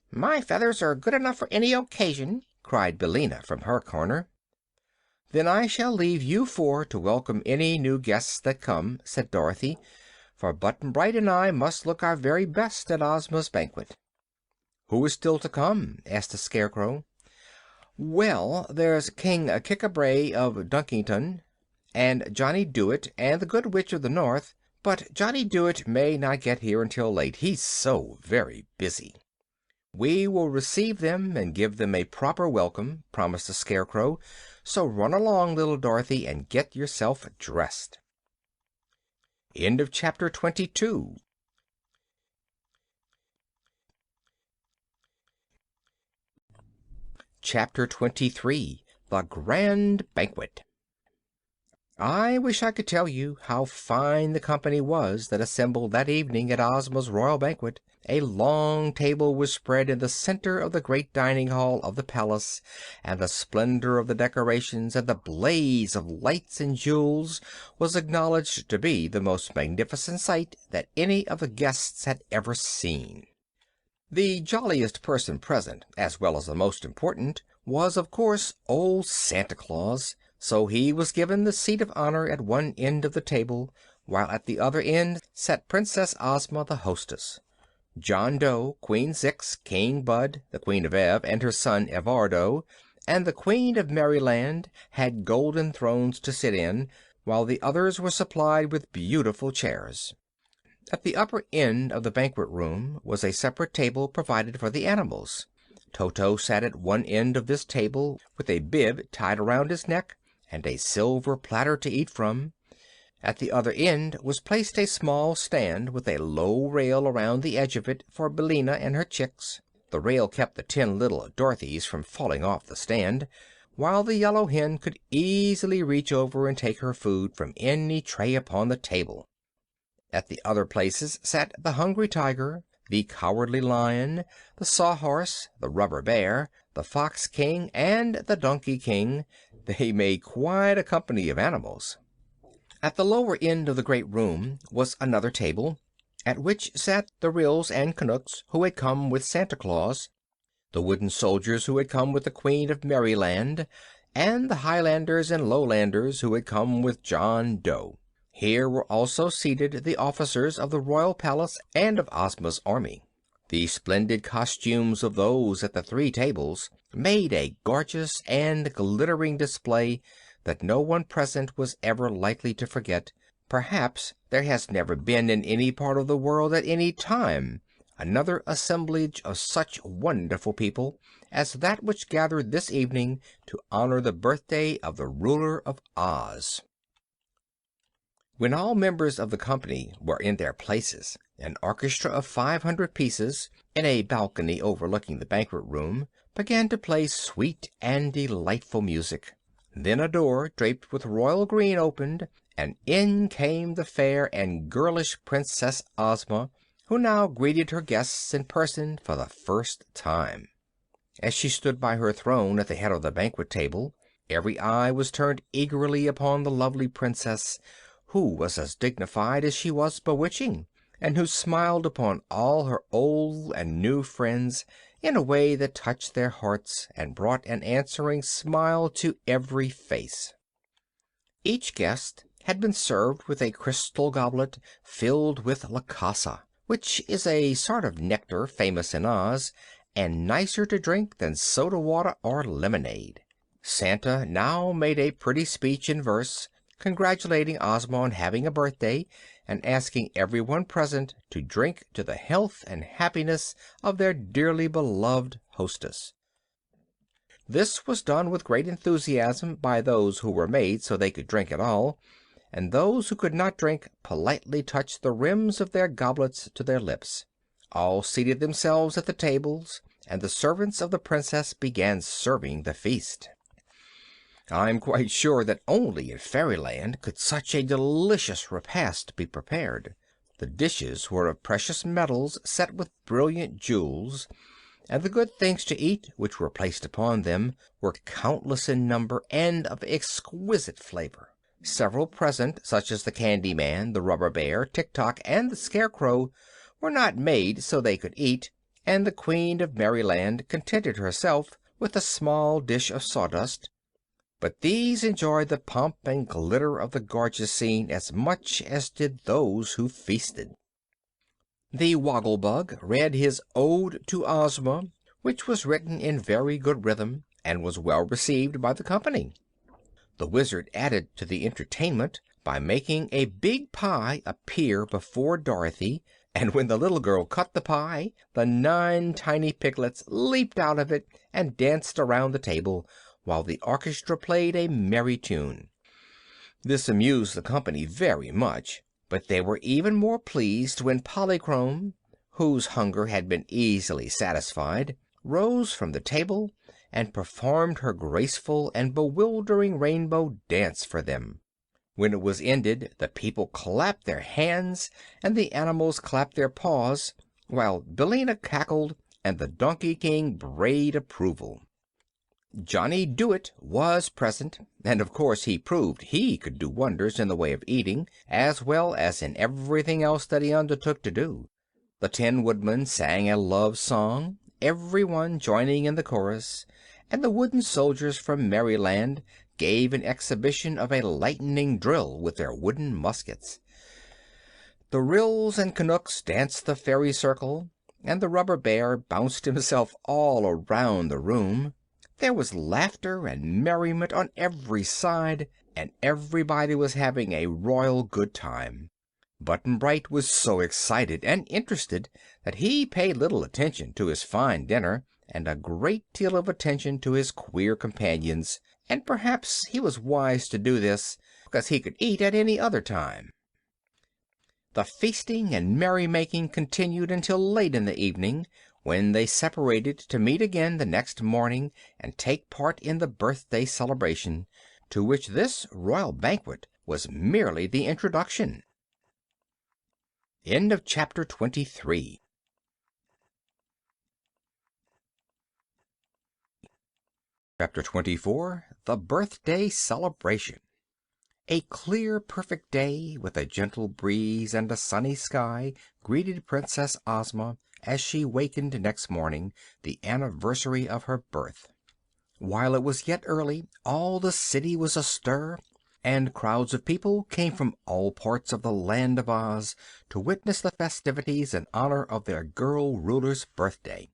"My feathers are good enough for any occasion," cried Billina from her corner. "Then I shall leave you four to welcome any new guests that come," said Dorothy, "for Button-Bright and I must look our very best at Ozma's banquet." "Who is still to come?" asked the Scarecrow. "Well, there's King Kik-a-bray of Dunkington, and Johnny Dooit, and the Good Witch of the North. But Johnny Dooit may not get here until late, he's so very busy." "We will receive them and give them a proper welcome," promised the Scarecrow. "So run along, little Dorothy, and get yourself dressed." End of chapter 22. Chapter 23. The Grand Banquet. I wish I could tell you how fine the company was that assembled that evening at Ozma's royal banquet. A long table was spread in the center of the great dining hall of the palace, and the splendor of the decorations and the blaze of lights and jewels was acknowledged to be the most magnificent sight that any of the guests had ever seen. The jolliest person present, as well as the most important, was, of course, old Santa Claus, so he was given the seat of honor at one end of the table, while at the other end sat Princess Ozma, the hostess. John Dough, Queen Zix, King Bud, the Queen of Ev, and her son Evardo, and the Queen of Merryland had golden thrones to sit in, while the others were supplied with beautiful chairs. At the upper end of the banquet room was a separate table provided for the animals. Toto sat at one end of this table with a bib tied around his neck and a silver platter to eat from. At the other end was placed a small stand with a low rail around the edge of it for Billina and her chicks. The rail kept the 10 little Dorothys from falling off the stand, while the yellow hen could easily reach over and take her food from any tray upon the table. At the other places sat the Hungry Tiger, the Cowardly Lion, the Sawhorse, the Rubber Bear, the Fox King, and the Donkey King. They made quite a company of animals. At the lower end of the great room was another table, at which sat the Ryls and Knooks who had come with Santa Claus, the wooden soldiers who had come with the Queen of Merryland, and the Highlanders and Lowlanders who had come with John Doe. Here were also seated the officers of the royal palace and of Ozma's army. The splendid costumes of those at the three tables made a gorgeous and glittering display that no one present was ever likely to forget. Perhaps there has never been in any part of the world at any time another assemblage of such wonderful people as that which gathered this evening to honor the birthday of the ruler of Oz. When all members of the company were in their places, an orchestra of 500 pieces, in a balcony overlooking the banquet room, began to play sweet and delightful music. Then a door draped with royal green opened, and in came the fair and girlish Princess Ozma, who now greeted her guests in person for the first time. As she stood by her throne at the head of the banquet table, every eye was turned eagerly upon the lovely princess, who was as dignified as she was bewitching, and who smiled upon all her old and new friends in a way that touched their hearts and brought an answering smile to every face. Each guest had been served with a crystal goblet filled with lacasa, which is a sort of nectar famous in Oz, and nicer to drink than soda water or lemonade. Santa now made a pretty speech in verse, congratulating Ozma on having a birthday, and asking everyone present to drink to the health and happiness of their dearly beloved hostess. This was done with great enthusiasm by those who were made so they could drink at all, and those who could not drink politely touched the rims of their goblets to their lips. All seated themselves at the tables, and the servants of the Princess began serving the feast. I'm quite sure that only in Fairyland could such a delicious repast be prepared. The dishes were of precious metals set with brilliant jewels, and the good things to eat which were placed upon them were countless in number and of exquisite flavor. Several present, such as the Candy Man, the Rubber Bear, Tik-Tok, and the Scarecrow, were not made so they could eat, and the Queen of Merryland contented herself with a small dish of sawdust. But these enjoyed the pomp and glitter of the gorgeous scene as much as did those who feasted. The Woggle-Bug read his Ode to Ozma, which was written in very good rhythm, and was well received by the company. The Wizard added to the entertainment by making a big pie appear before Dorothy, and when the little girl cut the pie, the 9 tiny piglets leaped out of it and danced around the table, while the orchestra played a merry tune. This amused the company very much, but they were even more pleased when Polychrome, whose hunger had been easily satisfied, rose from the table and performed her graceful and bewildering rainbow dance for them. When it was ended, the people clapped their hands and the animals clapped their paws, while Billina cackled and the Donkey King brayed approval. Johnny Dooit was present, and of course he proved he could do wonders in the way of eating, as well as in everything else that he undertook to do. The Tin Woodman sang a love song, everyone joining in the chorus, and the wooden soldiers from Merryland gave an exhibition of a lightning drill with their wooden muskets. The Ryls and Knooks danced the fairy circle, and the Rubber Bear bounced himself all around the room. There was laughter and merriment on every side, and everybody was having a royal good time. Button-Bright was so excited and interested that he paid little attention to his fine dinner and a great deal of attention to his queer companions, and perhaps he was wise to do this, because he could eat at any other time. The feasting and merrymaking continued until late in the evening, when they separated to meet again the next morning and take part in the birthday celebration, to which this royal banquet was merely the introduction. End of chapter 23. Chapter 24. The Birthday Celebration. A clear, perfect day, with a gentle breeze and a sunny sky, greeted Princess Ozma as she wakened next morning, the anniversary of her birth. While it was yet early, all the city was astir, and crowds of people came from all parts of the Land of Oz to witness the festivities in honor of their girl ruler's birthday.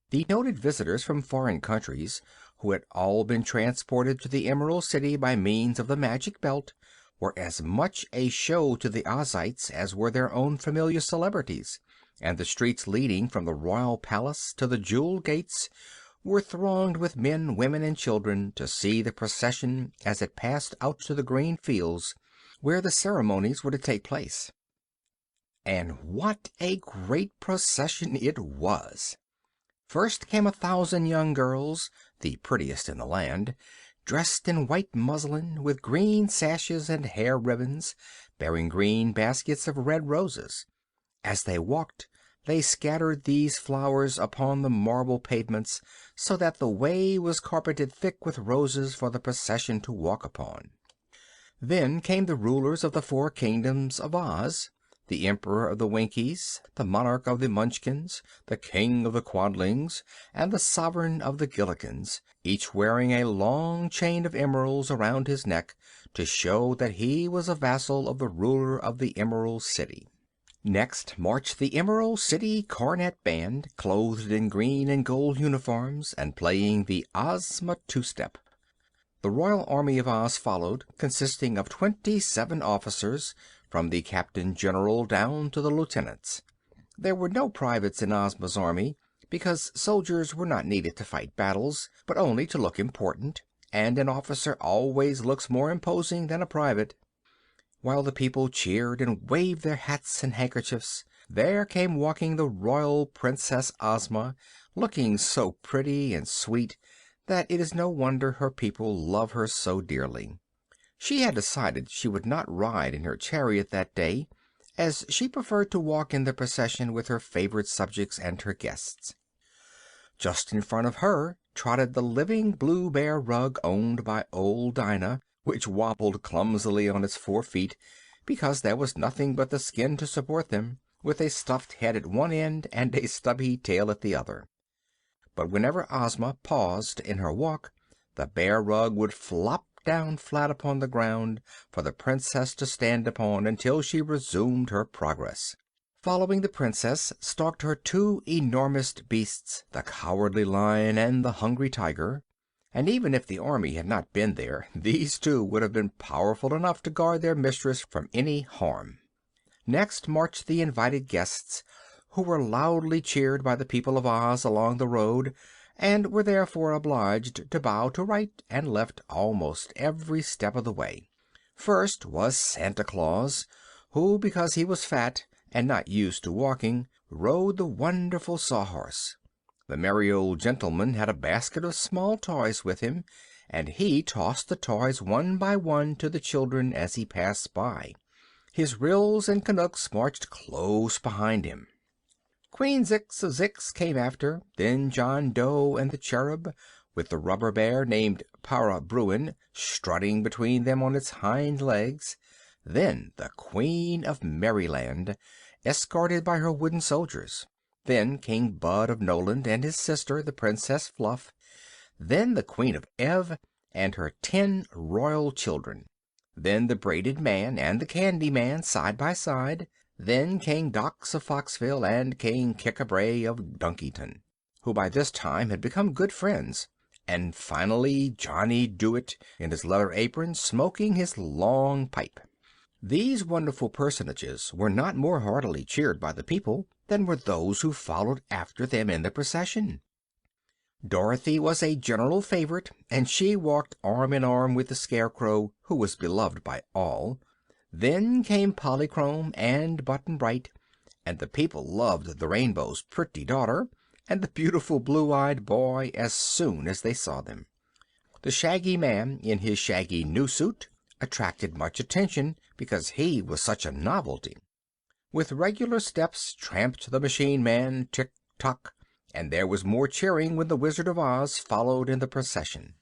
The noted visitors from foreign countries, who had all been transported to the Emerald City by means of the Magic Belt, were as much a show to the Ozites as were their own familiar celebrities, and the streets leading from the royal palace to the jeweled gates were thronged with men, women, and children to see the procession as it passed out to the green fields where the ceremonies were to take place. And what a great procession it was! First came 1,000 young girls, the prettiest in the land, dressed in white muslin, with green sashes and hair ribbons, bearing green baskets of red roses. As they walked, they scattered these flowers upon the marble pavements, so that the way was carpeted thick with roses for the procession to walk upon. Then came the rulers of the 4 kingdoms of Oz: the Emperor of the Winkies, the Monarch of the Munchkins, the King of the Quadlings, and the Sovereign of the Gillikins, each wearing a long chain of emeralds around his neck to show that he was a vassal of the ruler of the Emerald City. Next marched the Emerald City Cornet Band, clothed in green and gold uniforms and playing the Ozma two-step. The Royal Army of Oz followed, consisting of 27 officers, from the Captain General down to the lieutenants. There were no privates in Ozma's army, because soldiers were not needed to fight battles, but only to look important, and an officer always looks more imposing than a private. While the people cheered and waved their hats and handkerchiefs, there came walking the royal Princess Ozma, looking so pretty and sweet that it is no wonder her people love her so dearly. She had decided she would not ride in her chariot that day, as she preferred to walk in the procession with her favorite subjects and her guests. Just in front of her trotted the living blue bear rug owned by old Dinah, which wobbled clumsily on its 4 feet because there was nothing but the skin to support them, with a stuffed head at one end and a stubby tail at the other. But whenever Ozma paused in her walk, the bear rug would flop down flat upon the ground for the Princess to stand upon until she resumed her progress. Following the Princess stalked her 2 enormous beasts, the Cowardly Lion and the Hungry Tiger, and even if the army had not been there, these 2 would have been powerful enough to guard their mistress from any harm. Next marched the invited guests, who were loudly cheered by the people of Oz along the road, and were therefore obliged to bow to right and left almost every step of the way. First was Santa Claus, who, because he was fat and not used to walking, rode the wonderful Sawhorse. The merry old gentleman had a basket of small toys with him, and he tossed the toys one by one to the children as he passed by. His Ryls and Canucks marched close behind him. Queen Zix of Zix came after, then John Doe and the Cherub, with the rubber bear named Para Bruin strutting between them on its hind legs, then the Queen of Merryland, escorted by her wooden soldiers. Then King Bud of Noland and his sister, the Princess Fluff. Then the Queen of Ev and her 10 royal children. Then the Braided Man and the Candy Man side by side. Then King Dox of Foxville and King Kickabrey of Dunkyton, who by this time had become good friends. And finally Johnny Dooit, in his leather apron, smoking his long pipe. These wonderful personages were not more heartily cheered by the people than were those who followed after them in the procession. Dorothy was a general favorite, and she walked arm in arm with the Scarecrow, who was beloved by all. Then came Polychrome and Button-Bright, and the people loved the Rainbow's pretty daughter and the beautiful blue-eyed boy as soon as they saw them. The Shaggy Man, in his shaggy new suit, attracted much attention because he was such a novelty. With regular steps tramped the Machine Man, Tick-Tock, and there was more cheering when the Wizard of Oz followed in the procession.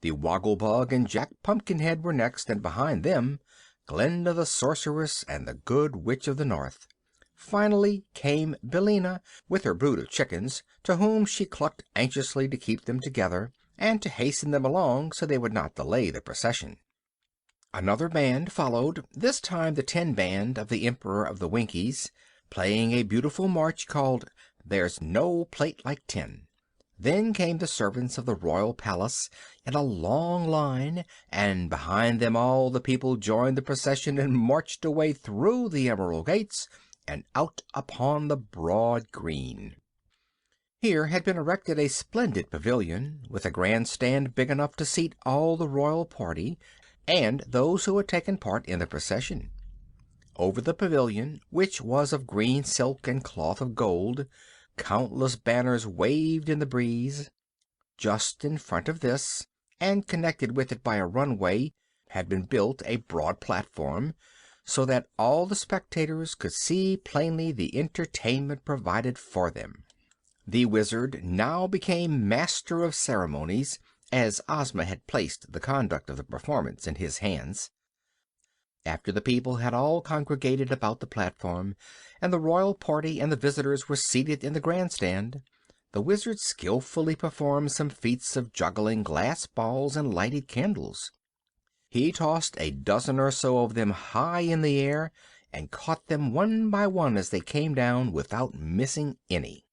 The Woggle-Bug and Jack Pumpkinhead were next, and behind them Glinda the Sorceress and the Good Witch of the North. Finally came Billina, with her brood of chickens, to whom she clucked anxiously to keep them together, and to hasten them along so they would not delay the procession. Another band followed, this time the Tin Band of the Emperor of the Winkies, playing a beautiful march called "There's No Plate Like Tin." Then came the servants of the royal palace in a long line, and behind them all the people joined the procession and marched away through the emerald gates and out upon the broad green. Here had been erected a splendid pavilion, with a grand stand big enough to seat all the royal party and those who had taken part in the procession. Over the pavilion, which was of green silk and cloth of gold, countless banners waved in the breeze. Just in front of this, and connected with it by a runway, had been built a broad platform, so that all the spectators could see plainly the entertainment provided for them. The Wizard now became master of ceremonies, as Ozma had placed the conduct of the performance in his hands. After the people had all congregated about the platform, and the royal party and the visitors were seated in the grandstand, the Wizard skillfully performed some feats of juggling glass balls and lighted candles. He tossed a dozen or so of them high in the air, and caught them one by one as they came down without missing any.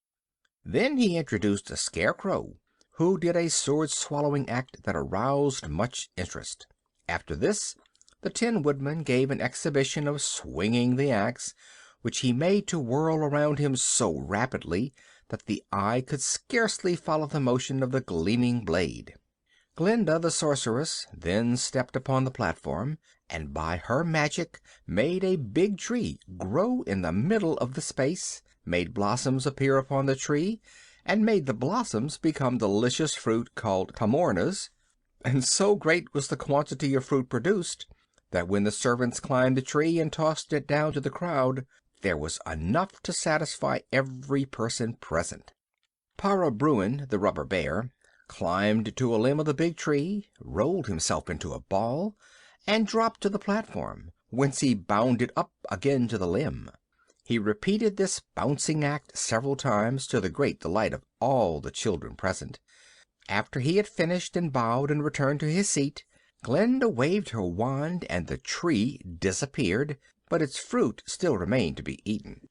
Then he introduced a scarecrow, who did a sword-swallowing act that aroused much interest. After this, the Tin Woodman gave an exhibition of swinging the axe, which he made to whirl around him so rapidly that the eye could scarcely follow the motion of the gleaming blade. Glinda the Sorceress then stepped upon the platform, and by her magic made a big tree grow in the middle of the space, made blossoms appear upon the tree, and made the blossoms become delicious fruit called tamornas, and so great was the quantity of fruit produced that when the servants climbed the tree and tossed it down to the crowd, there was enough to satisfy every person present. Para Bruin, the rubber bear, climbed to a limb of the big tree, rolled himself into a ball, and dropped to the platform, whence he bounded up again to the limb. He repeated this bouncing act several times, to the great delight of all the children present. After he had finished and bowed and returned to his seat, Glinda waved her wand and the tree disappeared, but its fruit still remained to be eaten.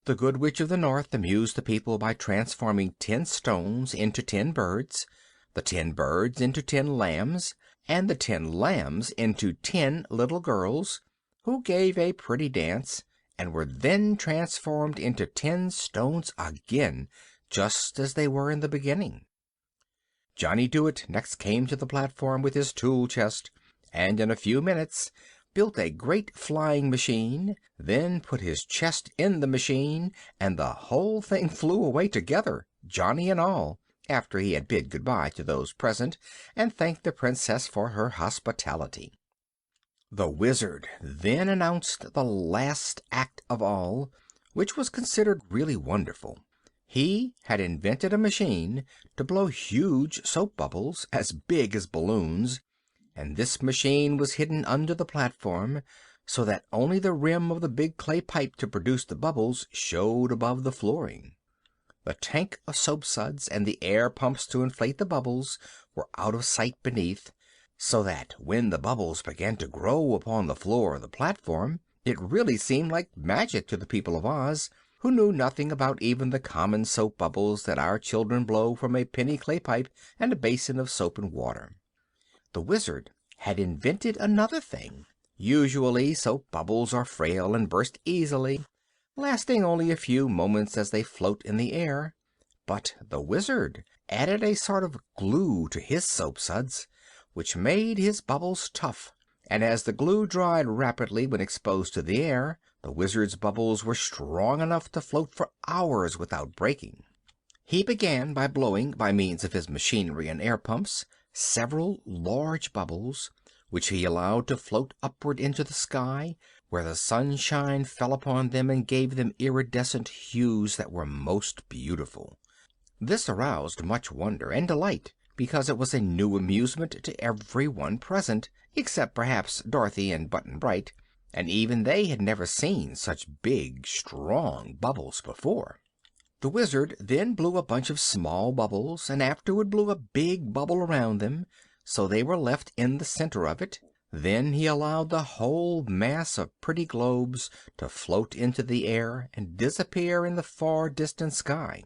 The Good Witch of the North amused the people by transforming 10 stones into 10 birds, the 10 birds into 10 lambs, and the 10 lambs into 10 little girls, who gave a pretty dance, and were then transformed into 10 stones again, just as they were in the beginning. Johnny Dooit next came to the platform with his tool chest, and in a few minutes built a great flying machine, then put his chest in the machine, and the whole thing flew away together, Johnny and all, after he had bid good-bye to those present and thanked the Princess for her hospitality. The Wizard then announced the last act of all, which was considered really wonderful. He had invented a machine to blow huge soap bubbles as big as balloons, and this machine was hidden under the platform, so that only the rim of the big clay pipe to produce the bubbles showed above the flooring. The tank of soapsuds and the air pumps to inflate the bubbles were out of sight beneath, so that when the bubbles began to grow upon the floor of the platform, it really seemed like magic to the people of Oz, who knew nothing about even the common soap bubbles that our children blow from a penny clay pipe and a basin of soap and water. The Wizard had invented another thing. Usually soap bubbles are frail and burst easily, lasting only a few moments as they float in the air. But the Wizard added a sort of glue to his soapsuds, which made his bubbles tough, and as the glue dried rapidly when exposed to the air, the Wizard's bubbles were strong enough to float for hours without breaking. He began by blowing, by means of his machinery and air pumps, several large bubbles, which he allowed to float upward into the sky, where the sunshine fell upon them and gave them iridescent hues that were most beautiful. This aroused much wonder and delight, because it was a new amusement to every one present, except perhaps Dorothy and Button-Bright, and even they had never seen such big, strong bubbles before. The Wizard then blew a bunch of small bubbles, and afterward blew a big bubble around them, so they were left in the center of it. Then he allowed the whole mass of pretty globes to float into the air and disappear in the far distant sky.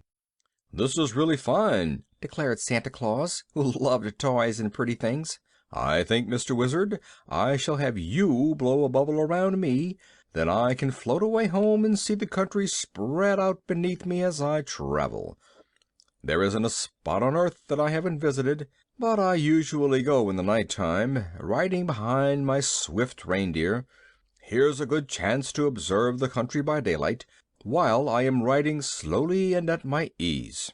"This is really fine," declared Santa Claus, who loved toys and pretty things. "I think, Mr. Wizard, I shall have you blow a bubble around me. Then I can float away home and see the country spread out beneath me as I travel. There isn't a spot on earth that I haven't visited, but I usually go in the night time, riding behind my swift reindeer. Here's a good chance to observe the country by daylight, while I am riding slowly and at my ease."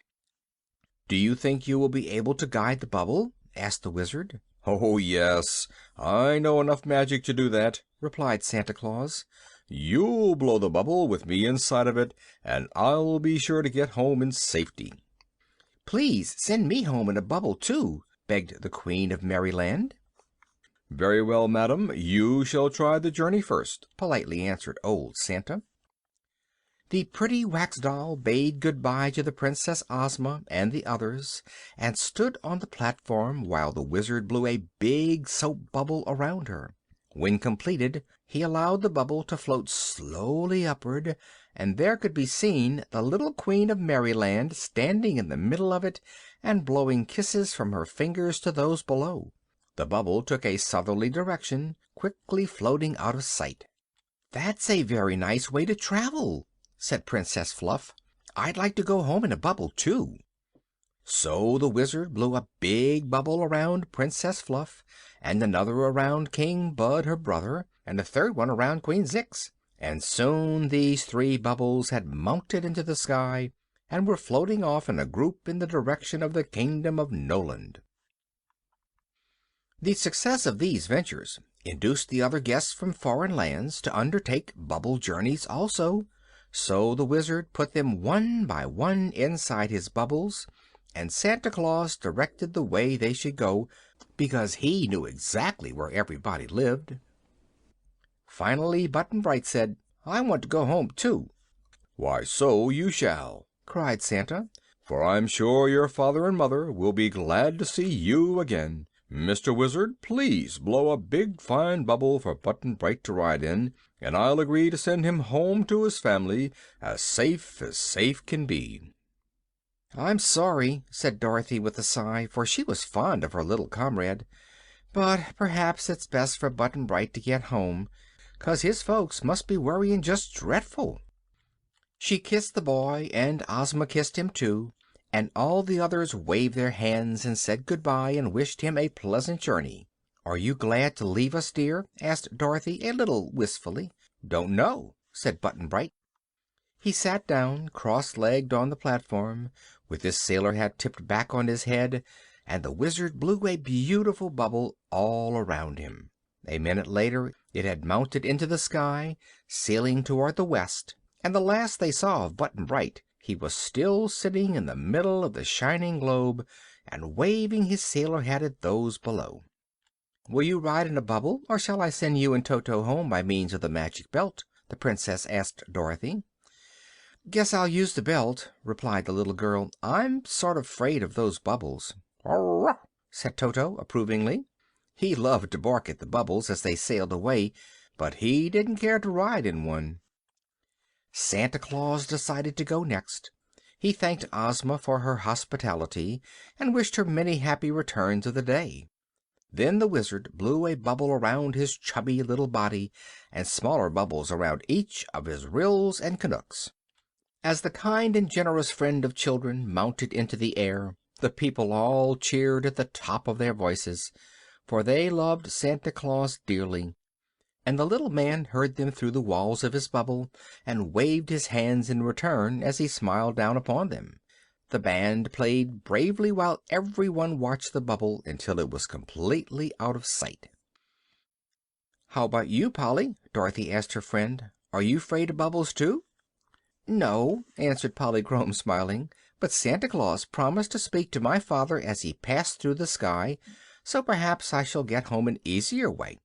"Do you think you will be able to guide the bubble?" asked the Wizard. "Oh, yes, I know enough magic to do that," replied Santa Claus. "You'll blow the bubble with me inside of it, and I'll be sure to get home in safety." "Please send me home in a bubble, too," begged the Queen of Merryland. "Very well, madam, you shall try the journey first," politely answered old Santa. The pretty wax doll bade good-bye to the Princess Ozma and the others, and stood on the platform while the Wizard blew a big soap bubble around her. When completed, he allowed the bubble to float slowly upward, and there could be seen the little Queen of Merryland standing in the middle of it and blowing kisses from her fingers to those below. The bubble took a southerly direction, quickly floating out of sight. "That's a very nice way to travel," said Princess Fluff. "I'd like to go home in a bubble, too." So the Wizard blew a big bubble around Princess Fluff, and another around King Bud, her brother, and a third one around Queen Zix, and soon these 3 bubbles had mounted into the sky and were floating off in a group in the direction of the kingdom of Noland. The success of these ventures induced the other guests from foreign lands to undertake bubble journeys also, so the Wizard put them one by one inside his bubbles, and Santa Claus directed the way they should go, because he knew exactly where everybody lived. Finally Button-Bright said, "I want to go home, too." "Why, so you shall," cried Santa, "for I'm sure your father and mother will be glad to see you again. Mr. Wizard, please blow a big fine bubble for Button-Bright to ride in, and I'll agree to send him home to his family as safe can be." "I'm sorry," said Dorothy with a sigh, for she was fond of her little comrade, "but perhaps it's best for Button-Bright to get home, 'cause his folks must be worrying just dreadful." She kissed the boy, and Ozma kissed him too, and all the others waved their hands and said good-bye and wished him a pleasant journey. "Are you glad to leave us, dear?" asked Dorothy, a little wistfully. "Don't know," said Button-Bright. He sat down, cross-legged on the platform, with his sailor hat tipped back on his head, and the Wizard blew a beautiful bubble all around him. A minute later it had mounted into the sky, sailing toward the west, and the last they saw of Button-Bright he was still sitting in the middle of the shining globe and waving his sailor hat at those below. "Will you ride in a bubble, or shall I send you and Toto home by means of the magic belt?" the Princess asked Dorothy. "Guess I'll use the belt," replied the little girl. "I'm sort of afraid of those bubbles." "Arrah!" said Toto approvingly. He loved to bark at the bubbles as they sailed away, but he didn't care to ride in one. Santa Claus decided to go next. He thanked Ozma for her hospitality and wished her many happy returns of the day. Then the Wizard blew a bubble around his chubby little body, and smaller bubbles around each of his Ryls and Canucks. As the kind and generous friend of children mounted into the air, the people all cheered at the top of their voices, for they loved Santa Claus dearly, and the little man heard them through the walls of his bubble and waved his hands in return as he smiled down upon them. The band played bravely while everyone watched the bubble until it was completely out of sight. "How about you, Polly?" Dorothy asked her friend. "Are you afraid of bubbles, too?" "No," answered Polychrome, smiling, "but Santa Claus promised to speak to my father as he passed through the sky, so perhaps I shall get home an easier way."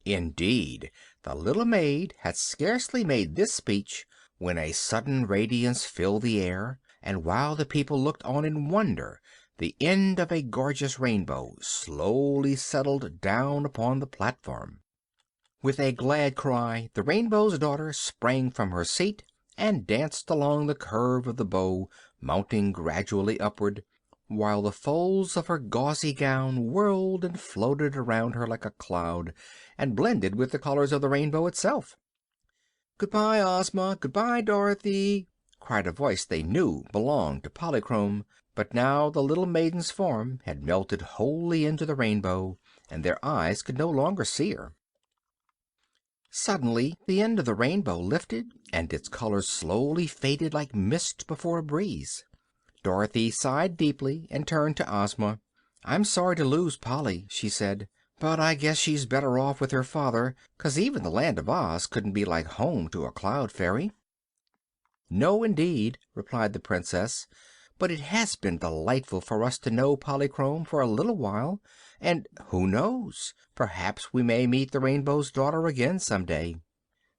Indeed, the little maid had scarcely made this speech when a sudden radiance filled the air, and while the people looked on in wonder, the end of a gorgeous rainbow slowly settled down upon the platform. With a glad cry, the Rainbow's Daughter sprang from her seat and danced along the curve of the bow, mounting gradually upward, while the folds of her gauzy gown whirled and floated around her like a cloud, and blended with the colors of the rainbow itself. "Goodbye, Ozma! Goodbye, Dorothy!" cried a voice they knew belonged to Polychrome, but now the little maiden's form had melted wholly into the rainbow, and their eyes could no longer see her. Suddenly the end of the rainbow lifted, and its colors slowly faded like mist before a breeze. Dorothy sighed deeply and turned to Ozma. "I'm sorry to lose Polly," she said, "but I guess she's better off with her father, 'cause even the Land of Oz couldn't be like home to a Cloud Fairy." "No, indeed," replied the Princess, "but it has been delightful for us to know Polychrome for a little while, and who knows, perhaps we may meet the Rainbow's Daughter again some day."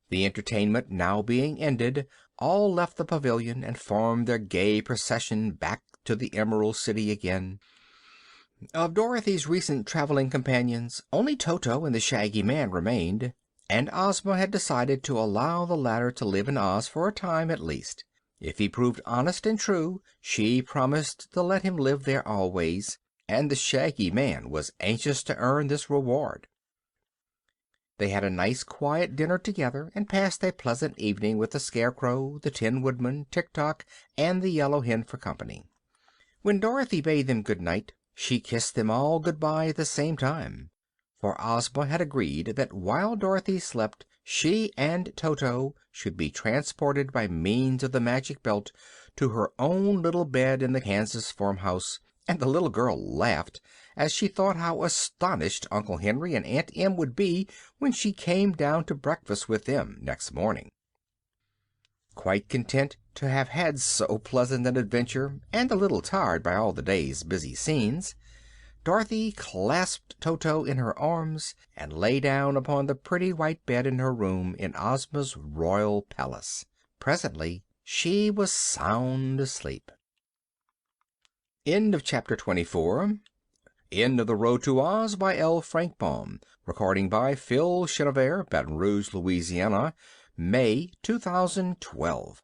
The entertainment now being ended, all left the pavilion and formed their gay procession back to the Emerald City again. Of Dorothy's recent traveling companions, only Toto and the Shaggy Man remained, and Ozma had decided to allow the latter to live in Oz for a time at least. If he proved honest and true, she promised to let him live there always, and the Shaggy Man was anxious to earn this reward. They had a nice quiet dinner together, and passed a pleasant evening with the Scarecrow, the Tin Woodman, Tik-Tok, and the Yellow Hen for company. When Dorothy bade them good night, she kissed them all good-bye at the same time, for Ozma had agreed that while Dorothy slept she and Toto should be transported by means of the magic belt to her own little bed in the Kansas farmhouse, and the little girl laughed as she thought how astonished Uncle Henry and Aunt Em would be when she came down to breakfast with them next morning. Quite content to have had so pleasant an adventure, and a little tired by all the day's busy scenes, Dorothy clasped Toto in her arms and lay down upon the pretty white bed in her room in Ozma's royal palace. Presently she was sound asleep. End of chapter 24. End of The Road to Oz by L. Frank Baum. Recording by Phil Chenevert, Baton Rouge, Louisiana, May 2012.